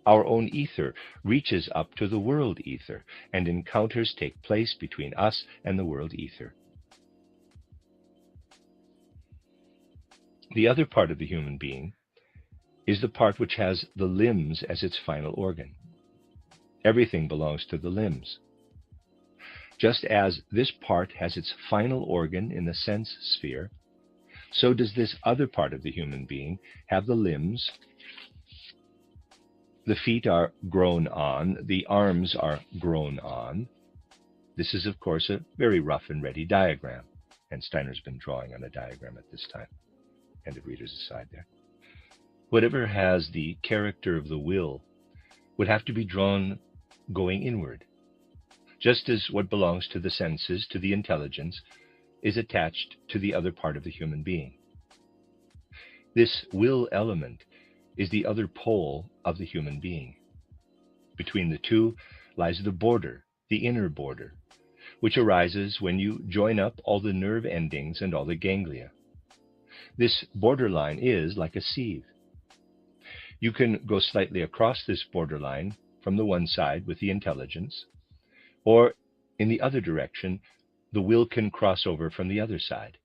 Our own ether reaches up to the world ether, and encounters take place between us and the world ether. The other part of the human being is the part which has the limbs as its final organ. Everything belongs to the limbs. Just as this part has its final organ in the sense sphere, so does this other part of the human being have the limbs. The feet are grown on, the arms are grown on. This is, of course, a very rough and ready diagram, and Steiner's been drawing on a diagram at this time. End of reader's aside there. Whatever has the character of the will would have to be drawn going inward, just as what belongs to the senses, to the intelligence, is attached to the other part of the human being. This will element is the other pole of the human being. Between the two lies the border, the inner border, which arises when you join up all the nerve endings and all the ganglia. This borderline is like a sieve. You can go slightly across this borderline from the one side with the intelligence, or in the other direction, the will can cross over from the other side.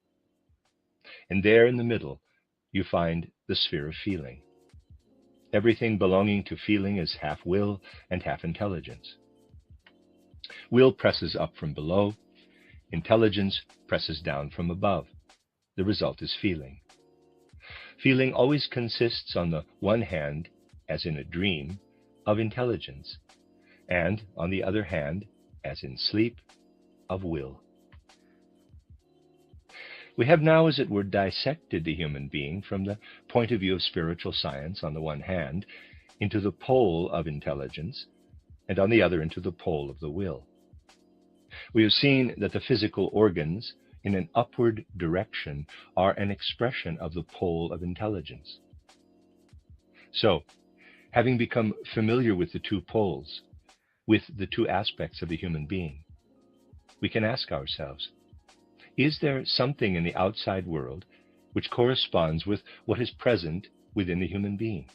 And there in the middle, you find the sphere of feeling. Everything belonging to feeling is half will and half intelligence. Will presses up from below, intelligence presses down from above. The result is feeling. Feeling always consists, on the one hand, as in a dream, of intelligence, and on the other hand, as in sleep, of will. We have now, as it were, dissected the human being from the point of view of spiritual science on the one hand, into the pole of intelligence, and on the other into the pole of the will. We have seen that the physical organs in an upward direction are an expression of the pole of intelligence. So, having become familiar with the two poles, with the two aspects of the human being, we can ask ourselves, is there something in the outside world which corresponds with what is present within the human being?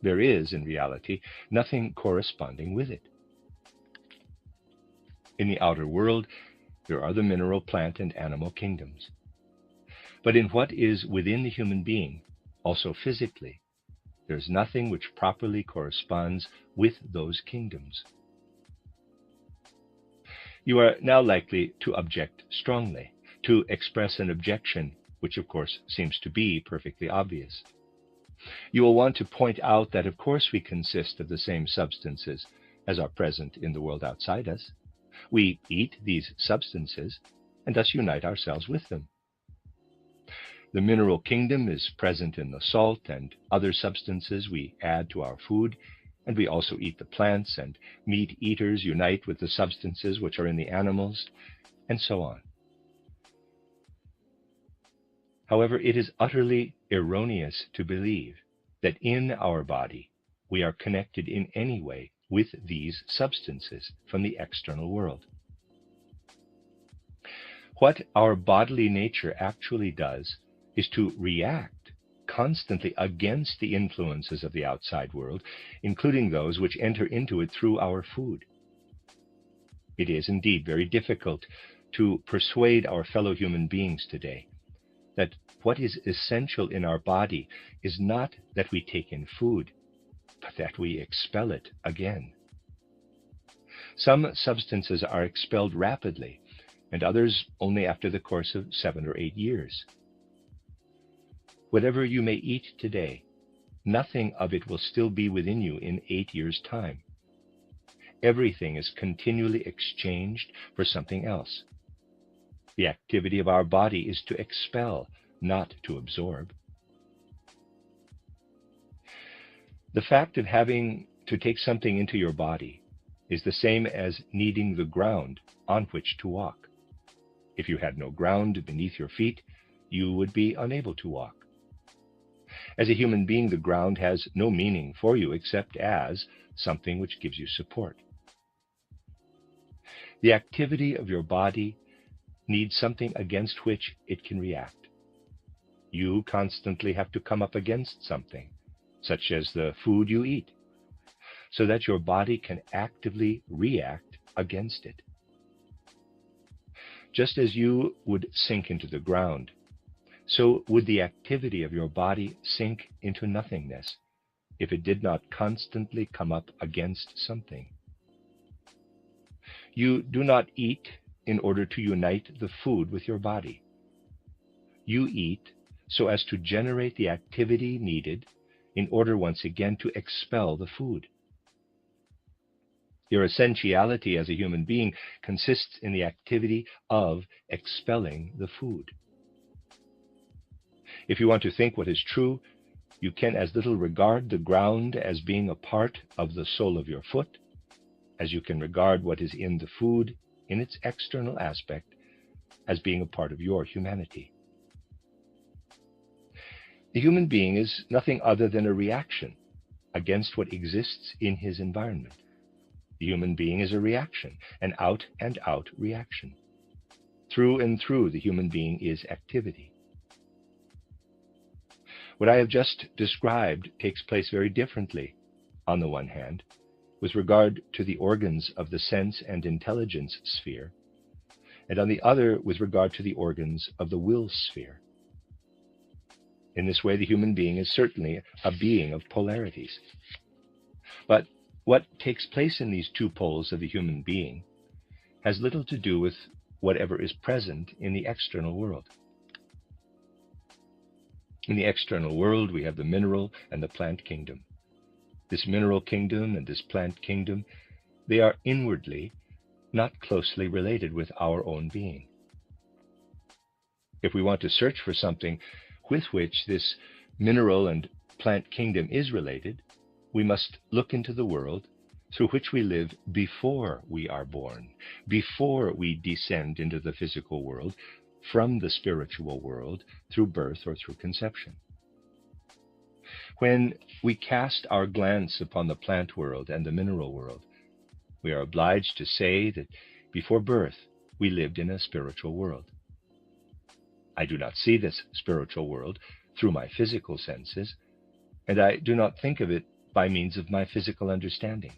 There is, in reality, nothing corresponding with it. In the outer world, there are the mineral, plant, and animal kingdoms. But in what is within the human being, also physically, there is nothing which properly corresponds with those kingdoms. You are now likely to object strongly to express an objection, which of course seems to be perfectly obvious. You will want to point out that of course we consist of the same substances as are present in the world outside us. We eat these substances and thus unite ourselves with them. The mineral kingdom is present in the salt and other substances we add to our food, and we also eat the plants, and meat eaters unite with the substances which are in the animals, and so on. However, it is utterly erroneous to believe that in our body we are connected in any way with these substances from the external world. What our bodily nature actually does is to react constantly against the influences of the outside world, including those which enter into it through our food. It is indeed very difficult to persuade our fellow human beings today that what is essential in our body is not that we take in food, but that we expel it again. Some substances are expelled rapidly, and others only after the course of 7 or 8 years. Whatever you may eat today, nothing of it will still be within you in 8 years' time. Everything is continually exchanged for something else. The activity of our body is to expel, not to absorb. The fact of having to take something into your body is the same as needing the ground on which to walk. If you had no ground beneath your feet, you would be unable to walk. As a human being, the ground has no meaning for you except as something which gives you support. The activity of your body needs something against which it can react. You constantly have to come up against something, such as the food you eat, so that your body can actively react against it. Just as you would sink into the ground, so would the activity of your body sink into nothingness if it did not constantly come up against something. You do not eat in order to unite the food with your body. You eat so as to generate the activity needed in order once again to expel the food. Your essentiality as a human being consists in the activity of expelling the food. If you want to think what is true, you can as little regard the ground as being a part of the sole of your foot as you can regard what is in the food in its external aspect as being a part of your humanity. The human being is nothing other than a reaction against what exists in his environment. The human being is a reaction, an out-and-out reaction. Through and through, the human being is activity. What I have just described takes place very differently, on the one hand, with regard to the organs of the sense and intelligence sphere, and on the other with regard to the organs of the will sphere. In this way, the human being is certainly a being of polarities. But what takes place in these two poles of the human being has little to do with whatever is present in the external world. In the external world, we have the mineral and the plant kingdom. This mineral kingdom and this plant kingdom, they are inwardly not closely related with our own being. If we want to search for something with which this mineral and plant kingdom is related, we must look into the world through which we live before we are born, before we descend into the physical world from the spiritual world through birth or through conception. When we cast our glance upon the plant world and the mineral world, we are obliged to say that before birth we lived in a spiritual world. I do not see this spiritual world through my physical senses, and I do not think of it by means of my physical understanding.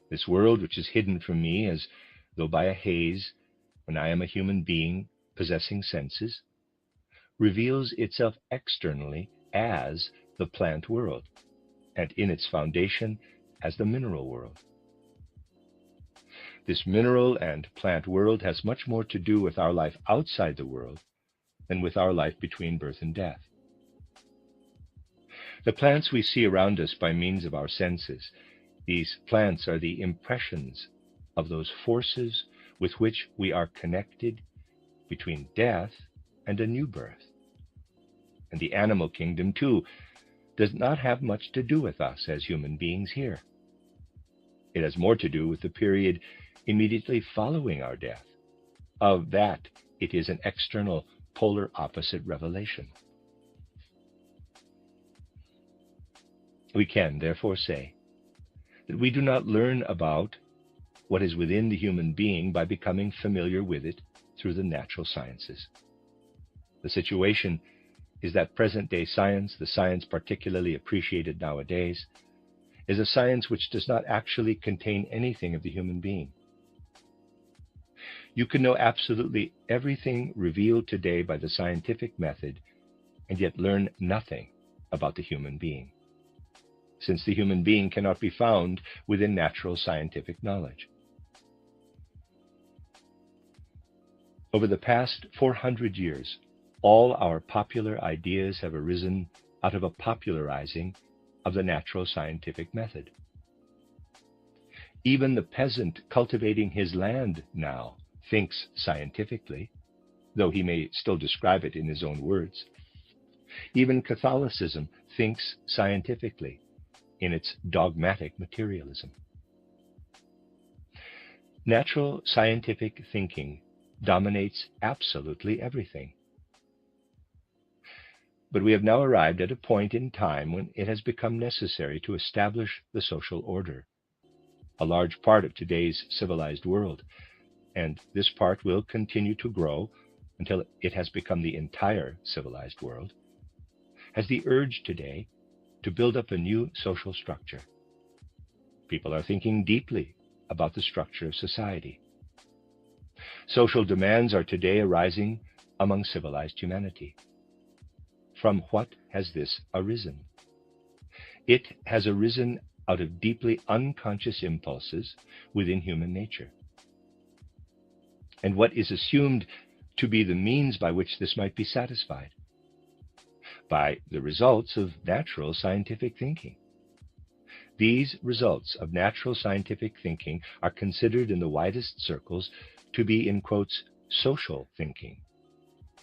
This world, which is hidden from me as though by a haze, when I am a human being possessing senses, reveals itself externally as the plant world, and in its foundation as the mineral world. This mineral and plant world has much more to do with our life outside the world than with our life between birth and death. The plants we see around us by means of our senses, these plants are the impressions of those forces with which we are connected between death and a new birth. And the animal kingdom, too, does not have much to do with us as human beings here. It has more to do with the period immediately following our death. Of that, it is an external, polar opposite revelation. We can therefore say that we do not learn about what is within the human being by becoming familiar with it through the natural sciences. The situation is that present-day science, the science particularly appreciated nowadays, is a science which does not actually contain anything of the human being. You can know absolutely everything revealed today by the scientific method and yet learn nothing about the human being, since the human being cannot be found within natural scientific knowledge. Over the past 400 years, all our popular ideas have arisen out of a popularizing of the natural scientific method. Even the peasant cultivating his land now thinks scientifically, though he may still describe it in his own words. Even Catholicism thinks scientifically in its dogmatic materialism. Natural scientific thinking dominates absolutely everything. But we have now arrived at a point in time when it has become necessary to establish the social order, a large part of today's civilized world, and this part will continue to grow until it has become the entire civilized world, has the urge today to build up a new social structure. People are thinking deeply about the structure of society. Social demands are today arising among civilized humanity. From what has this arisen? It has arisen out of deeply unconscious impulses within human nature. And what is assumed to be the means by which this might be satisfied? By the results of natural scientific thinking. These results of natural scientific thinking are considered in the widest circles to be, in quotes, social thinking,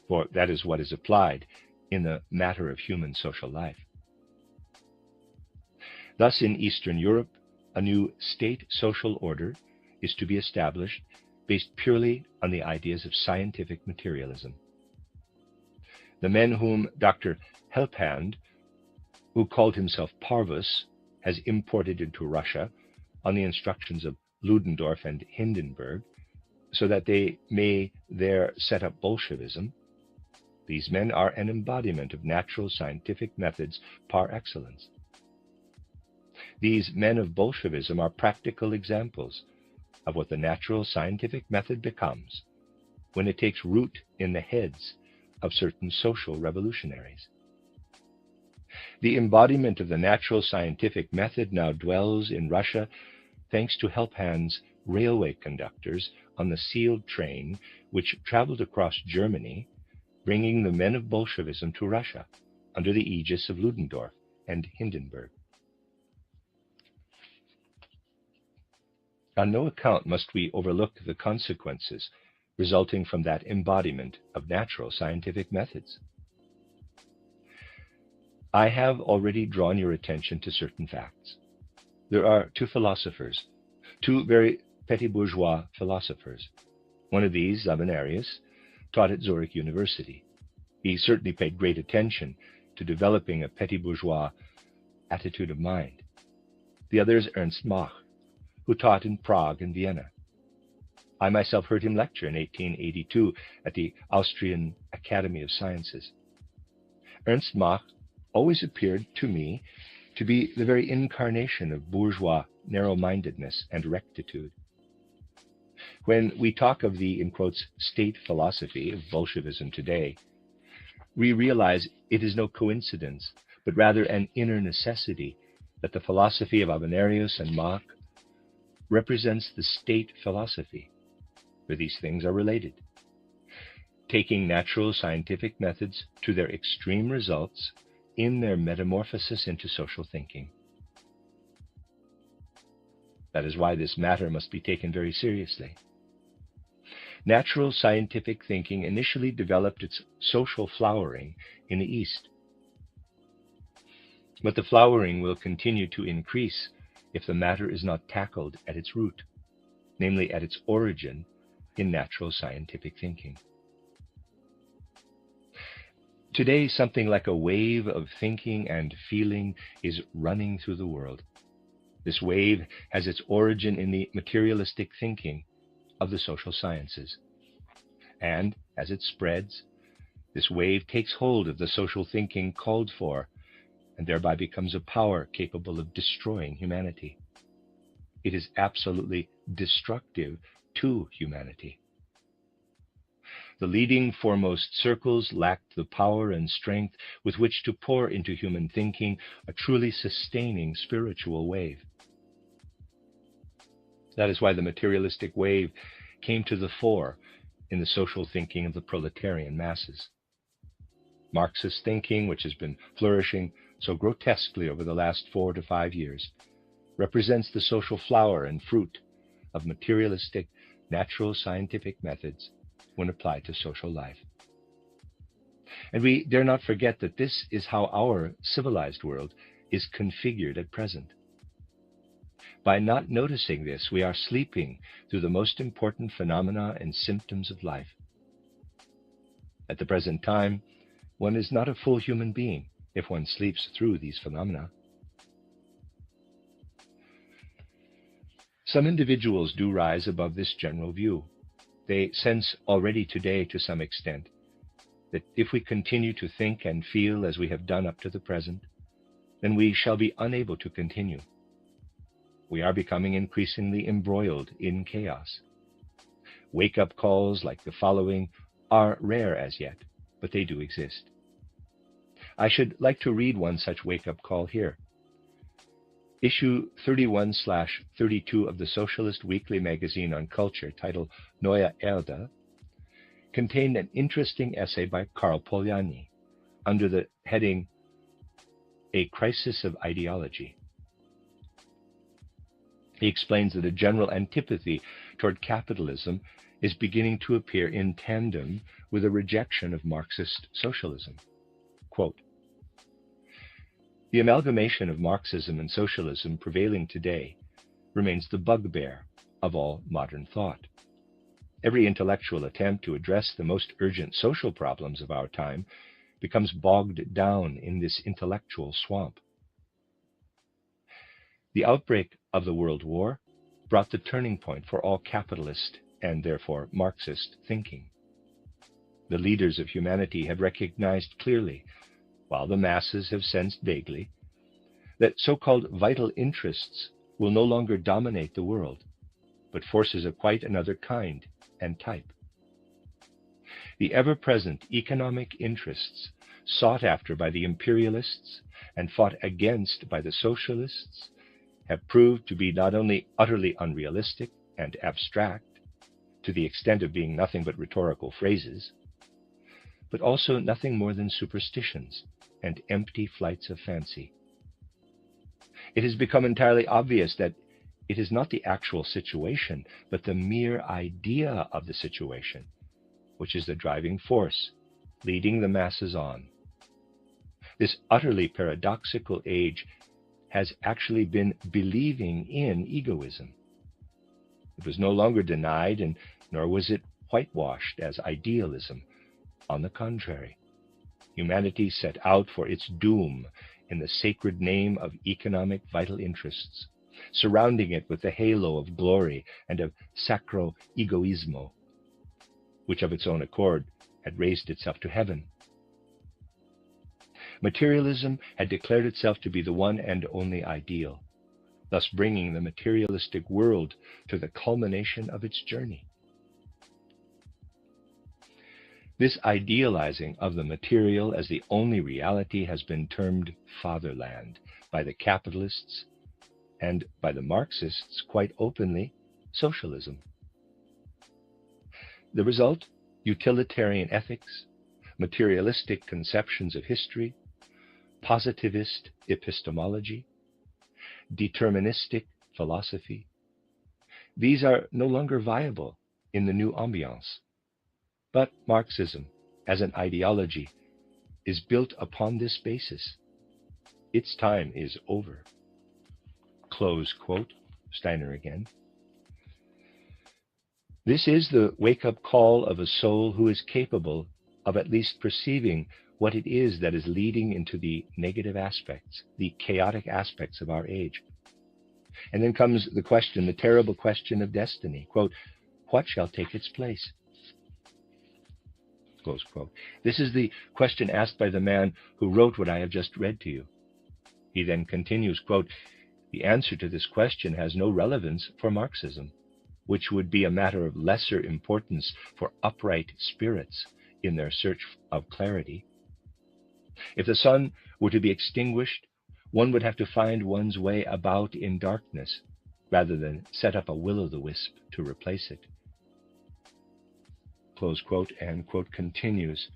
for that is what is applied in the matter of human social life. Thus, in Eastern Europe, a new state social order is to be established based purely on the ideas of scientific materialism. The men whom Dr. Helphand, who called himself Parvus, has imported into Russia on the instructions of Ludendorff and Hindenburg, so that they may there set up Bolshevism, these men are an embodiment of natural scientific methods par excellence. These men of Bolshevism are practical examples of what the natural scientific method becomes when it takes root in the heads of certain social revolutionaries. The embodiment of the natural scientific method now dwells in Russia thanks to Helphand's railway conductors on the sealed train which traveled across Germany, bringing the men of Bolshevism to Russia under the aegis of Ludendorff and Hindenburg. On no account must we overlook the consequences resulting from that embodiment of natural scientific methods. I have already drawn your attention to certain facts. There are two philosophers, two very petty bourgeois philosophers. One of these, Avenarius, taught at Zurich University. He certainly paid great attention to developing a petty bourgeois attitude of mind. The other is Ernst Mach, who taught in Prague and Vienna. I myself heard him lecture in 1882 at the Austrian Academy of Sciences. Ernst Mach always appeared to me to be the very incarnation of bourgeois narrow-mindedness and rectitude. When we talk of the, in quotes, state philosophy of Bolshevism today, we realize it is no coincidence, but rather an inner necessity that the philosophy of Avenarius and Mach represents the state philosophy, where these things are related, taking natural scientific methods to their extreme results in their metamorphosis into social thinking. That is why this matter must be taken very seriously. Natural scientific thinking initially developed its social flowering in the East. But the flowering will continue to increase if the matter is not tackled at its root, namely at its origin in natural scientific thinking. Today, something like a wave of thinking and feeling is running through the world. This wave has its origin in the materialistic thinking of the social sciences. And as it spreads, this wave takes hold of the social thinking called for, and thereby becomes a power capable of destroying humanity. It is absolutely destructive to humanity. The leading foremost circles lacked the power and strength with which to pour into human thinking a truly sustaining spiritual wave. That is why the materialistic wave came to the fore in the social thinking of the proletarian masses. Marxist thinking, which has been flourishing so grotesquely over the last 4 to 5 years, represents the social flower and fruit of materialistic, natural scientific methods when applied to social life. And we dare not forget that this is how our civilized world is configured at present. By not noticing this, we are sleeping through the most important phenomena and symptoms of life. At the present time, one is not a full human being if one sleeps through these phenomena. Some individuals do rise above this general view. They sense already today, to some extent, that if we continue to think and feel as we have done up to the present, then we shall be unable to continue. We are becoming increasingly embroiled in chaos. Wake-up calls like the following are rare as yet, but they do exist. I should like to read one such wake-up call here. Issue 31/32 of the Socialist Weekly Magazine on Culture, titled Neue Erde, contained an interesting essay by Karl Polanyi under the heading A Crisis of Ideology. He explains that a general antipathy toward capitalism is beginning to appear in tandem with a rejection of Marxist socialism. Quote, the amalgamation of Marxism and socialism prevailing today remains the bugbear of all modern thought. Every intellectual attempt to address the most urgent social problems of our time becomes bogged down in this intellectual swamp. The outbreak of the World War brought the turning point for all capitalist and therefore Marxist thinking. The leaders of humanity have recognized clearly, while the masses have sensed vaguely, that so-called vital interests will no longer dominate the world, but forces of quite another kind and type. The ever-present economic interests sought after by the imperialists and fought against by the socialists have proved to be not only utterly unrealistic and abstract, to the extent of being nothing but rhetorical phrases, but also nothing more than superstitions and empty flights of fancy. It has become entirely obvious that it is not the actual situation, but the mere idea of the situation, which is the driving force, leading the masses on. This utterly paradoxical age has actually been believing in egoism. It was no longer denied, and nor was it whitewashed as idealism. On the contrary, humanity set out for its doom in the sacred name of economic vital interests, surrounding it with the halo of glory and of sacro egoismo, which of its own accord had raised itself to heaven. Materialism had declared itself to be the one and only ideal, thus bringing the materialistic world to the culmination of its journey. This idealizing of the material as the only reality has been termed fatherland by the capitalists and by the Marxists quite openly, socialism. The result, utilitarian ethics, materialistic conceptions of history, positivist epistemology, deterministic philosophy. These are no longer viable in the new ambiance. But Marxism, as an ideology, is built upon this basis. Its time is over. Close quote, Steiner again. This is the wake-up call of a soul who is capable of at least perceiving what it is that is leading into the negative aspects, the chaotic aspects of our age. And then comes the question, the terrible question of destiny. Quote, what shall take its place? Close quote. This is the question asked by the man who wrote what I have just read to you. He then continues, quote, the answer to this question has no relevance for Marxism, which would be a matter of lesser importance for upright spirits in their search of clarity. If the sun were to be extinguished, one would have to find one's way about in darkness rather than set up a will-o'-the-wisp to replace it. Close quote, and quote continues.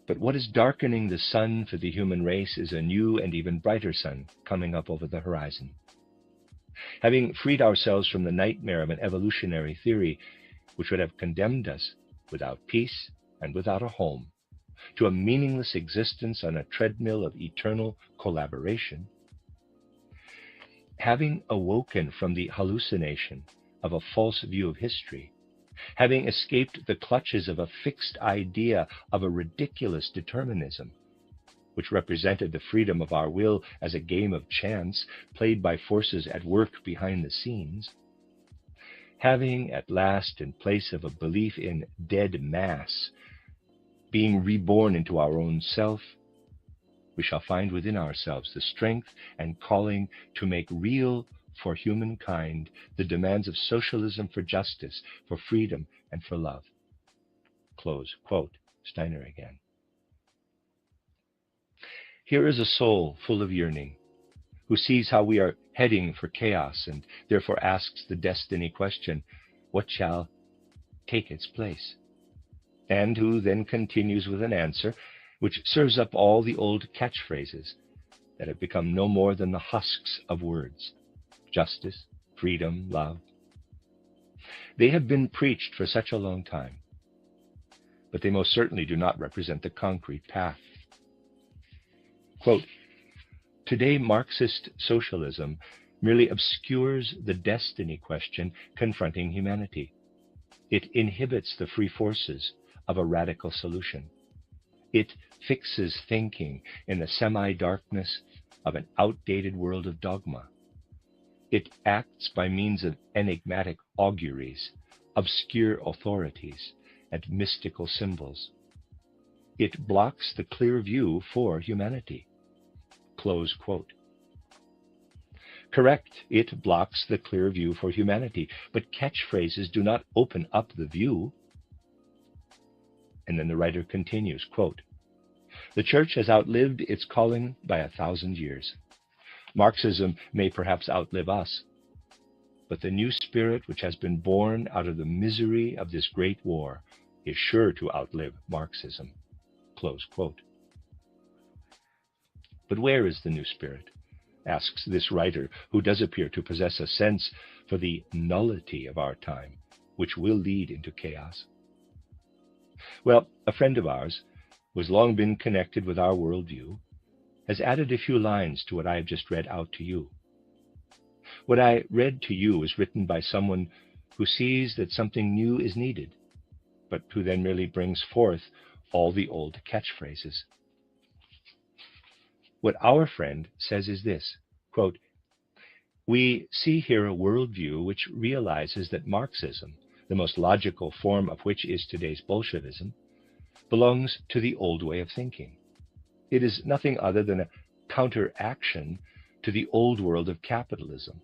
But what is darkening the sun for the human race is a new and even brighter sun coming up over the horizon. Having freed ourselves from the nightmare of an evolutionary theory which would have condemned us without peace and without a home to a meaningless existence on a treadmill of eternal collaboration, having awoken from the hallucination of a false view of history, having escaped the clutches of a fixed idea of a ridiculous determinism, which represented the freedom of our will as a game of chance played by forces at work behind the scenes, having at last, in place of a belief in dead mass, being reborn into our own self, we shall find within ourselves the strength and calling to make real for humankind the demands of socialism for justice, for freedom, and for love. Close quote, Steiner again. Here is a soul full of yearning, who sees how we are heading for chaos and therefore asks the destiny question, what shall take its place? And who then continues with an answer which serves up all the old catchphrases that have become no more than the husks of words. Justice, freedom, love. They have been preached for such a long time, but they most certainly do not represent the concrete path. Quote, today Marxist socialism merely obscures the destiny question confronting humanity. It inhibits the free forces of a radical solution. It fixes thinking in the semi-darkness of an outdated world of dogma. It acts by means of enigmatic auguries, obscure authorities, and mystical symbols. It blocks the clear view for humanity. Close quote. Correct, it blocks the clear view for humanity, but catchphrases do not open up the view. And then the writer continues, quote, the church has outlived its calling by 1,000 years. Marxism may perhaps outlive us, but the new spirit which has been born out of the misery of this great war is sure to outlive Marxism. Close quote. But where is the new spirit? Asks this writer, who does appear to possess a sense for the nullity of our time, which will lead into chaos. Well, a friend of ours, who has long been connected with our worldview, has added a few lines to what I have just read out to you. What I read to you is written by someone who sees that something new is needed, but who then merely brings forth all the old catchphrases. What our friend says is this, quote, we see here a worldview which realizes that Marxism, the most logical form of which is today's Bolshevism, belongs to the old way of thinking. It is nothing other than a counteraction to the old world of capitalism.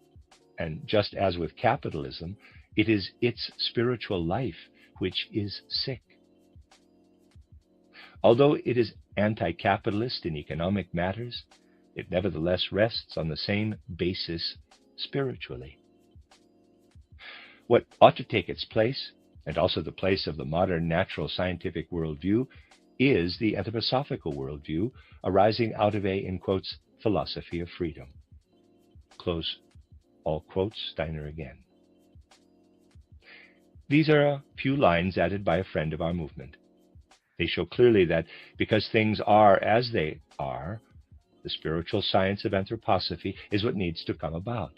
And just as with capitalism, it is its spiritual life which is sick. Although it is anti-capitalist in economic matters, it nevertheless rests on the same basis spiritually. What ought to take its place, and also the place of the modern natural scientific worldview, is the anthroposophical worldview arising out of a, in quotes, philosophy of freedom. Close all quotes, Steiner again. These are a few lines added by a friend of our movement. They show clearly that because things are as they are, the spiritual science of anthroposophy is what needs to come about.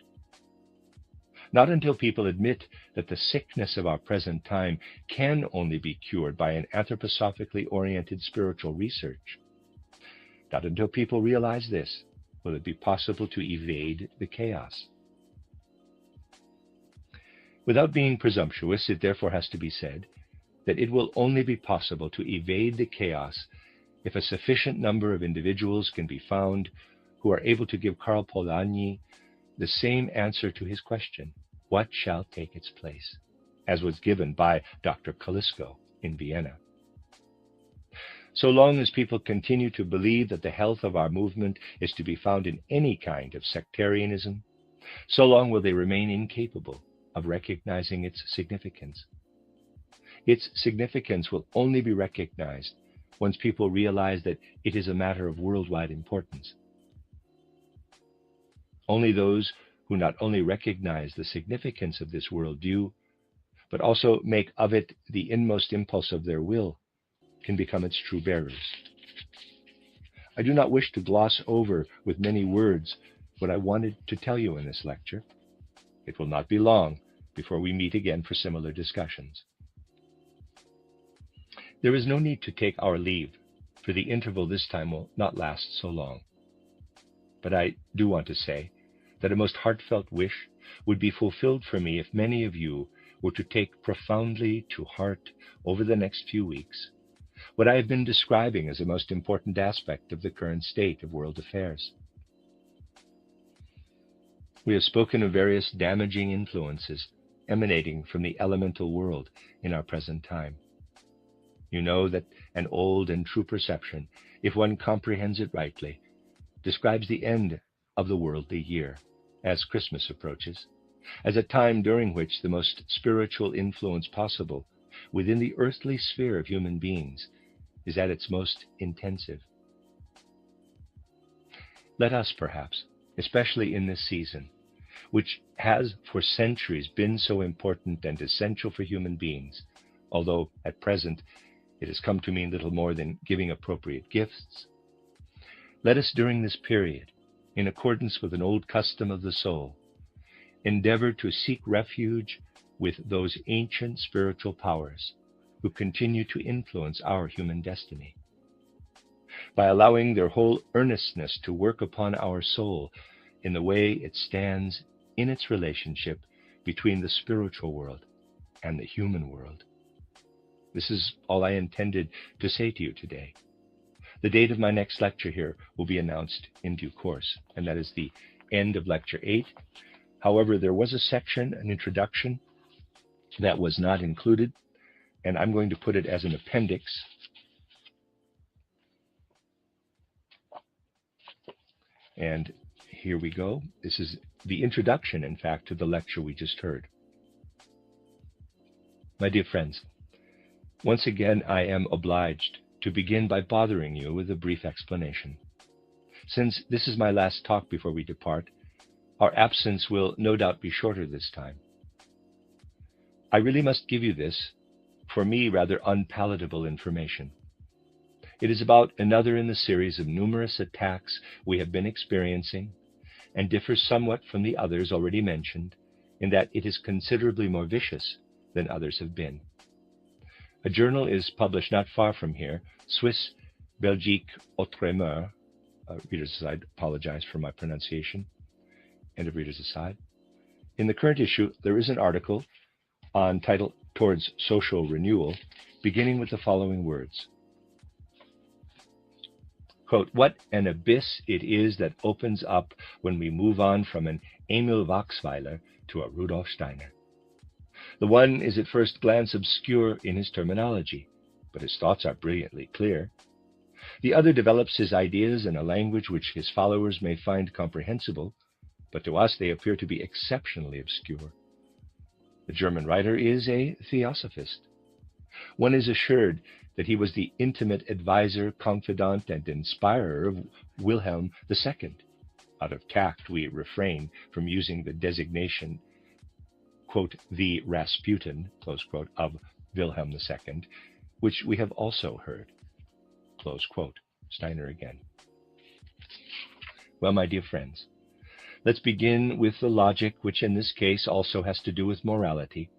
Not until people admit that the sickness of our present time can only be cured by an anthroposophically oriented spiritual research. Not until people realize this will it be possible to evade the chaos. Without being presumptuous, it therefore has to be said that it will only be possible to evade the chaos if a sufficient number of individuals can be found who are able to give Karl Polanyi the same answer to his question, what shall take its place, as was given by Dr. Kalisko in Vienna. So long as people continue to believe that the health of our movement is to be found in any kind of sectarianism, so long will they remain incapable of recognizing its significance. Its significance will only be recognized once people realize that it is a matter of worldwide importance. Only those who not only recognize the significance of this worldview, but also make of it the inmost impulse of their will, can become its true bearers. I do not wish to gloss over with many words what I wanted to tell you in this lecture. It will not be long before we meet again for similar discussions. There is no need to take our leave, for the interval this time will not last so long. But I do want to say that a most heartfelt wish would be fulfilled for me if many of you were to take profoundly to heart over the next few weeks what I have been describing as a most important aspect of the current state of world affairs. We have spoken of various damaging influences emanating from the elemental world in our present time. You know that an old and true perception, if one comprehends it rightly, describes the end of the worldly year, as Christmas approaches, as a time during which the most spiritual influence possible within the earthly sphere of human beings is at its most intensive. Let us, perhaps, especially in this season, which has for centuries been so important and essential for human beings, although at present it has come to mean little more than giving appropriate gifts, let us during this period, in accordance with an old custom of the soul, endeavor to seek refuge with those ancient spiritual powers who continue to influence our human destiny. By allowing their whole earnestness to work upon our soul in the way it stands in its relationship between the spiritual world and the human world. This is all I intended to say to you today. The date of my next lecture here will be announced in due course, and that is the end of Lecture 8. However, there was a section, an introduction, that was not included, and I'm going to put it as an appendix. And here we go. This is the introduction, in fact, to the lecture we just heard. My dear friends, once again I am obliged to begin by bothering you with a brief explanation. Since this is my last talk before we depart, our absence will no doubt be shorter this time. I really must give you this, for me, rather unpalatable information. It is about another in the series of numerous attacks we have been experiencing, and differs somewhat from the others already mentioned, in that it is considerably more vicious than others have been. A journal is published not far from here, Swiss Belgique Outremer, reader's aside, apologize for my pronunciation, end of reader's aside. In the current issue, there is an article on title Towards Social Renewal, beginning with the following words. Quote, what an abyss it is that opens up when we move on from an Emil Wachsweiler to a Rudolf Steiner. The one is at first glance obscure in his terminology, but his thoughts are brilliantly clear. The other develops his ideas in a language which his followers may find comprehensible, but to us they appear to be exceptionally obscure. The German writer is a theosophist. One is assured that he was the intimate advisor, confidant, and inspirer of Wilhelm II. Out of tact, we refrain from using the designation, quote, the Rasputin, close quote, of Wilhelm II, which we have also heard, close quote. Steiner again. Well, my dear friends, let's begin with the logic, which in this case also has to do with morality,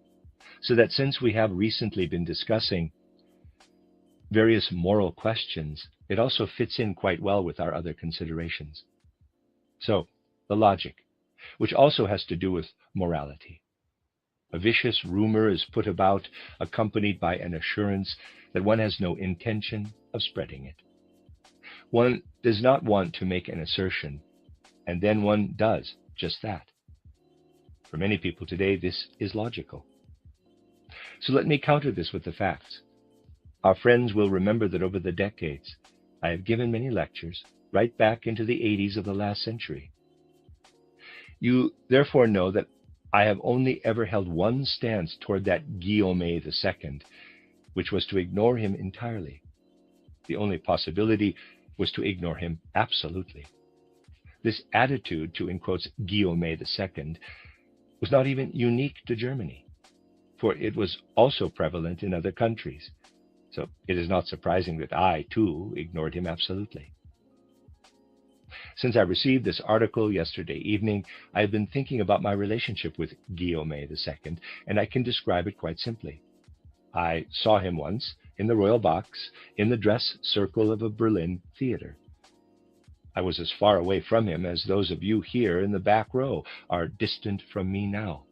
so that since we have recently been discussing various moral questions, it also fits in quite well with our other considerations. So, the logic, which also has to do with morality. A vicious rumor is put about, accompanied by an assurance that one has no intention of spreading it. One does not want to make an assertion, and then one does just that. For many people today, this is logical. So let me counter this with the facts. Our friends will remember that over the decades, I have given many lectures, right back into the 80s of the last century. You therefore know that I have only ever held one stance toward that Guillaume II, which was to ignore him entirely. The only possibility was to ignore him absolutely. This attitude to, in quotes, Guillaume II was not even unique to Germany, for it was also prevalent in other countries. So it is not surprising that I, too, ignored him absolutely. Since I received this article yesterday evening, I have been thinking about my relationship with Guillaume II, and I can describe it quite simply. I saw him once in the royal box in the dress circle of a Berlin theater. I was as far away from him as those of you here in the back row are distant from me now.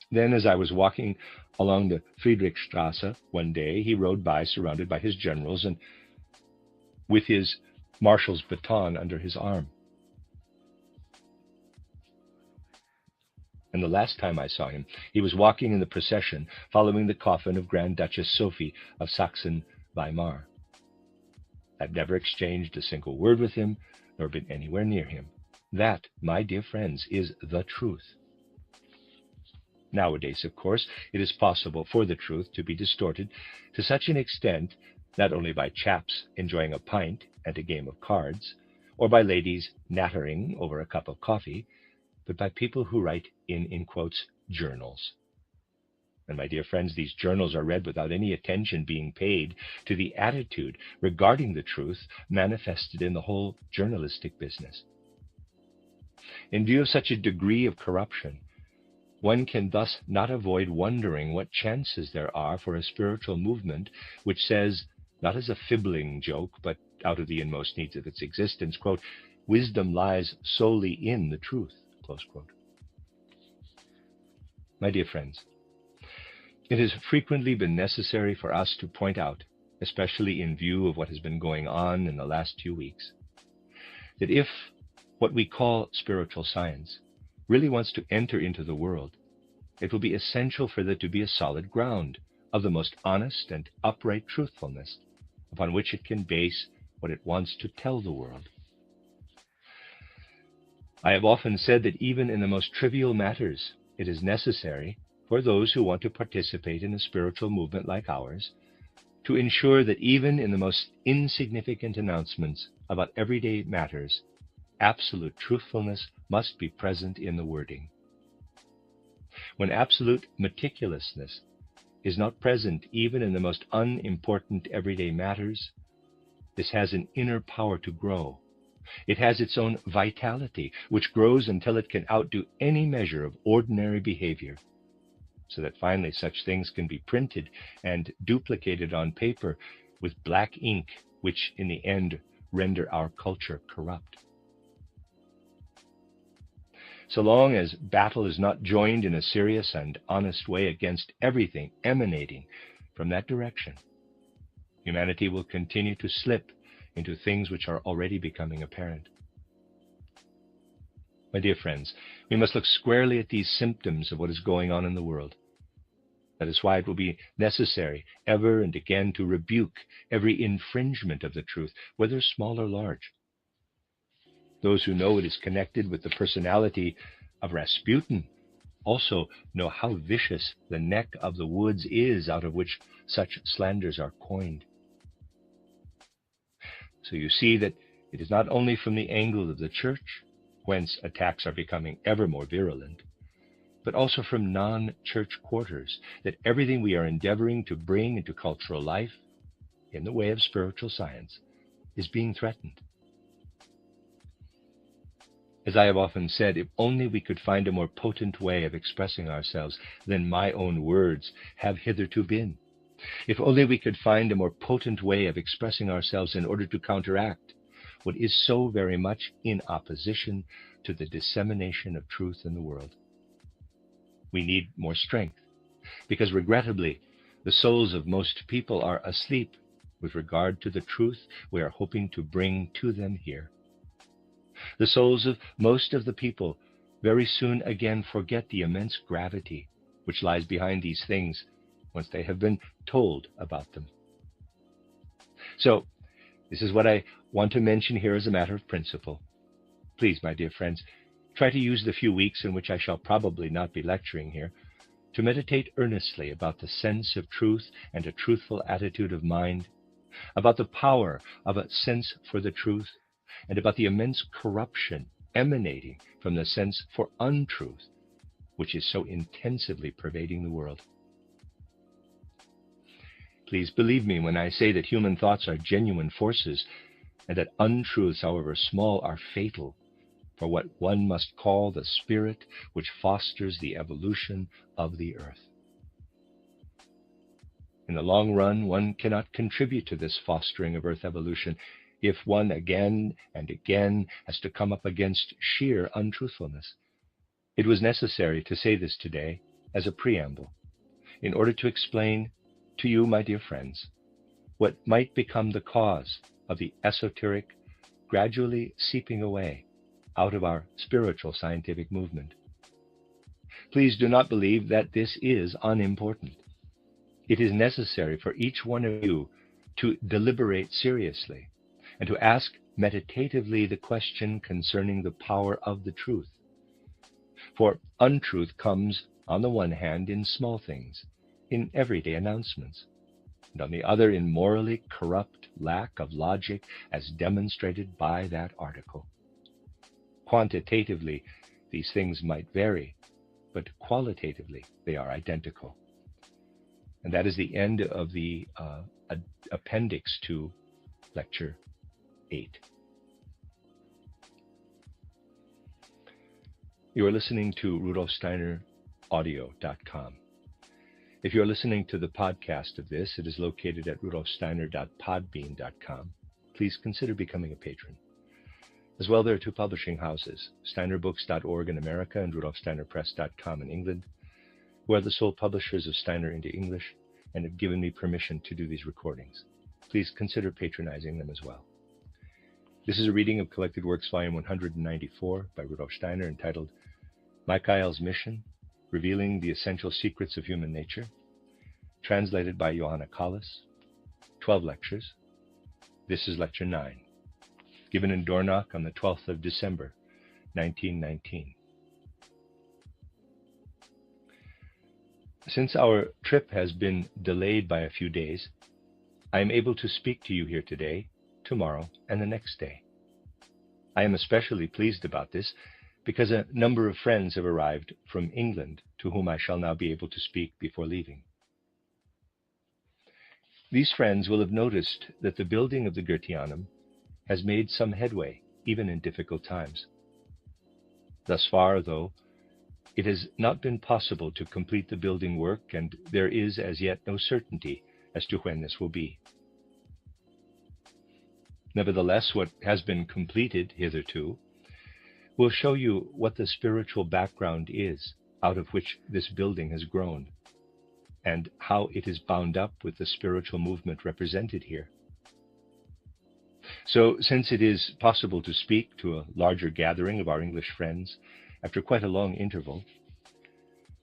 Then, as I was walking along the Friedrichstrasse one day, he rode by surrounded by his generals and with his marshal's baton under his arm. And the last time I saw him, he was walking in the procession following the coffin of Grand Duchess Sophie of Saxon-Weimar. I've never exchanged a single word with him, nor been anywhere near him. That, my dear friends, is the truth. Nowadays, of course, it is possible for the truth to be distorted to such an extent, not only by chaps enjoying a pint and a game of cards, or by ladies nattering over a cup of coffee, but by people who write in quotes, journals. And my dear friends, these journals are read without any attention being paid to the attitude regarding the truth manifested in the whole journalistic business. In view of such a degree of corruption, one can thus not avoid wondering what chances there are for a spiritual movement which says, not as a fibbling joke, but out of the inmost needs of its existence, quote, wisdom lies solely in the truth, close quote. My dear friends, it has frequently been necessary for us to point out, especially in view of what has been going on in the last few weeks, that if what we call spiritual science really wants to enter into the world, it will be essential for there to be a solid ground of the most honest and upright truthfulness upon which it can base what it wants to tell the world. I have often said that even in the most trivial matters, it is necessary for those who want to participate in a spiritual movement like ours to ensure that even in the most insignificant announcements about everyday matters, absolute truthfulness must be present in the wording. When absolute meticulousness is not present even in the most unimportant everyday matters, this has an inner power to grow. It has its own vitality, which grows until it can outdo any measure of ordinary behavior, so that finally such things can be printed and duplicated on paper with black ink, which in the end render our culture corrupt. So long as battle is not joined in a serious and honest way against everything emanating from that direction, humanity will continue to slip into things which are already becoming apparent. My dear friends, we must look squarely at these symptoms of what is going on in the world. That is why it will be necessary ever and again to rebuke every infringement of the truth, whether small or large. Those who know it is connected with the personality of Rasputin also know how vicious the neck of the woods is out of which such slanders are coined. So you see that it is not only from the angle of the church, whence attacks are becoming ever more virulent, but also from non-church quarters, that everything we are endeavoring to bring into cultural life in the way of spiritual science is being threatened. As I have often said, if only we could find a more potent way of expressing ourselves than my own words have hitherto been. If only we could find a more potent way of expressing ourselves in order to counteract what is so very much in opposition to the dissemination of truth in the world. We need more strength, because regrettably, the souls of most people are asleep with regard to the truth we are hoping to bring to them here. The souls of most of the people very soon again forget the immense gravity which lies behind these things once they have been told about them. So, this is what I want to mention here as a matter of principle. Please, my dear friends, try to use the few weeks in which I shall probably not be lecturing here to meditate earnestly about the sense of truth and a truthful attitude of mind, about the power of a sense for the truth, and about the immense corruption emanating from the sense for untruth, which is so intensively pervading the world. Please believe me when I say that human thoughts are genuine forces, and that untruths, however small, are fatal for what one must call the spirit which fosters the evolution of the earth. In the long run, one cannot contribute to this fostering of earth evolution if one again and again has to come up against sheer untruthfulness. It was necessary to say this today as a preamble, in order to explain to you, my dear friends, what might become the cause of the esoteric gradually seeping away out of our spiritual scientific movement. Please do not believe that this is unimportant. It is necessary for each one of you to deliberate seriously and to ask meditatively the question concerning the power of the truth. For untruth comes, on the one hand, in small things, in everyday announcements, and on the other in morally corrupt lack of logic as demonstrated by that article. Quantitatively, these things might vary, but qualitatively they are identical. And that is the end of the appendix to Lecture 8. You are listening to Rudolf Steiner audio.com. If you are listening to the podcast of this, it is located at rudolfsteiner.podbean.com. Please consider becoming a patron. As well, there are two publishing houses, steinerbooks.org in America and rudolfsteinerpress.com in England, who are the sole publishers of Steiner into English and have given me permission to do these recordings. Please consider patronizing them as well. This is a reading of Collected Works, Volume 194 by Rudolf Steiner, entitled Michael's Mission, Revealing the Essential Secrets of Human Nature, translated by Johanna Collis, 12 lectures. This is Lecture 9, given in Dornach on the 12th of December, 1919. Since our trip has been delayed by a few days, I am able to speak to you here today, tomorrow, and the next day. I am especially pleased about this because a number of friends have arrived from England to whom I shall now be able to speak before leaving. These friends will have noticed that the building of the Goetheanum has made some headway, even in difficult times. Thus far, though, it has not been possible to complete the building work, and there is as yet no certainty as to when this will be. Nevertheless, what has been completed hitherto will show you what the spiritual background is out of which this building has grown, and how it is bound up with the spiritual movement represented here. So, since it is possible to speak to a larger gathering of our English friends after quite a long interval,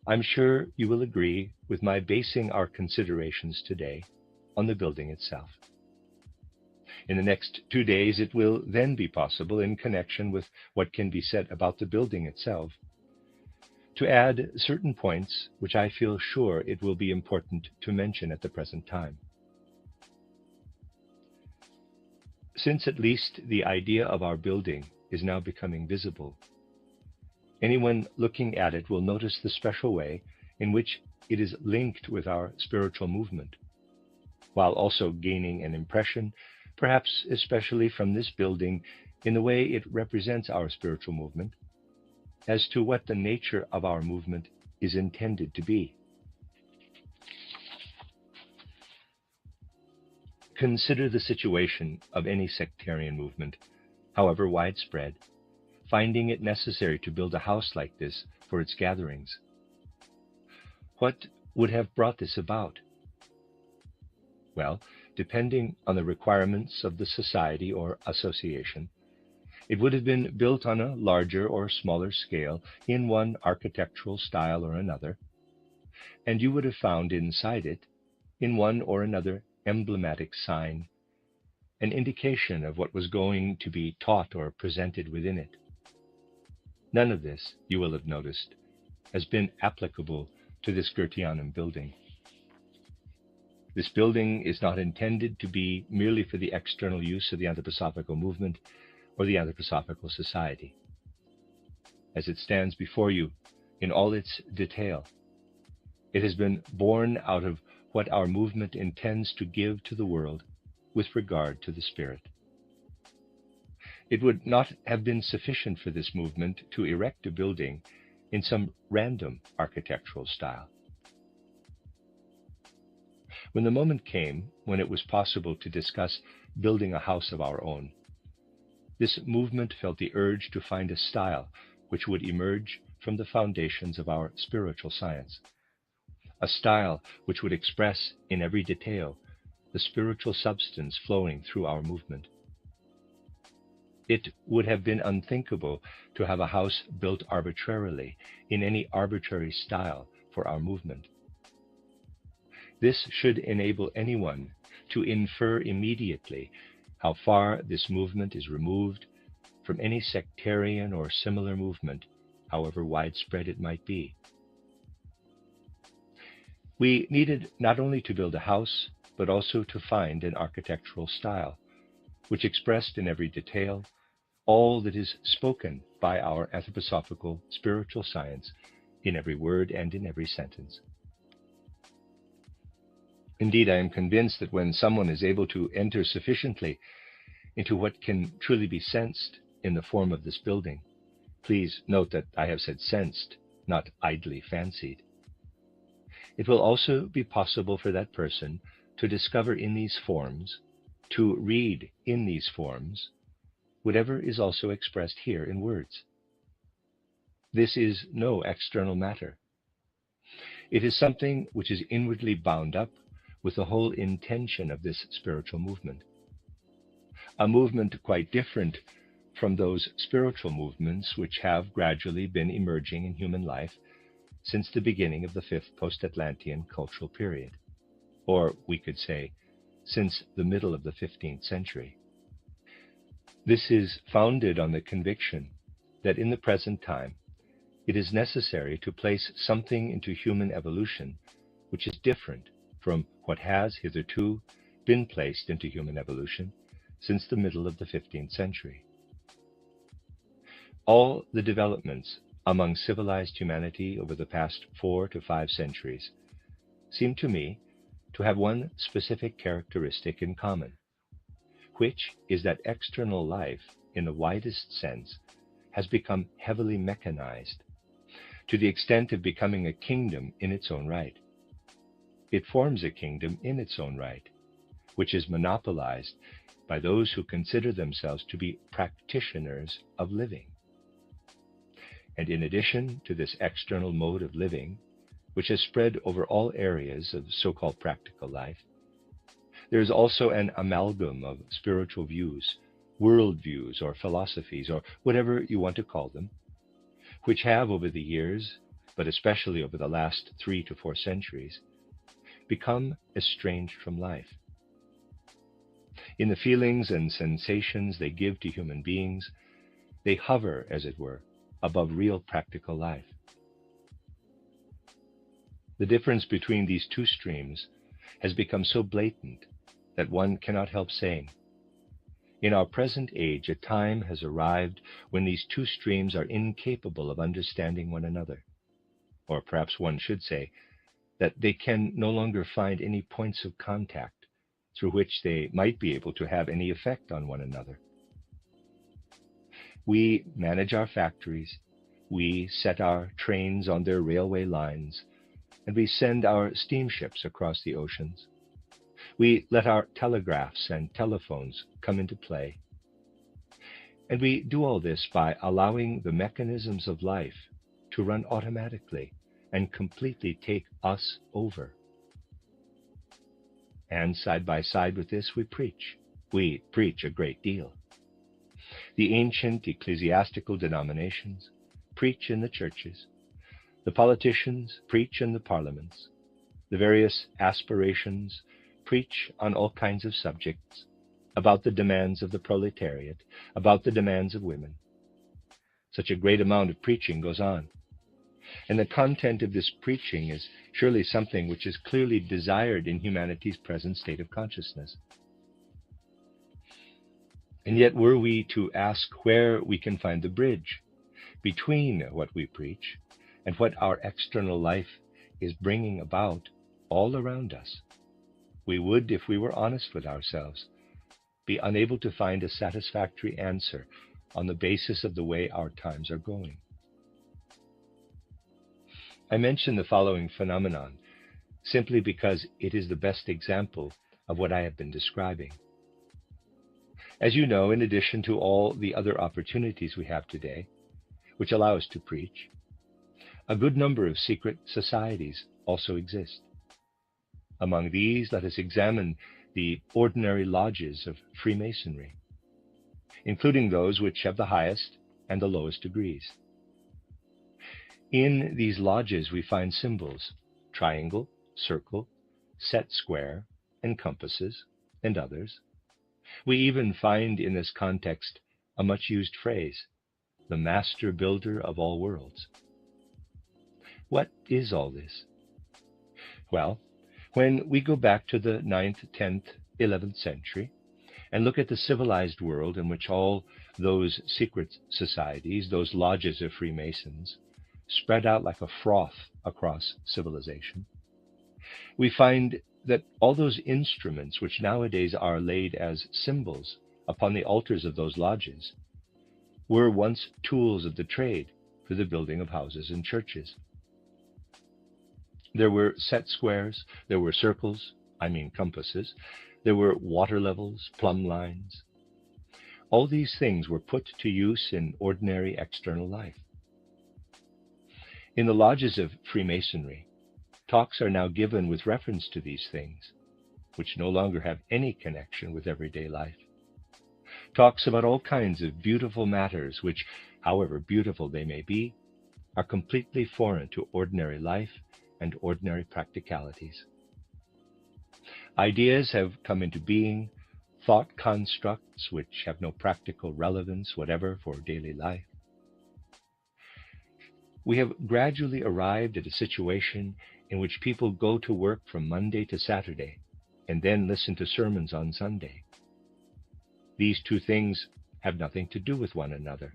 I'm sure you will agree with my basing our considerations today on the building itself. In the next 2 days, it will then be possible, in connection with what can be said about the building itself, to add certain points which I feel sure it will be important to mention at the present time. Since at least the idea of our building is now becoming visible, anyone looking at it will notice the special way in which it is linked with our spiritual movement, while also gaining an impression, perhaps especially from this building, in the way it represents our spiritual movement, as to what the nature of our movement is intended to be. Consider the situation of any sectarian movement, however widespread, finding it necessary to build a house like this for its gatherings. What would have brought this about? Well, depending on the requirements of the society or association, it would have been built on a larger or smaller scale in one architectural style or another, and you would have found inside it, in one or another emblematic sign, an indication of what was going to be taught or presented within it. None of this, you will have noticed, has been applicable to this Goetheanum building. This building is not intended to be merely for the external use of the anthroposophical movement or the Anthroposophical Society. As it stands before you in all its detail, it has been born out of what our movement intends to give to the world with regard to the Spirit. It would not have been sufficient for this movement to erect a building in some random architectural style. When the moment came when it was possible to discuss building a house of our own, this movement felt the urge to find a style which would emerge from the foundations of our spiritual science, a style which would express in every detail the spiritual substance flowing through our movement. It would have been unthinkable to have a house built arbitrarily in any arbitrary style for our movement. This should enable anyone to infer immediately how far this movement is removed from any sectarian or similar movement, however widespread it might be. We needed not only to build a house, but also to find an architectural style, which expressed in every detail all that is spoken by our anthroposophical spiritual science in every word and in every sentence. Indeed, I am convinced that when someone is able to enter sufficiently into what can truly be sensed in the form of this building, please note that I have said sensed, not idly fancied, it will also be possible for that person to discover in these forms, to read in these forms, whatever is also expressed here in words. This is no external matter. It is something which is inwardly bound up with the whole intention of this spiritual movement. A movement quite different from those spiritual movements which have gradually been emerging in human life since the beginning of the fifth post-Atlantean cultural period, or we could say, since the middle of the 15th century. This is founded on the conviction that in the present time, it is necessary to place something into human evolution which is different from what has hitherto been placed into human evolution since the middle of the 15th century. All the developments among civilized humanity over the past 4 to 5 centuries seem to me to have one specific characteristic in common, which is that external life, in the widest sense, has become heavily mechanized, to the extent of becoming a kingdom in its own right. It forms a kingdom in its own right, which is monopolized by those who consider themselves to be practitioners of living. And in addition to this external mode of living, which has spread over all areas of so-called practical life, there is also an amalgam of spiritual views, worldviews, or philosophies, or whatever you want to call them, which have over the years, but especially over the last 3 to 4 centuries, become estranged from life. In the feelings and sensations they give to human beings, they hover, as it were, above real practical life. The difference between these two streams has become so blatant that one cannot help saying, in our present age, a time has arrived when these two streams are incapable of understanding one another. Or perhaps one should say that they can no longer find any points of contact through which they might be able to have any effect on one another. We manage our factories, we set our trains on their railway lines, and we send our steamships across the oceans. We let our telegraphs and telephones come into play. And we do all this by allowing the mechanisms of life to run automatically and completely take us over. And side by side with this, we preach. We preach a great deal. The ancient ecclesiastical denominations preach in the churches. The politicians preach in the parliaments. The various aspirations preach on all kinds of subjects, about the demands of the proletariat, about the demands of women. Such a great amount of preaching goes on. And the content of this preaching is surely something which is clearly desired in humanity's present state of consciousness. And yet, were we to ask where we can find the bridge between what we preach and what our external life is bringing about all around us, we would, if we were honest with ourselves, be unable to find a satisfactory answer on the basis of the way our times are going. I mention the following phenomenon simply because it is the best example of what I have been describing. As you know, in addition to all the other opportunities we have today, which allow us to preach, a good number of secret societies also exist. Among these, let us examine the ordinary lodges of Freemasonry, including those which have the highest and the lowest degrees. In these lodges we find symbols, triangle, circle, set square, and compasses, and others. We even find in this context a much-used phrase, the master builder of all worlds. What is all this? Well, when we go back to the 9th, 10th, 11th century and look at the civilized world in which all those secret societies, those lodges of Freemasons, spread out like a froth across civilization, we find that all those instruments which nowadays are laid as symbols upon the altars of those lodges were once tools of the trade for the building of houses and churches. There were set squares, there were circles, compasses, there were water levels, plumb lines. All these things were put to use in ordinary external life. In the lodges of Freemasonry, talks are now given with reference to these things, which no longer have any connection with everyday life. Talks about all kinds of beautiful matters which, however beautiful they may be, are completely foreign to ordinary life and ordinary practicalities. Ideas have come into being, thought constructs which have no practical relevance whatever for daily life. We have gradually arrived at a situation in which people go to work from Monday to Saturday and then listen to sermons on Sunday. These two things have nothing to do with one another.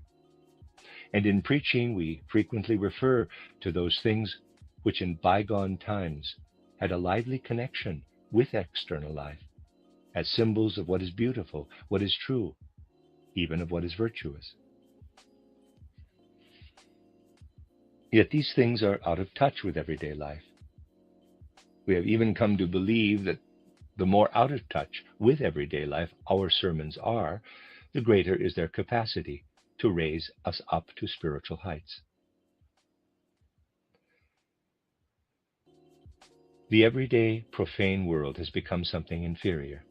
And in preaching, we frequently refer to those things which in bygone times had a lively connection with external life, as symbols of what is beautiful, what is true, even of what is virtuous. Yet these things are out of touch with everyday life. We have even come to believe that the more out of touch with everyday life our sermons are, the greater is their capacity to raise us up to spiritual heights. The everyday profane world has become something inferior.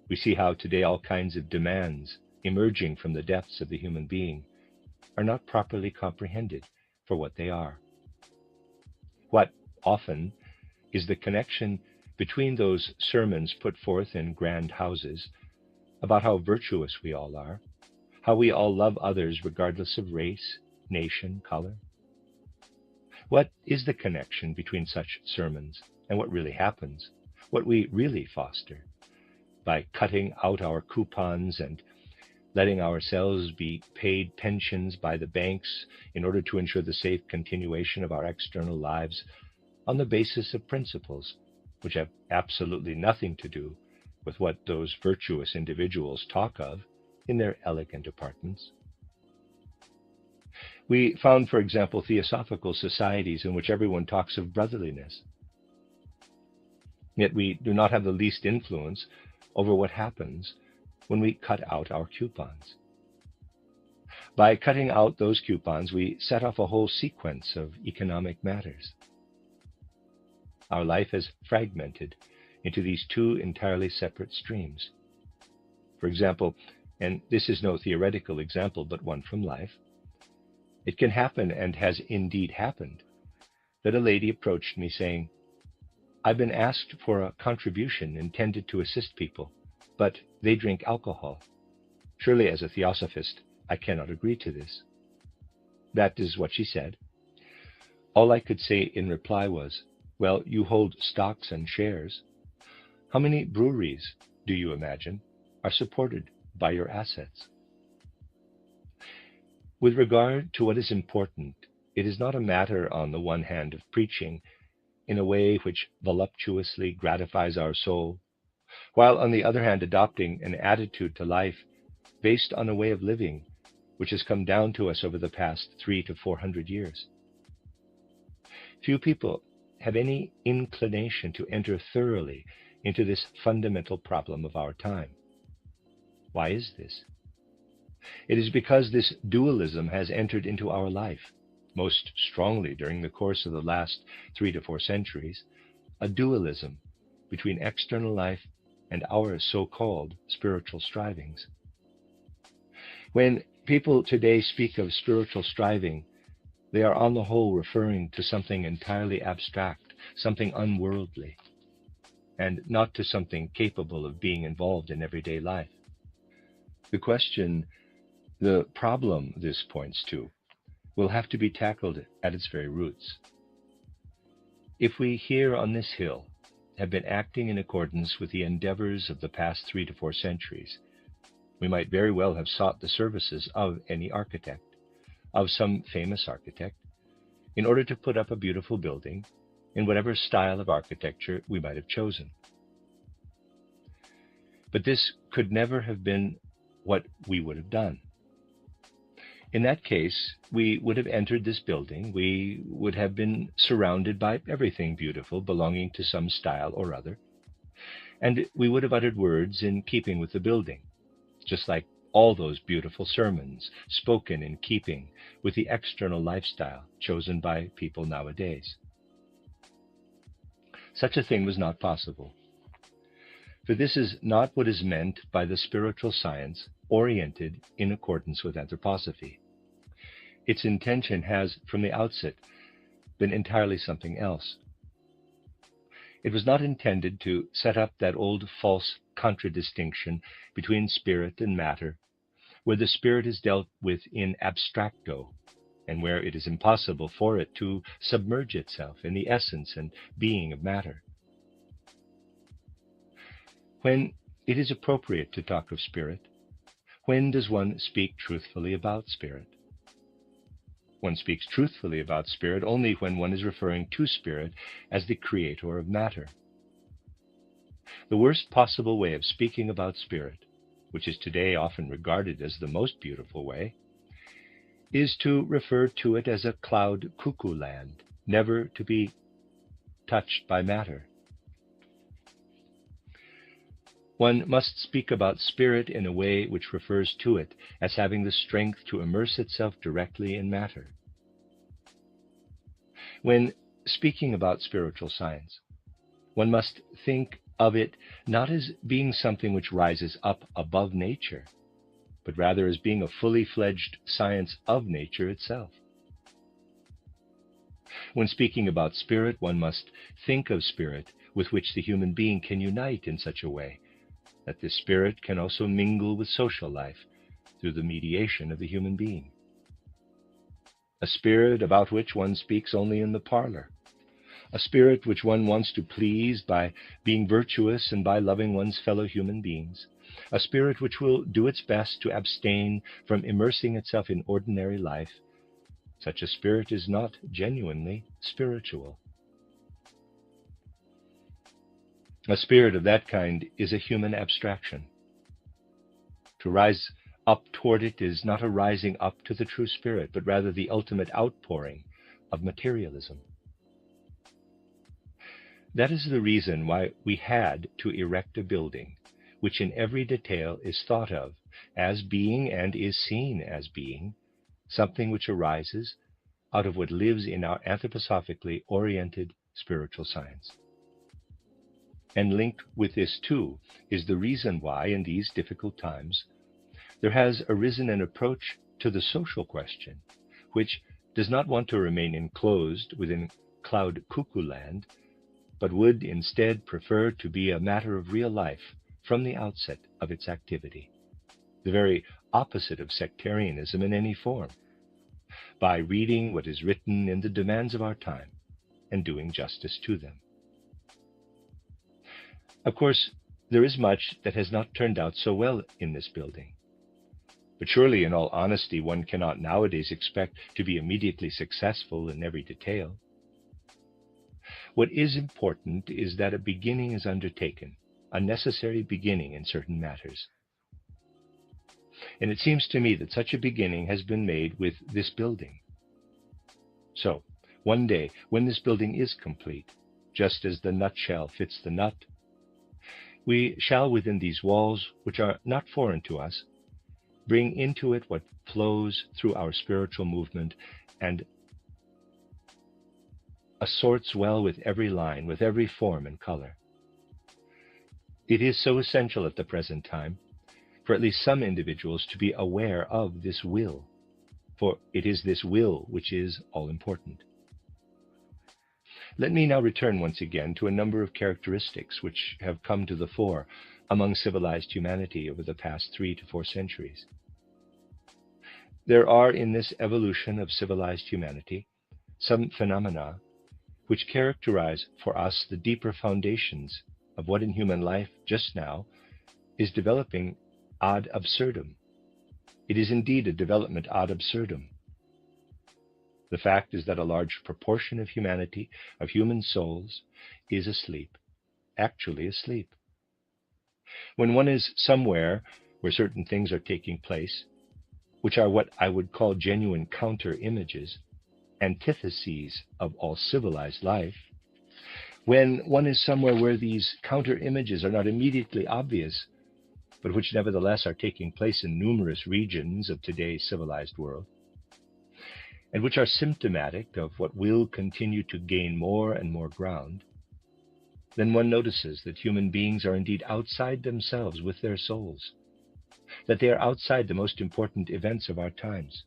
We see how today all kinds of demands emerging from the depths of the human being are not properly comprehended for what they are. What often is the connection between those sermons put forth in grand houses about how virtuous we all are, how we all love others regardless of race, nation, color? What is the connection between such sermons and what really happens, what we really foster, by cutting out our coupons and letting ourselves be paid pensions by the banks in order to ensure the safe continuation of our external lives on the basis of principles which have absolutely nothing to do with what those virtuous individuals talk of in their elegant apartments? We found, for example, theosophical societies in which everyone talks of brotherliness, yet we do not have the least influence over what happens when we cut out our coupons. By cutting out those coupons, we set off a whole sequence of economic matters. Our life is fragmented into these two entirely separate streams. For example, and this is no theoretical example, but one from life, it can happen, and has indeed happened, that a lady approached me saying, "I've been asked for a contribution intended to assist people, but they drink alcohol. Surely, as a theosophist, I cannot agree to this." That is what she said. All I could say in reply was, "Well, you hold stocks and shares. How many breweries, do you imagine, are supported by your assets?" With regard to what is important, it is not a matter, on the one hand, of preaching in a way which voluptuously gratifies our soul, while on the other hand adopting an attitude to life based on a way of living which has come down to us over the past 300 to 400 years. Few people have any inclination to enter thoroughly into this fundamental problem of our time. Why is this? It is because this dualism has entered into our life, most strongly during the course of the last 3 to 4 centuries, a dualism between external life and our so-called spiritual strivings. When people today speak of spiritual striving, they are on the whole referring to something entirely abstract, something unworldly, and not to something capable of being involved in everyday life. The problem this points to, will have to be tackled at its very roots. If we here on this hill have been acting in accordance with the endeavors of the past 3 to 4 centuries, we might very well have sought the services of any architect, of some famous architect, in order to put up a beautiful building in whatever style of architecture we might have chosen. But this could never have been what we would have done. In that case, we would have entered this building, we would have been surrounded by everything beautiful belonging to some style or other, and we would have uttered words in keeping with the building, just like all those beautiful sermons spoken in keeping with the external lifestyle chosen by people nowadays. Such a thing was not possible, for this is not what is meant by the spiritual science oriented in accordance with anthroposophy. Its intention has, from the outset, been entirely something else. It was not intended to set up that old false contradistinction between spirit and matter, where the spirit is dealt with in abstracto, and where it is impossible for it to submerge itself in the essence and being of matter. When it is appropriate to talk of spirit, when does one speak truthfully about spirit? One speaks truthfully about spirit only when one is referring to spirit as the creator of matter. The worst possible way of speaking about spirit, which is today often regarded as the most beautiful way, is to refer to it as a cloud cuckoo land, never to be touched by matter. One must speak about spirit in a way which refers to it as having the strength to immerse itself directly in matter. When speaking about spiritual science, one must think of it not as being something which rises up above nature, but rather as being a fully fledged science of nature itself. When speaking about spirit, one must think of spirit with which the human being can unite in such a way that this spirit can also mingle with social life through the mediation of the human being. A spirit about which one speaks only in the parlor, a spirit which one wants to please by being virtuous and by loving one's fellow human beings, a spirit which will do its best to abstain from immersing itself in ordinary life. Such a spirit is not genuinely spiritual. A spirit of that kind is a human abstraction. To rise up toward it is not a rising up to the true spirit, but rather the ultimate outpouring of materialism. That is the reason why we had to erect a building which in every detail is thought of as being and is seen as being something which arises out of what lives in our anthroposophically oriented spiritual science. And linked with this too is the reason why in these difficult times there has arisen an approach to the social question which does not want to remain enclosed within cloud cuckoo land, but would instead prefer to be a matter of real life from the outset of its activity, the very opposite of sectarianism in any form, by reading what is written in the demands of our time and doing justice to them. Of course, there is much that has not turned out so well in this building. But surely, in all honesty, one cannot nowadays expect to be immediately successful in every detail. What is important is that a beginning is undertaken, a necessary beginning in certain matters. And it seems to me that such a beginning has been made with this building. So, one day, when this building is complete, just as the nutshell fits the nut, we shall within these walls, which are not foreign to us, bring into it what flows through our spiritual movement and assorts well with every line, with every form and color. It is so essential at the present time for at least some individuals to be aware of this will, for it is this will which is all important. Let me now return once again to a number of characteristics which have come to the fore among civilized humanity over the past 3 to 4 centuries. There are in this evolution of civilized humanity some phenomena which characterize for us the deeper foundations of what in human life just now is developing ad absurdum. It is indeed a development ad absurdum. The fact is that a large proportion of humanity, of human souls, is asleep, actually asleep. When one is somewhere where certain things are taking place, which are what I would call genuine counter-images, antitheses of all civilized life, when one is somewhere where these counter-images are not immediately obvious, but which nevertheless are taking place in numerous regions of today's civilized world, and which are symptomatic of what will continue to gain more and more ground, then one notices that human beings are indeed outside themselves with their souls, that they are outside the most important events of our times.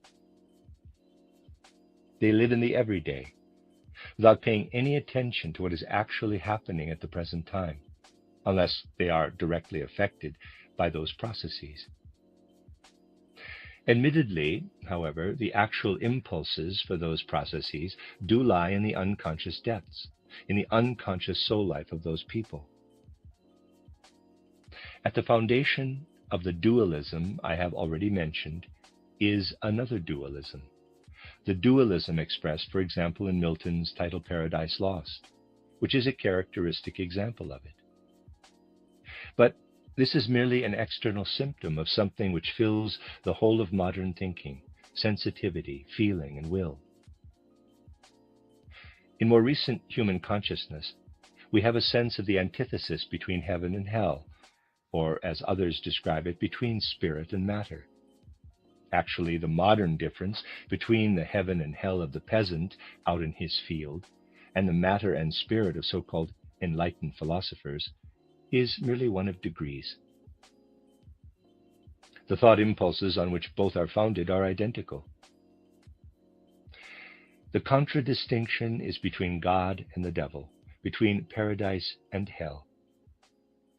They live in the everyday, without paying any attention to what is actually happening at the present time, unless they are directly affected by those processes. Admittedly, however, the actual impulses for those processes do lie in the unconscious depths, in the unconscious soul life of those people. At the foundation of the dualism I have already mentioned is another dualism, the dualism expressed, for example, in Milton's title Paradise Lost, which is a characteristic example of it. But this is merely an external symptom of something which fills the whole of modern thinking, sensitivity, feeling, and will. In more recent human consciousness, we have a sense of the antithesis between heaven and hell, or as others describe it, between spirit and matter. Actually, the modern difference between the heaven and hell of the peasant out in his field and the matter and spirit of so-called enlightened philosophers is merely one of degrees. The thought impulses on which both are founded are identical. The contradistinction is between God and the devil, between paradise and hell,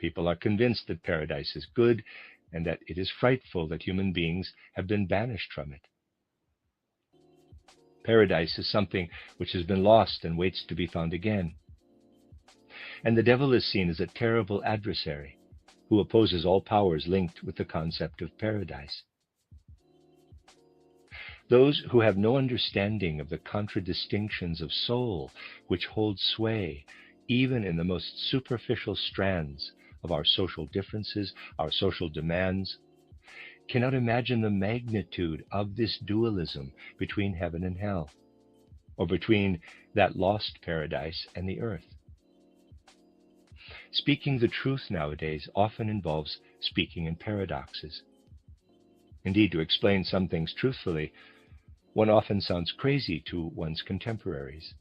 People are convinced that paradise is good and that it is frightful that human beings have been banished from it. Paradise is something which has been lost and waits to be found again. And the devil is seen as a terrible adversary who opposes all powers linked with the concept of paradise. Those who have no understanding of the contradistinctions of soul which hold sway even in the most superficial strands of our social differences, our social demands, cannot imagine the magnitude of this dualism between heaven and hell, or between that lost paradise and the earth. Speaking the truth nowadays often involves speaking in paradoxes. Indeed, to explain some things truthfully, one often sounds crazy to one's contemporaries.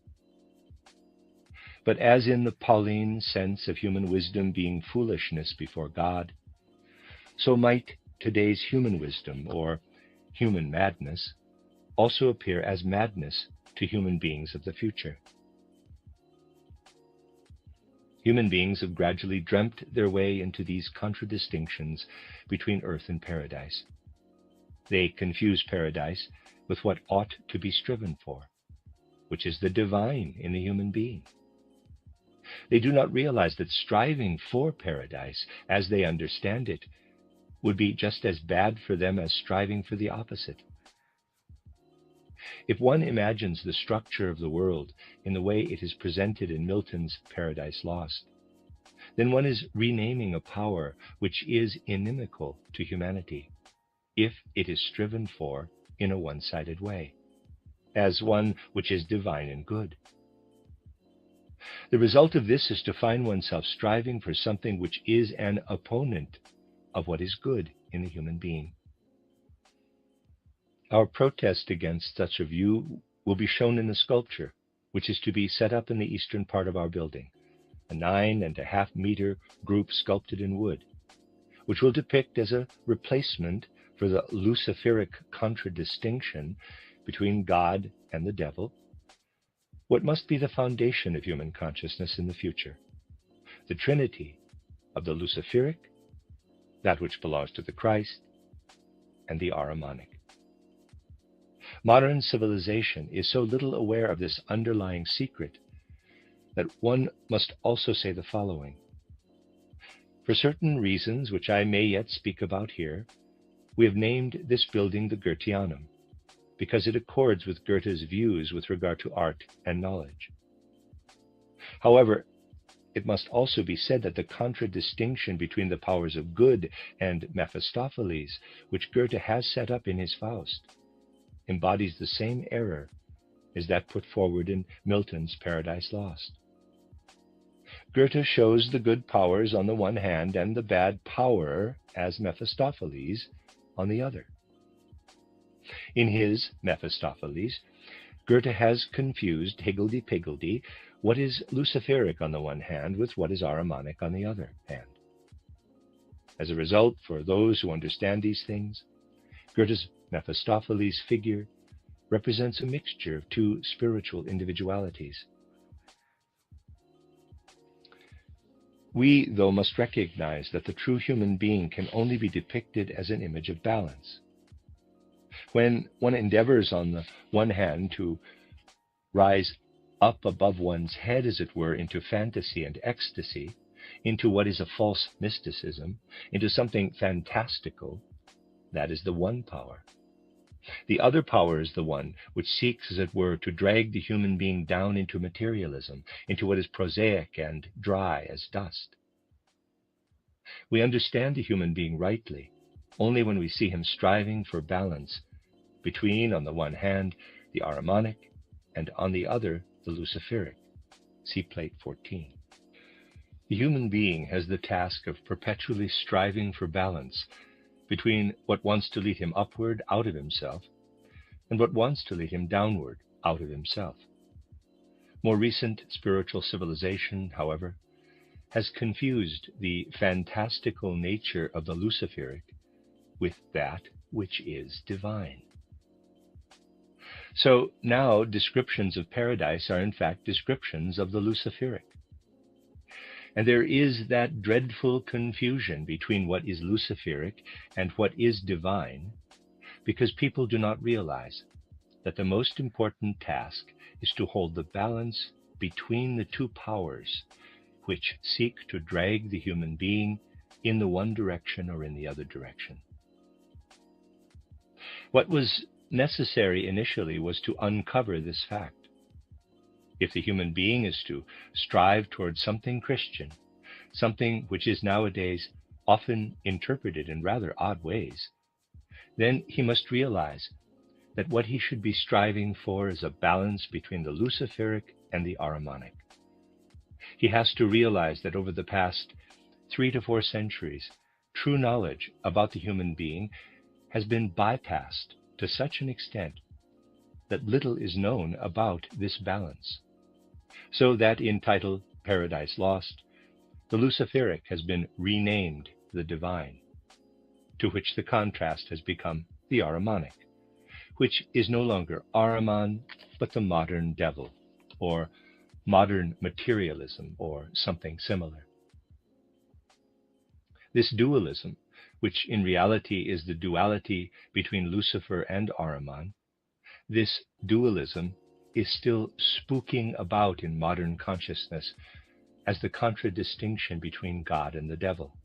But as in the Pauline sense of human wisdom being foolishness before God, so might today's human wisdom, or human madness, also appear as madness to human beings of the future. Human beings have gradually dreamt their way into these contradistinctions between earth and paradise. They confuse paradise with what ought to be striven for, which is the divine in the human being. They do not realize that striving for paradise, as they understand it, would be just as bad for them as striving for the opposite. If one imagines the structure of the world in the way it is presented in Milton's Paradise Lost, then one is renaming a power which is inimical to humanity, if it is striven for in a one-sided way, as one which is divine and good. The result of this is to find oneself striving for something which is an opponent of what is good in the human being. Our protest against such a view will be shown in the sculpture, which is to be set up in the eastern part of our building, a 9.5 meter group sculpted in wood, which will depict as a replacement for the Luciferic contradistinction between God and the devil what must be the foundation of human consciousness in the future, the trinity of the Luciferic, that which belongs to the Christ, and the Ahrimanic. Modern civilization is so little aware of this underlying secret that one must also say the following. For certain reasons, which I may yet speak about here, we have named this building the Goetheanum, because it accords with Goethe's views with regard to art and knowledge. However, it must also be said that the contradistinction between the powers of good and Mephistopheles, which Goethe has set up in his Faust, embodies the same error as that put forward in Milton's Paradise Lost. Goethe shows the good powers on the one hand and the bad power as Mephistopheles on the other. In his Mephistopheles, Goethe has confused higgledy-piggledy what is Luciferic on the one hand with what is Ahrimanic on the other hand. As a result, for those who understand these things, Goethe's Mephistopheles figure represents a mixture of two spiritual individualities. We, though, must recognize that the true human being can only be depicted as an image of balance. When one endeavors on the one hand to rise up above one's head, as it were, into fantasy and ecstasy, into what is a false mysticism, into something fantastical, that is the one power. The other power is the one which seeks, as it were, to drag the human being down into materialism, into what is prosaic and dry as dust. We understand the human being rightly only when we see him striving for balance between, on the one hand, the Ahrimanic, and on the other, the Luciferic. See Plate 14. The human being has the task of perpetually striving for balance between what wants to lead him upward out of himself and what wants to lead him downward out of himself. More recent spiritual civilization, however, has confused the fantastical nature of the Luciferic with that which is divine. So now descriptions of paradise are in fact descriptions of the Luciferic. And there is that dreadful confusion between what is Luciferic and what is divine, because people do not realize that the most important task is to hold the balance between the two powers which seek to drag the human being in the one direction or in the other direction. What was necessary initially was to uncover this fact. If the human being is to strive towards something Christian, something which is nowadays often interpreted in rather odd ways, then he must realize that what he should be striving for is a balance between the Luciferic and the Ahrimanic. He has to realize that over the past 3 to 4 centuries, true knowledge about the human being has been bypassed to such an extent that little is known about this balance. So that in title Paradise Lost, the Luciferic has been renamed the Divine, to which the contrast has become the Ahrimanic, which is no longer Ahriman, but the modern devil, or modern materialism, or something similar. This dualism, which in reality is the duality between Lucifer and Ahriman, this dualism is still spooking about in modern consciousness as the contradistinction between God and the devil.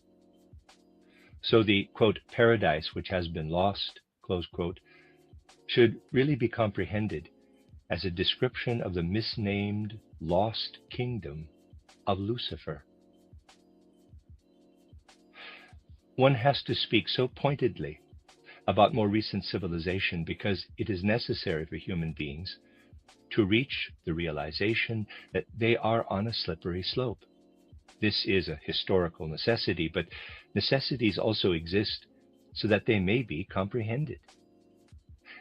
So the, quote, paradise which has been lost, close quote, should really be comprehended as a description of the misnamed lost kingdom of Lucifer. One has to speak so pointedly about more recent civilization because it is necessary for human beings to reach the realization that they are on a slippery slope. This is a historical necessity, but necessities also exist so that they may be comprehended.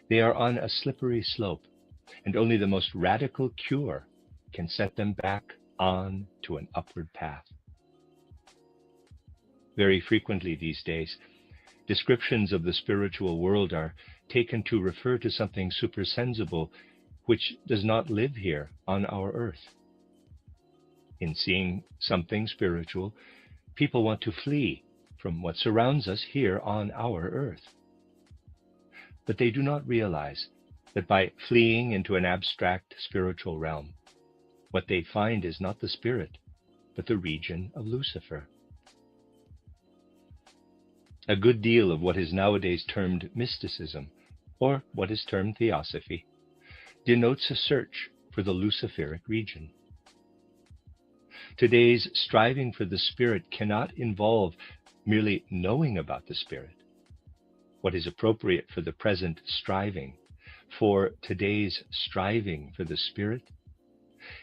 They are on a slippery slope, and only the most radical cure can set them back on to an upward path. Very frequently these days, descriptions of the spiritual world are taken to refer to something supersensible which does not live here on our earth. In seeing something spiritual, people want to flee from what surrounds us here on our earth. But they do not realize that by fleeing into an abstract spiritual realm, what they find is not the spirit, but the region of Lucifer. A good deal of what is nowadays termed mysticism, or what is termed theosophy, denotes a search for the Luciferic region. Today's striving for the spirit cannot involve merely knowing about the spirit. What is appropriate for the present striving, for today's striving for the spirit,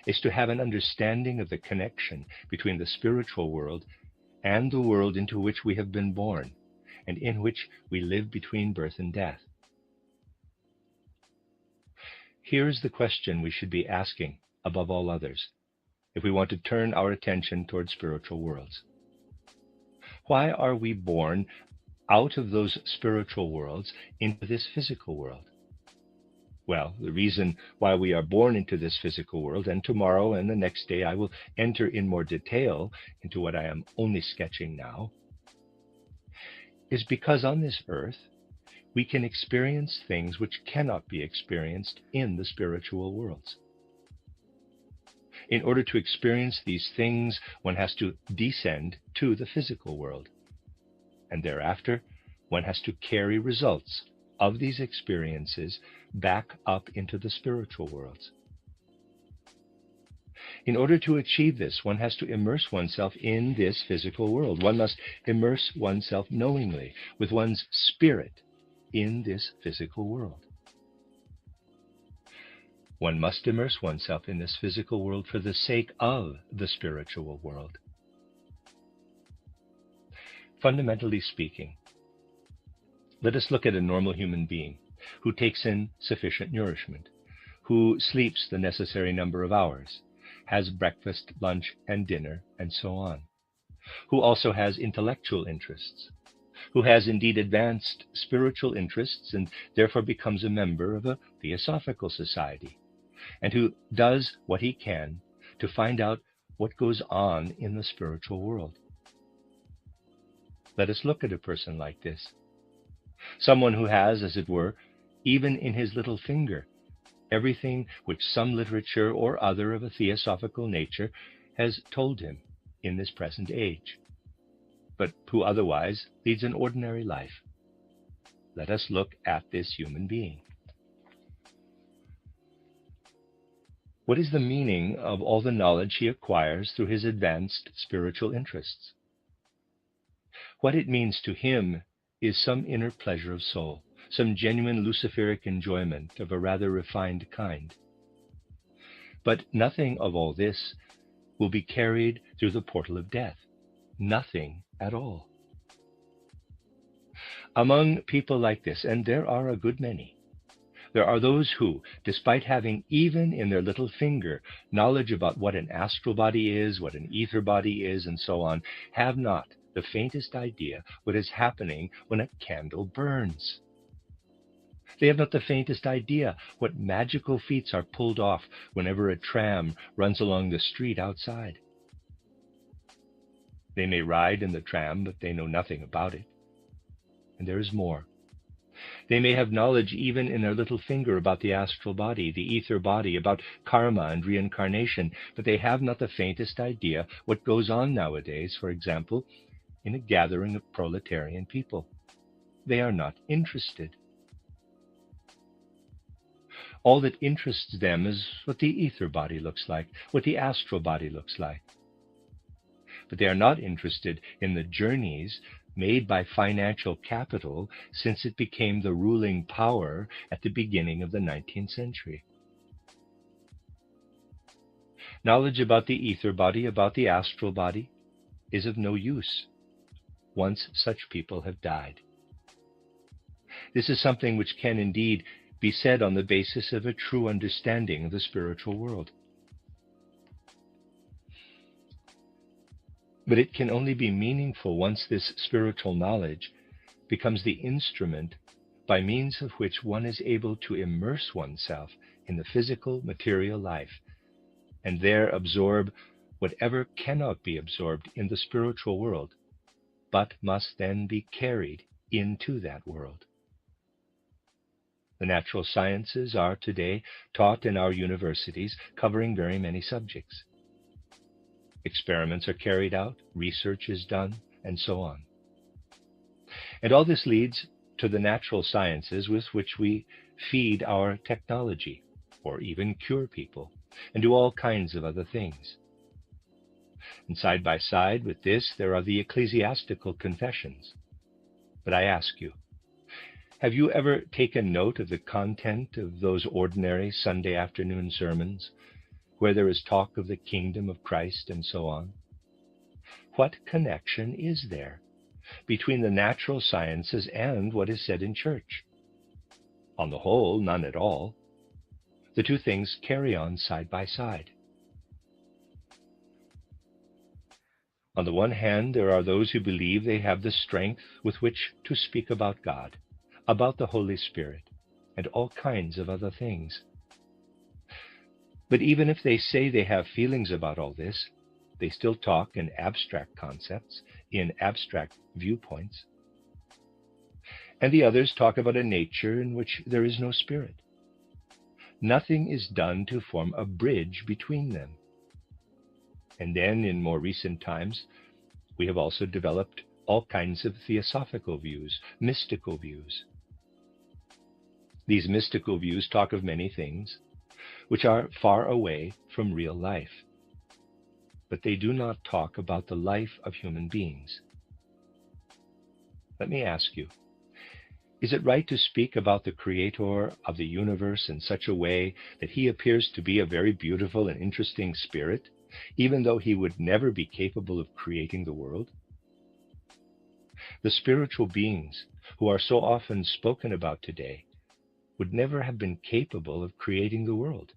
is to have an understanding of the connection between the spiritual world and the world into which we have been born, and in which we live between birth and death. Here is the question we should be asking above all others, if we want to turn our attention towards spiritual worlds. Why are we born out of those spiritual worlds into this physical world? Well, the reason why we are born into this physical world, and tomorrow and the next day I will enter in more detail into what I am only sketching now, is because on this earth we can experience things which cannot be experienced in the spiritual worlds. In order to experience these things, one has to descend to the physical world, and thereafter one has to carry results of these experiences back up into the spiritual worlds. In order to achieve this, one has to immerse oneself in this physical world. One must immerse oneself knowingly with one's spirit in this physical world. One must immerse oneself in this physical world for the sake of the spiritual world. Fundamentally speaking, let us look at a normal human being who takes in sufficient nourishment, who sleeps the necessary number of hours, has breakfast, lunch, and dinner, and so on, who also has intellectual interests, who has indeed advanced spiritual interests and therefore becomes a member of a theosophical society, and who does what he can to find out what goes on in the spiritual world. Let us look at a person like this. Someone who has, as it were, even in his little finger, everything which some literature or other of a theosophical nature has told him in this present age, but who otherwise leads an ordinary life. Let us look at this human being. What is the meaning of all the knowledge he acquires through his advanced spiritual interests? What it means to him is some inner pleasure of soul, some genuine luciferic enjoyment of a rather refined kind. But nothing of all this will be carried through the portal of death. Nothing at all. Among people like this, and there are a good many, there are those who, despite having even in their little finger knowledge about what an astral body is, what an ether body is, and so on, have not the faintest idea what is happening when a candle burns. They have not the faintest idea what magical feats are pulled off whenever a tram runs along the street outside. They may ride in the tram, but they know nothing about it. And there is more. They may have knowledge even in their little finger about the astral body, the ether body, about karma and reincarnation, but they have not the faintest idea what goes on nowadays, for example, in a gathering of proletarian people. They are not interested. All that interests them is what the ether body looks like, what the astral body looks like. But they are not interested in the journeys made by financial capital since it became the ruling power at the beginning of the 19th century. Knowledge about the ether body, about the astral body, is of no use once such people have died. This is something which can indeed be said on the basis of a true understanding of the spiritual world. But it can only be meaningful once this spiritual knowledge becomes the instrument by means of which one is able to immerse oneself in the physical, material life, and there absorb whatever cannot be absorbed in the spiritual world, but must then be carried into that world. The natural sciences are today taught in our universities, covering very many subjects. Experiments are carried out, research is done, and so on. And all this leads to the natural sciences with which we feed our technology, or even cure people, and do all kinds of other things. And side by side with this, there are the ecclesiastical confessions. But I ask you, have you ever taken note of the content of those ordinary Sunday afternoon sermons, where there is talk of the kingdom of Christ and so on? What connection is there between the natural sciences and what is said in church? On the whole, none at all. The two things carry on side by side. On the one hand, there are those who believe they have the strength with which to speak about God, about the Holy Spirit, and all kinds of other things. But even if they say they have feelings about all this, they still talk in abstract concepts, in abstract viewpoints. And the others talk about a nature in which there is no spirit. Nothing is done to form a bridge between them. And then, in more recent times, we have also developed all kinds of theosophical views, mystical views. These mystical views talk of many things which are far away from real life, but they do not talk about the life of human beings. Let me ask you, is it right to speak about the Creator of the universe in such a way that he appears to be a very beautiful and interesting spirit, even though he would never be capable of creating the world? The spiritual beings who are so often spoken about today would never have been capable of creating the world.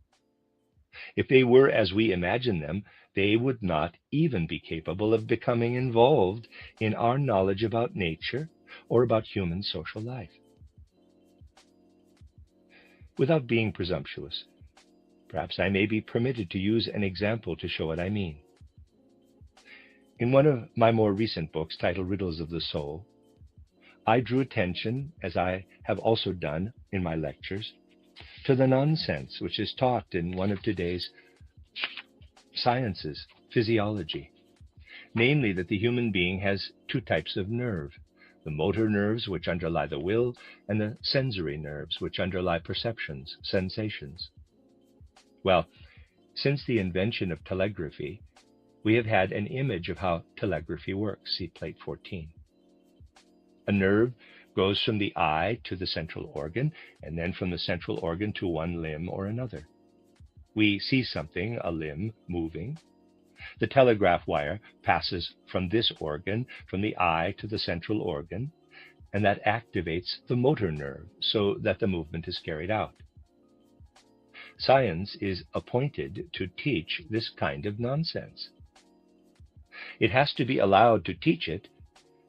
If they were as we imagine them, they would not even be capable of becoming involved in our knowledge about nature or about human social life. Without being presumptuous, perhaps I may be permitted to use an example to show what I mean. In one of my more recent books, titled Riddles of the Soul, I drew attention, as I have also done in my lectures, to the nonsense which is taught in one of today's sciences, physiology, namely that the human being has two types of nerve, the motor nerves which underlie the will, and the sensory nerves which underlie perceptions, sensations. Well, since the invention of telegraphy, we have had an image of how telegraphy works. See plate 14. A nerve goes from the eye to the central organ, and then from the central organ to one limb or another. We see something, a limb, moving. The telegraph wire passes from this organ, from the eye to the central organ, and that activates the motor nerve so that the movement is carried out. Science is appointed to teach this kind of nonsense. It has to be allowed to teach it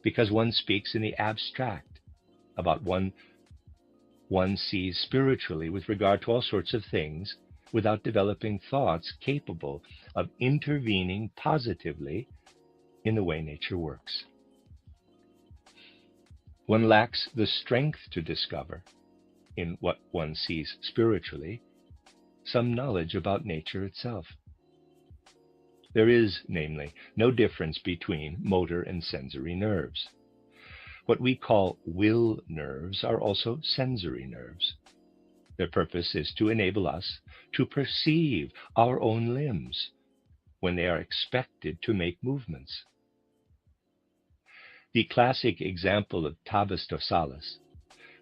because one speaks in the abstract about one sees spiritually with regard to all sorts of things without developing thoughts capable of intervening positively in the way nature works. One lacks the strength to discover, in what one sees spiritually, some knowledge about nature itself. There is, namely, no difference between motor and sensory nerves. What we call will nerves are also sensory nerves. Their purpose is to enable us to perceive our own limbs when they are expected to make movements. The classic example of tabus dorsalis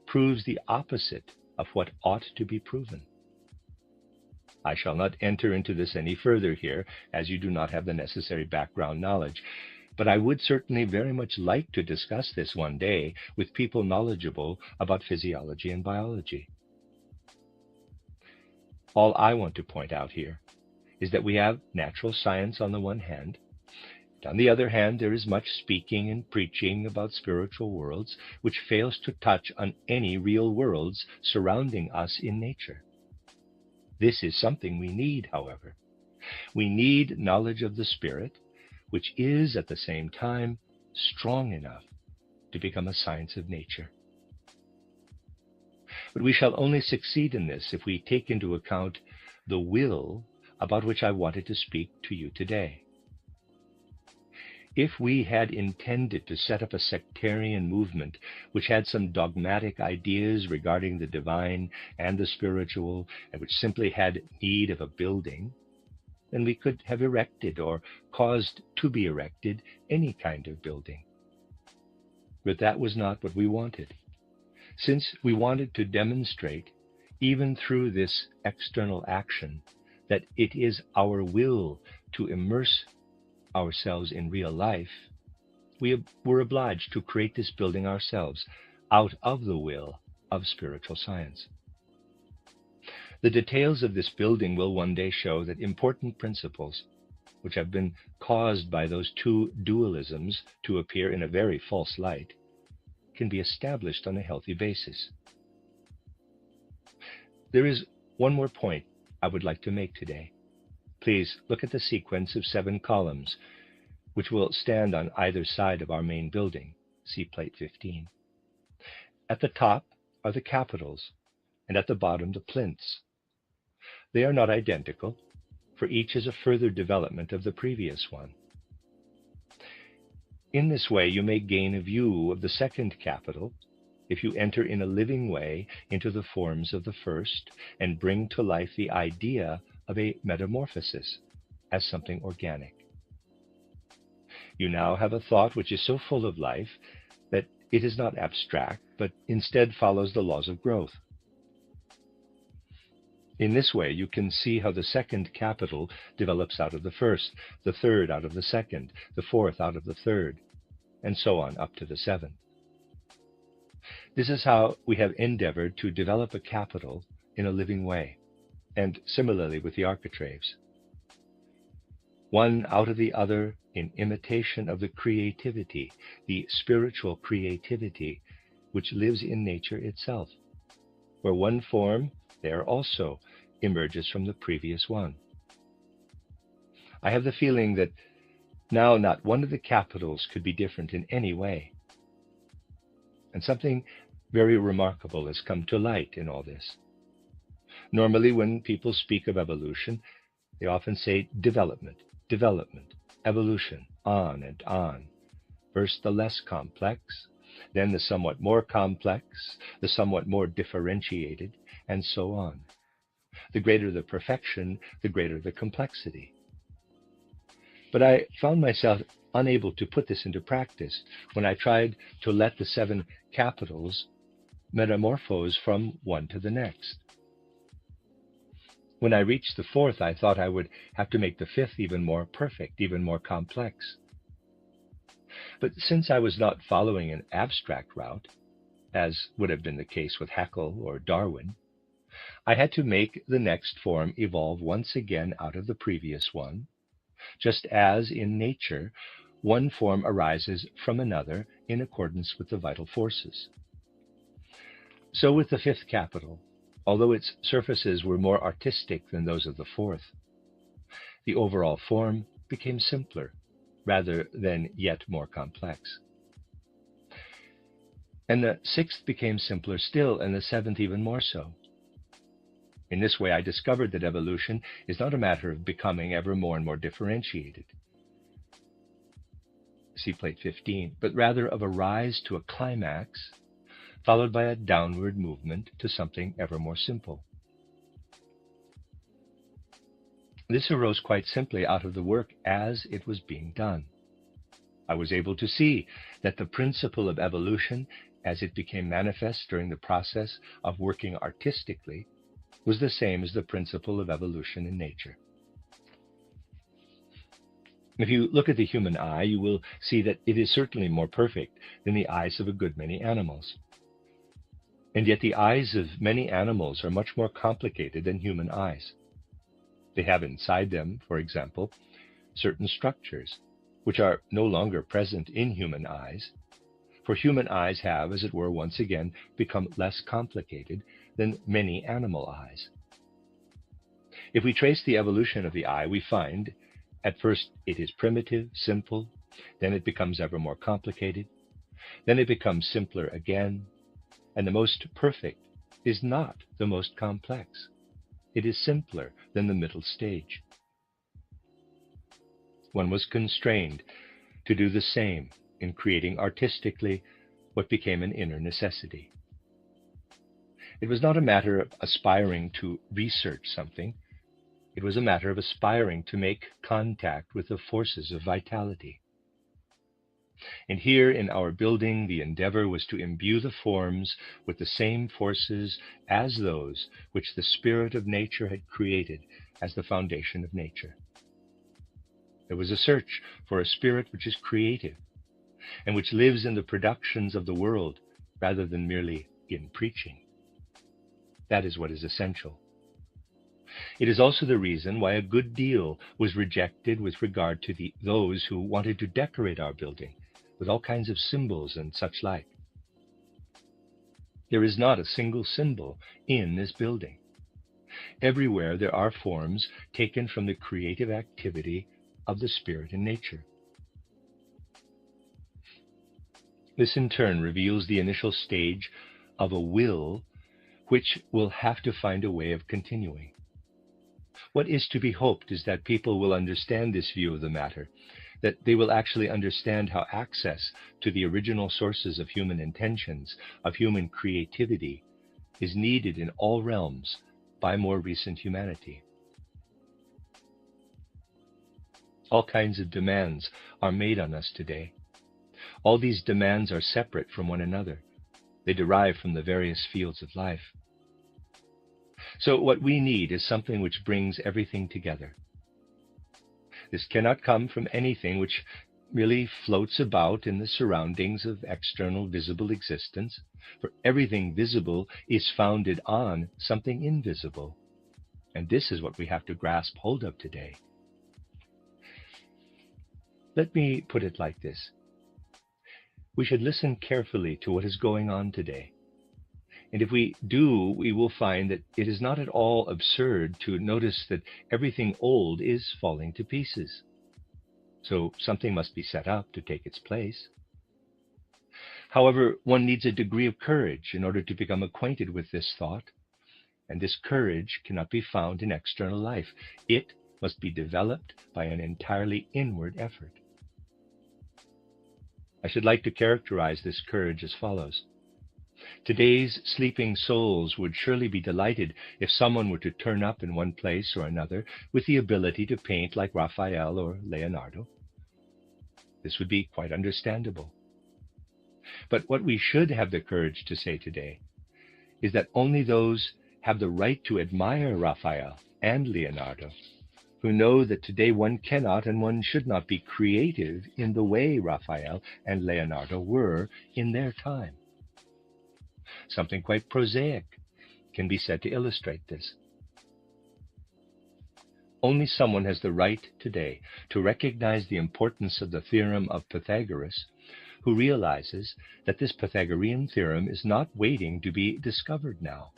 proves the opposite of what ought to be proven. I shall not enter into this any further here, as you do not have the necessary background knowledge, but I would certainly very much like to discuss this one day with people knowledgeable about physiology and biology. All I want to point out here is that we have natural science on the one hand. On the other hand, there is much speaking and preaching about spiritual worlds which fails to touch on any real worlds surrounding us in nature. This is something we need, however. We need knowledge of the Spirit, which is at the same time strong enough to become a science of nature. But we shall only succeed in this if we take into account the will about which I wanted to speak to you today. If we had intended to set up a sectarian movement which had some dogmatic ideas regarding the divine and the spiritual, and which simply had need of a building, then we could have erected or caused to be erected any kind of building. But that was not what we wanted. Since we wanted to demonstrate, even through this external action, that it is our will to immerse ourselves in real life, we were obliged to create this building ourselves out of the will of spiritual science. The details of this building will one day show that important principles, which have been caused by those two dualisms to appear in a very false light, can be established on a healthy basis. There is one more point I would like to make today. Please look at the sequence of 7 columns, which will stand on either side of our main building. See plate 15. At the top are the capitals, and at the bottom the plinths. They are not identical, for each is a further development of the previous one. In this way, you may gain a view of the second capital if you enter in a living way into the forms of the first and bring to life the idea of a metamorphosis as something organic. You now have a thought which is so full of life that it is not abstract, but instead follows the laws of growth. In this way, you can see how the second capital develops out of the first, the third out of the second, the fourth out of the third, and so on up to the seventh. This is how we have endeavored to develop a capital in a living way, and similarly with the architraves. One out of the other in imitation of the creativity, the spiritual creativity, which lives in nature itself. Where one form, there also emerges from the previous one. I have the feeling that Now, not one of the capitals could be different in any way. And something very remarkable has come to light in all this. Normally, when people speak of evolution, they often say development, development, evolution, on and on. First the less complex, then the somewhat more complex, the somewhat more differentiated, and so on. The greater the perfection, the greater the complexity. But I found myself unable to put this into practice when I tried to let the 7 capitals metamorphose from one to the next. When I reached the 4th, I thought I would have to make the 5th even more perfect, even more complex. But since I was not following an abstract route, as would have been the case with Haeckel or Darwin, I had to make the next form evolve once again out of the previous one, just as in nature, one form arises from another in accordance with the vital forces. So with the 5th capital, although its surfaces were more artistic than those of the 4th, the overall form became simpler rather than yet more complex. And the 6th became simpler still, and the 7th even more so. In this way, I discovered that evolution is not a matter of becoming ever more and more differentiated, see plate 15, but rather of a rise to a climax, followed by a downward movement to something ever more simple. This arose quite simply out of the work as it was being done. I was able to see that the principle of evolution, as it became manifest during the process of working artistically, was the same as the principle of evolution in nature. If you look at the human eye, you will see that it is certainly more perfect than the eyes of a good many animals. And yet the eyes of many animals are much more complicated than human eyes. They have inside them, for example, certain structures which are no longer present in human eyes, for human eyes have, as it were, once again become less complicated than many animal eyes. If we trace the evolution of the eye, we find at first it is primitive, simple, then it becomes ever more complicated, then it becomes simpler again, and the most perfect is not the most complex. It is simpler than the middle stage. One was constrained to do the same in creating artistically what became an inner necessity. It was not a matter of aspiring to research something. It was a matter of aspiring to make contact with the forces of vitality. And here in our building, the endeavor was to imbue the forms with the same forces as those which the spirit of nature had created as the foundation of nature. There was a search for a spirit which is creative and which lives in the productions of the world rather than merely in preaching. That is what is essential. It is also the reason why a good deal was rejected with regard to those who wanted to decorate our building with all kinds of symbols and such like. There is not a single symbol in this building. Everywhere there are forms taken from the creative activity of the spirit in nature. This in turn reveals the initial stage of a will which will have to find a way of continuing. What is to be hoped is that people will understand this view of the matter, that they will actually understand how access to the original sources of human intentions, of human creativity, is needed in all realms by more recent humanity. All kinds of demands are made on us today. All these demands are separate from one another. They derive from the various fields of life. So what we need is something which brings everything together. This cannot come from anything which really floats about in the surroundings of external visible existence, for everything visible is founded on something invisible. And this is what we have to grasp hold of today. Let me put it like this. We should listen carefully to what is going on today. And if we do, we will find that it is not at all absurd to notice that everything old is falling to pieces. so something must be set up to take its place. However, one needs a degree of courage in order to become acquainted with this thought, and this courage cannot be found in external life. It must be developed by an entirely inward effort. I should like to characterize this courage as follows. Today's sleeping souls would surely be delighted if someone were to turn up in one place or another with the ability to paint like Raphael or Leonardo. This would be quite understandable. But what we should have the courage to say today is that only those have the right to admire Raphael and Leonardo who know that today one cannot and one should not be creative in the way Raphael and Leonardo were in their time. Something quite prosaic can be said to illustrate this. Only someone has the right today to recognize the importance of the theorem of Pythagoras who realizes that this Pythagorean theorem is not waiting to be discovered now.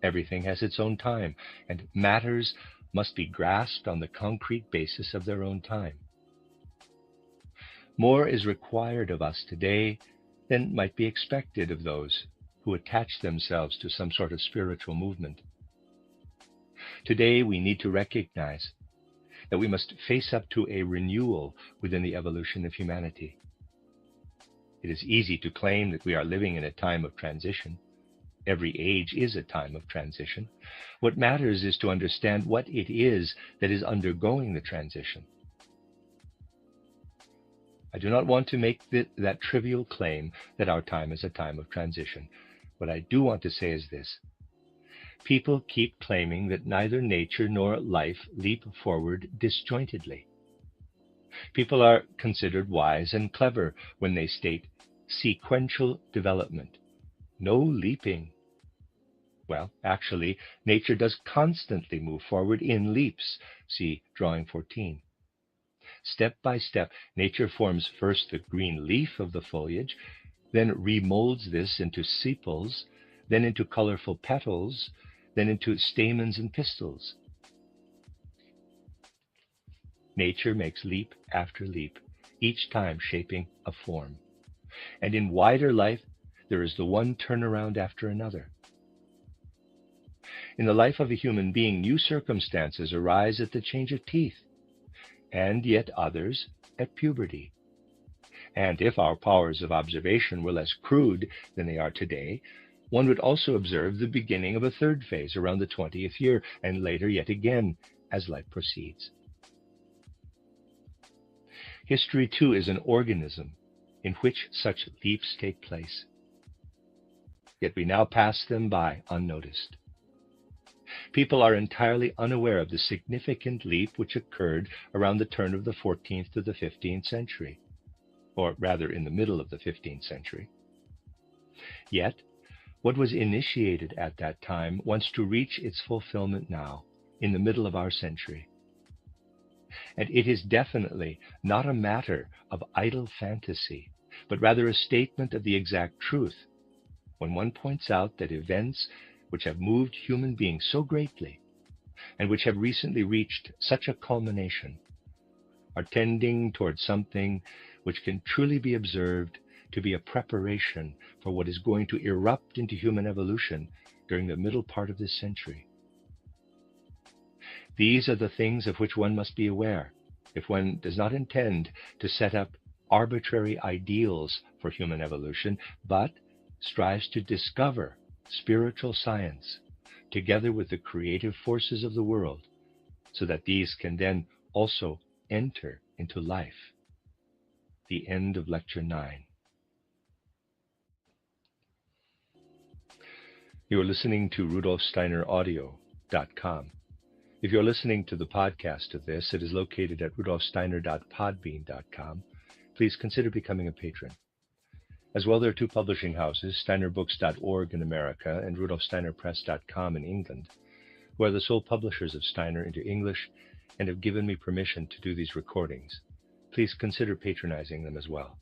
Everything has its own time, and matters must be grasped on the concrete basis of their own time. More is required of us today than might be expected of those who attach themselves to some sort of spiritual movement. Today we need to recognize that we must face up to a renewal within the evolution of humanity. It is easy to claim that we are living in a time of transition. Every age is a time of transition. What matters is to understand what it is that is undergoing the transition. I do not want to make that trivial claim that our time is a time of transition. What I do want to say is this. People keep claiming that neither nature nor life leap forward disjointedly. People are considered wise and clever when they state sequential development. No leaping. Well, actually, nature does constantly move forward in leaps. See drawing 14. Step by step, nature forms first the green leaf of the foliage, then remolds this into sepals, then into colorful petals, then into stamens and pistils. Nature makes leap after leap, each time shaping a form. And in wider life, there is the one turnaround after another. In the life of a human being, new circumstances arise at the change of teeth, and yet others at puberty. And if our powers of observation were less crude than they are today, one would also observe the beginning of a third phase around the 20th year, and later yet again as life proceeds. History, too, is an organism in which such leaps take place. Yet we now pass them by unnoticed. People are entirely unaware of the significant leap which occurred around the turn of the 14th to the 15th century, or rather in the middle of the 15th century. Yet, what was initiated at that time wants to reach its fulfillment now, in the middle of our century. And it is definitely not a matter of idle fantasy, but rather a statement of the exact truth, when one points out that events which have moved human beings so greatly, and which have recently reached such a culmination, are tending towards something which can truly be observed to be a preparation for what is going to erupt into human evolution during the middle part of this century. These are the things of which one must be aware if one does not intend to set up arbitrary ideals for human evolution, but strives to discover spiritual science together with the creative forces of the world, so that these can then also enter into life. The end of Lecture 9. You are listening to RudolfSteinerAudio.com. If you're listening to the podcast of this, it is located at RudolfSteiner.podbean.com. Please consider becoming a patron. As well, there are two publishing houses, SteinerBooks.org in America and RudolfSteinerPress.com in England, who are the sole publishers of Steiner into English and have given me permission to do these recordings. Please consider patronizing them as well.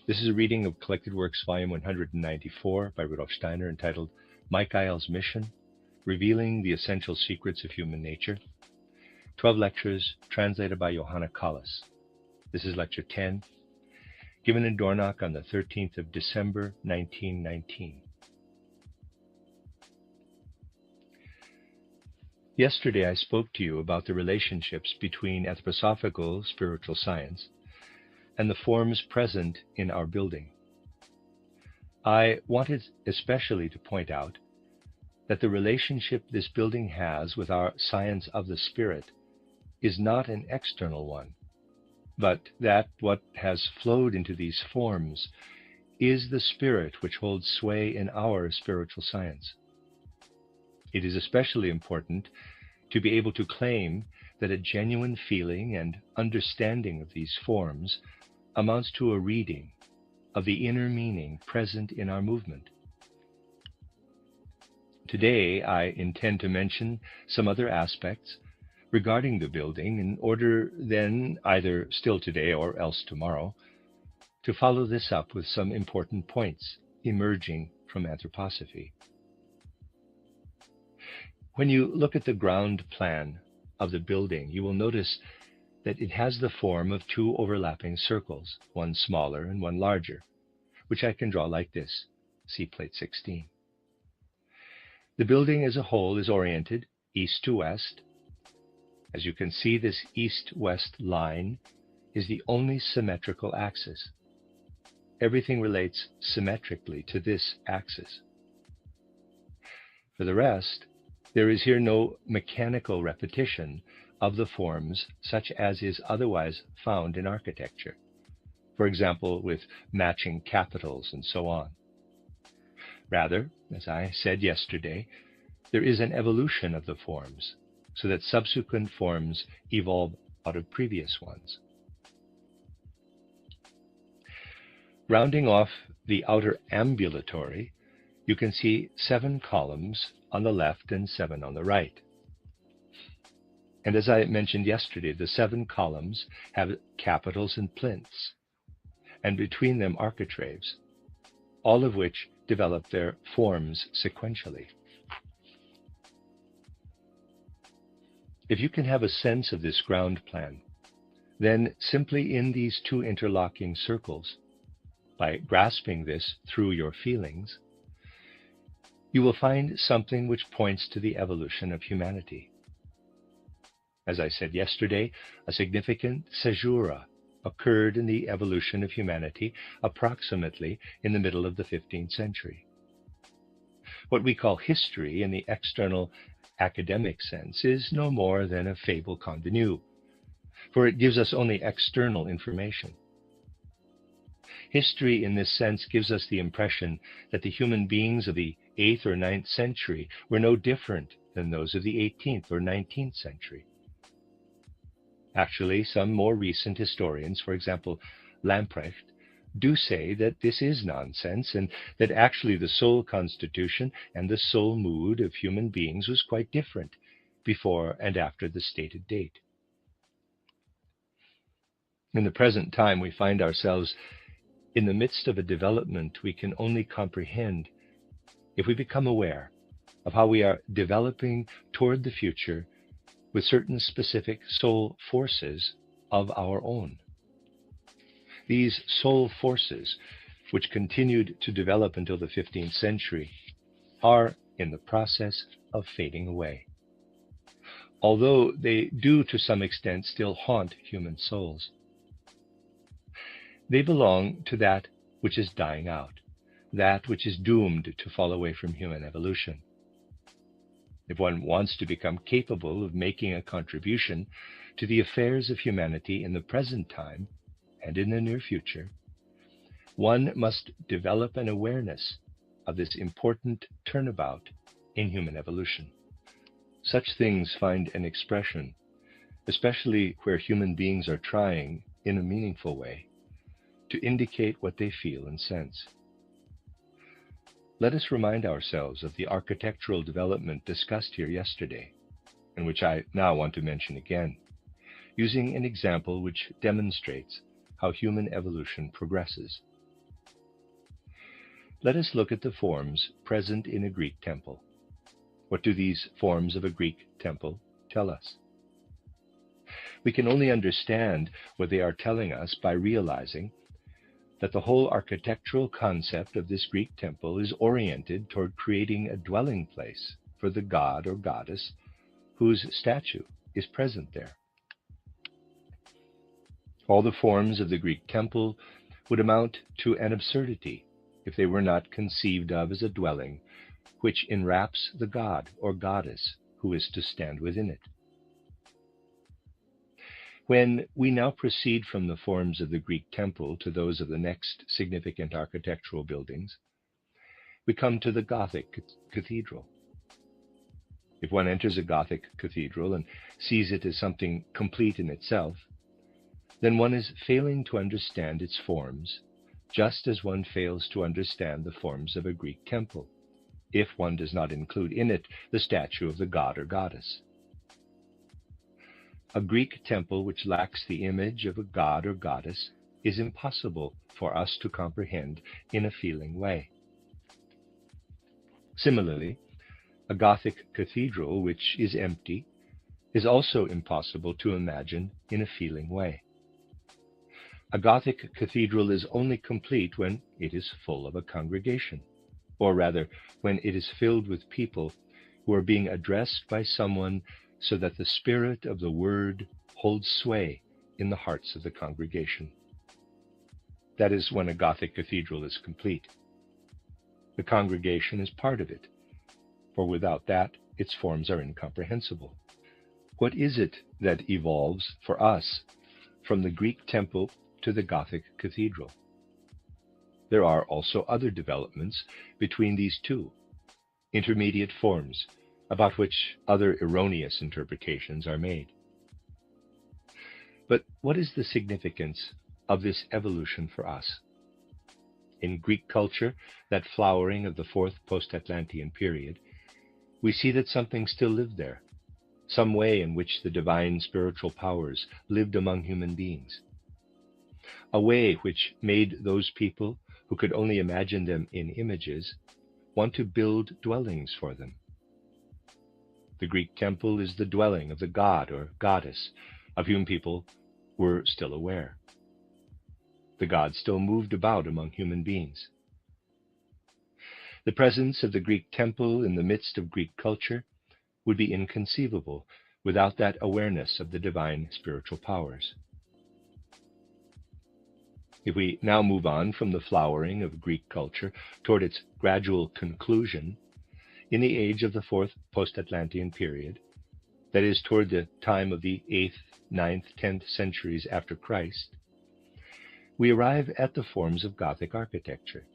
This is a reading of Collected Works, Volume 194 by Rudolf Steiner, entitled Michael's Mission, Revealing the Essential Secrets of Human Nature. 12 lectures translated by Johanna Kallis. This is lecture 10, given in Dornach on the 13th of December, 1919. Yesterday I spoke to you about the relationships between anthroposophical spiritual science and the forms present in our building. I wanted especially to point out that the relationship this building has with our science of the spirit is not an external one, but that what has flowed into these forms is the spirit which holds sway in our spiritual science. It is especially important to be able to claim that a genuine feeling and understanding of these forms amounts to a reading of the inner meaning present in our movement. Today, I intend to mention some other aspects regarding the building in order then, either still today or else tomorrow, to follow this up with some important points emerging from anthroposophy. When you look at the ground plan of the building, you will notice that it has the form of two overlapping circles, one smaller and one larger, which I can draw like this. See plate 16. The building as a whole is oriented east to west. As you can see, this east-west line is the only symmetrical axis. Everything relates symmetrically to this axis. For the rest, there is here no mechanical repetition of the forms such as is otherwise found in architecture, for example, with matching capitals and so on. Rather, as I said yesterday, there is an evolution of the forms, so that subsequent forms evolve out of previous ones. Rounding off the outer ambulatory, you can see 7 columns on the left and 7 on the right. And as I mentioned yesterday, the 7 columns have capitals and plinths, and between them architraves, all of which develop their forms sequentially. If you can have a sense of this ground plan, then simply in these 2 interlocking circles, by grasping this through your feelings, you will find something which points to the evolution of humanity. As I said yesterday, a significant caesura occurred in the evolution of humanity approximately in the middle of the 15th century. What we call history in the external academic sense is no more than a fable convenue, for it gives us only external information. History in this sense gives us the impression that the human beings of the 8th or 9th century were no different than those of the 18th or 19th century. Actually, some more recent historians, for example, Lamprecht, do say that this is nonsense and that actually the soul constitution and the soul mood of human beings was quite different before and after the stated date. In the present time, we find ourselves in the midst of a development we can only comprehend if we become aware of how we are developing toward the future with certain specific soul forces of our own. These soul forces, which continued to develop until the 15th century, are in the process of fading away, although they do to some extent still haunt human souls. They belong to that which is dying out, that which is doomed to fall away from human evolution. If one wants to become capable of making a contribution to the affairs of humanity in the present time and in the near future, one must develop an awareness of this important turnabout in human evolution. Such things find an expression, especially where human beings are trying, in a meaningful way, to indicate what they feel and sense. Let us remind ourselves of the architectural development discussed here yesterday, and which I now want to mention again, using an example which demonstrates how human evolution progresses. Let us look at the forms present in a Greek temple. What do these forms of a Greek temple tell us? We can only understand what they are telling us by realizing that the whole architectural concept of this Greek temple is oriented toward creating a dwelling place for the god or goddess whose statue is present there. All the forms of the Greek temple would amount to an absurdity if they were not conceived of as a dwelling which enwraps the god or goddess who is to stand within it. When we now proceed from the forms of the Greek temple to those of the next significant architectural buildings, we come to the Gothic cathedral. If one enters a Gothic cathedral and sees it as something complete in itself, then one is failing to understand its forms, just as one fails to understand the forms of a Greek temple, if one does not include in it the statue of the god or goddess. A Greek temple which lacks the image of a god or goddess is impossible for us to comprehend in a feeling way. Similarly, a Gothic cathedral which is empty is also impossible to imagine in a feeling way. A Gothic cathedral is only complete when it is full of a congregation, or rather, when it is filled with people who are being addressed by someone so that the spirit of the word holds sway in the hearts of the congregation. That is when a Gothic cathedral is complete. The congregation is part of it, for without that, its forms are incomprehensible. What is it that evolves for us from the Greek temple to the Gothic cathedral? There are also other developments between these two, intermediate forms, about which other erroneous interpretations are made. But what is the significance of this evolution for us? In Greek culture, that flowering of the fourth post-Atlantean period, we see that something still lived there, some way in which the divine spiritual powers lived among human beings, a way which made those people who could only imagine them in images want to build dwellings for them. The Greek temple is the dwelling of the god or goddess of whom people were still aware. The god still moved about among human beings. The presence of the Greek temple in the midst of Greek culture would be inconceivable without that awareness of the divine spiritual powers. If we now move on from the flowering of Greek culture toward its gradual conclusion in the age of the fourth post-Atlantean period, that is, toward the time of the 8th, 9th, 10th centuries after Christ, we arrive at the forms of Gothic architecture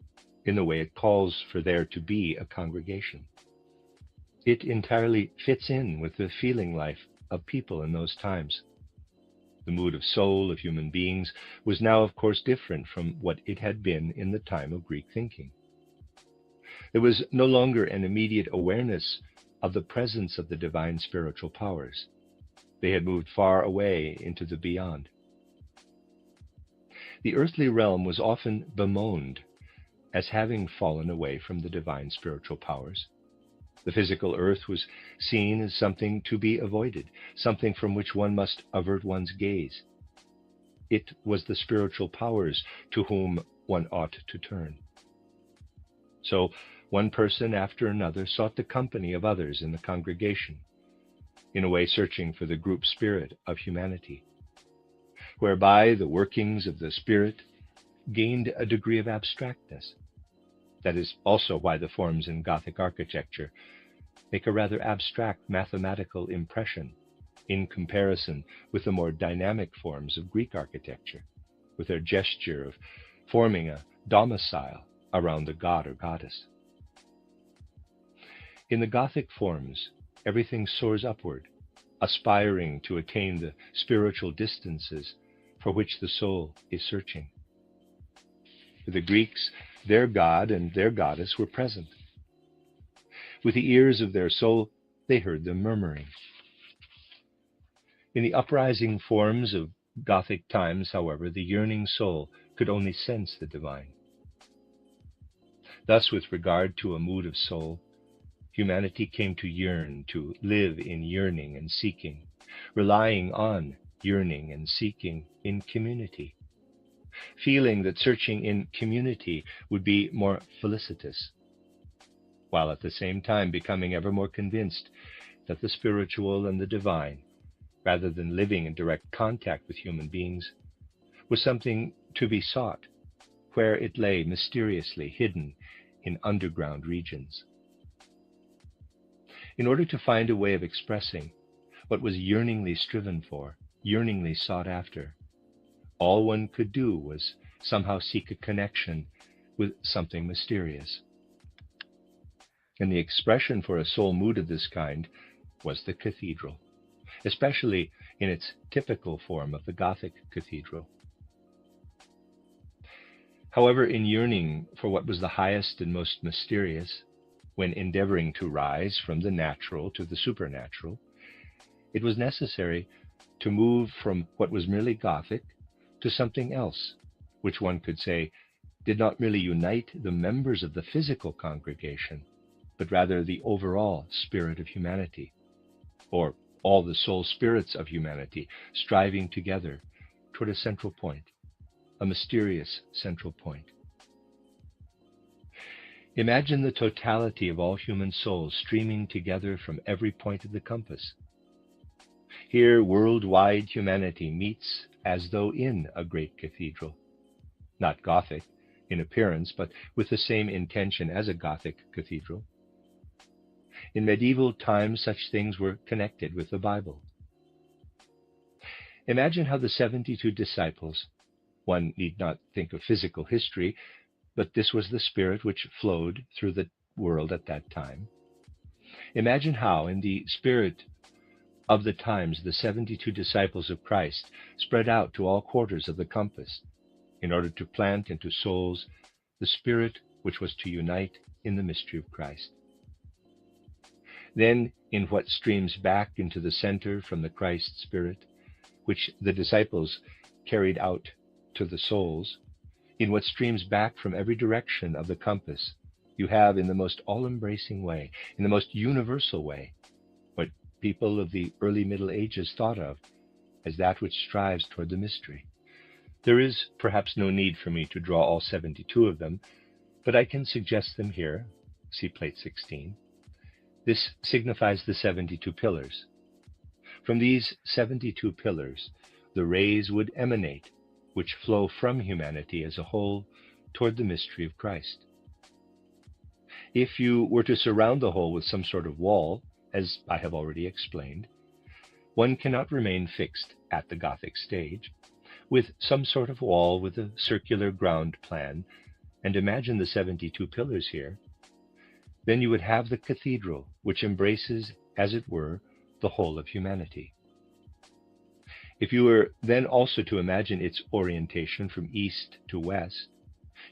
in the way it calls for there to be a congregation. It entirely fits in with the feeling life of people in those times. The mood of soul of human beings was now, of course, different from what it had been in the time of Greek thinking. There was no longer an immediate awareness of the presence of the divine spiritual powers. They had moved far away into the beyond. The earthly realm was often bemoaned as having fallen away from the divine spiritual powers. The physical earth was seen as something to be avoided, something from which one must avert one's gaze. It was the spiritual powers to whom one ought to turn. So one person after another sought the company of others in the congregation, in a way searching for the group spirit of humanity, whereby the workings of the spirit gained a degree of abstractness. That is also why the forms in Gothic architecture make a rather abstract mathematical impression in comparison with the more dynamic forms of Greek architecture, with their gesture of forming a domicile around the god or goddess. In the Gothic forms, everything soars upward, aspiring to attain the spiritual distances for which the soul is searching. For the Greeks, their god and their goddess were present. With the ears of their soul, they heard them murmuring. In the uprising forms of Gothic times, however, the yearning soul could only sense the divine. Thus, with regard to a mood of soul, humanity came to yearn, to live in yearning and seeking, relying on yearning and seeking in community, feeling that searching in community would be more felicitous, while at the same time becoming ever more convinced that the spiritual and the divine, rather than living in direct contact with human beings, was something to be sought, where it lay mysteriously hidden in underground regions. In order to find a way of expressing what was yearningly striven for, yearningly sought after, all one could do was somehow seek a connection with something mysterious. And the expression for a soul mood of this kind was the cathedral, especially in its typical form of the Gothic cathedral. However, in yearning for what was the highest and most mysterious, when endeavoring to rise from the natural to the supernatural, it was necessary to move from what was merely Gothic to something else, which one could say did not merely unite the members of the physical congregation, but rather the overall spirit of humanity, or all the soul spirits of humanity striving together toward a central point, a mysterious central point. Imagine the totality of all human souls streaming together from every point of the compass. Here, worldwide humanity meets as though in a great cathedral, not Gothic in appearance, but with the same intention as a Gothic cathedral. In medieval times, such things were connected with the Bible. Imagine how the 72 disciples, one need not think of physical history, but this was the spirit which flowed through the world at that time. Imagine how, in the spirit of the times, the 72 disciples of Christ spread out to all quarters of the compass in order to plant into souls the spirit which was to unite in the mystery of Christ. Then, in what streams back into the center from the Christ spirit, which the disciples carried out to the souls, in what streams back from every direction of the compass, you have in the most all-embracing way, in the most universal way, what people of the early Middle Ages thought of as that which strives toward the mystery. There is perhaps no need for me to draw all 72 of them, but I can suggest them here. See plate 16. This signifies the 72 pillars. From these 72 pillars, the rays would emanate, which flow from humanity as a whole toward the mystery of Christ. If you were to surround the whole with some sort of wall, as I have already explained, one cannot remain fixed at the Gothic stage. With some sort of wall with a circular ground plan, and imagine the 72 pillars here, then you would have the cathedral, which embraces, as it were, the whole of humanity. If you were then also to imagine its orientation from east to west,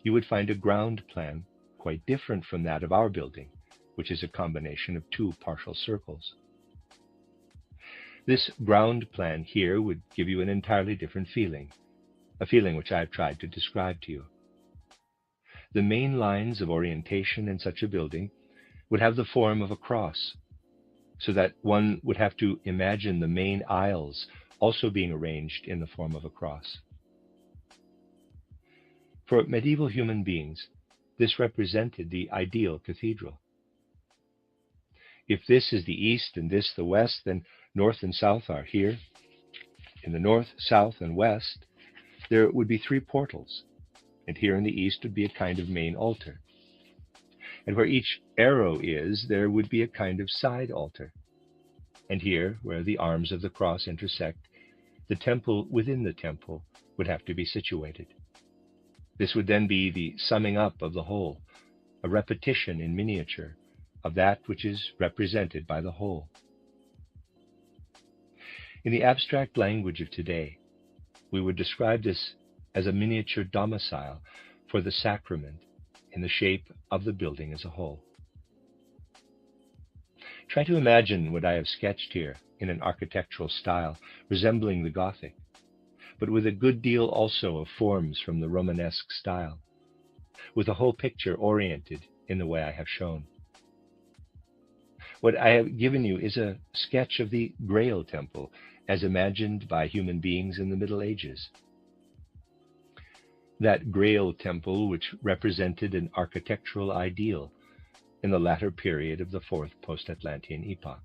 you would find a ground plan quite different from that of our building, which is a combination of two partial circles. This ground plan here would give you an entirely different feeling, a feeling which I have tried to describe to you. The main lines of orientation in such a building would have the form of a cross, so that one would have to imagine the main aisles also being arranged in the form of a cross. For medieval human beings, this represented the ideal cathedral. If this is the east and this the west, then north and south are here. In the north, south, and west, there would be 3 portals, and here in the east would be a kind of main altar. And where each arrow is, there would be a kind of side altar. And here, where the arms of the cross intersect, the temple within the temple would have to be situated. This would then be the summing up of the whole, a repetition in miniature of that which is represented by the whole. In the abstract language of today, we would describe this as a miniature domicile for the sacrament in the shape of the building as a whole. Try to imagine what I have sketched here in an architectural style resembling the Gothic, but with a good deal also of forms from the Romanesque style, with the whole picture oriented in the way I have shown. What I have given you is a sketch of the Grail Temple as imagined by human beings in the Middle Ages. That Grail temple which represented an architectural ideal in the latter period of the fourth post-Atlantean epoch.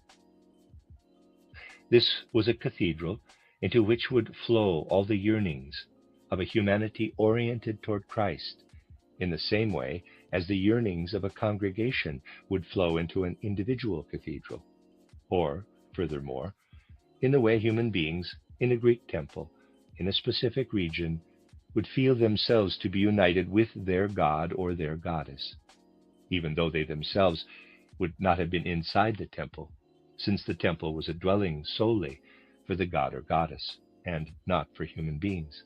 This was a cathedral into which would flow all the yearnings of a humanity oriented toward Christ, in the same way as the yearnings of a congregation would flow into an individual cathedral, or, furthermore, in the way human beings in a Greek temple, in a specific region, would feel themselves to be united with their god or their goddess, even though they themselves would not have been inside the temple, since the temple was a dwelling solely for the god or goddess, and not for human beings.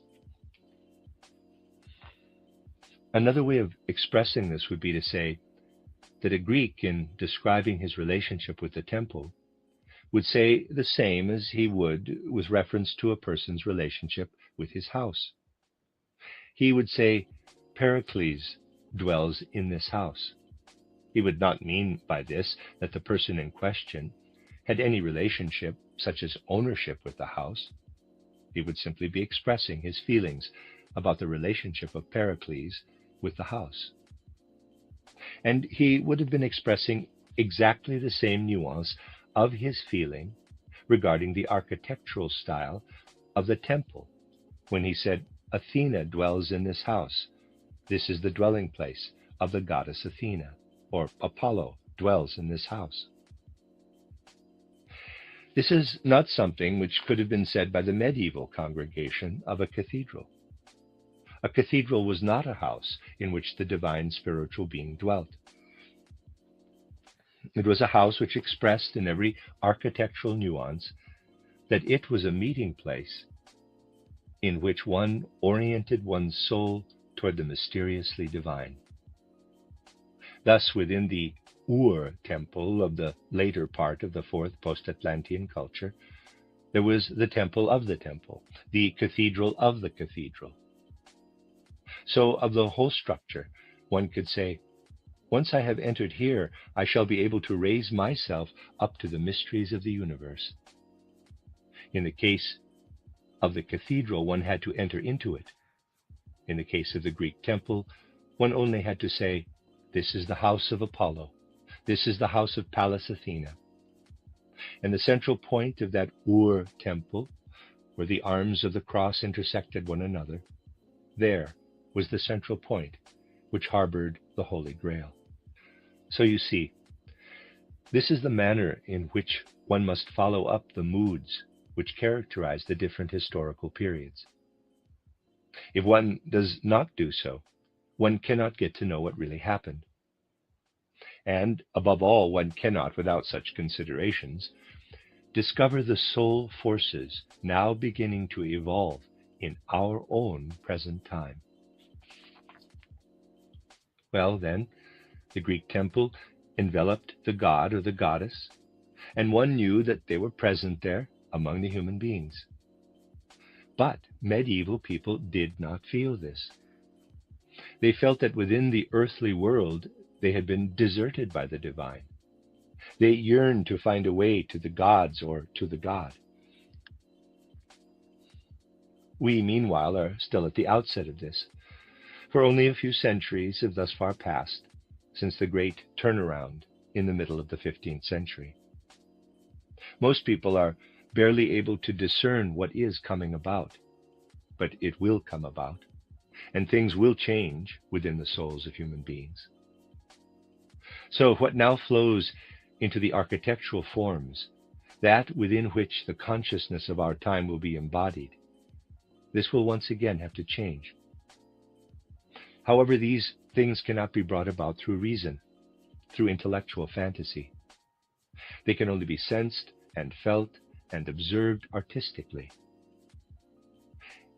Another way of expressing this would be to say that a Greek, in describing his relationship with the temple, would say the same as he would with reference to a person's relationship with his house. He would say, Pericles dwells in this house. He would not mean by this that the person in question had any relationship, such as ownership, with the house. He would simply be expressing his feelings about the relationship of Pericles with the house. And he would have been expressing exactly the same nuance of his feeling regarding the architectural style of the temple when he said, Athena dwells in this house. This is the dwelling place of the goddess Athena, or Apollo dwells in this house. This is not something which could have been said by the medieval congregation of a cathedral. A cathedral was not a house in which the divine spiritual being dwelt. It was a house which expressed in every architectural nuance that it was a meeting place in which one oriented one's soul toward the mysteriously divine. Thus, within the Ur temple of the later part of the fourth post-Atlantean culture, there was the temple of the temple, the cathedral of the cathedral. So of the whole structure, one could say, once I have entered here, I shall be able to raise myself up to the mysteries of the universe. In the case of the cathedral, one had to enter into it. In the case of the Greek temple, one only had to say, this is the house of Apollo. This is the house of Pallas Athena. And the central point of that Ur temple, where the arms of the cross intersected one another, there was the central point which harbored the Holy Grail. So you see, this is the manner in which one must follow up the moods which characterize the different historical periods. If one does not do so, one cannot get to know what really happened. And, above all, one cannot, without such considerations, discover the soul forces now beginning to evolve in our own present time. Well, then, the Greek temple enveloped the god or the goddess, and one knew that they were present there among the human beings. But medieval people did not feel this. They felt that within the earthly world they had been deserted by the divine. They yearned to find a way to the gods or to the God. We, meanwhile, are still at the outset of this, for only a few centuries have thus far passed since the great turnaround in the middle of the 15th century. Most people are barely able to discern what is coming about, but it will come about, and things will change within the souls of human beings. So what now flows into the architectural forms, that within which the consciousness of our time will be embodied, this will once again have to change. However, these things cannot be brought about through reason, through intellectual fantasy. They can only be sensed and felt and observed artistically.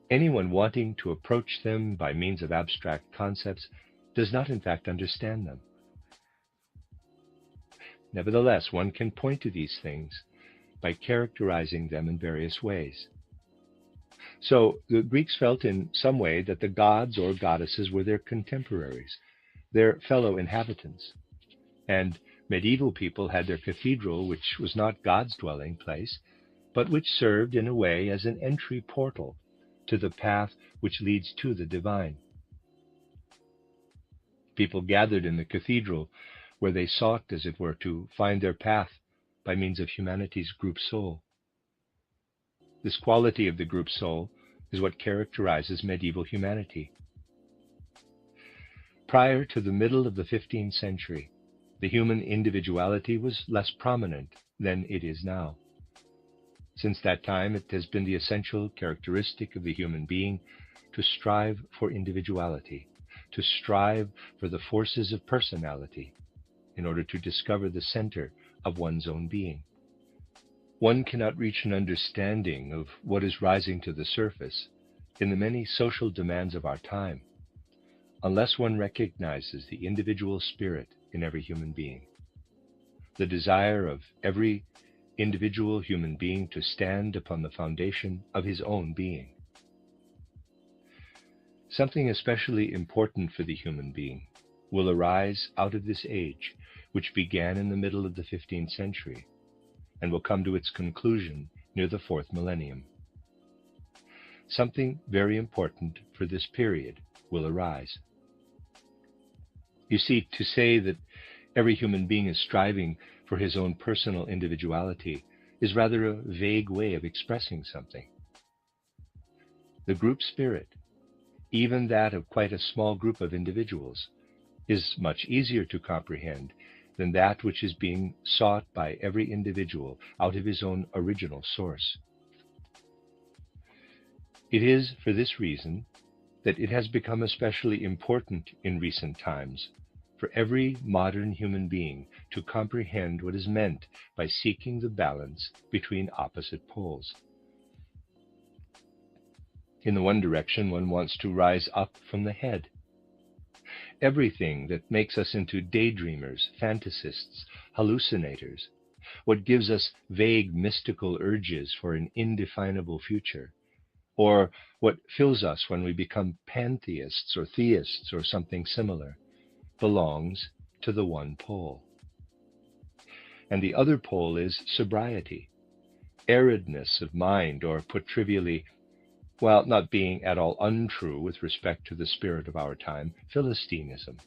Anyone wanting to approach them by means of abstract concepts does not in fact understand them. Nevertheless, one can point to these things by characterizing them in various ways. So the Greeks felt in some way that the gods or goddesses were their contemporaries, their fellow inhabitants. And medieval people had their cathedral, which was not God's dwelling place, but which served in a way as an entry portal to the path which leads to the divine. People gathered in the cathedral where they sought, as it were, to find their path by means of humanity's group soul. This quality of the group soul is what characterizes medieval humanity. Prior to the middle of the 15th century, the human individuality was less prominent than it is now. Since that time, it has been the essential characteristic of the human being to strive for individuality, to strive for the forces of personality in order to discover the center of one's own being. One cannot reach an understanding of what is rising to the surface in the many social demands of our time unless one recognizes the individual spirit in every human being, the desire of every individual human being to stand upon the foundation of his own being. Something especially important for the human being will arise out of this age, which began in the middle of the 15th century and will come to its conclusion near the 4th millennium. Something very important for this period will arise. You see, to say that every human being is striving for his own personal individuality is rather a vague way of expressing something. The group spirit, even that of quite a small group of individuals, is much easier to comprehend than that which is being sought by every individual out of his own original source. It is for this reason that it has become especially important in recent times for every modern human being to comprehend what is meant by seeking the balance between opposite poles. In the one direction, one wants to rise up from the head. Everything that makes us into daydreamers, fantasists, hallucinators, what gives us vague mystical urges for an indefinable future, or what fills us when we become pantheists or theists or something similar, belongs to the one pole. And the other pole is sobriety, aridness of mind, or put trivially, while not being at all untrue with respect to the spirit of our time, Philistinism,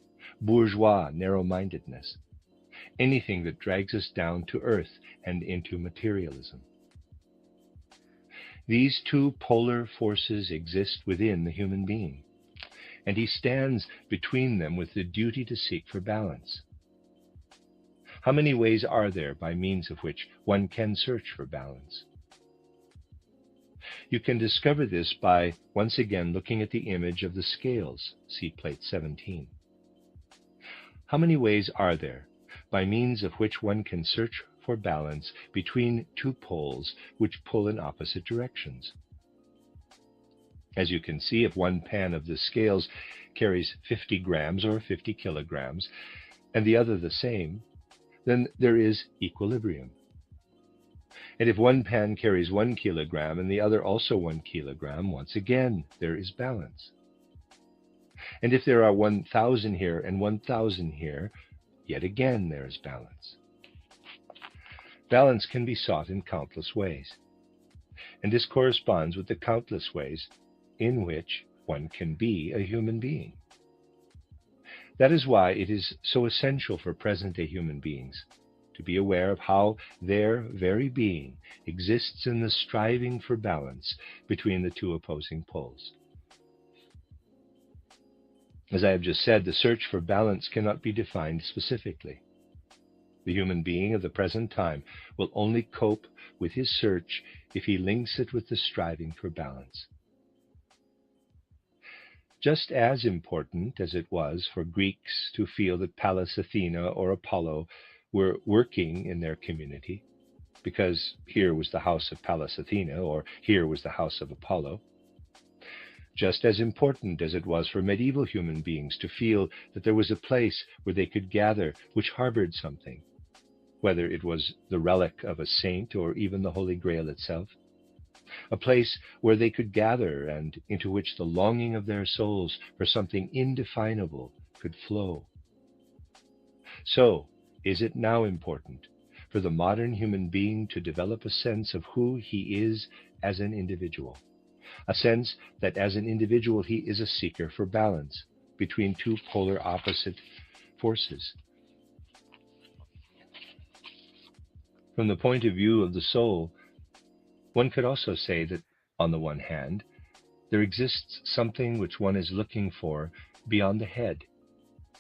bourgeois narrow-mindedness, anything that drags us down to earth and into materialism. These two polar forces exist within the human being, and he stands between them with the duty to seek for balance. How many ways are there by means of which one can search for balance? You can discover this by once again looking at the image of the scales, see plate 17. How many ways are there by means of which one can search for balance between two poles which pull in opposite directions? As you can see, if one pan of the scales carries 50 grams or 50 kilograms, and the other the same, then there is equilibrium. And if one pan carries 1 kilogram and the other also 1 kilogram, once again, there is balance. And if there are 1,000 here and 1,000 here, yet again there is balance. Balance can be sought in countless ways, and this corresponds with the countless ways in which one can be a human being. That is why it is so essential for present-day human beings to be aware of how their very being exists in the striving for balance between the two opposing poles. As I have just said, the search for balance cannot be defined specifically. The human being of the present time will only cope with his search if he links it with the striving for balance. Just as important as it was for Greeks to feel that Pallas Athena or Apollo were working in their community, because here was the house of Pallas Athena or here was the house of Apollo, just as important as it was for medieval human beings to feel that there was a place where they could gather which harbored something, whether it was the relic of a saint or even the Holy Grail itself, a place where they could gather and into which the longing of their souls for something indefinable could flow. So is it now important for the modern human being to develop a sense of who he is as an individual, a sense that as an individual he is a seeker for balance between two polar opposite forces. From the point of view of the soul, one could also say that, on the one hand, there exists something which one is looking for beyond the head,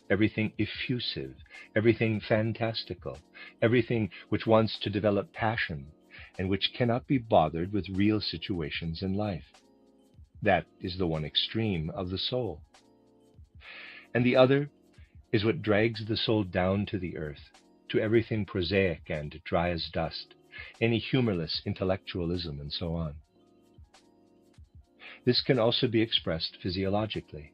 everything effusive, everything fantastical, everything which wants to develop passion and which cannot be bothered with real situations in life. That is the one extreme of the soul. And the other is what drags the soul down to the earth, to everything prosaic and dry as dust, any humorless intellectualism and so on. This can also be expressed physiologically.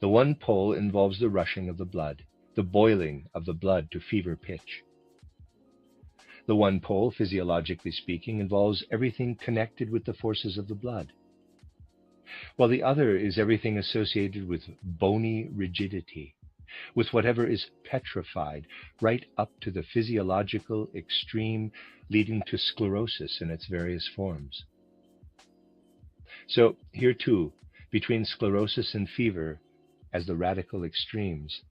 The one pole involves the rushing of the blood, the boiling of the blood to fever pitch. The one pole, physiologically speaking, involves everything connected with the forces of the blood, while the other is everything associated with bony rigidity, with whatever is petrified, right up to the physiological extreme leading to sclerosis in its various forms. So here too, between sclerosis and fever, as the radical extremes,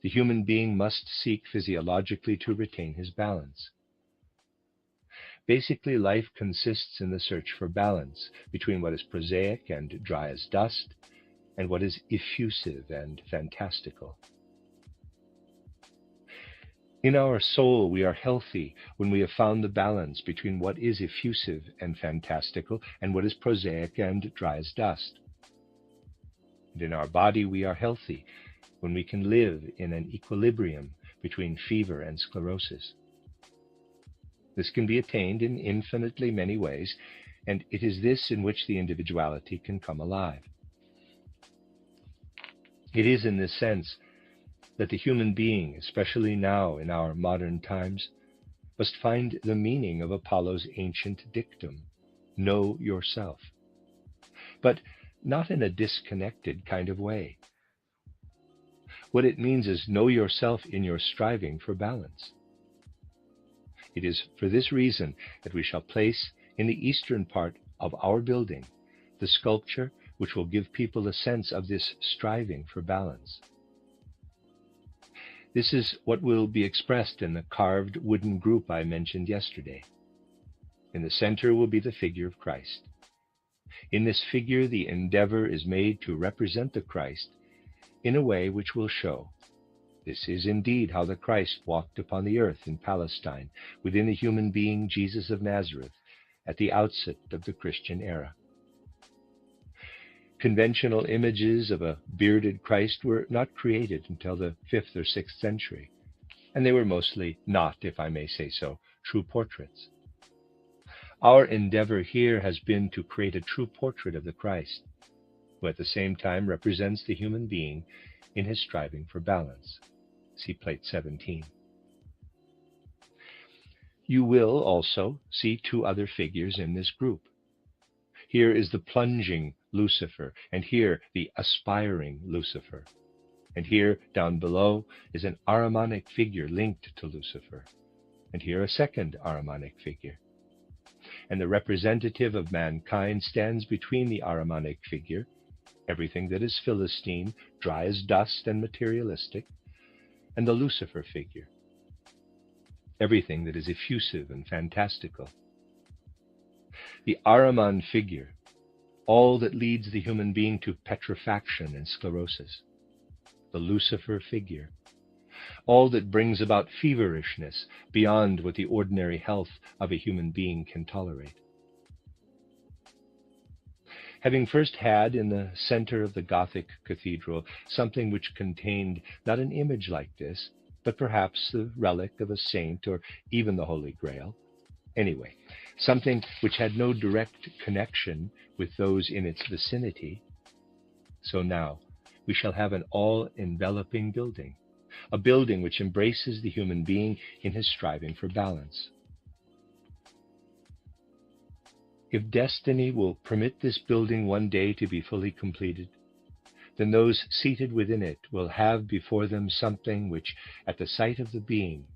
the human being must seek physiologically to retain his balance. Basically, life consists in the search for balance between what is prosaic and dry as dust and what is effusive and fantastical. In our soul, we are healthy when we have found the balance between what is effusive and fantastical and what is prosaic and dry as dust. And in our body, we are healthy when we can live in an equilibrium between fever and sclerosis. This can be attained in infinitely many ways, and it is this in which the individuality can come alive. It is in this sense that the human being, especially now in our modern times, must find the meaning of Apollo's ancient dictum, know yourself, but not in a disconnected kind of way. What it means is know yourself in your striving for balance. It is for this reason that we shall place in the eastern part of our building the sculpture which will give people a sense of this striving for balance. This is what will be expressed in the carved wooden group I mentioned yesterday. In the center will be the figure of Christ. In this figure, the endeavor is made to represent the Christ in a way which will show this is indeed how the Christ walked upon the earth in Palestine, within the human being Jesus of Nazareth, at the outset of the Christian era. Conventional images of a bearded Christ were not created until the 5th or 6th century, and they were mostly not, if I may say so, true portraits. Our endeavor here has been to create a true portrait of the Christ, who at the same time represents the human being in his striving for balance. See plate 17. You will also see two other figures in this group. Here is the plunging Lucifer, and here the aspiring Lucifer. And here, down below, is an Ahrimanic figure linked to Lucifer. And here a second Ahrimanic figure. And the representative of mankind stands between the Ahrimanic figure, everything that is Philistine, dry as dust and materialistic, and the Lucifer figure, everything that is effusive and fantastical. The Ahriman figure, all that leads the human being to petrifaction and sclerosis. The Lucifer figure, all that brings about feverishness beyond what the ordinary health of a human being can tolerate. Having first had in the center of the Gothic cathedral something which contained not an image like this, but perhaps the relic of a saint or even the Holy Grail, anyway, something which had no direct connection with those in its vicinity, so now we shall have an all-enveloping building, a building which embraces the human being in his striving for balance. If destiny will permit this building one day to be fully completed, then those seated within it will have before them something which, at the sight of the being,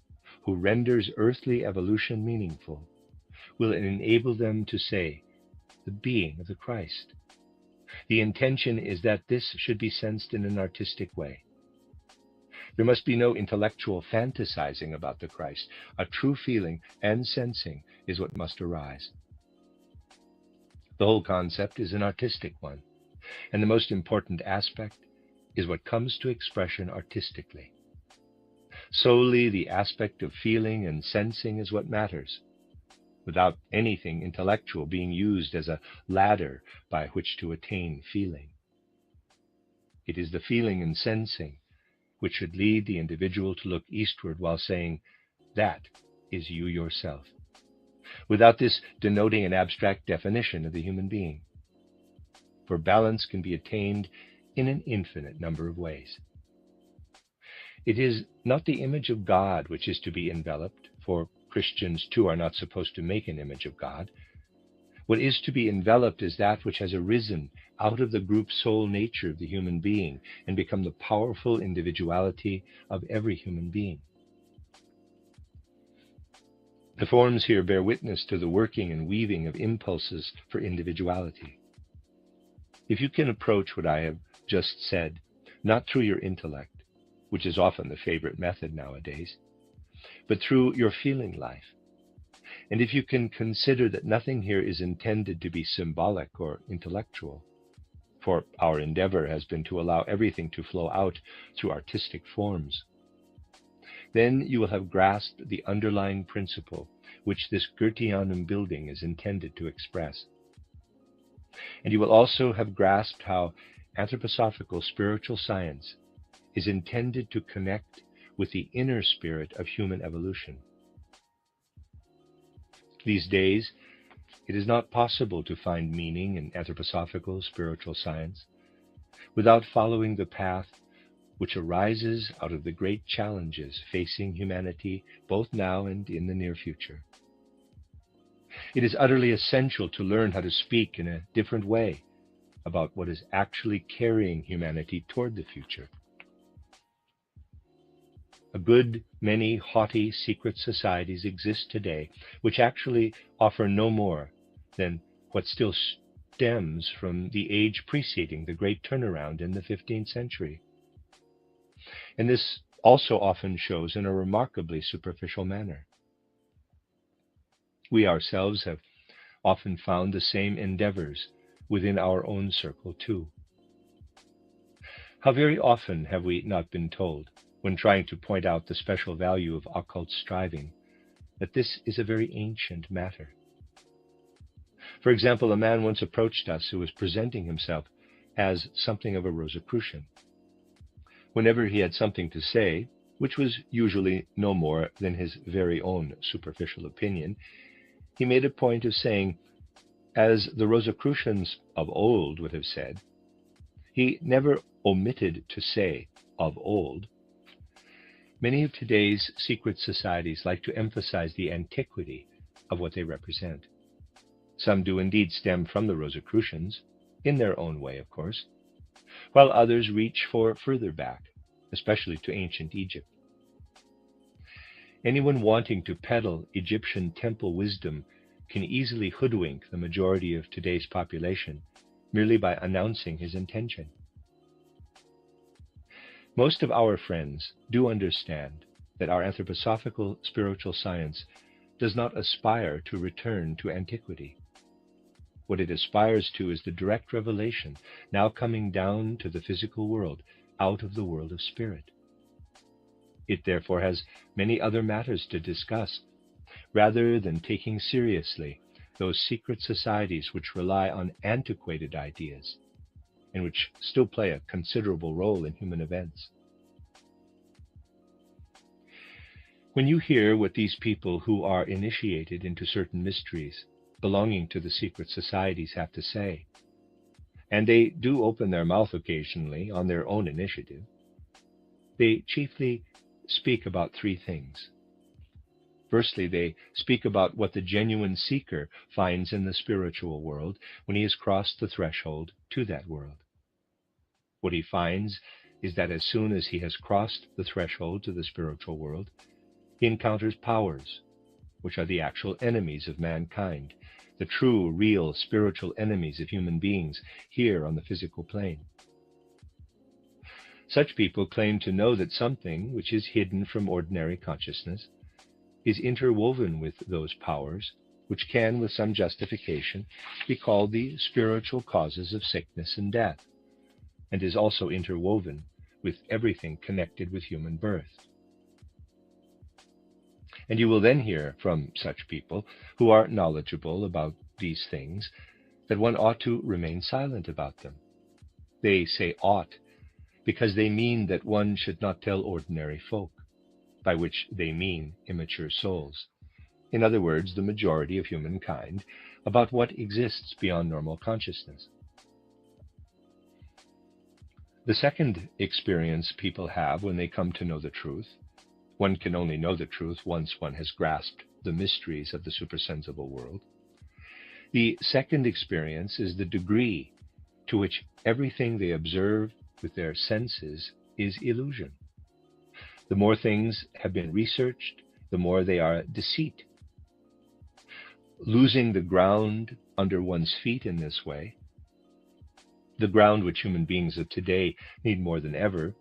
who renders earthly evolution meaningful, will enable them to say, the being of the Christ. The intention is that this should be sensed in an artistic way. There must be no intellectual fantasizing about the Christ. A true feeling and sensing is what must arise. The whole concept is an artistic one, and the most important aspect is what comes to expression artistically. Solely the aspect of feeling and sensing is what matters, without anything intellectual being used as a ladder by which to attain feeling. It is the feeling and sensing which should lead the individual to look eastward while saying, that is you yourself, without this denoting an abstract definition of the human being. For balance can be attained in an infinite number of ways. It is not the image of God which is to be enveloped, for Christians too are not supposed to make an image of God. What is to be enveloped is that which has arisen out of the group soul nature of the human being and become the powerful individuality of every human being. The forms here bear witness to the working and weaving of impulses for individuality. If you can approach what I have just said, not through your intellect, which is often the favorite method nowadays, but through your feeling life, and if you can consider that nothing here is intended to be symbolic or intellectual, for our endeavor has been to allow everything to flow out through artistic forms, then you will have grasped the underlying principle which this Goetheanum building is intended to express. And you will also have grasped how anthroposophical spiritual science is intended to connect with the inner spirit of human evolution. These days, it is not possible to find meaning in anthroposophical spiritual science without following the path which arises out of the great challenges facing humanity both now and in the near future. It is utterly essential to learn how to speak in a different way about what is actually carrying humanity toward the future. A good many haughty secret societies exist today which actually offer no more than what still stems from the age preceding the great turnaround in the 15th century. And this also often shows in a remarkably superficial manner. We ourselves have often found the same endeavors within our own circle too. How very often have we not been told, when trying to point out the special value of occult striving, that this is a very ancient matter. For example, a man once approached us who was presenting himself as something of a Rosicrucian. Whenever he had something to say, which was usually no more than his very own superficial opinion, he made a point of saying, as the Rosicrucians of old would have said, he never omitted to say of old. Many of today's secret societies like to emphasize the antiquity of what they represent. Some do indeed stem from the Rosicrucians, in their own way, of course, while others reach for further back, especially to ancient Egypt. Anyone wanting to peddle Egyptian temple wisdom can easily hoodwink the majority of today's population merely by announcing his intention. Most of our friends do understand that our anthroposophical spiritual science does not aspire to return to antiquity. What it aspires to is the direct revelation now coming down to the physical world out of the world of spirit. It therefore has many other matters to discuss, rather than taking seriously those secret societies which rely on antiquated ideas and which still play a considerable role in human events. When you hear what these people who are initiated into certain mysteries belonging to the secret societies have to say, and they do open their mouth occasionally on their own initiative, they chiefly speak about three things. Firstly, they speak about what the genuine seeker finds in the spiritual world when he has crossed the threshold to that world. What he finds is that as soon as he has crossed the threshold to the spiritual world, he encounters powers, which are the actual enemies of mankind, the true, real, spiritual enemies of human beings here on the physical plane. Such people claim to know that something which is hidden from ordinary consciousness is interwoven with those powers, which can, with some justification, be called the spiritual causes of sickness and death, and is also interwoven with everything connected with human birth. And you will then hear from such people who are knowledgeable about these things that one ought to remain silent about them. They say ought because they mean that one should not tell ordinary folk, by which they mean immature souls, in other words, the majority of humankind, about what exists beyond normal consciousness. The second experience people have when they come to know the truth, one can only know the truth once one has grasped the mysteries of the supersensible world. The second experience is the degree to which everything they observe with their senses is illusion. The more things have been researched, the more they are deceit. Losing the ground under one's feet in this way, the ground which human beings of today need more than ever,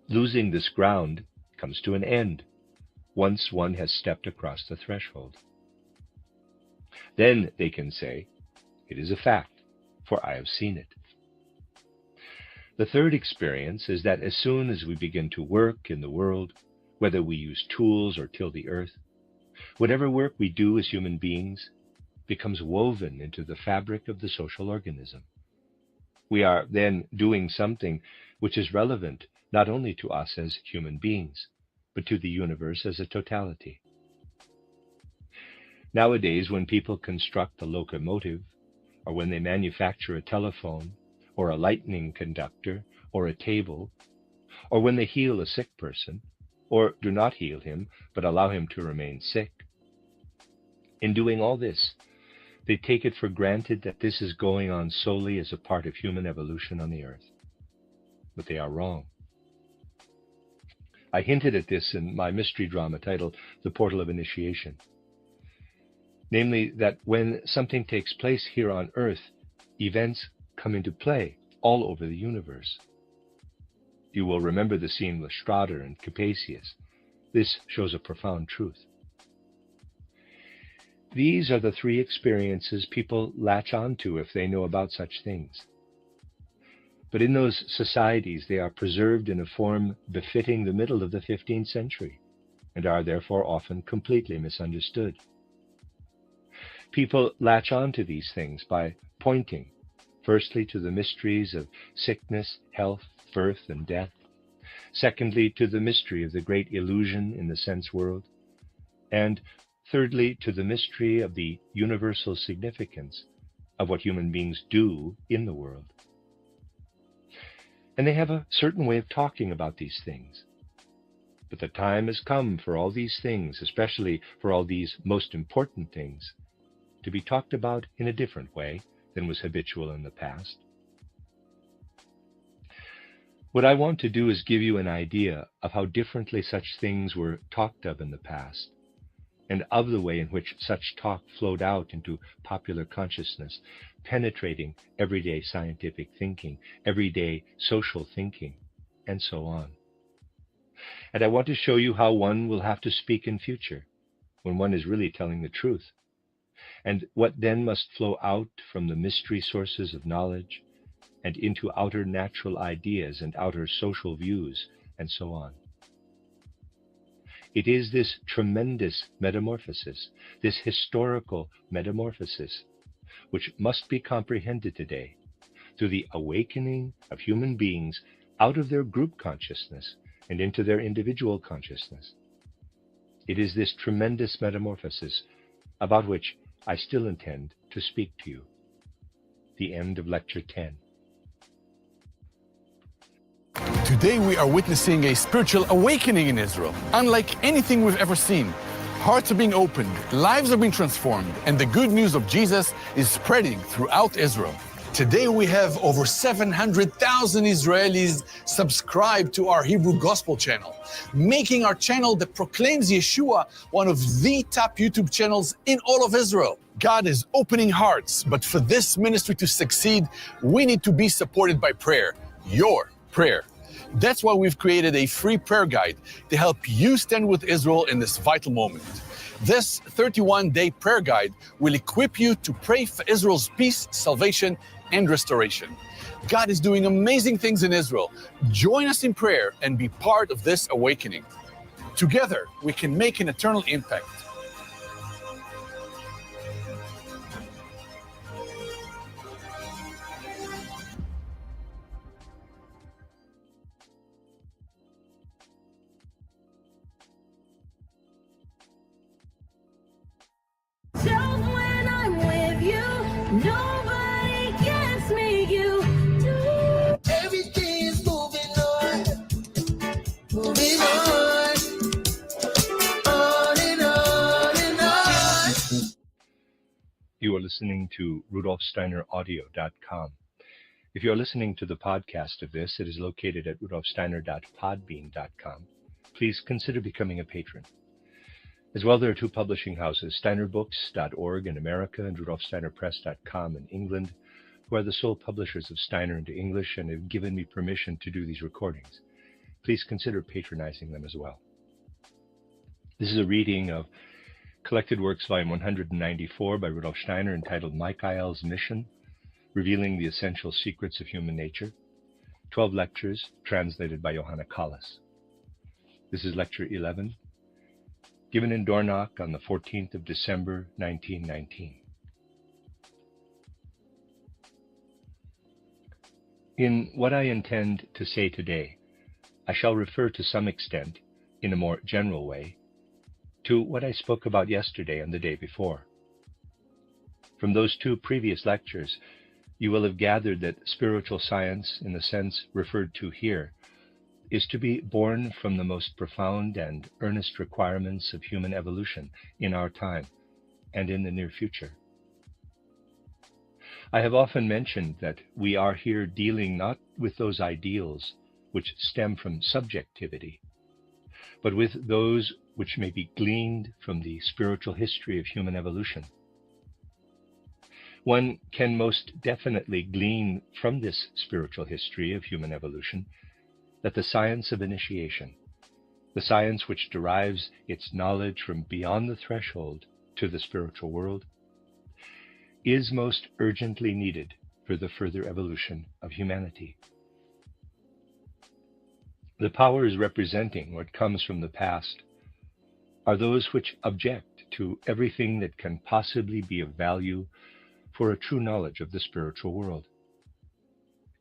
losing this ground comes to an end once one has stepped across the threshold. Then they can say, "It is a fact, for I have seen it." The third experience is that as soon as we begin to work in the world, whether we use tools or till the earth, whatever work we do as human beings becomes woven into the fabric of the social organism. We are then doing something which is relevant not only to us as human beings, but to the universe as a totality. Nowadays, when people construct a locomotive, or when they manufacture a telephone, or a lightning conductor, or a table, or when they heal a sick person, or do not heal him, but allow him to remain sick, in doing all this, they take it for granted that this is going on solely as a part of human evolution on the earth. But they are wrong. I hinted at this in my mystery drama titled The Portal of Initiation. Namely, that when something takes place here on earth, events come into play all over the universe. You will remember the scene with Strader and Capasius. This shows a profound truth. These are the three experiences people latch onto if they know about such things. But in those societies, they are preserved in a form befitting the middle of the 15th century, and are therefore often completely misunderstood. People latch on to these things by pointing, firstly, to the mysteries of sickness, health, birth, and death, secondly, to the mystery of the great illusion in the sense world, and thirdly, to the mystery of the universal significance of what human beings do in the world. And they have a certain way of talking about these things. But the time has come for all these things, especially for all these most important things, to be talked about in a different way than was habitual in the past. What I want to do is give you an idea of how differently such things were talked of in the past, and of the way in which such talk flowed out into popular consciousness, penetrating everyday scientific thinking, everyday social thinking, and so on. And I want to show you how one will have to speak in future, when one is really telling the truth, and what then must flow out from the mystery sources of knowledge, and into outer natural ideas and outer social views, and so on. It is this tremendous metamorphosis, this historical metamorphosis, which must be comprehended today through the awakening of human beings out of their group consciousness and into their individual consciousness. It is this tremendous metamorphosis about which I still intend to speak to you. The end of Lecture 10. Today we are witnessing a spiritual awakening in Israel, unlike anything we've ever seen. Hearts are being opened, lives are being transformed, and the good news of Jesus is spreading throughout Israel. Today we have over 700,000 Israelis subscribed to our Hebrew Gospel channel, making our channel that proclaims Yeshua one of the top YouTube channels in all of Israel. God is opening hearts, but for this ministry to succeed, we need to be supported by prayer, your prayer. That's why we've created a free prayer guide to help you stand with Israel in this vital moment. This 31-day prayer guide will equip you to pray for Israel's peace, salvation, and restoration. God is doing amazing things in Israel. Join us in prayer and be part of this awakening. Together, we can make an eternal impact. When I'm with you, nobody gets me. You do. Everything is moving on and on. You are listening to RudolfSteinerAudio.com. If you are listening to the podcast of this, it is located at RudolfSteiner.podbean.com. Please consider becoming a patron. As well, there are two publishing houses, SteinerBooks.org in America and RudolfSteinerPress.com in England, who are the sole publishers of Steiner into English and have given me permission to do these recordings. Please consider patronizing them as well. This is a reading of Collected Works, Volume 194 by Rudolf Steiner, entitled Michael's Mission, Revealing the Essential Secrets of Human Nature, 12 lectures translated by Johanna Kallas. This is Lecture 11, given in Dornach on the 14th of December, 1919. In what I intend to say today, I shall refer to some extent, in a more general way, to what I spoke about yesterday and the day before. From those two previous lectures, you will have gathered that spiritual science, in the sense referred to here, is to be born from the most profound and earnest requirements of human evolution in our time and in the near future. I have often mentioned that we are here dealing not with those ideals which stem from subjectivity, but with those which may be gleaned from the spiritual history of human evolution. One can most definitely glean from this spiritual history of human evolution that the science of initiation, the science which derives its knowledge from beyond the threshold to the spiritual world, is most urgently needed for the further evolution of humanity. The powers representing what comes from the past are those which object to everything that can possibly be of value for a true knowledge of the spiritual world.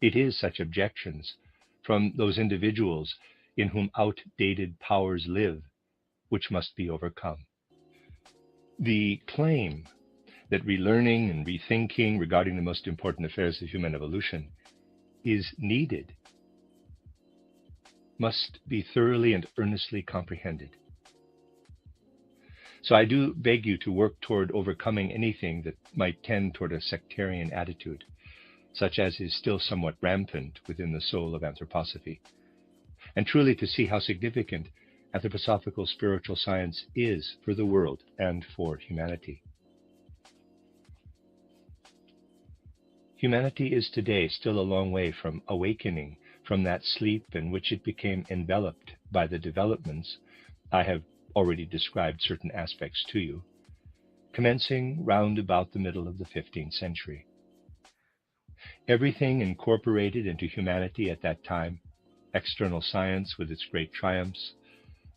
It is such objections from those individuals in whom outdated powers live, which must be overcome. The claim that relearning and rethinking regarding the most important affairs of human evolution is needed must be thoroughly and earnestly comprehended. So I do beg you to work toward overcoming anything that might tend toward a sectarian attitude, such as is still somewhat rampant within the soul of anthroposophy, and truly to see how significant anthroposophical spiritual science is for the world and for humanity. Humanity is today still a long way from awakening from that sleep in which it became enveloped by the developments I have already described certain aspects to you, commencing round about the middle of the 15th century. Everything incorporated into humanity at that time, external science with its great triumphs,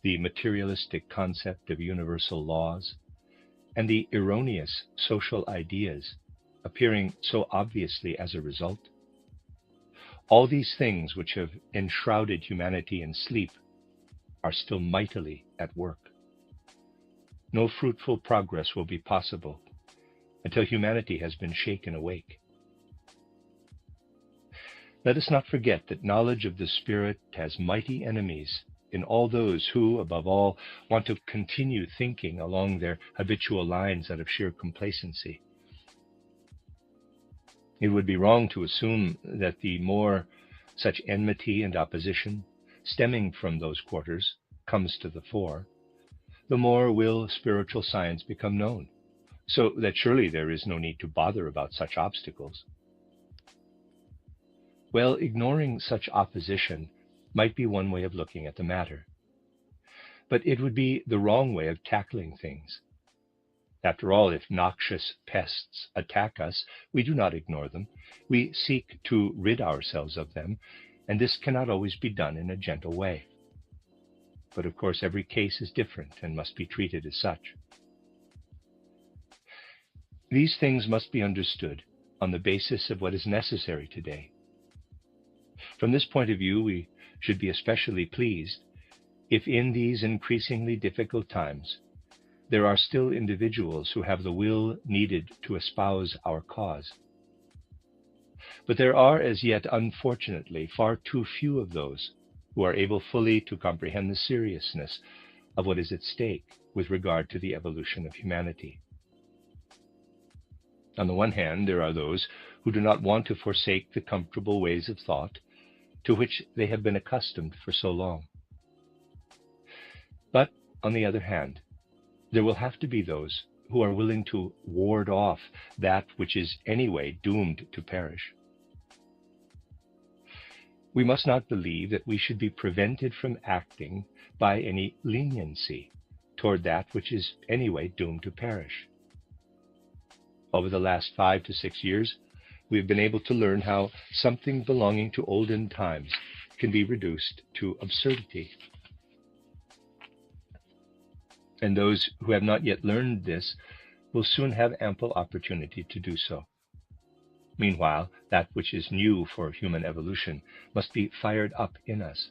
the materialistic concept of universal laws, and the erroneous social ideas appearing so obviously as a result, all these things which have enshrouded humanity in sleep are still mightily at work. No fruitful progress will be possible until humanity has been shaken awake. Let us not forget that knowledge of the Spirit has mighty enemies in all those who, above all, want to continue thinking along their habitual lines out of sheer complacency. It would be wrong to assume that the more such enmity and opposition stemming from those quarters comes to the fore, the more will spiritual science become known, so that surely there is no need to bother about such obstacles. Well, ignoring such opposition might be one way of looking at the matter, but it would be the wrong way of tackling things. After all, if noxious pests attack us, we do not ignore them. We seek to rid ourselves of them, and this cannot always be done in a gentle way. But of course, every case is different and must be treated as such. These things must be understood on the basis of what is necessary today. From this point of view, we should be especially pleased if in these increasingly difficult times there are still individuals who have the will needed to espouse our cause. But there are as yet, unfortunately, far too few of those who are able fully to comprehend the seriousness of what is at stake with regard to the evolution of humanity. On the one hand, there are those who do not want to forsake the comfortable ways of thought to which they have been accustomed for so long. But on the other hand, there will have to be those who are willing to ward off that which is anyway doomed to perish. We must not believe that we should be prevented from acting by any leniency toward that which is anyway doomed to perish. Over the last 5 to 6 years, we have been able to learn how something belonging to olden times can be reduced to absurdity. And those who have not yet learned this will soon have ample opportunity to do so. Meanwhile, that which is new for human evolution must be fired up in us.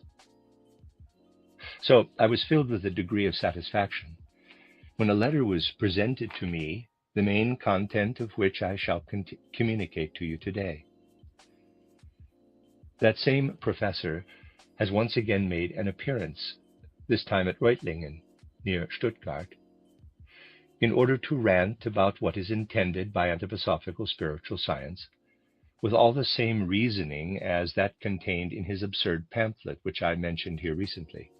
So I was filled with a degree of satisfaction when a letter was presented to me, the main content of which I shall communicate to you today. That same professor has once again made an appearance, this time at Reutlingen, near Stuttgart, in order to rant about what is intended by anthroposophical spiritual science, with all the same reasoning as that contained in his absurd pamphlet, which I mentioned here recently.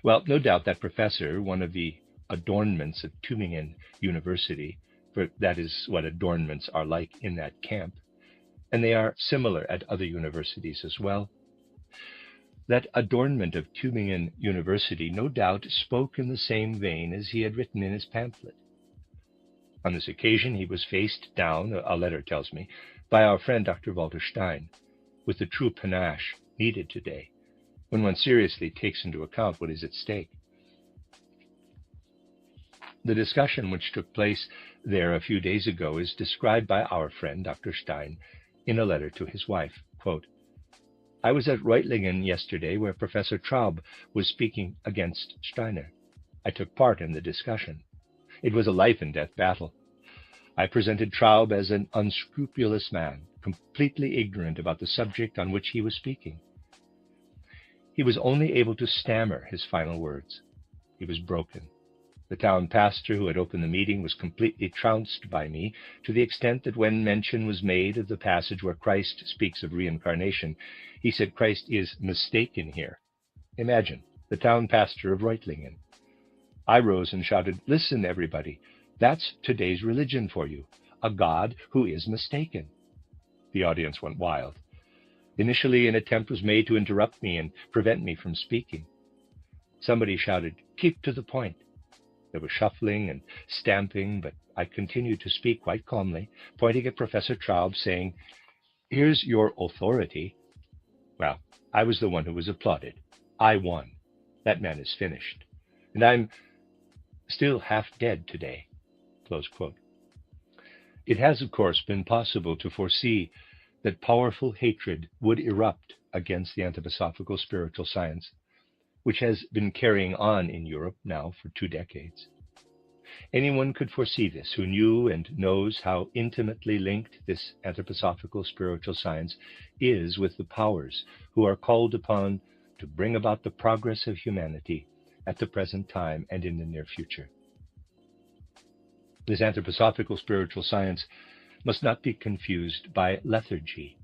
Well, no doubt that professor, one of the adornments of Tübingen University, for that is what adornments are like in that camp, and they are similar at other universities as well. That adornment of Tübingen University no doubt spoke in the same vein as he had written in his pamphlet. On this occasion, he was faced down, a letter tells me, by our friend Dr. Walter Stein, with the true panache needed today, when one seriously takes into account what is at stake. The discussion which took place there a few days ago is described by our friend Dr. Stein in a letter to his wife. Quote, I was at Reutlingen yesterday where Professor Traub was speaking against Steiner. I took part in the discussion. It was a life-and-death battle. I presented Traub as an unscrupulous man, completely ignorant about the subject on which he was speaking. He was only able to stammer his final words. He was broken. The town pastor who had opened the meeting was completely trounced by me, to the extent that when mention was made of the passage where Christ speaks of reincarnation, he said Christ is mistaken here. Imagine, the town pastor of Reutlingen. I rose and shouted, listen, everybody, that's today's religion for you, a God who is mistaken. The audience went wild. Initially, an attempt was made to interrupt me and prevent me from speaking. Somebody shouted, keep to the point. There was shuffling and stamping, but I continued to speak quite calmly, pointing at Professor Traub, saying, here's your authority. Well, I was the one who was applauded. I won. That man is finished. And I'm still half dead today. Close quote. It has, of course, been possible to foresee that powerful hatred would erupt against the anthroposophical spiritual science, which has been carrying on in Europe now for 2 decades. Anyone could foresee this who knew and knows how intimately linked this anthroposophical spiritual science is with the powers who are called upon to bring about the progress of humanity at the present time and in the near future. This anthroposophical spiritual science must not be confused by lethargy,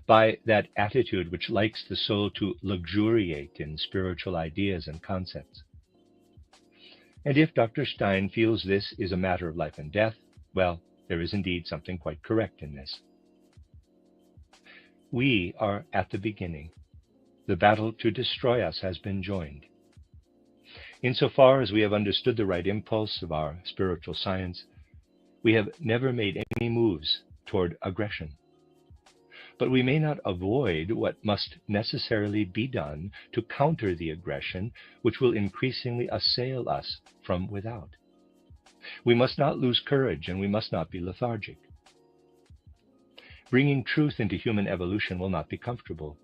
by that attitude which likes the soul to luxuriate in spiritual ideas and concepts. And if Dr. Stein feels this is a matter of life and death, well, there is indeed something quite correct in this. We are at the beginning. The battle to destroy us has been joined. Insofar as we have understood the right impulse of our spiritual science, we have never made any moves toward aggression. But we may not avoid what must necessarily be done to counter the aggression which will increasingly assail us from without. We must not lose courage, and we must not be lethargic. Bringing truth into human evolution will not be comfortable,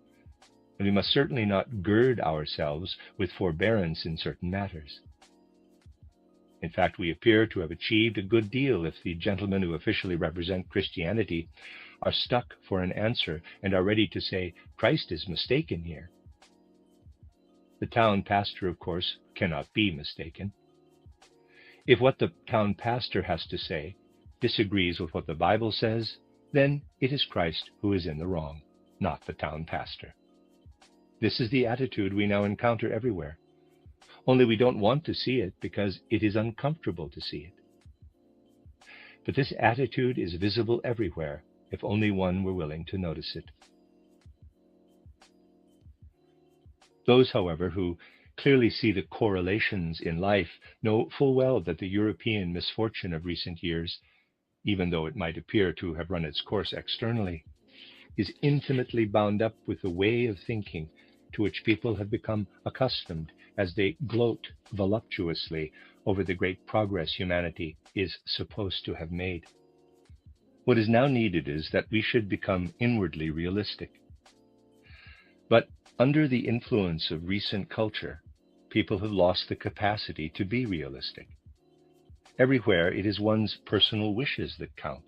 and we must certainly not gird ourselves with forbearance in certain matters. In fact, we appear to have achieved a good deal if the gentlemen who officially represent Christianity are stuck for an answer and are ready to say, Christ is mistaken here. The town pastor, of course, cannot be mistaken. If what the town pastor has to say disagrees with what the Bible says, then it is Christ who is in the wrong, not the town pastor. This is the attitude we now encounter everywhere. Only we don't want to see it because it is uncomfortable to see it. But this attitude is visible everywhere, if only one were willing to notice it. Those, however, who clearly see the correlations in life know full well that the European misfortune of recent years, even though it might appear to have run its course externally, is intimately bound up with the way of thinking to which people have become accustomed as they gloat voluptuously over the great progress humanity is supposed to have made. What is now needed is that we should become inwardly realistic. But under the influence of recent culture, people have lost the capacity to be realistic. Everywhere it is one's personal wishes that count.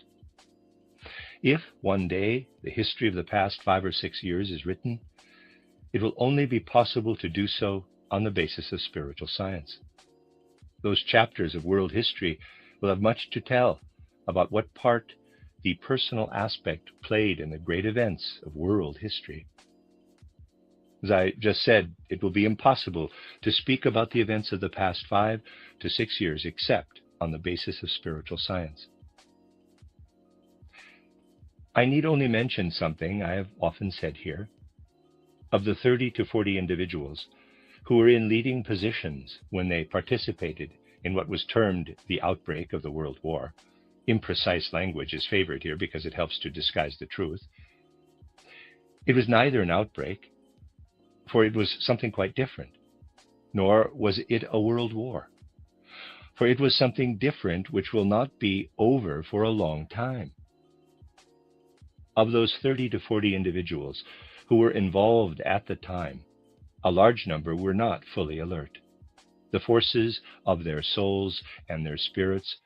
If one day the history of the past 5 or 6 years is written, it will only be possible to do so on the basis of spiritual science. Those chapters of world history will have much to tell about what part the personal aspect played in the great events of world history. As I just said, it will be impossible to speak about the events of the past 5 to 6 years except on the basis of spiritual science. I need only mention something I have often said here. Of the 30 to 40 individuals who were in leading positions when they participated in what was termed the outbreak of the World War, imprecise language is favored here because it helps to disguise the truth. It was neither an outbreak, for it was something quite different, nor was it a world war, for it was something different which will not be over for a long time. Of those 30 to 40 individuals who were involved at the time, a large number were not fully alert. The forces of their souls and their spirits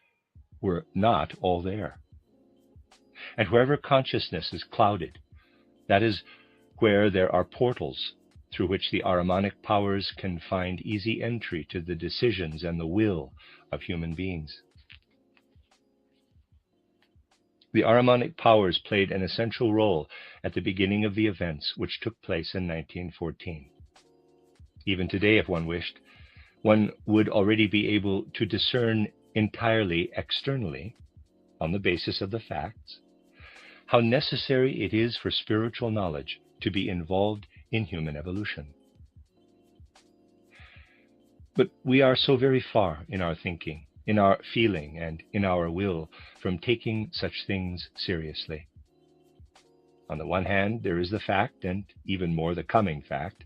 were not all there. And wherever consciousness is clouded, that is where there are portals through which the Ahrimanic powers can find easy entry to the decisions and the will of human beings. The Ahrimanic powers played an essential role at the beginning of the events which took place in 1914. Even today, if one wished, one would already be able to discern entirely externally, on the basis of the facts, how necessary it is for spiritual knowledge to be involved in human evolution. But we are so very far in our thinking, in our feeling, and in our will from taking such things seriously. On the one hand, there is the fact, and even more the coming fact,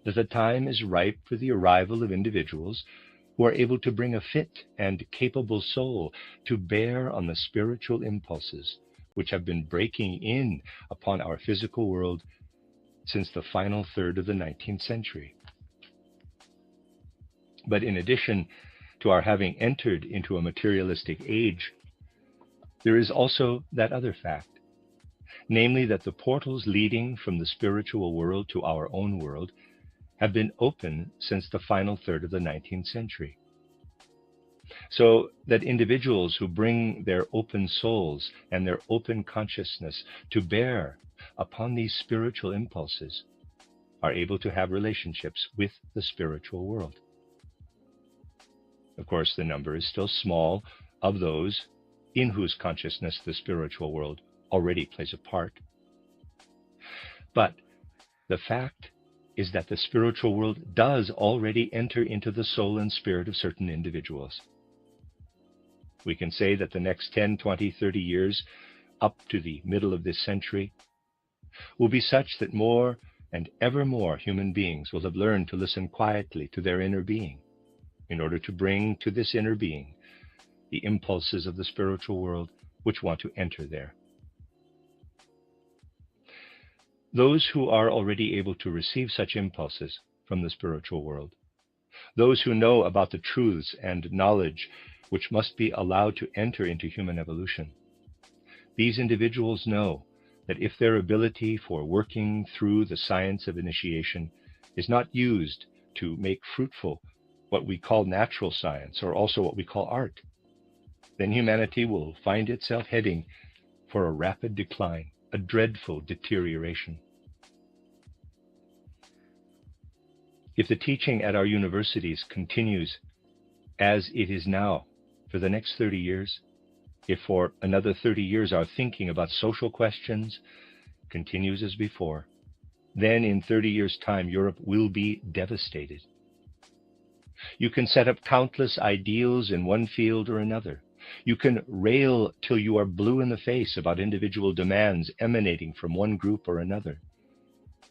that the time is ripe for the arrival of individuals who are able to bring a fit and capable soul to bear on the spiritual impulses which have been breaking in upon our physical world since the final third of the 19th century. But in addition to our having entered into a materialistic age, there is also that other fact, namely that the portals leading from the spiritual world to our own world have been open since the final third of the 19th century. so that individuals who bring their open souls and their open consciousness to bear upon these spiritual impulses are able to have relationships with the spiritual world. Of course, the number is still small of those in whose consciousness the spiritual world already plays a part. But the fact is that the spiritual world does already enter into the soul and spirit of certain individuals. We can say that the next 10, 20, 30 years, up to the middle of this century, will be such that more and ever more human beings will have learned to listen quietly to their inner being in order to bring to this inner being the impulses of the spiritual world which want to enter there. Those who are already able to receive such impulses from the spiritual world, those who know about the truths and knowledge which must be allowed to enter into human evolution, these individuals know that if their ability for working through the science of initiation is not used to make fruitful what we call natural science, or also what we call art, then humanity will find itself heading for a rapid decline, a dreadful deterioration. If the teaching at our universities continues as it is now for the next 30 years, if for another 30 years our thinking about social questions continues as before, then in 30 years' time Europe will be devastated. You can set up countless ideals in one field or another. You can rail till you are blue in the face about individual demands emanating from one group or another.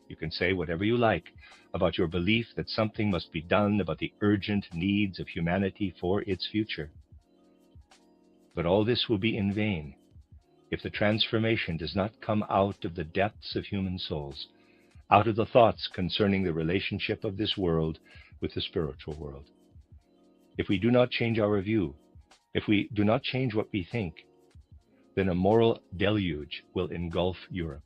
You can say whatever you like about your belief that something must be done about the urgent needs of humanity for its future. But all this will be in vain if the transformation does not come out of the depths of human souls, out of the thoughts concerning the relationship of this world with the spiritual world. If we do not change our view, if we do not change what we think, then a moral deluge will engulf Europe.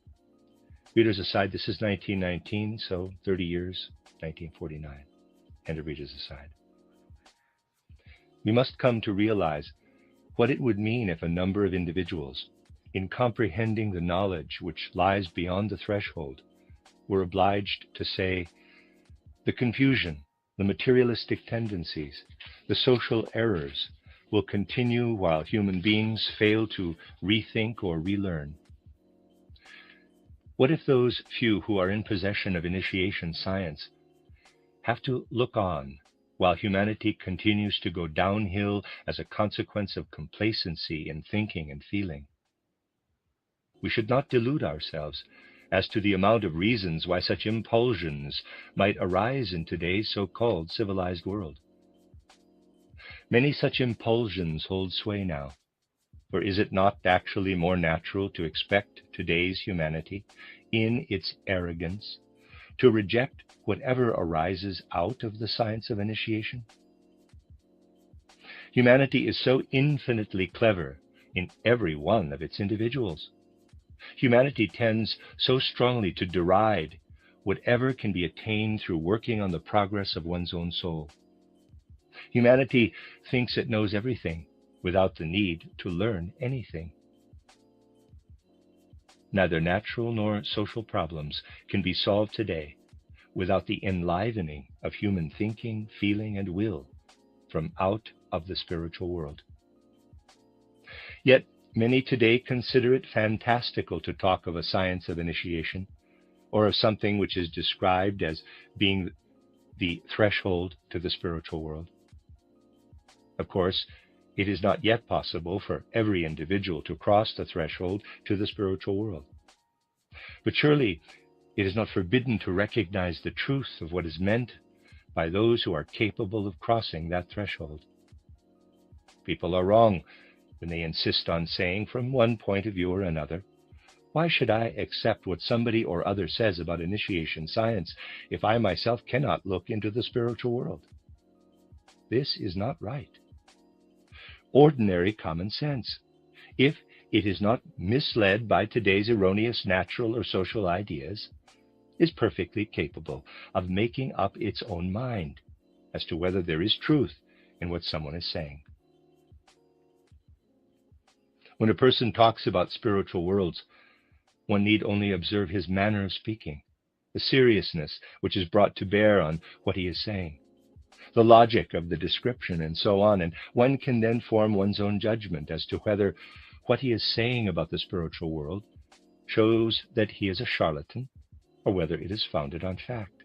Readers aside, this is 1919, so 30 years, 1949. End of readers aside. We must come to realize what it would mean if a number of individuals, in comprehending the knowledge which lies beyond the threshold, were obliged to say, the confusion, the materialistic tendencies, the social errors will continue while human beings fail to rethink or relearn. What if those few who are in possession of initiation science have to look on while humanity continues to go downhill as a consequence of complacency in thinking and feeling? We should not delude ourselves as to the amount of reasons why such impulsions might arise in today's so-called civilized world. Many such impulsions hold sway now, for is it not actually more natural to expect today's humanity, in its arrogance, to reject whatever arises out of the science of initiation? Humanity is so infinitely clever in every one of its individuals. Humanity tends so strongly to deride whatever can be attained through working on the progress of one's own soul. Humanity thinks it knows everything without the need to learn anything. Neither natural nor social problems can be solved today without the enlivening of human thinking, feeling, and will from out of the spiritual world. Yet many today consider it fantastical to talk of a science of initiation, or of something which is described as being the threshold to the spiritual world. Of course, it is not yet possible for every individual to cross the threshold to the spiritual world. But surely it is not forbidden to recognize the truth of what is meant by those who are capable of crossing that threshold. People are wrong when they insist on saying, from one point of view or another, why should I accept what somebody or other says about initiation science if I myself cannot look into the spiritual world? This is not right. Ordinary common sense, if it is not misled by today's erroneous natural or social ideas, is perfectly capable of making up its own mind as to whether there is truth in what someone is saying. When a person talks about spiritual worlds, one need only observe his manner of speaking, the seriousness which is brought to bear on what he is saying, the logic of the description, and so on, and one can then form one's own judgment as to whether what he is saying about the spiritual world shows that he is a charlatan or whether it is founded on fact.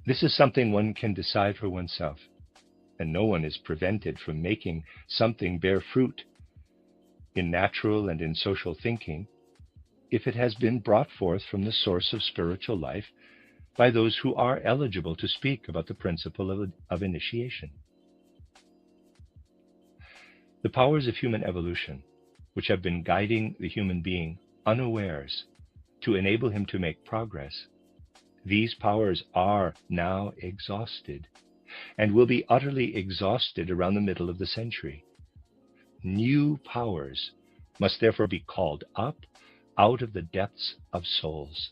This is something one can decide for oneself, and no one is prevented from making something bear fruit in natural and in social thinking if it has been brought forth from the source of spiritual life by those who are eligible to speak about the principle of initiation. The powers of human evolution, which have been guiding the human being unawares to enable him to make progress, these powers are now exhausted and will be utterly exhausted around the middle of the century. New powers must therefore be called up out of the depths of souls.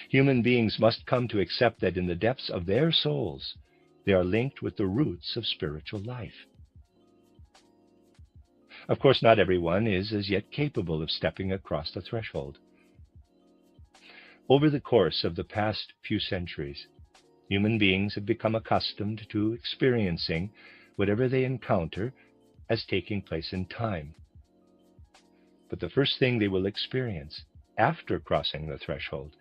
Human beings must come to accept that in the depths of their souls, they are linked with the roots of spiritual life. Of course, not everyone is as yet capable of stepping across the threshold. Over the course of the past few centuries, human beings have become accustomed to experiencing whatever they encounter as taking place in time. But the first thing they will experience after crossing the threshold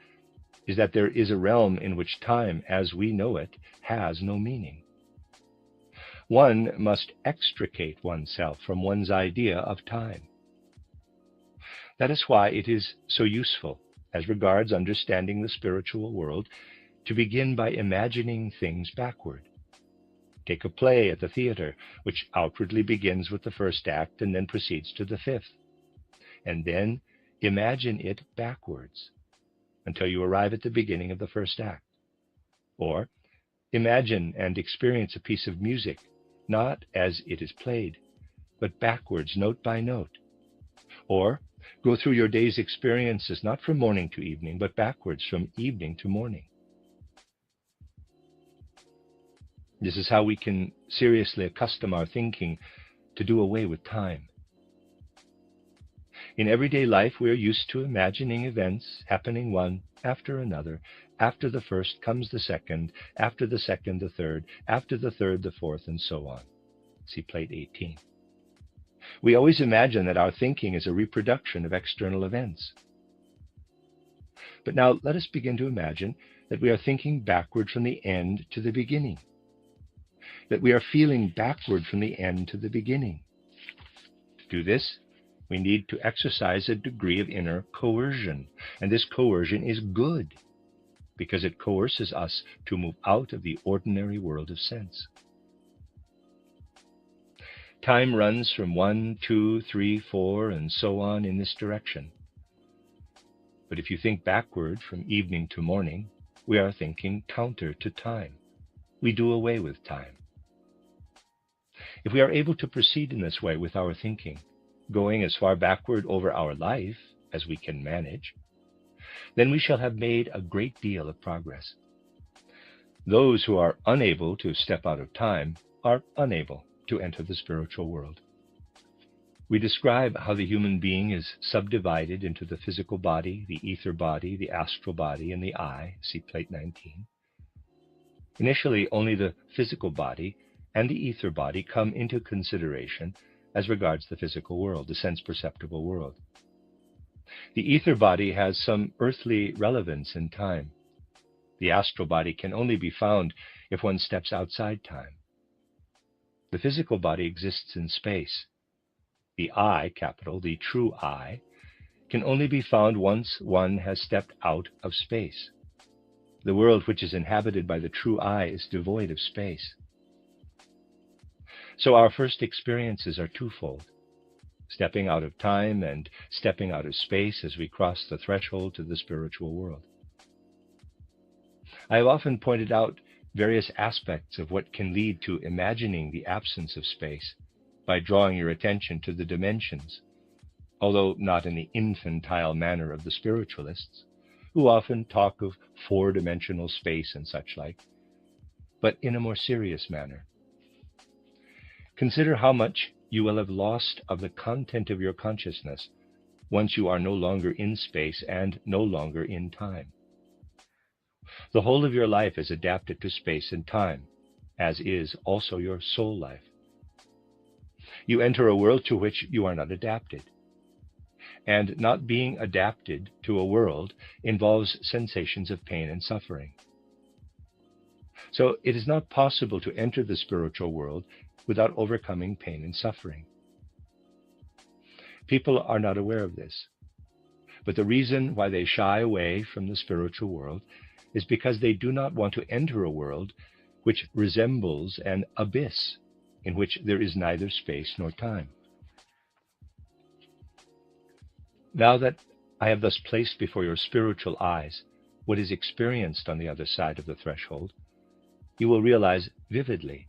is that there is a realm in which time as we know it has no meaning. One must extricate oneself from one's idea of time. That is why it is so useful, as regards understanding the spiritual world, to begin by imagining things backward. Take a play at the theater, which outwardly begins with the first act and then proceeds to the fifth. And then imagine it backwards until you arrive at the beginning of the first act. Or imagine and experience a piece of music, not as it is played, but backwards, note by note. Or go through your day's experiences, not from morning to evening, but backwards from evening to morning. This is how we can seriously accustom our thinking to do away with time. In everyday life, we are used to imagining events happening one after another. After the first comes the second, after the second, the third, after the third, the fourth, and so on. See plate 18. We always imagine that our thinking is a reproduction of external events. But now let us begin to imagine that we are thinking backward from the end to the beginning, that we are feeling backward from the end to the beginning. To do this, we need to exercise a degree of inner coercion, and this coercion is good, because it coerces us to move out of the ordinary world of sense. Time runs from 1, 2, 3, 4, and so on in this direction. But if you think backward from evening to morning, we are thinking counter to time. We do away with time. If we are able to proceed in this way with our thinking, going as far backward over our life as we can manage, then we shall have made a great deal of progress. Those who are unable to step out of time are unable to enter the spiritual world. We describe how the human being is subdivided into the physical body, the ether body, the astral body, and the I. See plate 19. Initially, only the physical body and the ether body come into consideration as regards the physical world, the sense-perceptible world. The ether body has some earthly relevance in time. The astral body can only be found if one steps outside time. The physical body exists in space. The I, capital, the true I, can only be found once one has stepped out of space. The world which is inhabited by the true I is devoid of space. So our first experiences are twofold, stepping out of time and stepping out of space as we cross the threshold to the spiritual world. I have often pointed out various aspects of what can lead to imagining the absence of space by drawing your attention to the dimensions, although not in the infantile manner of the spiritualists, who often talk of four-dimensional space and such like, but in a more serious manner. Consider how much you will have lost of the content of your consciousness once you are no longer in space and no longer in time. The whole of your life is adapted to space and time, as is also your soul life. You enter a world to which you are not adapted. And not being adapted to a world involves sensations of pain and suffering. So it is not possible to enter the spiritual world without overcoming pain and suffering. People are not aware of this. But the reason why they shy away from the spiritual world is because they do not want to enter a world which resembles an abyss in which there is neither space nor time. Now that I have thus placed before your spiritual eyes what is experienced on the other side of the threshold, you will realize vividly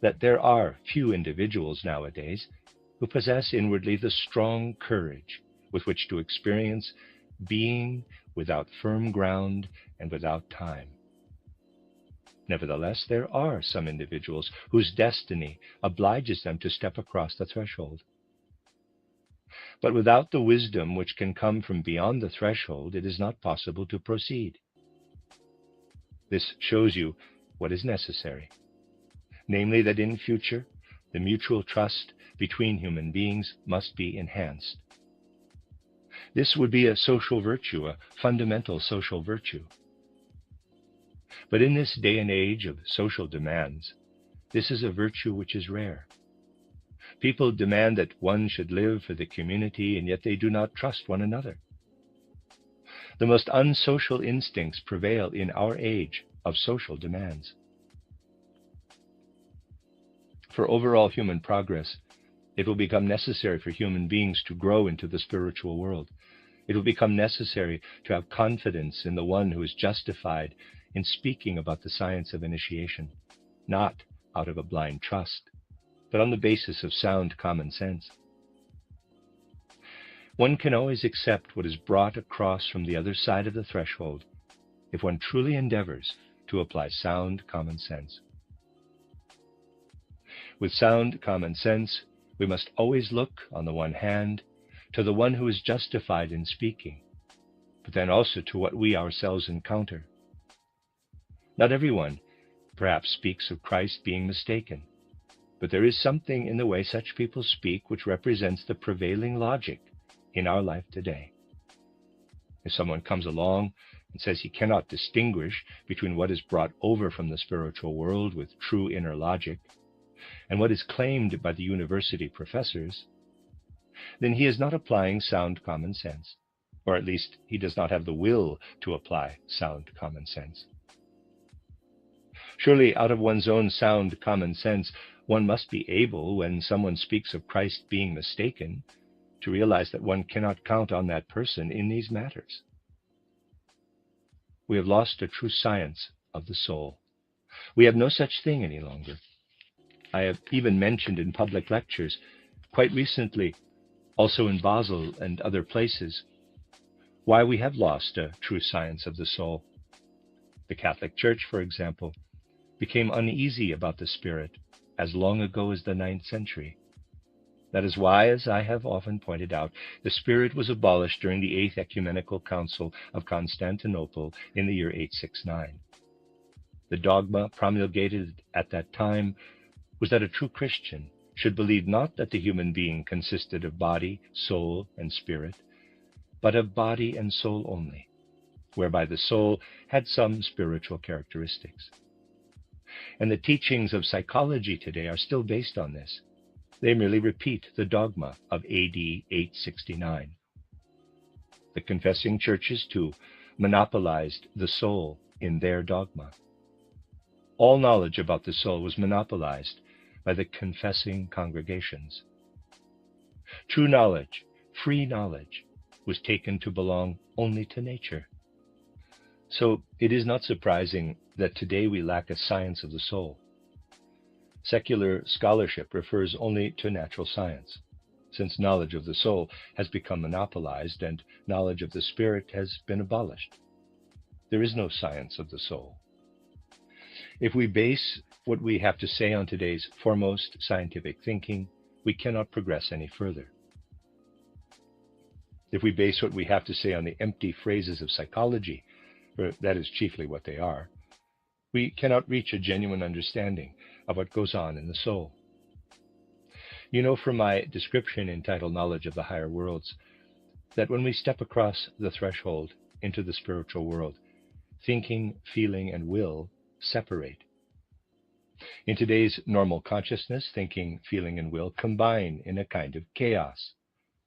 that there are few individuals nowadays who possess inwardly the strong courage with which to experience being without firm ground and without time. Nevertheless, there are some individuals whose destiny obliges them to step across the threshold. But without the wisdom which can come from beyond the threshold, it is not possible to proceed. This shows you what is necessary, namely that in future, the mutual trust between human beings must be enhanced. This would be a social virtue, a fundamental social virtue. But in this day and age of social demands, this is a virtue which is rare. People demand that one should live for the community, and yet they do not trust one another. The most unsocial instincts prevail in our age of social demands. For overall human progress, it will become necessary for human beings to grow into the spiritual world. It will become necessary to have confidence in the one who is justified in speaking about the science of initiation, not out of a blind trust, but on the basis of sound common sense. One can always accept what is brought across from the other side of the threshold if one truly endeavors to apply sound common sense. With sound common sense, we must always look, on the one hand, to the one who is justified in speaking, but then also to what we ourselves encounter. Not everyone, perhaps, speaks of Christ being mistaken, but there is something in the way such people speak which represents the prevailing logic in our life today. If someone comes along and says he cannot distinguish between what is brought over from the spiritual world with true inner logic and what is claimed by the university professors, then he is not applying sound common sense, or at least he does not have the will to apply sound common sense. Surely, out of one's own sound common sense, one must be able, when someone speaks of Christ being mistaken, to realize that one cannot count on that person in these matters. We have lost a true science of the soul. We have no such thing any longer. I have even mentioned in public lectures, quite recently, also in Basel and other places, why we have lost a true science of the soul. The Catholic Church, for example, became uneasy about the Spirit as long ago as the 9th century. That is why, as I have often pointed out, the Spirit was abolished during the 8th Ecumenical Council of Constantinople in the year 869. The dogma promulgated at that time was that a true Christian should believe not that the human being consisted of body, soul, and spirit, but of body and soul only, whereby the soul had some spiritual characteristics. And the teachings of psychology today are still based on this. They merely repeat the dogma of AD 869. The confessing churches, too, monopolized the soul in their dogma. All knowledge about the soul was monopolized by the confessing congregations. True knowledge, free knowledge, was taken to belong only to nature. So it is not surprising that today we lack a science of the soul. Secular scholarship refers only to natural science, since knowledge of the soul has become monopolized and knowledge of the spirit has been abolished. There is no science of the soul. If we base what we have to say on today's foremost scientific thinking, we cannot progress any further. If we base what we have to say on the empty phrases of psychology, for that is chiefly what they are, we cannot reach a genuine understanding of what goes on in the soul. You know from my description entitled Knowledge of the Higher Worlds that when we step across the threshold into the spiritual world, thinking, feeling, and will separate. In today's normal consciousness, thinking, feeling, and will combine in a kind of chaos.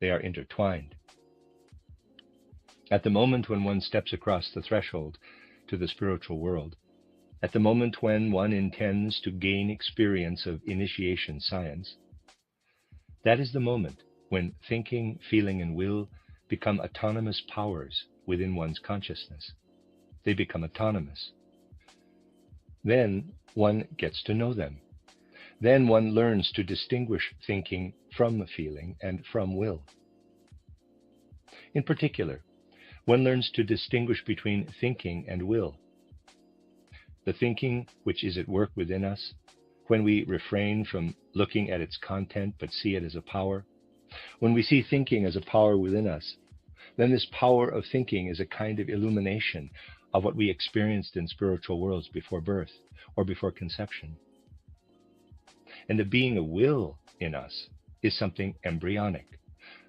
They are intertwined. At the moment when one steps across the threshold to the spiritual world, at the moment when one intends to gain experience of initiation science, that is the moment when thinking, feeling, and will become autonomous powers within one's consciousness. They become autonomous. Then one gets to know them. Then one learns to distinguish thinking from feeling and from will. In particular, one learns to distinguish between thinking and will. The thinking which is at work within us, when we refrain from looking at its content but see it as a power, when we see thinking as a power within us, then this power of thinking is a kind of illumination of what we experienced in spiritual worlds before birth or before conception. And the being of will in us is something embryonic,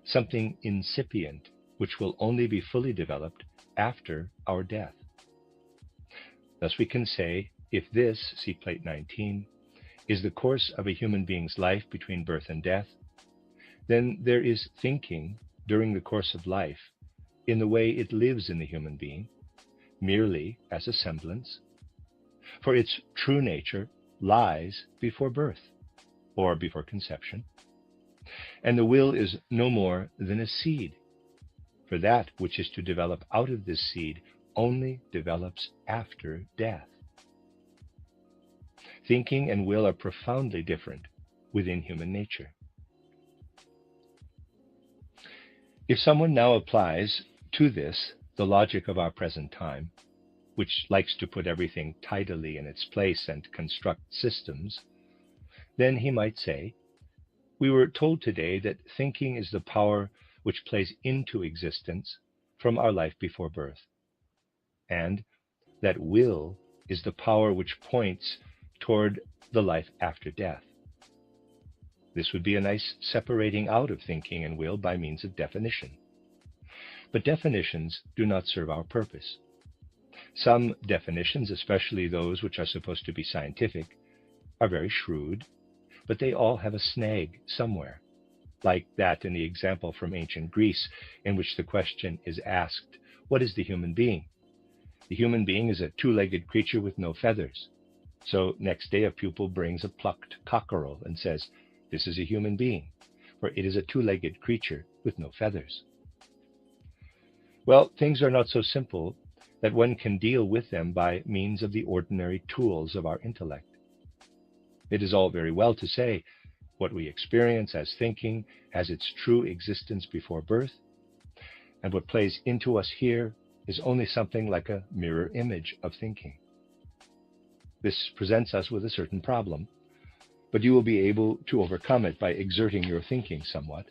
something incipient, which will only be fully developed after our death. Thus we can say, if this, see plate 19, is the course of a human being's life between birth and death, then there is thinking during the course of life in the way it lives in the human being, merely as a semblance, for its true nature lies before birth or before conception, and the will is no more than a seed, for that which is to develop out of this seed only develops after death. Thinking and will are profoundly different within human nature. If someone now applies to this the logic of our present time, which likes to put everything tidily in its place and construct systems, then he might say, we were told today that thinking is the power which plays into existence from our life before birth, and that will is the power which points toward the life after death. This would be a nice separating out of thinking and will by means of definition. But definitions do not serve our purpose. Some definitions, especially those which are supposed to be scientific, are very shrewd, but they all have a snag somewhere, like that in the example from ancient Greece, in which the question is asked, what is the human being? The human being is a two-legged creature with no feathers. So next day a pupil brings a plucked cockerel and says, this is a human being, for it is a two-legged creature with no feathers. Well, things are not so simple that one can deal with them by means of the ordinary tools of our intellect. It is all very well to say what we experience as thinking has its true existence before birth, and what plays into us here is only something like a mirror image of thinking. This presents us with a certain problem, but you will be able to overcome it by exerting your thinking somewhat.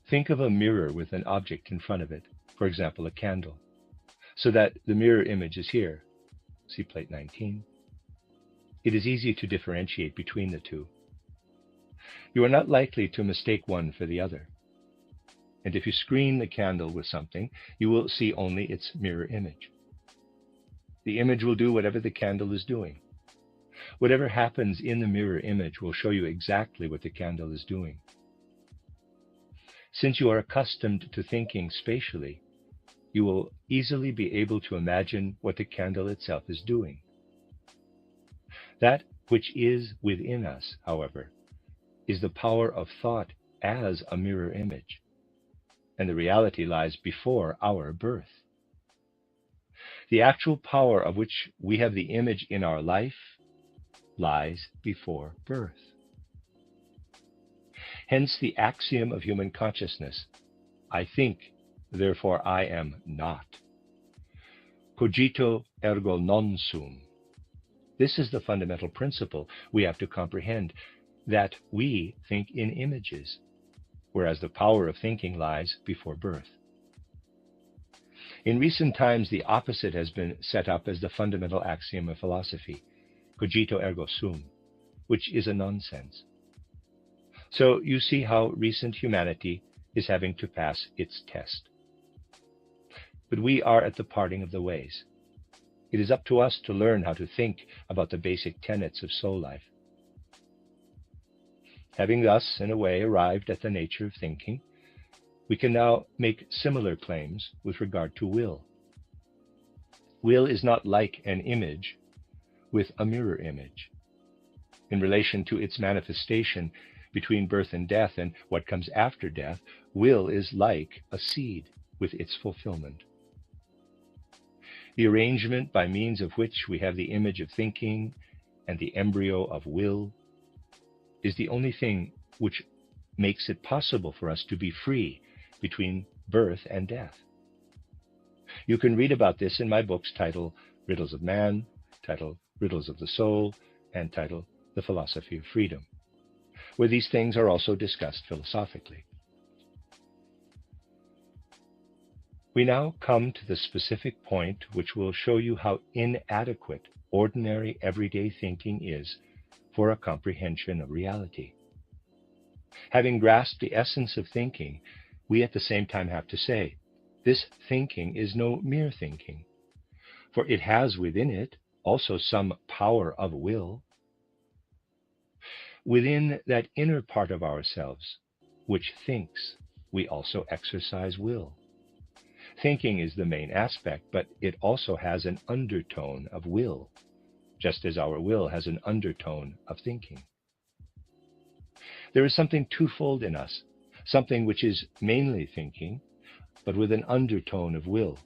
Think of a mirror with an object in front of it, for example, a candle, so that the mirror image is here. See plate 19. It is easy to differentiate between the two. You are not likely to mistake one for the other. And if you screen the candle with something, you will see only its mirror image. The image will do whatever the candle is doing. Whatever happens in the mirror image will show you exactly what the candle is doing. Since you are accustomed to thinking spatially, you will easily be able to imagine what the candle itself is doing. That which is within us, however, is the power of thought as a mirror image, and the reality lies before our birth. The actual power of which we have the image in our life lies before birth. Hence the axiom of human consciousness, I think, therefore I am not. Cogito ergo non sum. This is the fundamental principle we have to comprehend, that we think in images, whereas the power of thinking lies before birth. In recent times, the opposite has been set up as the fundamental axiom of philosophy, cogito ergo sum, which is a nonsense. So you see how recent humanity is having to pass its test. But we are at the parting of the ways. It is up to us to learn how to think about the basic tenets of soul life. Having thus, in a way, arrived at the nature of thinking, we can now make similar claims with regard to will. Will is not like an image with a mirror image. In relation to its manifestation between birth and death and what comes after death, will is like a seed with its fulfillment. The arrangement by means of which we have the image of thinking and the embryo of will is the only thing which makes it possible for us to be free between birth and death. You can read about this in my books titled Riddles of Man, titled Riddles of the Soul, and titled The Philosophy of Freedom, where these things are also discussed philosophically. We now come to the specific point which will show you how inadequate ordinary everyday thinking is for a comprehension of reality. Having grasped the essence of thinking, we at the same time have to say, this thinking is no mere thinking, for it has within it also some power of will. Within that inner part of ourselves, which thinks, we also exercise will. Thinking is the main aspect, but it also has an undertone of will, just as our will has an undertone of thinking. There is something twofold in us, something which is mainly thinking, but with an undertone of will.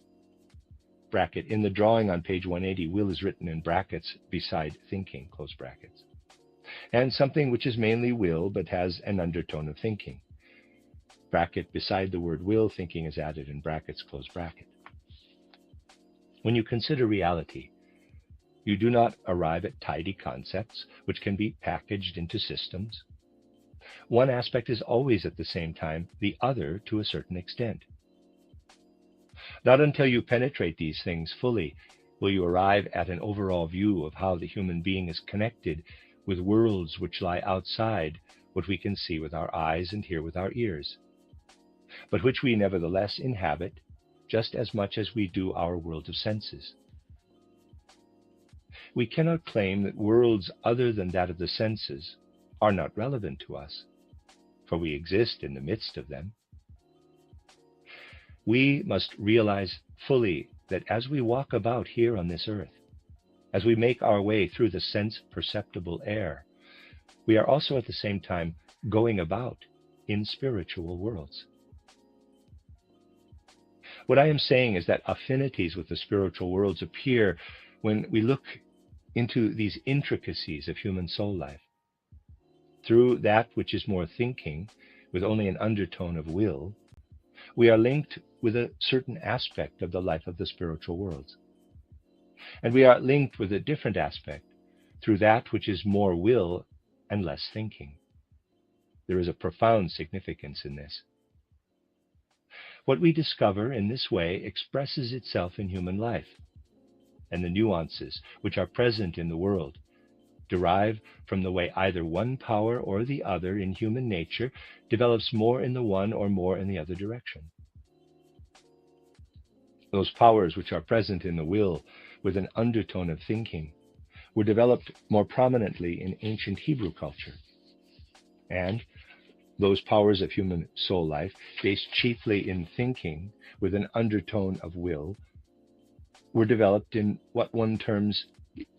Bracket, in the drawing on page 180, will is written in brackets beside thinking, close brackets. And something which is mainly will, but has an undertone of thinking. Bracket, beside the word will, thinking is added in brackets, close bracket. When you consider reality, you do not arrive at tidy concepts which can be packaged into systems. One aspect is always at the same time the other to a certain extent. Not until you penetrate these things fully will you arrive at an overall view of how the human being is connected with worlds which lie outside what we can see with our eyes and hear with our ears, but which we nevertheless inhabit just as much as we do our world of senses. We cannot claim that worlds other than that of the senses are not relevant to us, for we exist in the midst of them. We must realize fully that as we walk about here on this earth, as we make our way through the sense-perceptible air, we are also at the same time going about in spiritual worlds. What I am saying is that affinities with the spiritual worlds appear when we look into these intricacies of human soul life. Through that which is more thinking, with only an undertone of will, we are linked with a certain aspect of the life of the spiritual worlds. And we are linked with a different aspect through that which is more will and less thinking. There is a profound significance in this. What we discover in this way expresses itself in human life, and the nuances which are present in the world derive from the way either one power or the other in human nature develops more in the one or more in the other direction. Those powers which are present in the will with an undertone of thinking were developed more prominently in ancient Hebrew culture. And those powers of human soul life, based chiefly in thinking with an undertone of will, were developed in what one terms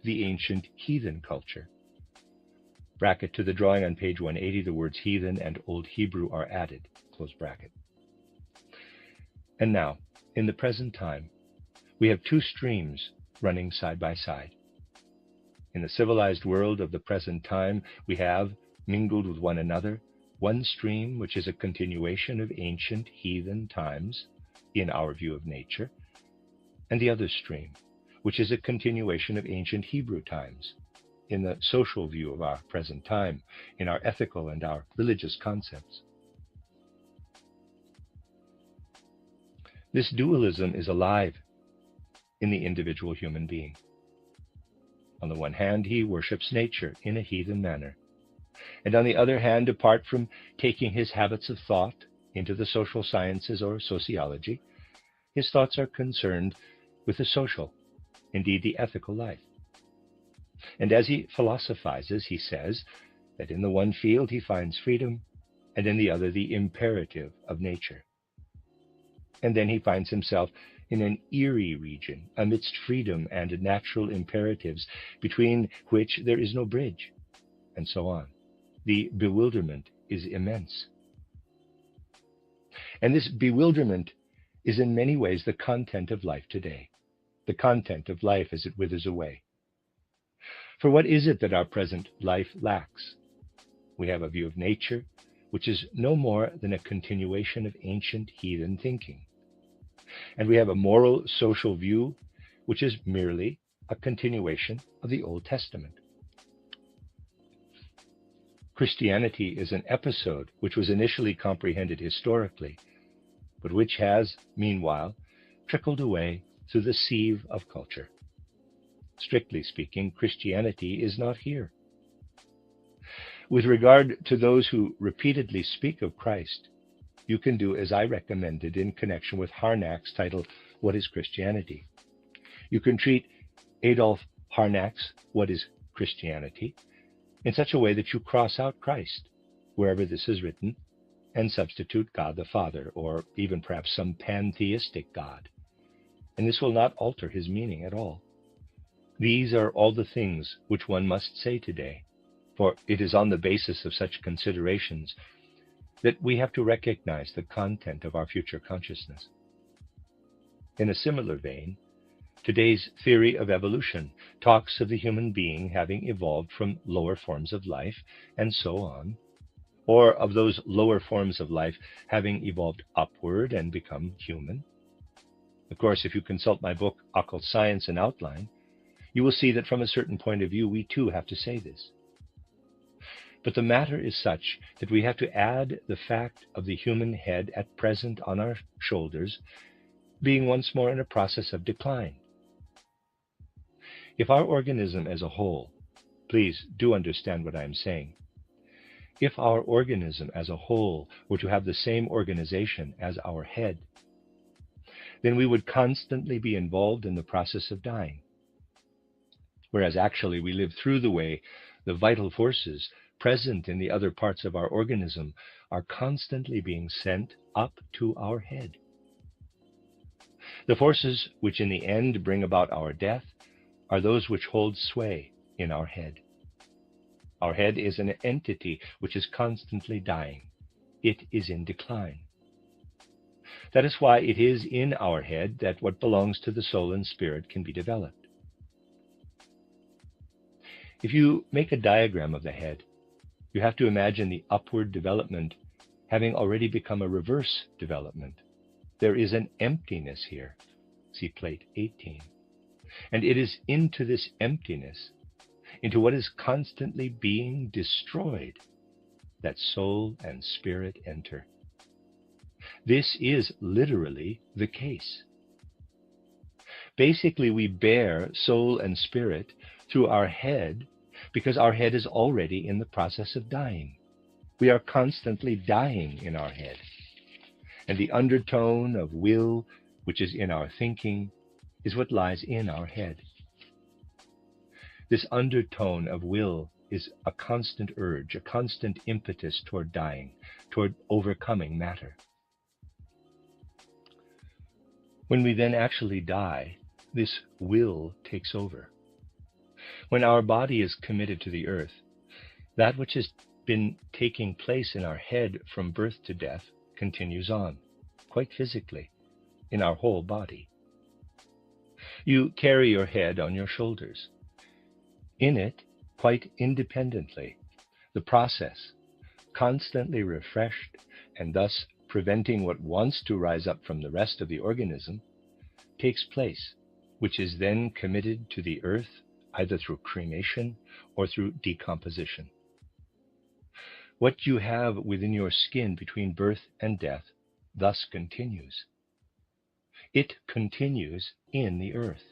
the ancient heathen culture. Bracket, to the drawing on page 180, the words heathen and Old Hebrew are added, close bracket. And now, in the present time, we have two streams running side by side. In the civilized world of the present time, we have, mingled with one another, one stream which is a continuation of ancient heathen times in our view of nature, and the other stream, which is a continuation of ancient Hebrew times in the social view of our present time, in our ethical and our religious concepts. This dualism is alive in the individual human being. On the one hand, he worships nature in a heathen manner, and on the other hand, apart from taking his habits of thought into the social sciences or sociology, his thoughts are concerned with the social, indeed the ethical life. And as he philosophizes, he says that in the one field he finds freedom, and in the other the imperative of nature. And then he finds himself in an eerie region amidst freedom and natural imperatives between which there is no bridge, and so on. The bewilderment is immense. And this bewilderment is in many ways the content of life today, the content of life as it withers away. For what is it that our present life lacks? We have a view of nature which is no more than a continuation of ancient heathen thinking. And we have a moral social view which is merely a continuation of the Old Testament. Christianity is an episode which was initially comprehended historically, but which has, meanwhile, trickled away through the sieve of culture. Strictly speaking, Christianity is not here. With regard to those who repeatedly speak of Christ, you can do as I recommended in connection with Harnack's title, What is Christianity? You can treat Adolf Harnack's What is Christianity in such a way that you cross out Christ, wherever this is written, and substitute God the Father, or even perhaps some pantheistic God. And this will not alter his meaning at all. These are all the things which one must say today, for it is on the basis of such considerations that we have to recognize the content of our future consciousness. In a similar vein, today's theory of evolution talks of the human being having evolved from lower forms of life, and so on, or of those lower forms of life having evolved upward and become human. Of course, if you consult my book, Occult Science and Outline, you will see that from a certain point of view, we too have to say this. But the matter is such that we have to add the fact of the human head at present on our shoulders being once more in a process of decline. If our organism as a whole, please do understand what I am saying, if our organism as a whole were to have the same organization as our head, then we would constantly be involved in the process of dying. Whereas actually we live through the way the vital forces present in the other parts of our organism are constantly being sent up to our head. The forces which in the end bring about our death are those which hold sway in our head. Our head is an entity which is constantly dying. It is in decline. That is why it is in our head that what belongs to the soul and spirit can be developed. If you make a diagram of the head, you have to imagine the upward development having already become a reverse development. There is an emptiness here. See plate 18. And it is into this emptiness, into what is constantly being destroyed, that soul and spirit enter. This is literally the case. Basically, we bear soul and spirit through our head because our head is already in the process of dying. We are constantly dying in our head. And the undertone of will, which is in our thinking, is what lies in our head. This undertone of will is a constant urge, a constant impetus toward dying, toward overcoming matter. When we then actually die, this will takes over. When our body is committed to the earth, that which has been taking place in our head from birth to death continues on, quite physically, in our whole body. You carry your head on your shoulders. In it, quite independently, the process, constantly refreshed and thus preventing what wants to rise up from the rest of the organism, takes place, which is then committed to the earth either through cremation or through decomposition. What you have within your skin between birth and death thus continues. It continues in the earth.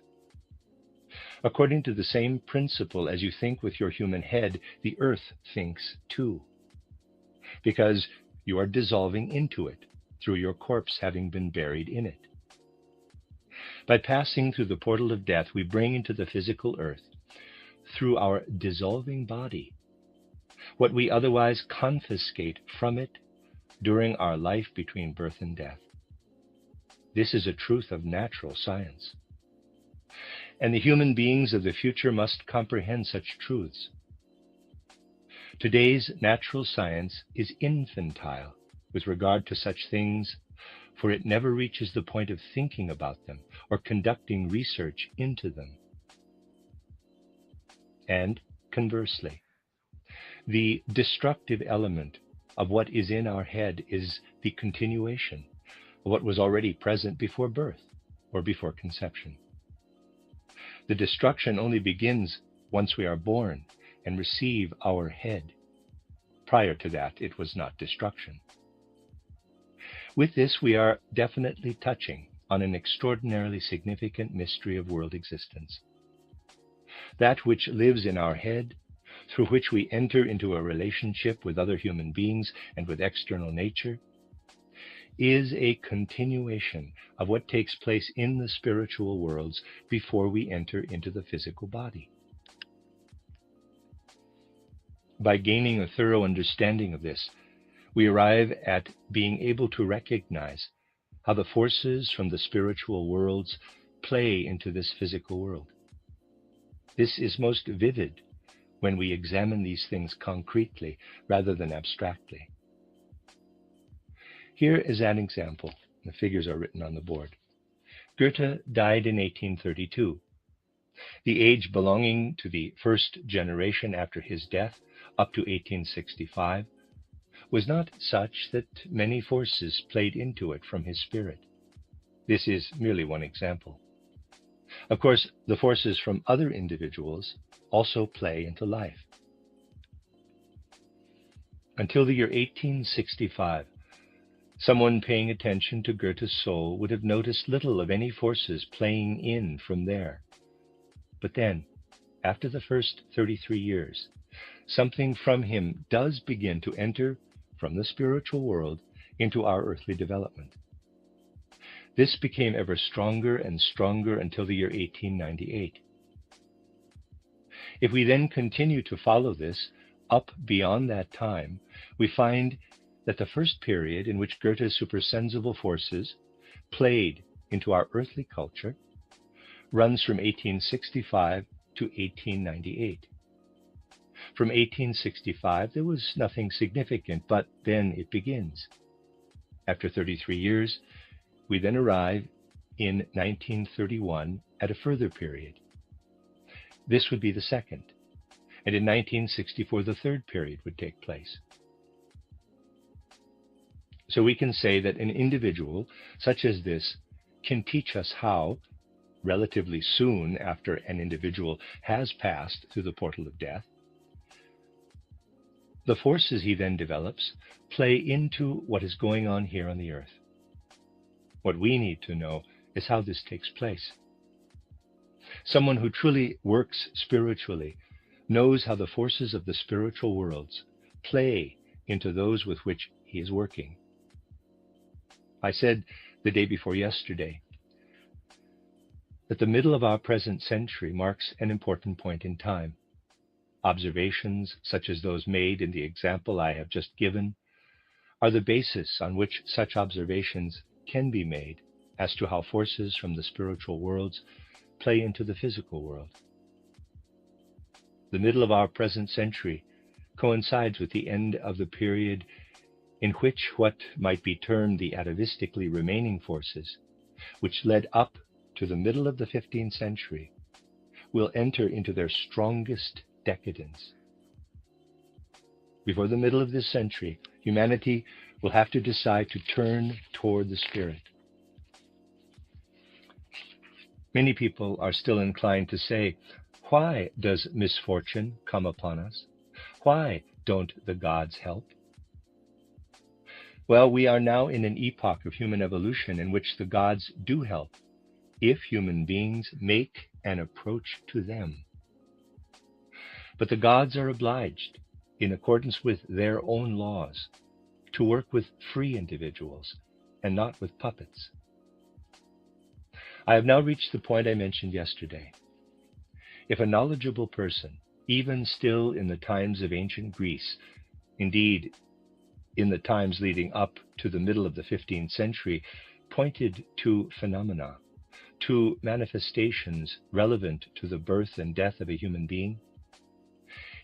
According to the same principle as you think with your human head, the earth thinks too, because you are dissolving into it through your corpse having been buried in it. By passing through the portal of death, we bring into the physical earth, through our dissolving body, what we otherwise confiscate from it during our life between birth and death. This is a truth of natural science. And the human beings of the future must comprehend such truths. Today's natural science is infantile with regard to such things, for it never reaches the point of thinking about them or conducting research into them. And conversely, the destructive element of what is in our head is the continuation of what was already present before birth or before conception. The destruction only begins once we are born and receive our head. Prior to that, it was not destruction. With this, we are definitely touching on an extraordinarily significant mystery of world existence. That which lives in our head, through which we enter into a relationship with other human beings and with external nature, is a continuation of what takes place in the spiritual worlds before we enter into the physical body. By gaining a thorough understanding of this, we arrive at being able to recognize how the forces from the spiritual worlds play into this physical world. This is most vivid when we examine these things concretely rather than abstractly. Here is an example. The figures are written on the board. Goethe died in 1832. The age belonging to the first generation after his death, up to 1865, was not such that many forces played into it from his spirit. This is merely one example. Of course, the forces from other individuals also play into life. Until the year 1865, someone paying attention to Goethe's soul would have noticed little of any forces playing in from there. But then, after the first 33 years, something from him does begin to enter from the spiritual world into our earthly development. This became ever stronger and stronger until the year 1898. If we then continue to follow this up beyond that time, we find that the first period in which Goethe's supersensible forces played into our earthly culture runs from 1865 to 1898. From 1865, there was nothing significant, but then it begins. After 33 years, we then arrive in 1931 at a further period. This would be the second, and in 1964, the third period would take place. So we can say that an individual such as this can teach us how, relatively soon after an individual has passed through the portal of death, the forces he then develops play into what is going on here on the earth. What we need to know is how this takes place. Someone who truly works spiritually knows how the forces of the spiritual worlds play into those with which he is working. I said the day before yesterday that the middle of our present century marks an important point in time. Observations such as those made in the example I have just given are the basis on which such observations can be made as to how forces from the spiritual worlds play into the physical world. The middle of our present century coincides with the end of the period in which what might be termed the atavistically remaining forces, which led up to the middle of the 15th century, will enter into their strongest decadence. Before the middle of this century, humanity will have to decide to turn toward the spirit. Many people are still inclined to say, Why does misfortune come upon us? Why don't the gods help? Well, we are now in an epoch of human evolution in which the gods do help, if human beings make an approach to them. But the gods are obliged, in accordance with their own laws, to work with free individuals and not with puppets. I have now reached the point I mentioned yesterday. If a knowledgeable person, even still in the times of ancient Greece, indeed in the times leading up to the middle of the 15th century, pointed to phenomena, to manifestations relevant to the birth and death of a human being,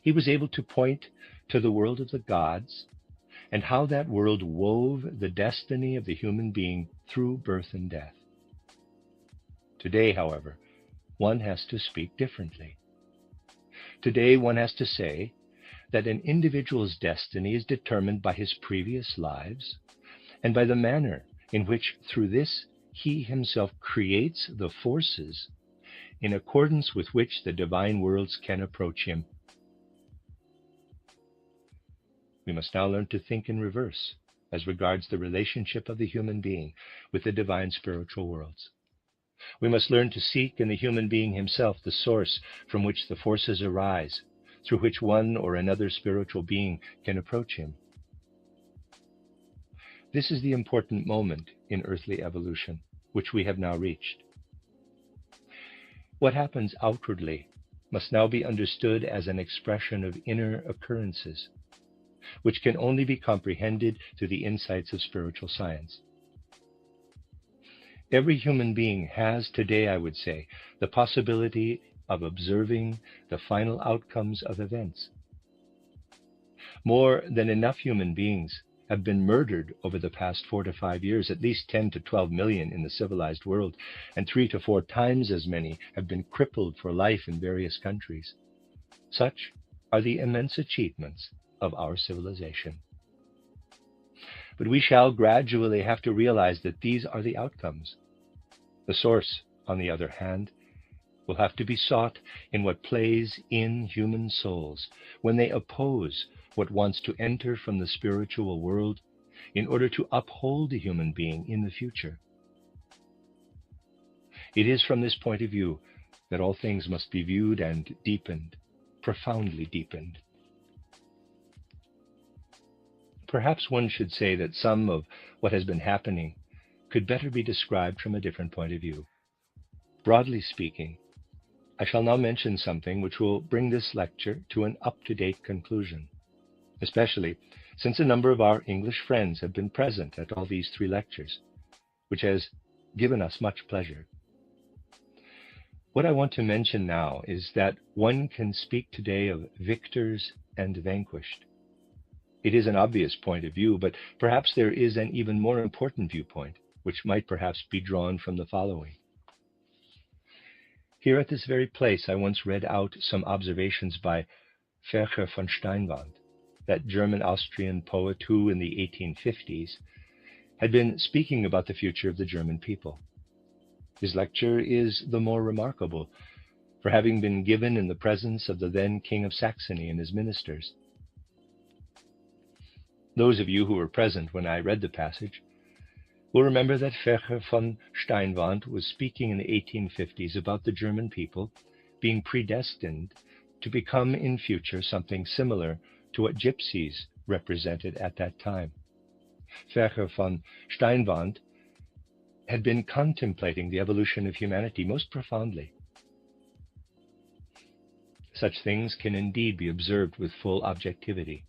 he was able to point to the world of the gods and how that world wove the destiny of the human being through birth and death. Today, however, one has to speak differently. Today, one has to say that an individual's destiny is determined by his previous lives and by the manner in which, through this, he himself creates the forces in accordance with which the divine worlds can approach him. We must now learn to think in reverse as regards the relationship of the human being with the divine spiritual worlds. We must learn to seek in the human being himself the source from which the forces arise, through which one or another spiritual being can approach him. This is the important moment in earthly evolution, which we have now reached. What happens outwardly must now be understood as an expression of inner occurrences, which can only be comprehended through the insights of spiritual science. Every human being has today, I would say, the possibility of observing the final outcomes of events. More than enough human beings have been murdered over the past 4 to 5 years, at least 10 to 12 million in the civilized world, and 3 to 4 times as many have been crippled for life in various countries. Such are the immense achievements of our civilization. But we shall gradually have to realize that these are the outcomes. The source, on the other hand, will have to be sought in what plays in human souls when they oppose what wants to enter from the spiritual world in order to uphold the human being in the future. It is from this point of view that all things must be viewed and deepened, profoundly deepened. Perhaps one should say that some of what has been happening could better be described from a different point of view. Broadly speaking, I shall now mention something which will bring this lecture to an up-to-date conclusion, especially since a number of our English friends have been present at all these 3 lectures, which has given us much pleasure. What I want to mention now is that one can speak today of victors and vanquished. It is an obvious point of view, but perhaps there is an even more important viewpoint, which might perhaps be drawn from the following. Here at this very place, I once read out some observations by Fercher von Steinwand, that German-Austrian poet who, in the 1850s, had been speaking about the future of the German people. His lecture is the more remarkable for having been given in the presence of the then King of Saxony and his ministers. Those of you who were present when I read the passage will remember that Fercher von Steinwand was speaking in the 1850s about the German people being predestined to become in future something similar to what gypsies represented at that time. Fercher von Steinwand had been contemplating the evolution of humanity most profoundly. Such things can indeed be observed with full objectivity.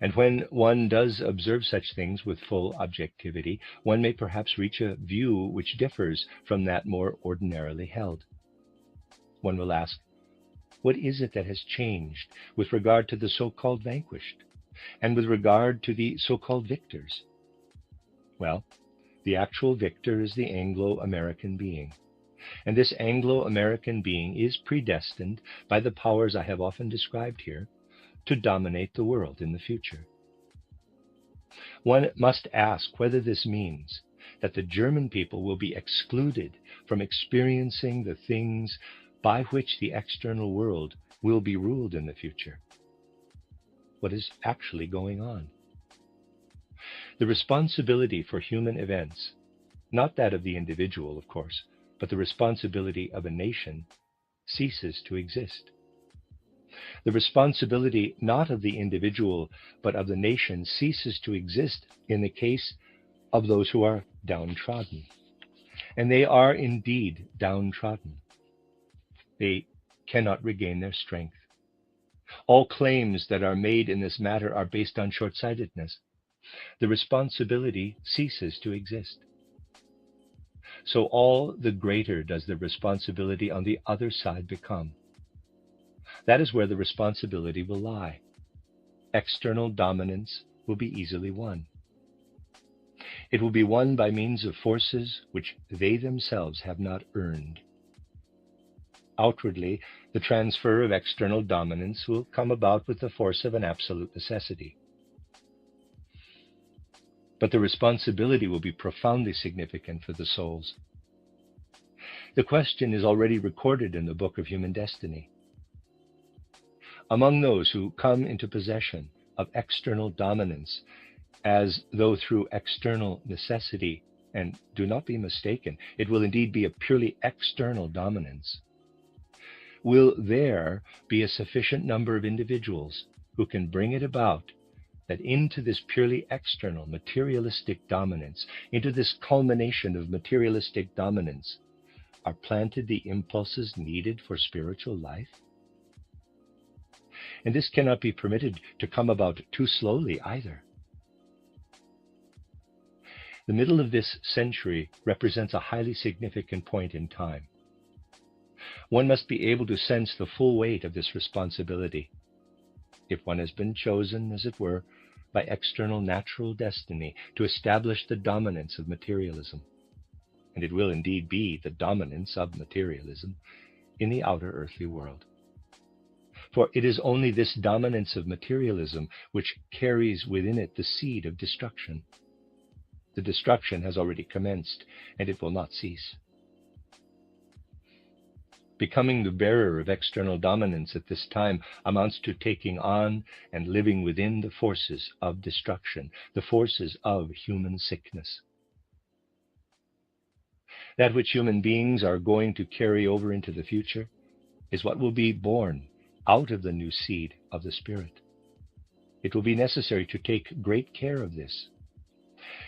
And when one does observe such things with full objectivity, one may perhaps reach a view which differs from that more ordinarily held. One will ask, what is it that has changed with regard to the so-called vanquished, and with regard to the so-called victors? Well, the actual victor is the Anglo-American being. And this Anglo-American being is predestined by the powers I have often described here to dominate the world in the future. One must ask whether this means that the German people will be excluded from experiencing the things by which the external world will be ruled in the future. What is actually going on? The responsibility for human events, not that of the individual, of course, but the responsibility of a nation, ceases to exist. The responsibility not of the individual, but of the nation ceases to exist in the case of those who are downtrodden. And they are indeed downtrodden. They cannot regain their strength. All claims that are made in this matter are based on short-sightedness. The responsibility ceases to exist. So all the greater does the responsibility on the other side become. That is where the responsibility will lie. External dominance will be easily won. It will be won by means of forces which they themselves have not earned. Outwardly, the transfer of external dominance will come about with the force of an absolute necessity. But the responsibility will be profoundly significant for the souls. The question is already recorded in the book of human destiny. Among those who come into possession of external dominance, as though through external necessity, and do not be mistaken, it will indeed be a purely external dominance, will there be a sufficient number of individuals who can bring it about that into this purely external materialistic dominance, into this culmination of materialistic dominance, are planted the impulses needed for spiritual life? And this cannot be permitted to come about too slowly either. The middle of this century represents a highly significant point in time. One must be able to sense the full weight of this responsibility. If one has been chosen, as it were, by external natural destiny to establish the dominance of materialism, and it will indeed be the dominance of materialism in the outer earthly world. For it is only this dominance of materialism which carries within it the seed of destruction. The destruction has already commenced, and it will not cease. Becoming the bearer of external dominance at this time amounts to taking on and living within the forces of destruction, the forces of human sickness. That which human beings are going to carry over into the future is what will be born out of the new seed of the Spirit. It will be necessary to take great care of this,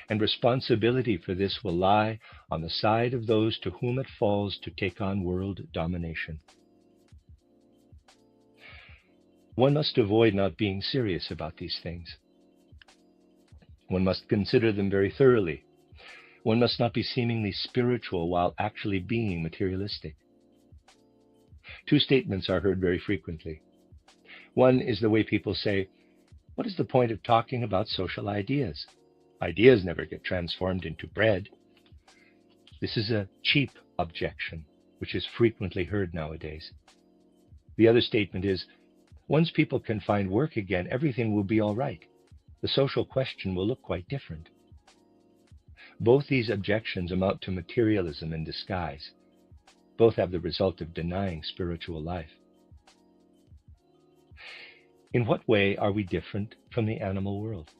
and responsibility for this will lie on the side of those to whom it falls to take on world domination. One must avoid not being serious about these things. One must consider them very thoroughly. One must not be seemingly spiritual while actually being materialistic. Two statements are heard very frequently. One is the way people say, "What is the point of talking about social ideas? Ideas never get transformed into bread." This is a cheap objection, which is frequently heard nowadays. The other statement is, once people can find work again, everything will be all right. The social question will look quite different. Both these objections amount to materialism in disguise. Both have the result of denying spiritual life. In what way are we different from the animal world?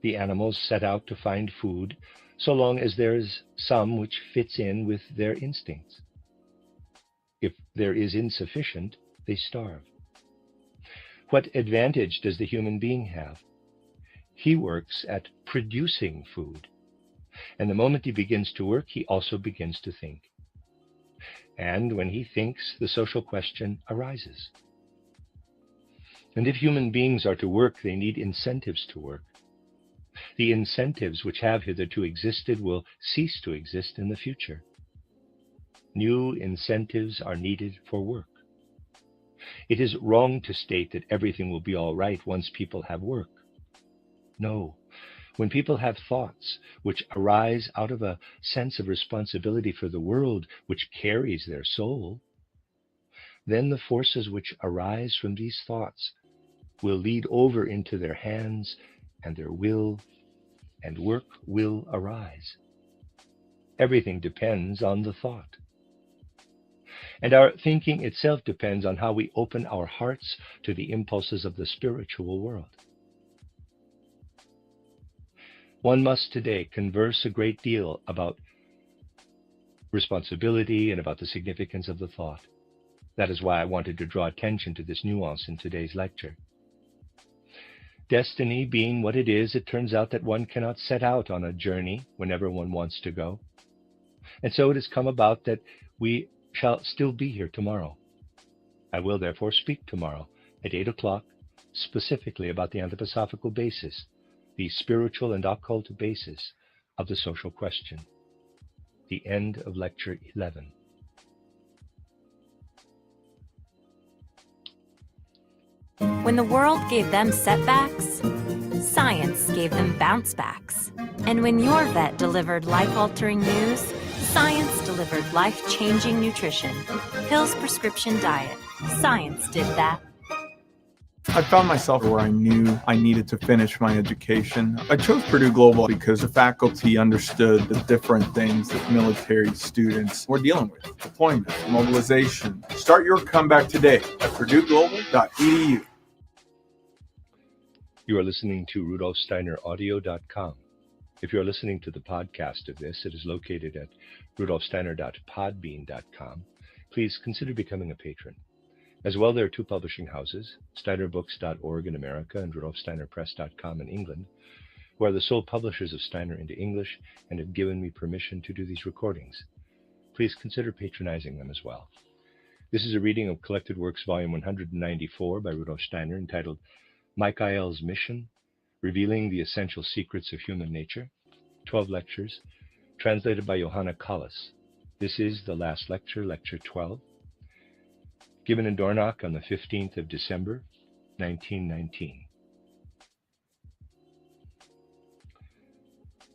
The animals set out to find food so long as there is some which fits in with their instincts. If there is insufficient, they starve. What advantage does the human being have? He works at producing food. And the moment he begins to work, he also begins to think. And when he thinks, the social question arises. And if human beings are to work, they need incentives to work. The incentives which have hitherto existed will cease to exist in the future. New incentives are needed for work. It is wrong to state that everything will be all right once people have work. No. When people have thoughts which arise out of a sense of responsibility for the world which carries their soul, then the forces which arise from these thoughts will lead over into their hands and their will, and work will arise. Everything depends on the thought. And our thinking itself depends on how we open our hearts to the impulses of the spiritual world. One must today converse a great deal about responsibility and about the significance of the thought. That is why I wanted to draw attention to this nuance in today's lecture. Destiny being what it is, it turns out that one cannot set out on a journey whenever one wants to go. And so it has come about that we shall still be here tomorrow. I will therefore speak tomorrow at 8 o'clock specifically about the anthroposophical basis, the spiritual and occult basis of the social question. The end of Lecture 11. When the world gave them setbacks, science gave them bounce backs. And when your vet delivered life-altering news, science delivered life-changing nutrition. Hill's Prescription Diet. Science did that. I found myself where I knew I needed to finish my education. I chose Purdue Global because the faculty understood the different things that military students were dealing with. Deployment, mobilization. Start your comeback today at purdueglobal.edu. You are listening to RudolfSteinerAudio.com. If you are listening to the podcast of this, it is located at rudolfsteiner.podbean.com. Please consider becoming a patron. As well, there are two publishing houses, steinerbooks.org in America and rudolfsteinerpress.com in England, who are the sole publishers of Steiner into English and have given me permission to do these recordings. Please consider patronizing them as well. This is a reading of Collected Works, Volume 194 by Rudolf Steiner, entitled Michael's Mission, Revealing the Essential Secrets of Human Nature, 12 lectures, translated by Johanna Kallis. This is the last lecture, Lecture 12, given in Dornach on the 15th of December, 1919.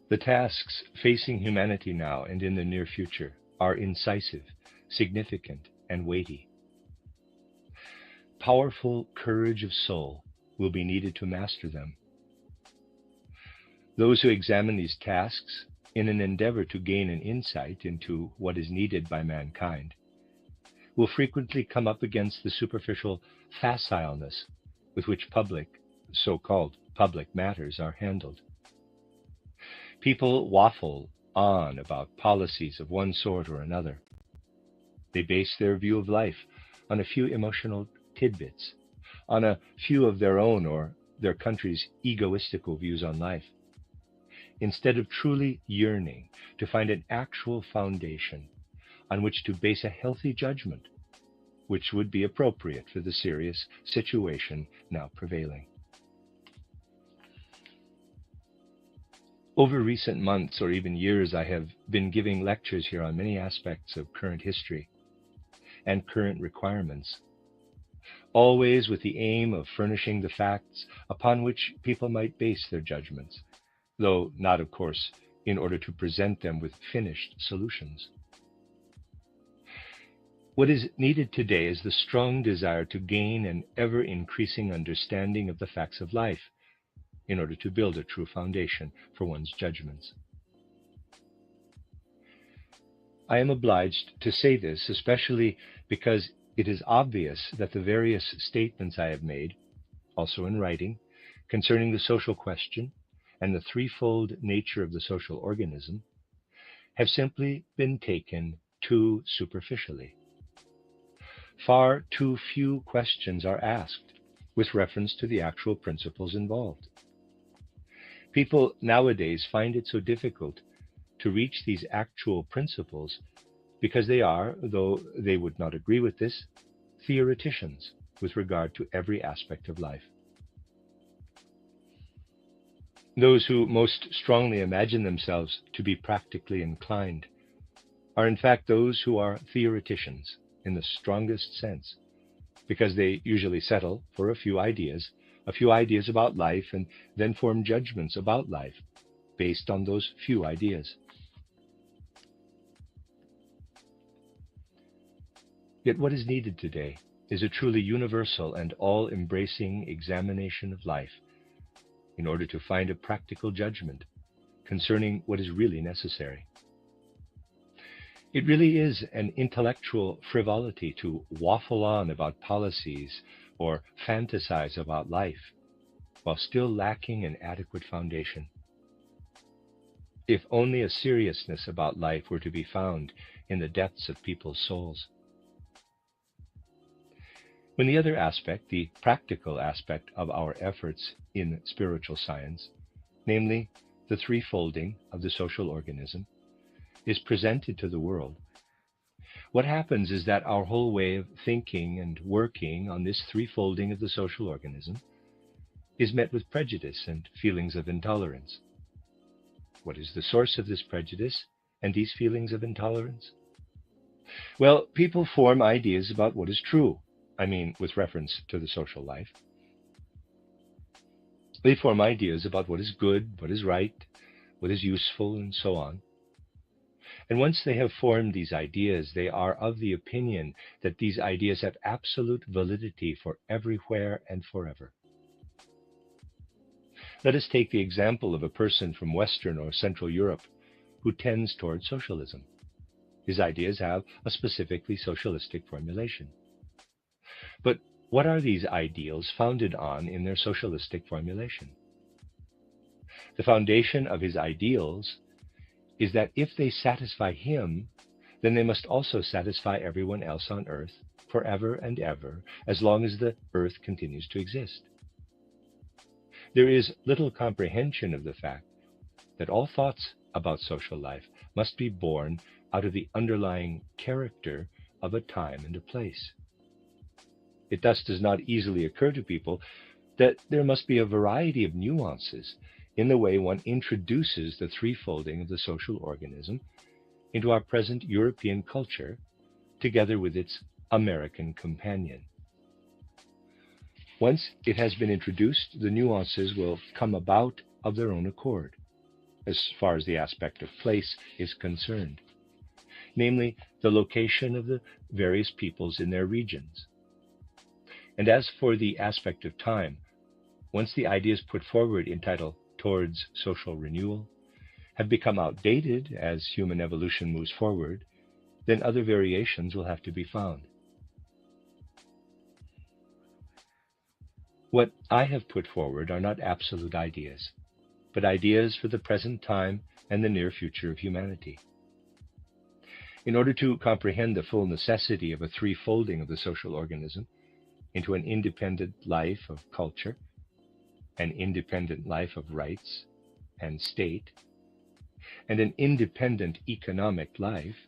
The tasks facing humanity now and in the near future are incisive, significant, and weighty. Powerful courage of soul will be needed to master them. Those who examine these tasks in an endeavor to gain an insight into what is needed by mankind will frequently come up against the superficial facileness with which so-called public matters are handled. People waffle on about policies of one sort or another. They base their view of life on a few emotional tidbits, on a few of their own or their country's egoistical views on life, instead of truly yearning to find an actual foundation on which to base a healthy judgment, which would be appropriate for the serious situation now prevailing. Over recent months or even years, I have been giving lectures here on many aspects of current history and current requirements, always with the aim of furnishing the facts upon which people might base their judgments, though not, of course, in order to present them with finished solutions. What is needed today is the strong desire to gain an ever-increasing understanding of the facts of life in order to build a true foundation for one's judgments. I am obliged to say this, especially because it is obvious that the various statements I have made, also in writing, concerning the social question and the threefold nature of the social organism, have simply been taken too superficially. Far too few questions are asked with reference to the actual principles involved. People nowadays find it so difficult to reach these actual principles because they are, though they would not agree with this, theoreticians with regard to every aspect of life. Those who most strongly imagine themselves to be practically inclined are in fact those who are theoreticians in the strongest sense, because they usually settle for a few ideas about life, and then form judgments about life based on those few ideas. Yet what is needed today is a truly universal and all-embracing examination of life in order to find a practical judgment concerning what is really necessary. It really is an intellectual frivolity to waffle on about policies or fantasize about life while still lacking an adequate foundation. If only a seriousness about life were to be found in the depths of people's souls. When the other aspect, the practical aspect of our efforts in spiritual science, namely the threefolding of the social organism, is presented to the world, what happens is that our whole way of thinking and working on this threefolding of the social organism is met with prejudice and feelings of intolerance. What is the source of this prejudice and these feelings of intolerance? Well, people form ideas about what is true. I mean, with reference to the social life. They form ideas about what is good, what is right, what is useful, and so on. And once they have formed these ideas, they are of the opinion that these ideas have absolute validity for everywhere and forever. Let us take the example of a person from Western or Central Europe who tends toward socialism. His ideas have a specifically socialistic formulation. But what are these ideals founded on in their socialistic formulation? The foundation of his ideals is that if they satisfy him, then they must also satisfy everyone else on earth forever and ever, as long as the earth continues to exist. There is little comprehension of the fact that all thoughts about social life must be born out of the underlying character of a time and a place. It thus does not easily occur to people that there must be a variety of nuances in the way one introduces the threefolding of the social organism into our present European culture, together with its American companion. Once it has been introduced, the nuances will come about of their own accord, as far as the aspect of place is concerned, namely the location of the various peoples in their regions. And as for the aspect of time, once the ideas put forward entitled Towards Social Renewal have become outdated as human evolution moves forward, then other variations will have to be found. What I have put forward are not absolute ideas, but ideas for the present time and the near future of humanity. In order to comprehend the full necessity of a threefolding of the social organism into an independent life of culture, an independent life of rights and state, and an independent economic life,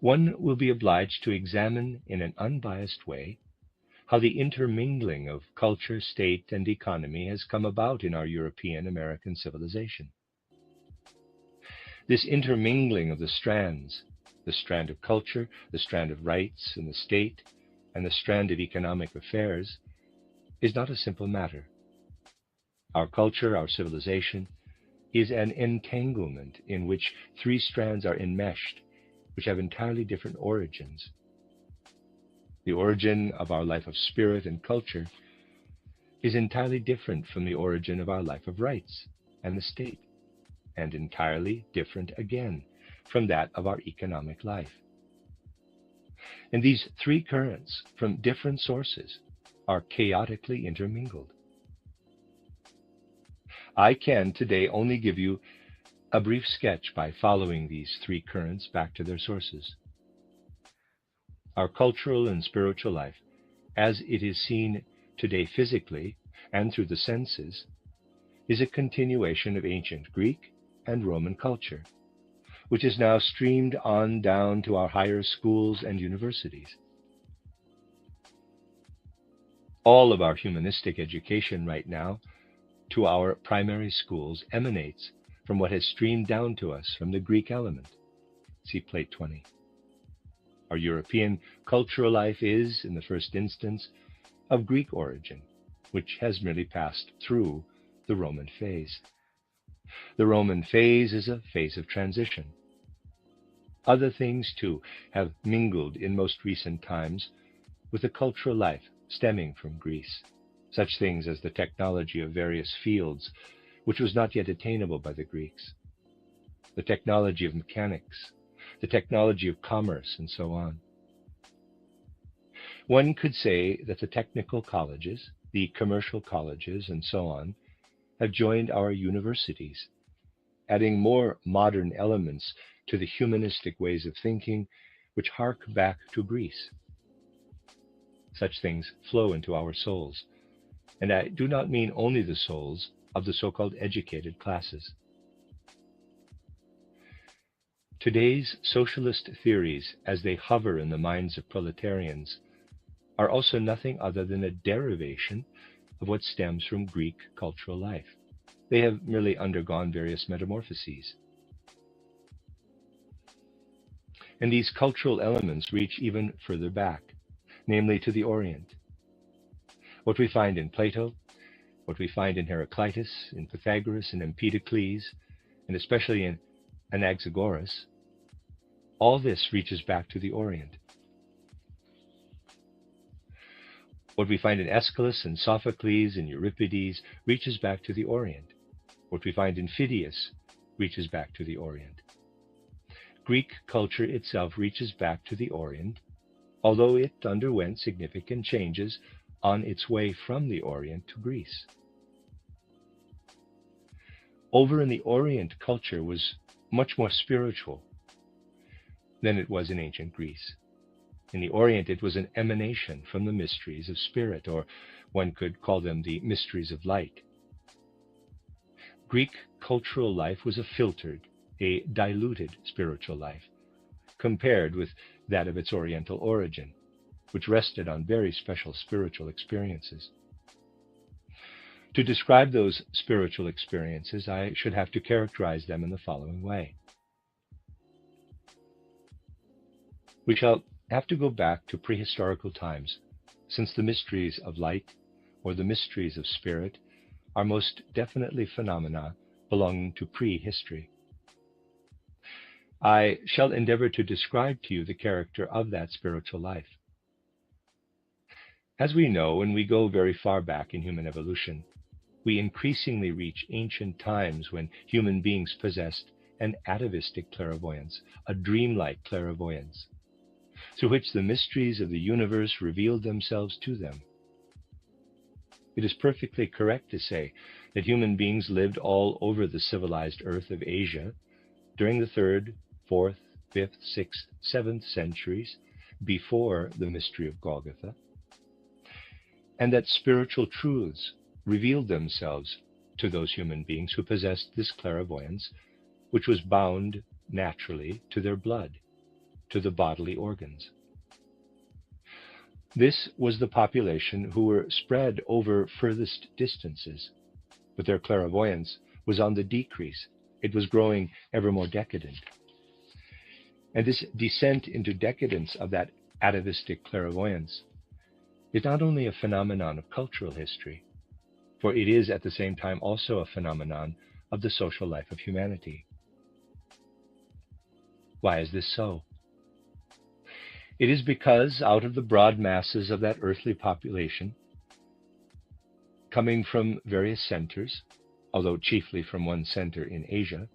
one will be obliged to examine in an unbiased way how the intermingling of culture, state, and economy has come about in our European American civilization. This intermingling of the strands, the strand of culture, the strand of rights and the state, and the strand of economic affairs, is not a simple matter. Our culture, our civilization, is an entanglement in which three strands are enmeshed, which have entirely different origins. The origin of our life of spirit and culture is entirely different from the origin of our life of rights and the state, and entirely different again from that of our economic life. And these three currents from different sources are chaotically intermingled. I can today only give you a brief sketch by following these three currents back to their sources. Our cultural and spiritual life, as it is seen today physically and through the senses, is a continuation of ancient Greek and Roman culture, which is now streamed on down to our higher schools and universities. All of our humanistic education right now to our primary schools emanates from what has streamed down to us from the Greek element. See Plate 20. Our European cultural life is, in the first instance, of Greek origin, which has merely passed through the Roman phase. The Roman phase is a phase of transition. Other things, too, have mingled in most recent times with the cultural life stemming from Greece, such things as the technology of various fields, which was not yet attainable by the Greeks, the technology of mechanics, the technology of commerce, and so on. One could say that the technical colleges, the commercial colleges, and so on, have joined our universities, adding more modern elements to the humanistic ways of thinking which hark back to Greece. Such things flow into our souls, and I do not mean only the souls of the so-called educated classes. Today's socialist theories, as they hover in the minds of proletarians, are also nothing other than a derivation of what stems from Greek cultural life. They have merely undergone various metamorphoses. And these cultural elements reach even further back, namely to the Orient. What we find in Plato, what we find in Heraclitus, in Pythagoras, in Empedocles, and especially in Anaxagoras, all this reaches back to the Orient. What we find in Aeschylus and Sophocles and Euripides reaches back to the Orient. What we find in Phidias reaches back to the Orient. Greek culture itself reaches back to the Orient, although it underwent significant changes on its way from the Orient to Greece. Over in the Orient, culture was much more spiritual than it was in ancient Greece. In the Orient, it was an emanation from the mysteries of spirit, or one could call them the mysteries of light. Greek cultural life was a filtered, a diluted spiritual life, compared with that of its Oriental origin, which rested on very special spiritual experiences. To describe those spiritual experiences, I should have to characterize them in the following way. We shall have to go back to prehistorical times, since the mysteries of light or the mysteries of spirit are most definitely phenomena belonging to prehistory. I shall endeavor to describe to you the character of that spiritual life. As we know, when we go very far back in human evolution, we increasingly reach ancient times when human beings possessed an atavistic clairvoyance, a dreamlike clairvoyance, through which the mysteries of the universe revealed themselves to them. It is perfectly correct to say that human beings lived all over the civilized earth of Asia during the 3rd, 4th, 5th, 6th, 7th centuries before the mystery of Golgotha, and that spiritual truths revealed themselves to those human beings who possessed this clairvoyance, which was bound naturally to their blood, to the bodily organs. This was the population who were spread over furthest distances, but their clairvoyance was on the decrease. It was growing ever more decadent. And this descent into decadence of that atavistic clairvoyance is not only a phenomenon of cultural history, for it is at the same time also a phenomenon of the social life of humanity. Why is this so? It is because out of the broad masses of that earthly population, coming from various centers, although chiefly from one center in Asia,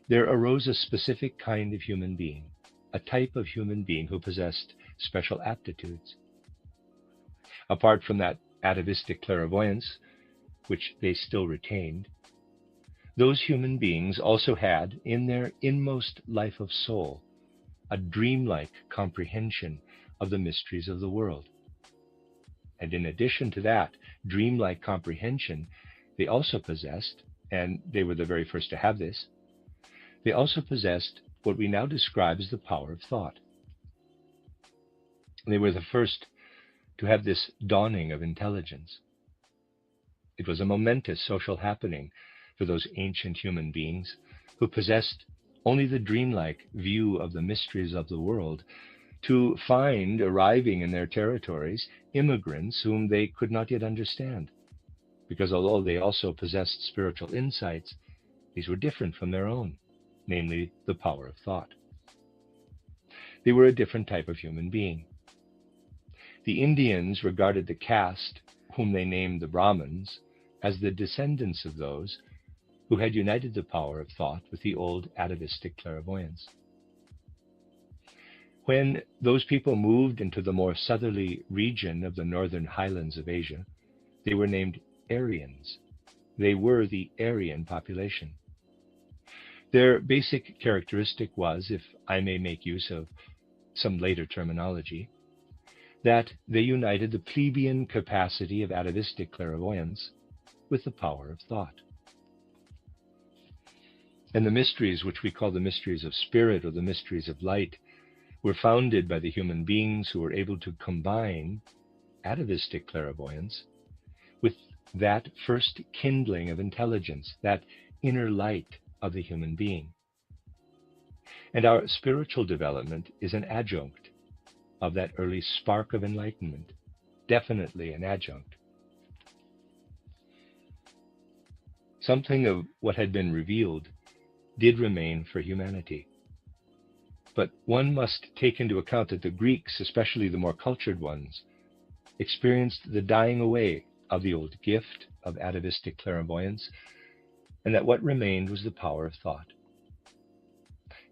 there arose a specific kind of human being, a type of human being who possessed special aptitudes. Apart from that atavistic clairvoyance, which they still retained, those human beings also had, in their inmost life of soul, a dreamlike comprehension of the mysteries of the world. And in addition to that dreamlike comprehension, they also possessed, and they were the very first to have this, they also possessed what we now describe as the power of thought. They were the first to have this dawning of intelligence. It was a momentous social happening for those ancient human beings who possessed only the dreamlike view of the mysteries of the world, to find arriving in their territories immigrants whom they could not yet understand, because although they also possessed spiritual insights, these were different from their own, namely the power of thought. They were a different type of human being. The Indians regarded the caste, whom they named the Brahmins, as the descendants of those who had united the power of thought with the old atavistic clairvoyance. When those people moved into the more southerly region of the northern highlands of Asia, they were named Aryans. They were the Aryan population. Their basic characteristic was, if I may make use of some later terminology, that they united the plebeian capacity of atavistic clairvoyance with the power of thought. And the mysteries, which we call the mysteries of spirit or the mysteries of light, were founded by the human beings who were able to combine atavistic clairvoyance with that first kindling of intelligence, that inner light of the human being. And our spiritual development is an adjunct of that early spark of enlightenment, definitely an adjunct. Something of what had been revealed did remain for humanity. But one must take into account that the Greeks, especially the more cultured ones, experienced the dying away of the old gift of atavistic clairvoyance, and that what remained was the power of thought.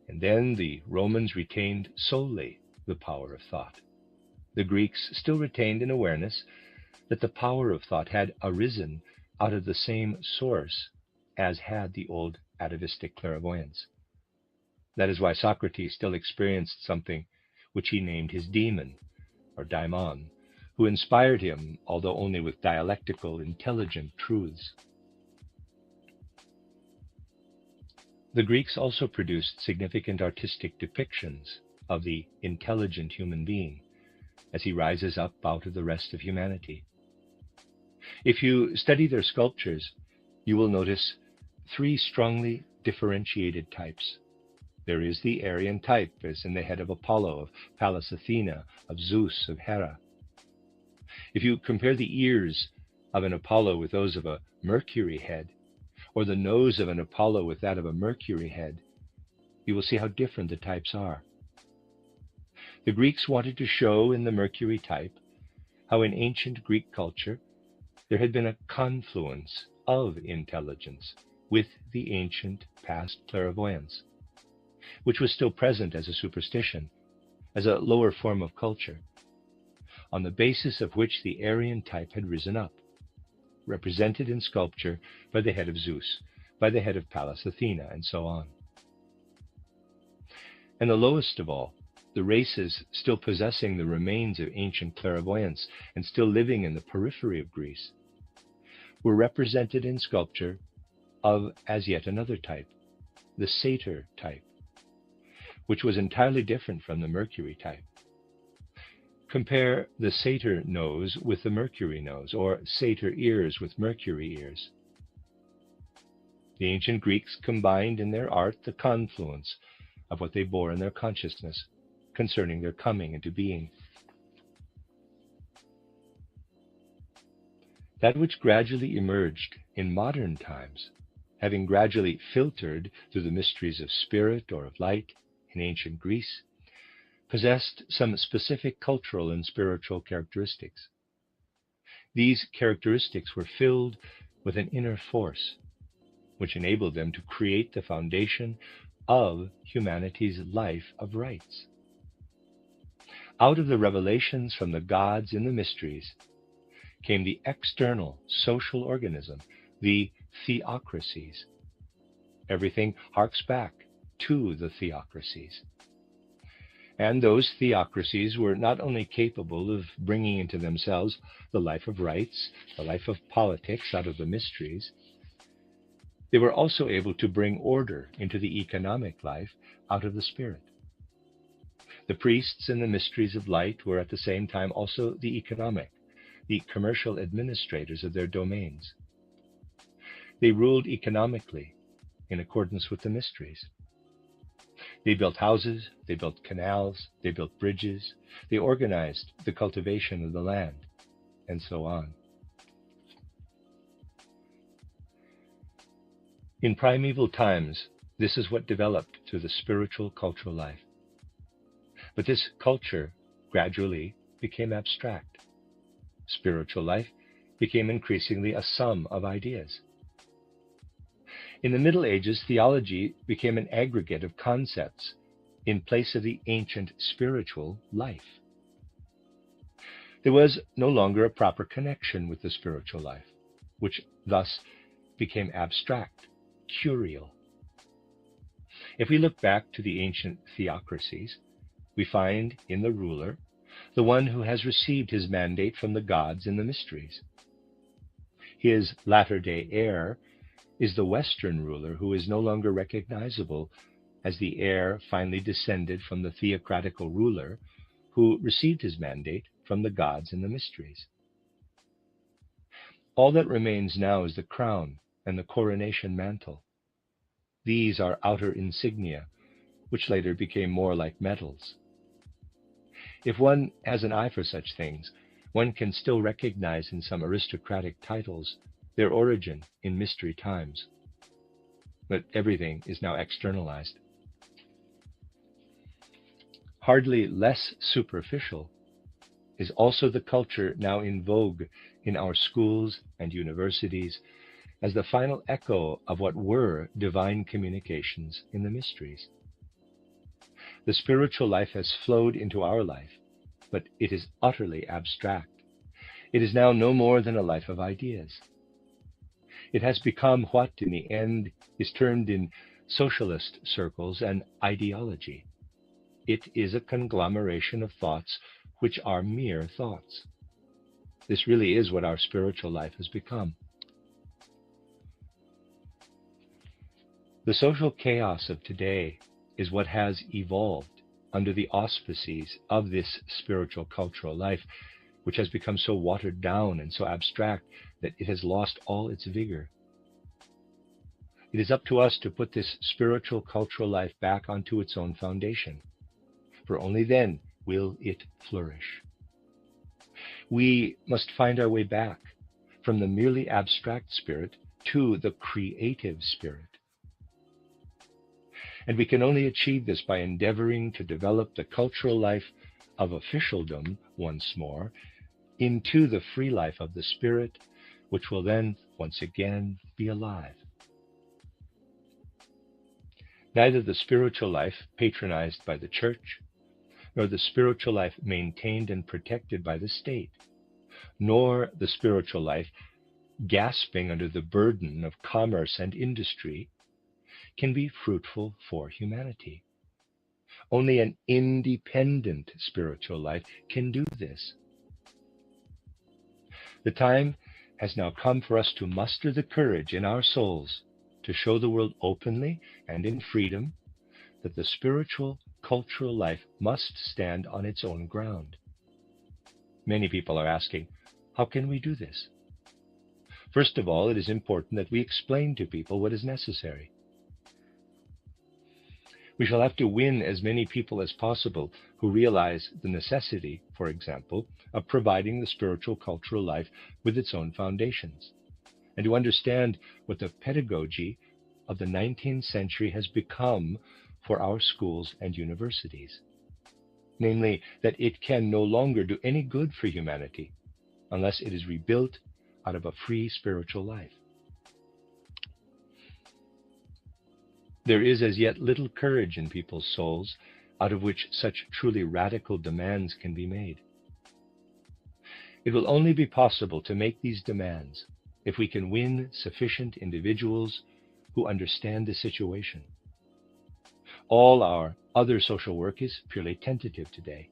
And then the Romans retained solely the power of thought. The Greeks still retained an awareness that the power of thought had arisen out of the same source as had the old atavistic clairvoyance. That is why Socrates still experienced something which he named his demon, or daimon, who inspired him, although only with dialectical, intelligent truths. The Greeks also produced significant artistic depictions of the intelligent human being as he rises up out of the rest of humanity. If you study their sculptures, you will notice three strongly differentiated types. There is the Aryan type, as in the head of Apollo, of Pallas Athena, of Zeus, of Hera. If you compare the ears of an Apollo with those of a Mercury head, or the nose of an Apollo with that of a Mercury head, you will see how different the types are. The Greeks wanted to show in the Mercury type how in ancient Greek culture there had been a confluence of intelligence with the ancient past clairvoyance, which was still present as a superstition, as a lower form of culture, on the basis of which the Aryan type had risen up, represented in sculpture by the head of Zeus, by the head of Pallas Athena, and so on. And the lowest of all, the races still possessing the remains of ancient clairvoyance and still living in the periphery of Greece, were represented in sculpture of as yet another type, the satyr type, which was entirely different from the Mercury type. Compare the satyr nose with the Mercury nose, or satyr ears with Mercury ears. The ancient Greeks combined in their art the confluence of what they bore in their consciousness concerning their coming into being. That which gradually emerged in modern times, having gradually filtered through the mysteries of spirit or of light in ancient Greece, possessed some specific cultural and spiritual characteristics. These characteristics were filled with an inner force, which enabled them to create the foundation of humanity's life of rights. Out of the revelations from the gods in the mysteries came the external social organism, the theocracies. Everything harks back to the theocracies. And those theocracies were not only capable of bringing into themselves the life of rights, the life of politics out of the mysteries, they were also able to bring order into the economic life out of the spirit. The priests in the mysteries of light were at the same time also the economic, the commercial administrators of their domains. They ruled economically in accordance with the mysteries. They built houses, they built canals, they built bridges, they organized the cultivation of the land, and so on. In primeval times, this is what developed through the spiritual cultural life. But this culture gradually became abstract. Spiritual life became increasingly a sum of ideas. In the Middle Ages, theology became an aggregate of concepts in place of the ancient spiritual life. There was no longer a proper connection with the spiritual life, which thus became abstract, curial. If we look back to the ancient theocracies, we find in the ruler the one who has received his mandate from the gods in the mysteries. His latter-day heir is the Western ruler who is no longer recognizable as the heir finally descended from the theocratical ruler who received his mandate from the gods in the mysteries. All that remains now is the crown and the coronation mantle. These are outer insignia, which later became more like medals. If one has an eye for such things, one can still recognize in some aristocratic titles their origin in mystery times. But everything is now externalized. Hardly less superficial is also the culture now in vogue in our schools and universities as the final echo of what were divine communications in the mysteries. The spiritual life has flowed into our life, but it is utterly abstract. It is now no more than a life of ideas. It has become what, in the end, is termed in socialist circles an ideology. It is a conglomeration of thoughts which are mere thoughts. This really is what our spiritual life has become. The social chaos of today is what has evolved under the auspices of this spiritual cultural life, which has become so watered down and so abstract that it has lost all its vigor. It is up to us to put this spiritual cultural life back onto its own foundation, for only then will it flourish. We must find our way back from the merely abstract spirit to the creative spirit. And we can only achieve this by endeavoring to develop the cultural life of officialdom once more into the free life of the spirit, which will then once again be alive. Neither the spiritual life patronized by the church, nor the spiritual life maintained and protected by the state, nor the spiritual life gasping under the burden of commerce and industry can be fruitful for humanity. Only an independent spiritual life can do this. The time has now come for us to muster the courage in our souls to show the world openly and in freedom that the spiritual cultural life must stand on its own ground. Many people are asking, how can we do this? First of all, it is important that we explain to people what is necessary. We shall have to win as many people as possible who realize the necessity, for example, of providing the spiritual cultural life with its own foundations, and to understand what the pedagogy of the 19th century has become for our schools and universities. Namely, that it can no longer do any good for humanity unless it is rebuilt out of a free spiritual life. There is as yet little courage in people's souls out of which such truly radical demands can be made. It will only be possible to make these demands if we can win sufficient individuals who understand the situation. All our other social work is purely tentative today.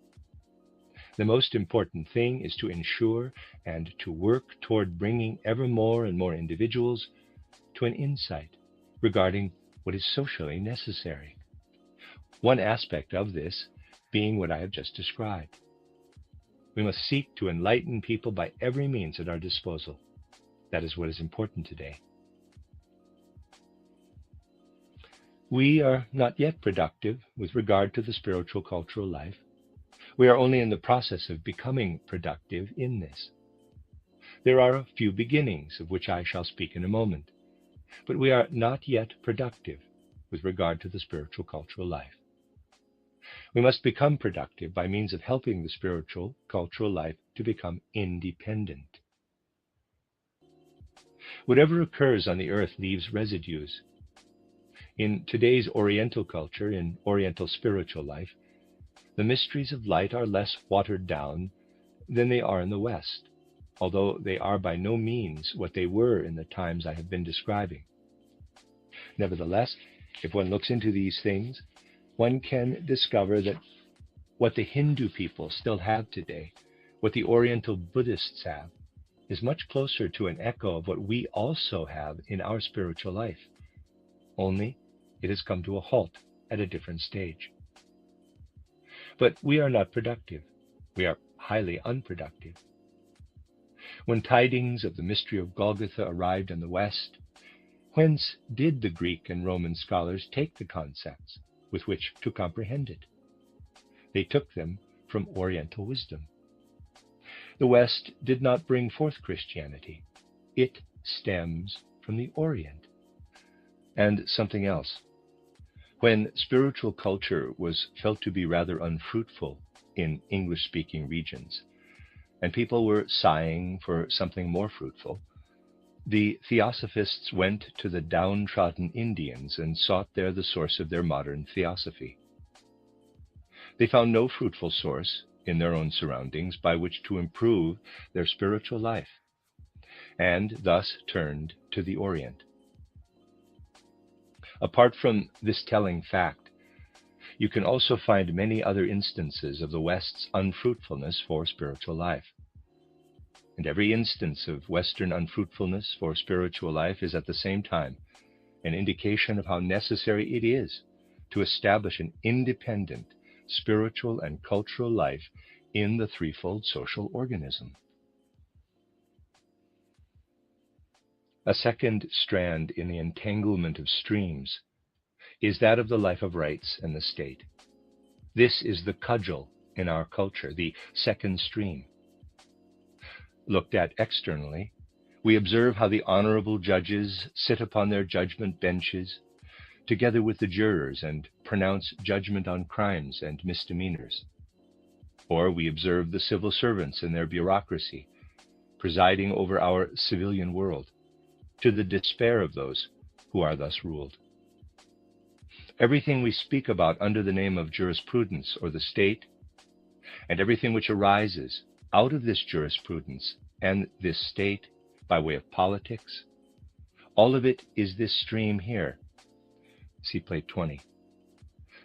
The most important thing is to ensure and to work toward bringing ever more and more individuals to an insight regarding what is socially necessary. One aspect of this being what I have just described. We must seek to enlighten people by every means at our disposal. That is what is important today. We are not yet productive with regard to the spiritual cultural life. We are only in the process of becoming productive in this. There are a few beginnings of which I shall speak in a moment, but we are not yet productive with regard to the spiritual cultural life. We must become productive by means of helping the spiritual cultural life to become independent. Whatever occurs on the earth leaves residues. In today's Oriental culture, in Oriental spiritual life, the mysteries of light are less watered down than they are in the West, although they are by no means what they were in the times I have been describing. Nevertheless, if one looks into these things, one can discover that what the Hindu people still have today, what the Oriental Buddhists have, is much closer to an echo of what we also have in our spiritual life. Only it has come to a halt at a different stage. But we are not productive. We are highly unproductive. When tidings of the mystery of Golgotha arrived in the West, whence did the Greek and Roman scholars take the concepts with which to comprehend it? They took them from Oriental wisdom. The West did not bring forth Christianity. It stems from the Orient. And something else. When spiritual culture was felt to be rather unfruitful in English-speaking regions, and people were sighing for something more fruitful, the theosophists went to the downtrodden Indians and sought there the source of their modern theosophy. They found no fruitful source in their own surroundings by which to improve their spiritual life, and thus turned to the Orient. Apart from this telling fact, you can also find many other instances of the West's unfruitfulness for spiritual life. And every instance of Western unfruitfulness for spiritual life is at the same time an indication of how necessary it is to establish an independent spiritual and cultural life in the threefold social organism. A second strand in the entanglement of streams is that of the life of rights and the state. This is the cudgel in our culture, the second stream. Looked at externally, we observe how the honorable judges sit upon their judgment benches, together with the jurors, and pronounce judgment on crimes and misdemeanors. Or we observe the civil servants in their bureaucracy, presiding over our civilian world, to the despair of those who are thus ruled. Everything we speak about under the name of jurisprudence or the state, and everything which arises out of this jurisprudence and this state by way of politics, all of it is this stream here. See plate 20.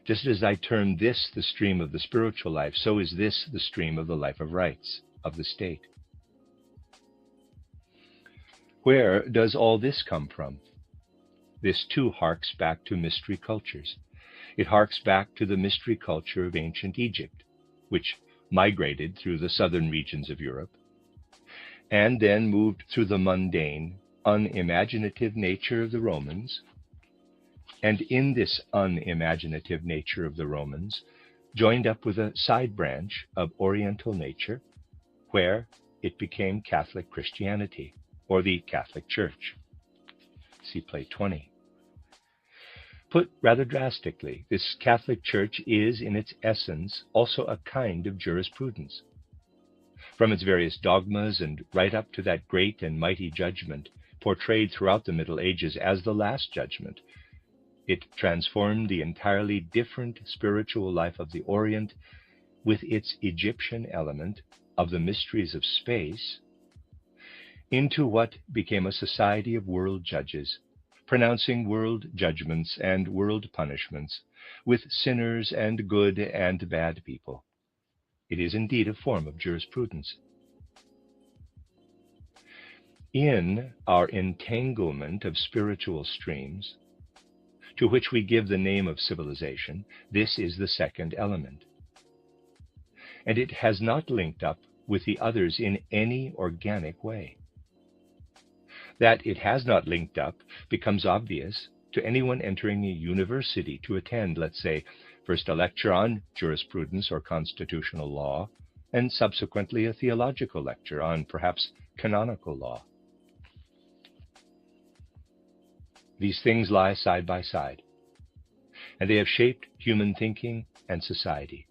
Just as I term this the stream of the spiritual life, so is this the stream of the life of rights, of the state. Where does all this come from? This too harks back to mystery cultures. It harks back to the mystery culture of ancient Egypt, which migrated through the southern regions of Europe, and then moved through the mundane, unimaginative nature of the Romans, and in this unimaginative nature of the Romans, joined up with a side branch of Oriental nature, where it became Catholic Christianity, or the Catholic Church. See plate 20. Put rather drastically, this Catholic Church is, in its essence, also a kind of jurisprudence. From its various dogmas and right up to that great and mighty judgment, portrayed throughout the Middle Ages as the Last Judgment, it transformed the entirely different spiritual life of the Orient with its Egyptian element of the mysteries of space into what became a society of world judges, pronouncing world judgments and world punishments with sinners and good and bad people. It is indeed a form of jurisprudence. In our entanglement of spiritual streams, to which we give the name of civilization, this is the second element. And it has not linked up with the others in any organic way. That it has not linked up becomes obvious to anyone entering a university to attend, let's say, first a lecture on jurisprudence or constitutional law, and subsequently a theological lecture on perhaps canonical law. These things lie side by side, and they have shaped human thinking and society.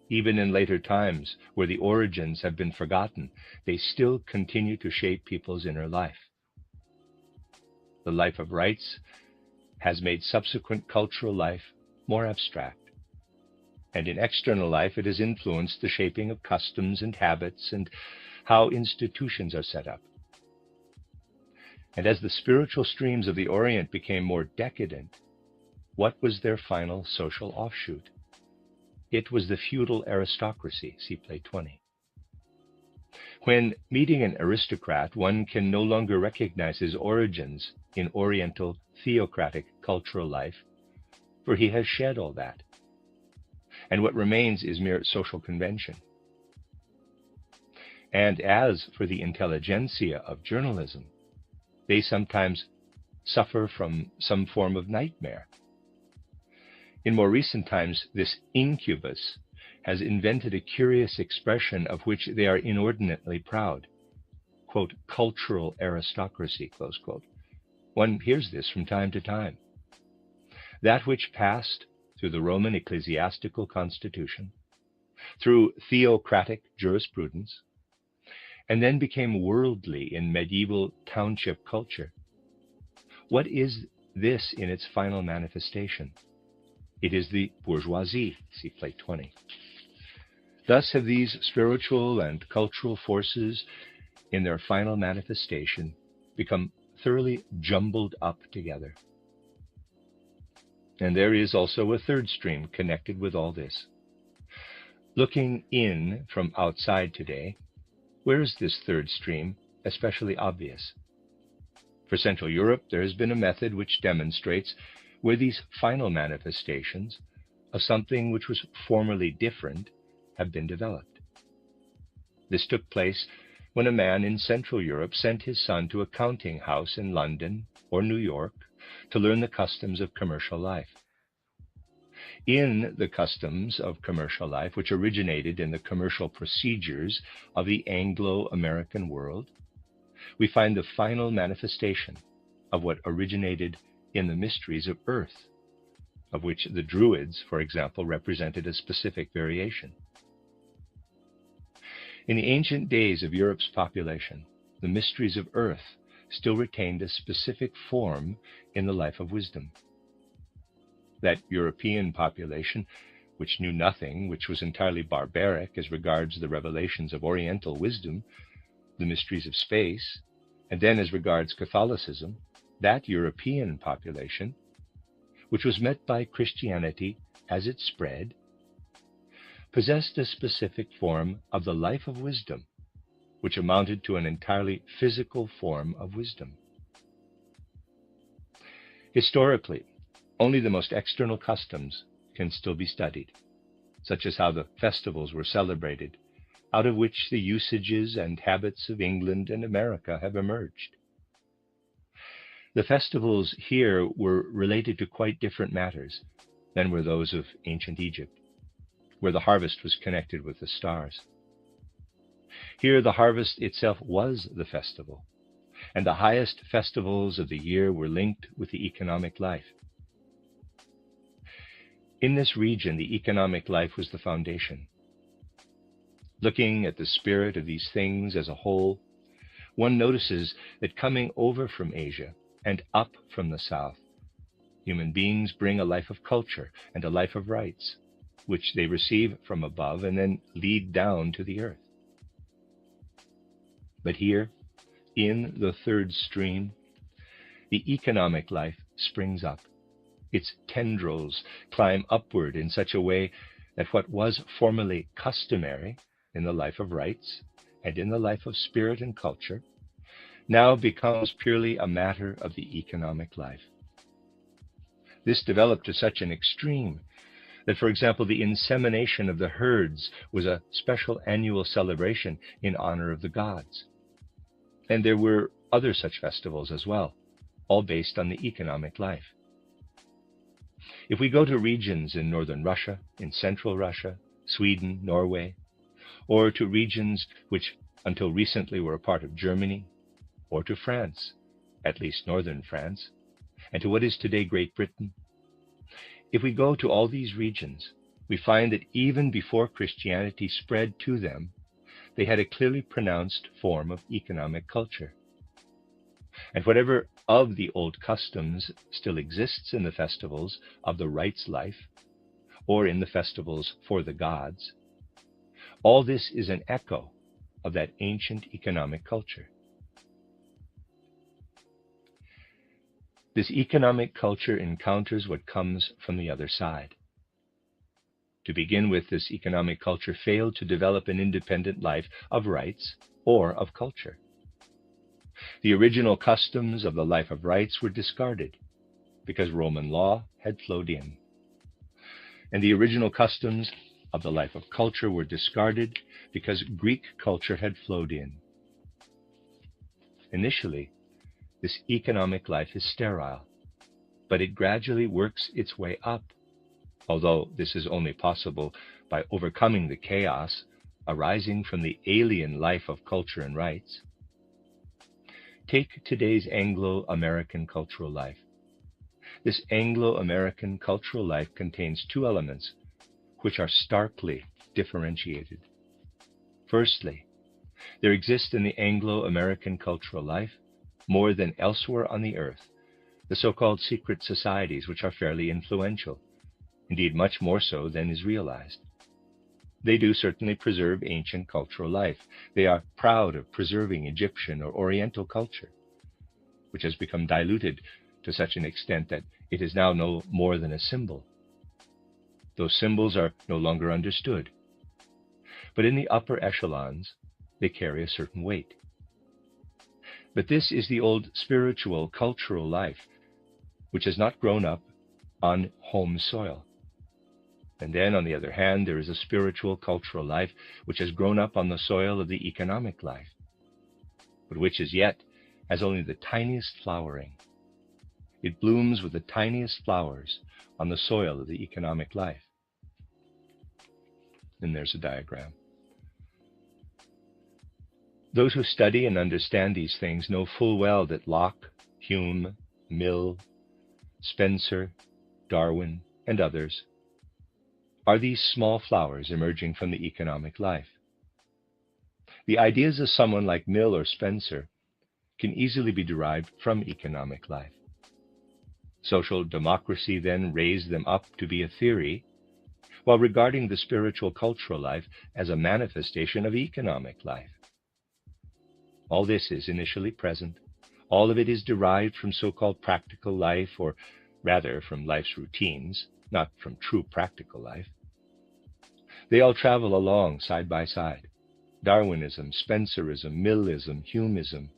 Even in later times, where the origins have been forgotten, they still continue to shape people's inner life. The life of rights has made subsequent cultural life more abstract. And in external life, it has influenced the shaping of customs and habits and how institutions are set up. And as the spiritual streams of the Orient became more decadent, what was their final social offshoot? It was the feudal aristocracy, see plate 20. When meeting an aristocrat, one can no longer recognize his origins in Oriental theocratic cultural life, for he has shed all that. And what remains is mere social convention. And as for the intelligentsia of journalism, they sometimes suffer from some form of nightmare. In more recent times, this incubus has invented a curious expression of which they are inordinately proud. Quote, cultural aristocracy, close quote. One hears this from time to time. That which passed through the Roman ecclesiastical constitution, through theocratic jurisprudence, and then became worldly in medieval township culture. What is this in its final manifestation? It is the bourgeoisie, see plate 20. Thus have these spiritual and cultural forces in their final manifestation become thoroughly jumbled up together. And there is also a third stream connected with all this. Looking in from outside today, where is this third stream especially obvious? For Central Europe, there has been a method which demonstrates where these final manifestations of something which was formerly different have been developed. This took place when a man in Central Europe sent his son to a counting house in London or New York to learn the customs of commercial life. In the customs of commercial life, which originated in the commercial procedures of the Anglo-American world, we find the final manifestation of what originated in the mysteries of earth, of which the Druids, for example, represented a specific variation. In the ancient days of Europe's population, the mysteries of earth still retained a specific form in the life of wisdom. That European population, which knew nothing, which was entirely barbaric as regards the revelations of Oriental wisdom, the mysteries of space, and then as regards Catholicism, that European population, which was met by Christianity as it spread, possessed a specific form of the life of wisdom, which amounted to an entirely physical form of wisdom. Historically, only the most external customs can still be studied, such as how the festivals were celebrated, out of which the usages and habits of England and America have emerged. The festivals here were related to quite different matters than were those of ancient Egypt, where the harvest was connected with the stars. Here the harvest itself was the festival, and the highest festivals of the year were linked with the economic life. In this region, the economic life was the foundation. Looking at the spirit of these things as a whole, one notices that coming over from Asia and up from the south, human beings bring a life of culture and a life of rights, which they receive from above and then lead down to the earth. But here, in the third stream, the economic life springs up. Its tendrils climb upward in such a way that what was formerly customary in the life of rights and in the life of spirit and culture now becomes purely a matter of the economic life. This developed to such an extreme that, for example, the insemination of the herds was a special annual celebration in honor of the gods. And there were other such festivals as well, all based on the economic life. If we go to regions in northern Russia, in central Russia, Sweden, Norway, or to regions which until recently were a part of Germany, or to France, at least northern France, and to what is today Great Britain, if we go to all these regions, we find that even before Christianity spread to them, they had a clearly pronounced form of economic culture. And whatever of the old customs still exists in the festivals of the rites life, or in the festivals for the gods, all this is an echo of that ancient economic culture. This economic culture encounters what comes from the other side. To begin with, this economic culture failed to develop an independent life of rights or of culture. The original customs of the life of rights were discarded because Roman law had flowed in. And the original customs of the life of culture were discarded because Greek culture had flowed in. Initially, this economic life is sterile, but it gradually works its way up, although this is only possible by overcoming the chaos arising from the alien life of culture and rights. Take today's Anglo-American cultural life. This Anglo-American cultural life contains two elements which are starkly differentiated. Firstly, there exists in the Anglo-American cultural life, more than elsewhere on the earth, the so-called secret societies, which are fairly influential, indeed much more so than is realized. They do certainly preserve ancient cultural life. They are proud of preserving Egyptian or Oriental culture, which has become diluted to such an extent that it is now no more than a symbol. Those symbols are no longer understood. But in the upper echelons, they carry a certain weight. But this is the old spiritual, cultural life, which has not grown up on home soil. And then, on the other hand, there is a spiritual, cultural life which has grown up on the soil of the economic life, but which as yet has only the tiniest flowering. It blooms with the tiniest flowers on the soil of the economic life. And there's a diagram. Those who study and understand these things know full well that Locke, Hume, Mill, Spencer, Darwin, and others are these small flowers emerging from the economic life. The ideas of someone like Mill or Spencer can easily be derived from economic life. Social democracy then raised them up to be a theory, while regarding the spiritual cultural life as a manifestation of economic life. All this is initially present. All of it is derived from so-called practical life, or rather from life's routines, not from true practical life. They all travel along side by side. Darwinism, Spencerism, Millism, Humeism,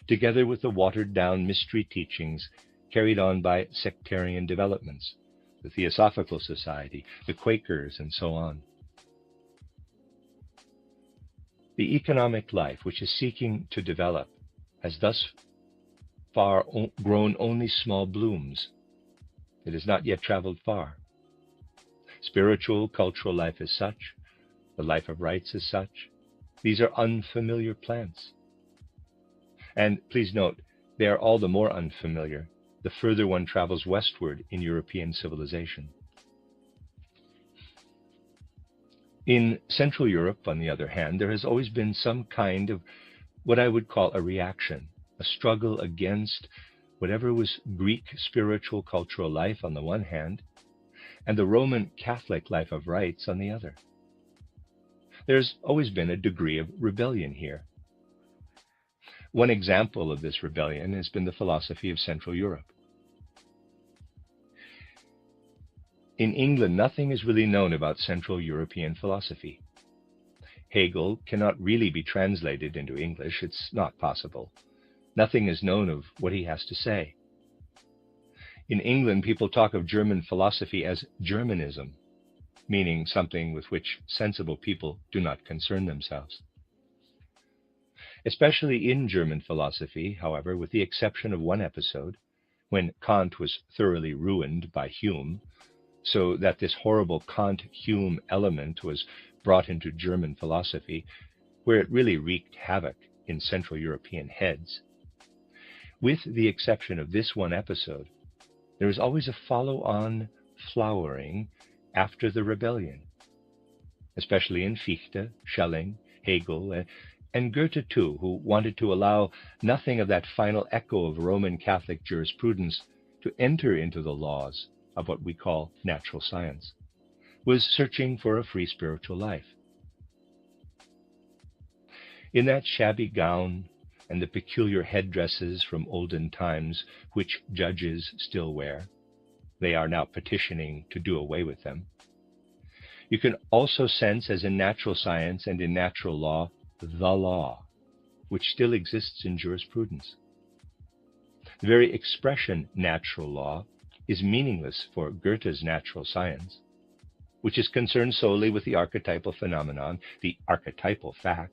together with the watered-down mystery teachings carried on by sectarian developments, the Theosophical Society, the Quakers, and so on. The economic life which is seeking to develop has thus far grown only small blooms. It has not yet traveled far. Spiritual, cultural life is such. The life of rights is such. These are unfamiliar plants. And please note, they are all the more unfamiliar the further one travels westward in European civilization. In Central Europe, on the other hand, there has always been some kind of what I would call a reaction, a struggle against whatever was Greek spiritual cultural life on the one hand, and the Roman Catholic life of rights on the other. There's always been a degree of rebellion here. One example of this rebellion has been the philosophy of Central Europe. In England, nothing is really known about Central European philosophy. Hegel cannot really be translated into English. It's not possible. Nothing is known of what he has to say. In England, people talk of German philosophy as Germanism, meaning something with which sensible people do not concern themselves. Especially in German philosophy, however, with the exception of one episode, when Kant was thoroughly ruined by Hume, so that this horrible Kant-Hume element was brought into German philosophy, where it really wreaked havoc in Central European heads. With the exception of this one episode, there is always a follow-on flowering after the rebellion, especially in Fichte, Schelling, Hegel, and Goethe too, who wanted to allow nothing of that final echo of Roman Catholic jurisprudence to enter into the laws of what we call natural science, was searching for a free spiritual life. In that shabby gown and the peculiar headdresses from olden times which judges still wear, they are now petitioning to do away with them. You can also sense, as in natural science and in natural law, the law, which still exists in jurisprudence. The very expression natural law is meaningless for Goethe's natural science, which is concerned solely with the archetypal phenomenon, the archetypal fact.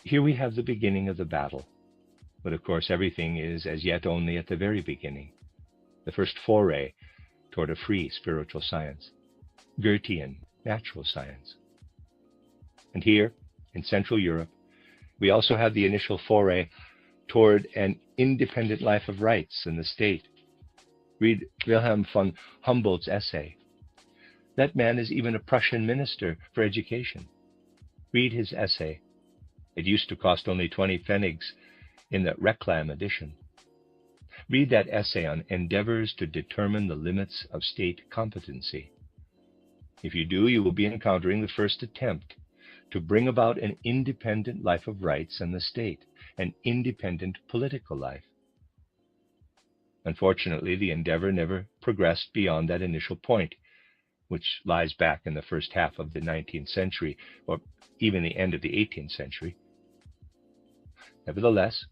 Here we have the beginning of the battle, but of course everything is as yet only at the very beginning, the first foray toward a free spiritual science, Goethean natural science. And here, in Central Europe, we also have the initial foray toward an independent life of rights in the state. Read Wilhelm von Humboldt's essay. That man is even a Prussian minister for education. Read his essay. It used to cost only 20 pfennigs in the Reclam edition. Read that essay on endeavors to determine the limits of state competency. If you do, you will be encountering the first attempt to bring about an independent life of rights in the state, an independent political life. Unfortunately, the endeavor never progressed beyond that initial point, which lies back in the first half of the 19th century, or even the end of the 18th century. Nevertheless,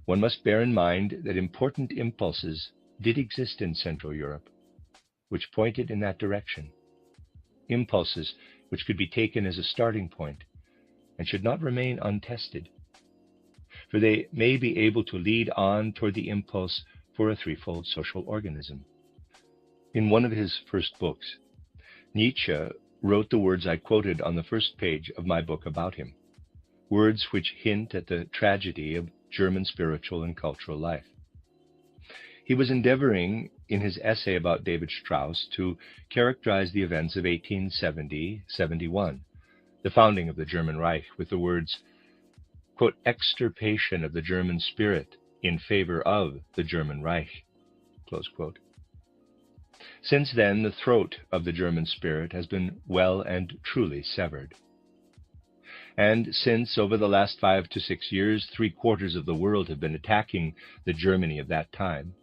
one must bear in mind that important impulses did exist in Central Europe, which pointed in that direction. Impulses which could be taken as a starting point and should not remain untested, for they may be able to lead on toward the impulse for a threefold social organism. In one of his first books, Nietzsche wrote the words I quoted on the first page of my book about him, words which hint at the tragedy of German spiritual and cultural life. He was endeavoring, in his essay about David Strauss, to characterize the events of 1870-71, the founding of the German Reich, with the words, quote, extirpation of the German spirit in favor of the German Reich, close quote. Since then, the throat of the German spirit has been well and truly severed. And since, over the last 5 to 6 years, 3/4 of the world have been attacking the Germany of that time,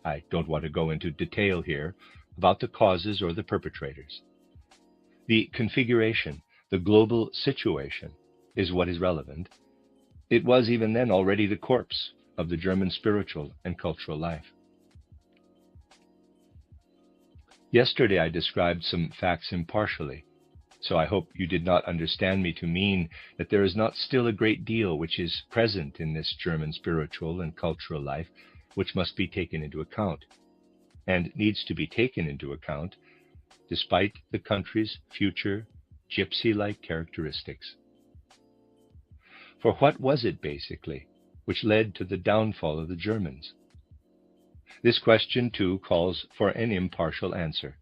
I don't want to go into detail here about the causes or the perpetrators. The configuration, the global situation, is what is relevant. It was even then already the corpse of the German spiritual and cultural life. Yesterday I described some facts impartially, so I hope you did not understand me to mean that there is not still a great deal which is present in this German spiritual and cultural life which must be taken into account, and needs to be taken into account despite the country's future gypsy-like characteristics. For what was it, basically, which led to the downfall of the Germans? This question, too, calls for an impartial answer.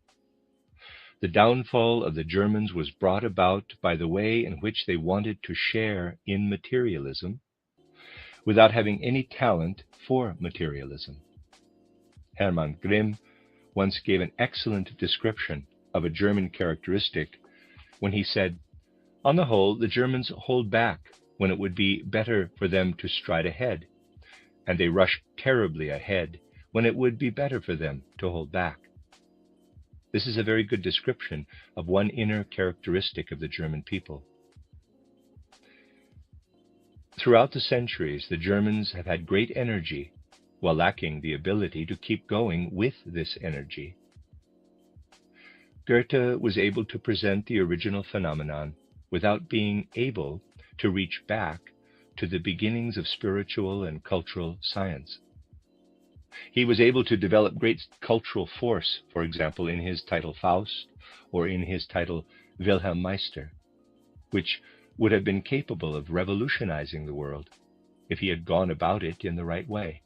The downfall of the Germans was brought about by the way in which they wanted to share in materialism without having any talent for materialism. Hermann Grimm once gave an excellent description of a German characteristic when he said, on the whole, the Germans hold back when it would be better for them to stride ahead, and they rush terribly ahead when it would be better for them to hold back. This is a very good description of one inner characteristic of the German people. Throughout the centuries, the Germans have had great energy while lacking the ability to keep going with this energy. Goethe was able to present the original phenomenon without being able to reach back to the beginnings of spiritual and cultural science. He was able to develop great cultural force, for example, in his title Faust or in his title Wilhelm Meister, which would have been capable of revolutionizing the world if he had gone about it in the right way.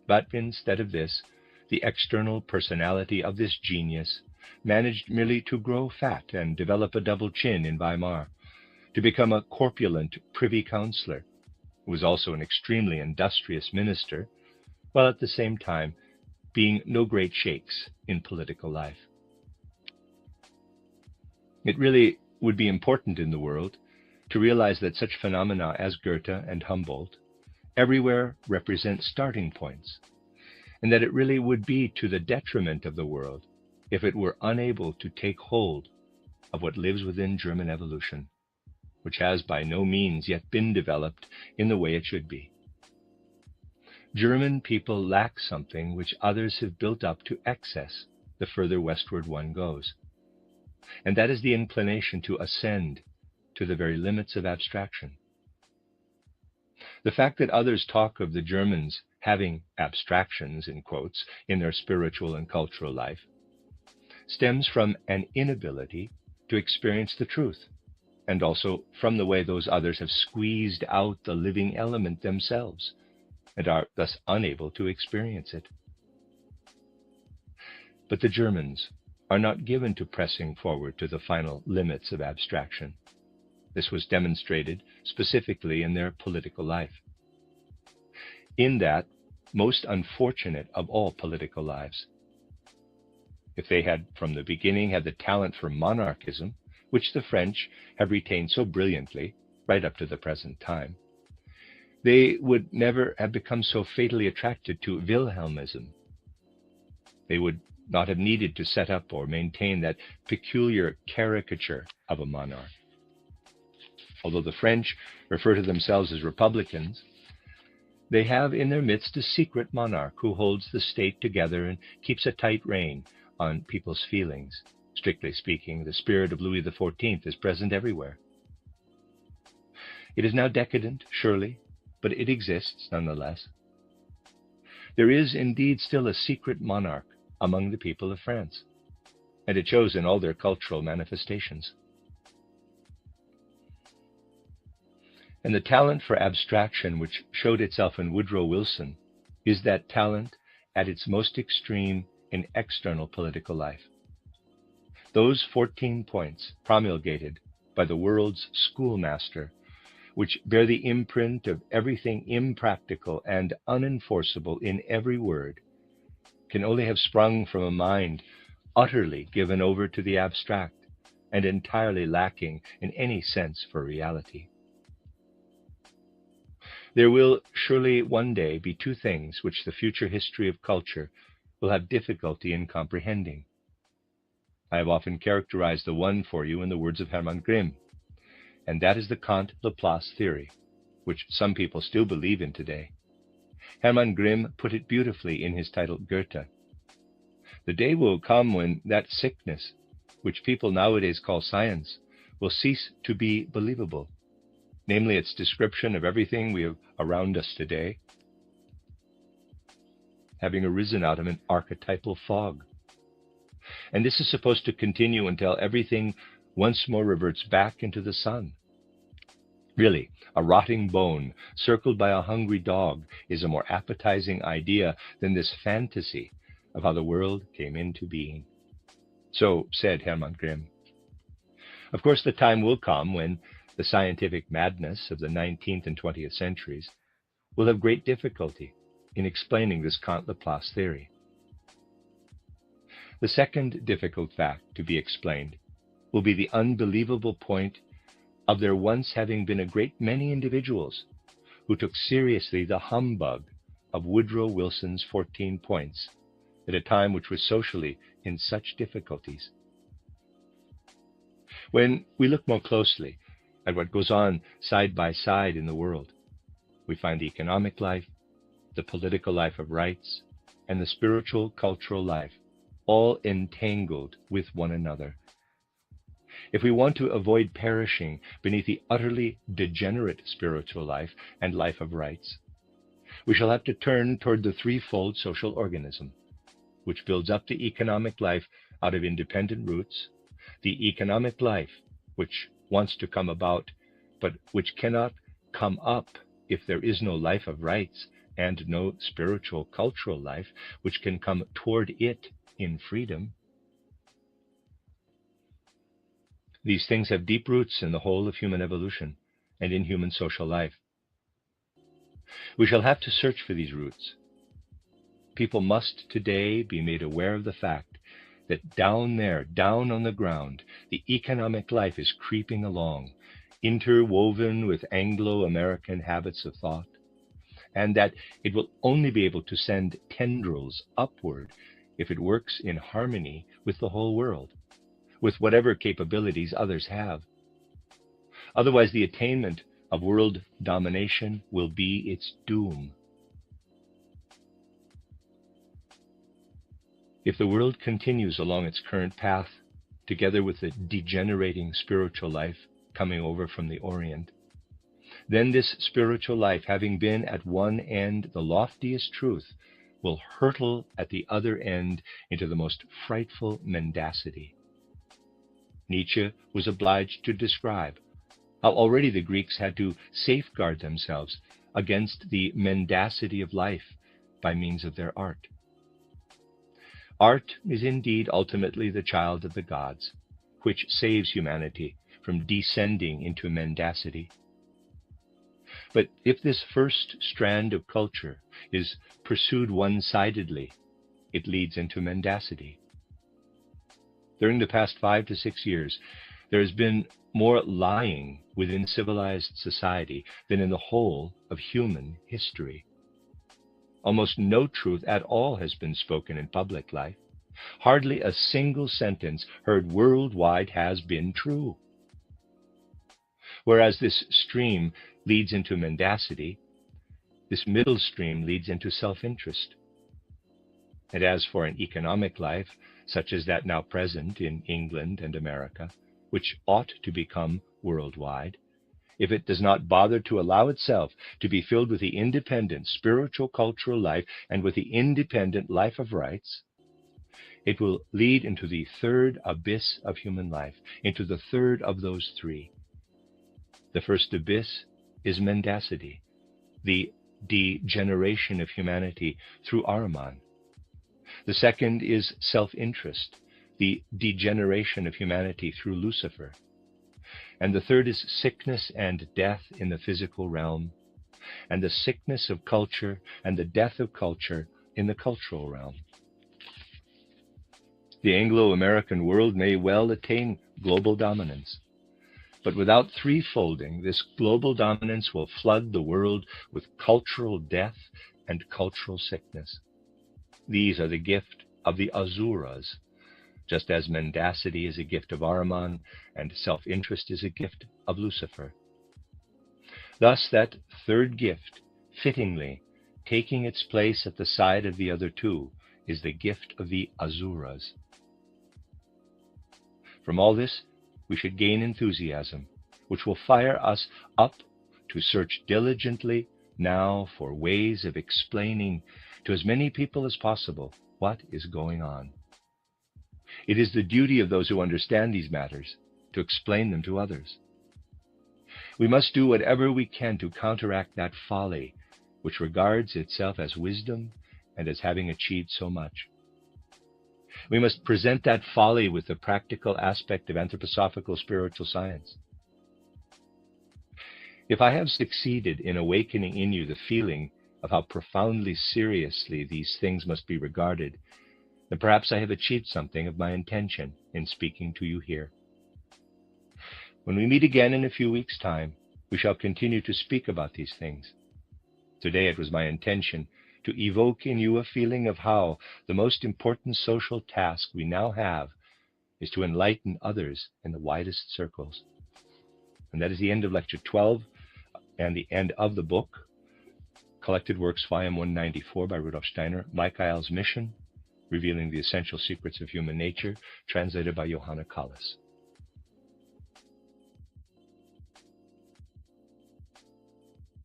But instead of this, the external personality of this genius managed merely to grow fat and develop a double chin in Weimar, to become a corpulent privy councillor, who was also an extremely industrious minister, while at the same time being no great shakes in political life. It really would be important in the world to realize that such phenomena as Goethe and Humboldt everywhere represent starting points, and that it really would be to the detriment of the world if it were unable to take hold of what lives within German evolution, which has by no means yet been developed in the way it should be. German people lack something which others have built up to excess the further westward one goes, and that is the inclination to ascend to the very limits of abstraction. The fact that others talk of the Germans having abstractions, in quotes, in their spiritual and cultural life stems from an inability to experience the truth, and also from the way those others have squeezed out the living element themselves and are thus unable to experience it. But the Germans are not given to pressing forward to the final limits of abstraction. This was demonstrated specifically in their political life. In that most unfortunate of all political lives, if they had from the beginning had the talent for monarchism, which the French have retained so brilliantly right up to the present time, they would never have become so fatally attracted to Wilhelmism. They would not have needed to set up or maintain that peculiar caricature of a monarch. Although the French refer to themselves as republicans, they have in their midst a secret monarch who holds the state together and keeps a tight rein on people's feelings. Strictly speaking, the spirit of Louis XIV is present everywhere. It is now decadent, surely, but it exists nonetheless. There is indeed still a secret monarch among the people of France, and it shows in all their cultural manifestations. And the talent for abstraction which showed itself in Woodrow Wilson is that talent at its most extreme in external political life. Those 14 points promulgated by the world's schoolmaster, which bear the imprint of everything impractical and unenforceable in every word, can only have sprung from a mind utterly given over to the abstract and entirely lacking in any sense for reality. There will surely one day be two things which the future history of culture will have difficulty in comprehending. I have often characterized the one for you in the words of Hermann Grimm, and that is the Kant-Laplace theory, which some people still believe in today. Hermann Grimm put it beautifully in his title Goethe. The day will come when that sickness, which people nowadays call science, will cease to be believable, namely its description of everything we have around us today, having arisen out of an archetypal fog. And this is supposed to continue until everything once more reverts back into the sun. Really, a rotting bone circled by a hungry dog is a more appetizing idea than this fantasy of how the world came into being. So said Hermann Grimm. Of course, the time will come when the scientific madness of the 19th and 20th centuries will have great difficulty in explaining this Kant-Laplace theory. The second difficult fact to be explained will be the unbelievable point of there once having been a great many individuals who took seriously the humbug of Woodrow Wilson's 14 points at a time which was socially in such difficulties. When we look more closely at what goes on side by side in the world, we find the economic life, the political life of rights, and the spiritual cultural life all entangled with one another. If we want to avoid perishing beneath the utterly degenerate spiritual life and life of rights, we shall have to turn toward the threefold social organism, which builds up the economic life out of independent roots, the economic life which wants to come about, but which cannot come up if there is no life of rights and no spiritual cultural life which can come toward it in freedom. These things have deep roots in the whole of human evolution and in human social life. We shall have to search for these roots. People must today be made aware of the fact that down there, down on the ground, the economic life is creeping along, interwoven with Anglo-American habits of thought, and that it will only be able to send tendrils upward if it works in harmony with the whole world, with whatever capabilities others have. Otherwise, the attainment of world domination will be its doom. If the world continues along its current path, together with the degenerating spiritual life coming over from the Orient, then this spiritual life, having been at one end the loftiest truth, will hurtle at the other end into the most frightful mendacity. Nietzsche was obliged to describe how already the Greeks had to safeguard themselves against the mendacity of life by means of their art. Art is indeed ultimately the child of the gods, which saves humanity from descending into mendacity. But if this first strand of culture is pursued one-sidedly, it leads into mendacity. During the past 5 to 6 years, there has been more lying within civilized society than in the whole of human history. Almost no truth at all has been spoken in public life. Hardly a single sentence heard worldwide has been true. Whereas this stream leads into mendacity, this middle stream leads into self-interest. And as for an economic life, such as that now present in England and America, which ought to become worldwide, if it does not bother to allow itself to be filled with the independent spiritual cultural life and with the independent life of rights, it will lead into the third abyss of human life, into the third of those three. The first abyss is mendacity, the degeneration of humanity through Ahriman. The second is self-interest, the degeneration of humanity through Lucifer. And the third is sickness and death in the physical realm, and the sickness of culture and the death of culture in the cultural realm. The Anglo-American world may well attain global dominance, but without threefolding, this global dominance will flood the world with cultural death and cultural sickness. These are the gift of the Asuras, just as mendacity is a gift of Ahriman and self-interest is a gift of Lucifer. Thus that third gift, fittingly taking its place at the side of the other two, is the gift of the Asuras. From all this, we should gain enthusiasm, which will fire us up to search diligently now for ways of explaining to as many people as possible what is going on. It is the duty of those who understand these matters to explain them to others. We must do whatever we can to counteract that folly which regards itself as wisdom and as having achieved so much. We must present that folly with the practical aspect of anthroposophical spiritual science. If I have succeeded in awakening in you the feeling of how profoundly seriously these things must be regarded, then perhaps I have achieved something of my intention in speaking to you here. When we meet again in a few weeks' time, we shall continue to speak about these things. Today it was my intention to evoke in you a feeling of how the most important social task we now have is to enlighten others in the widest circles. And that is the end of Lecture 12 and the end of the book, Collected Works, Volume 194 by Rudolf Steiner, Michael's Mission, Revealing the Essential Secrets of Human Nature, translated by Johanna Kallis.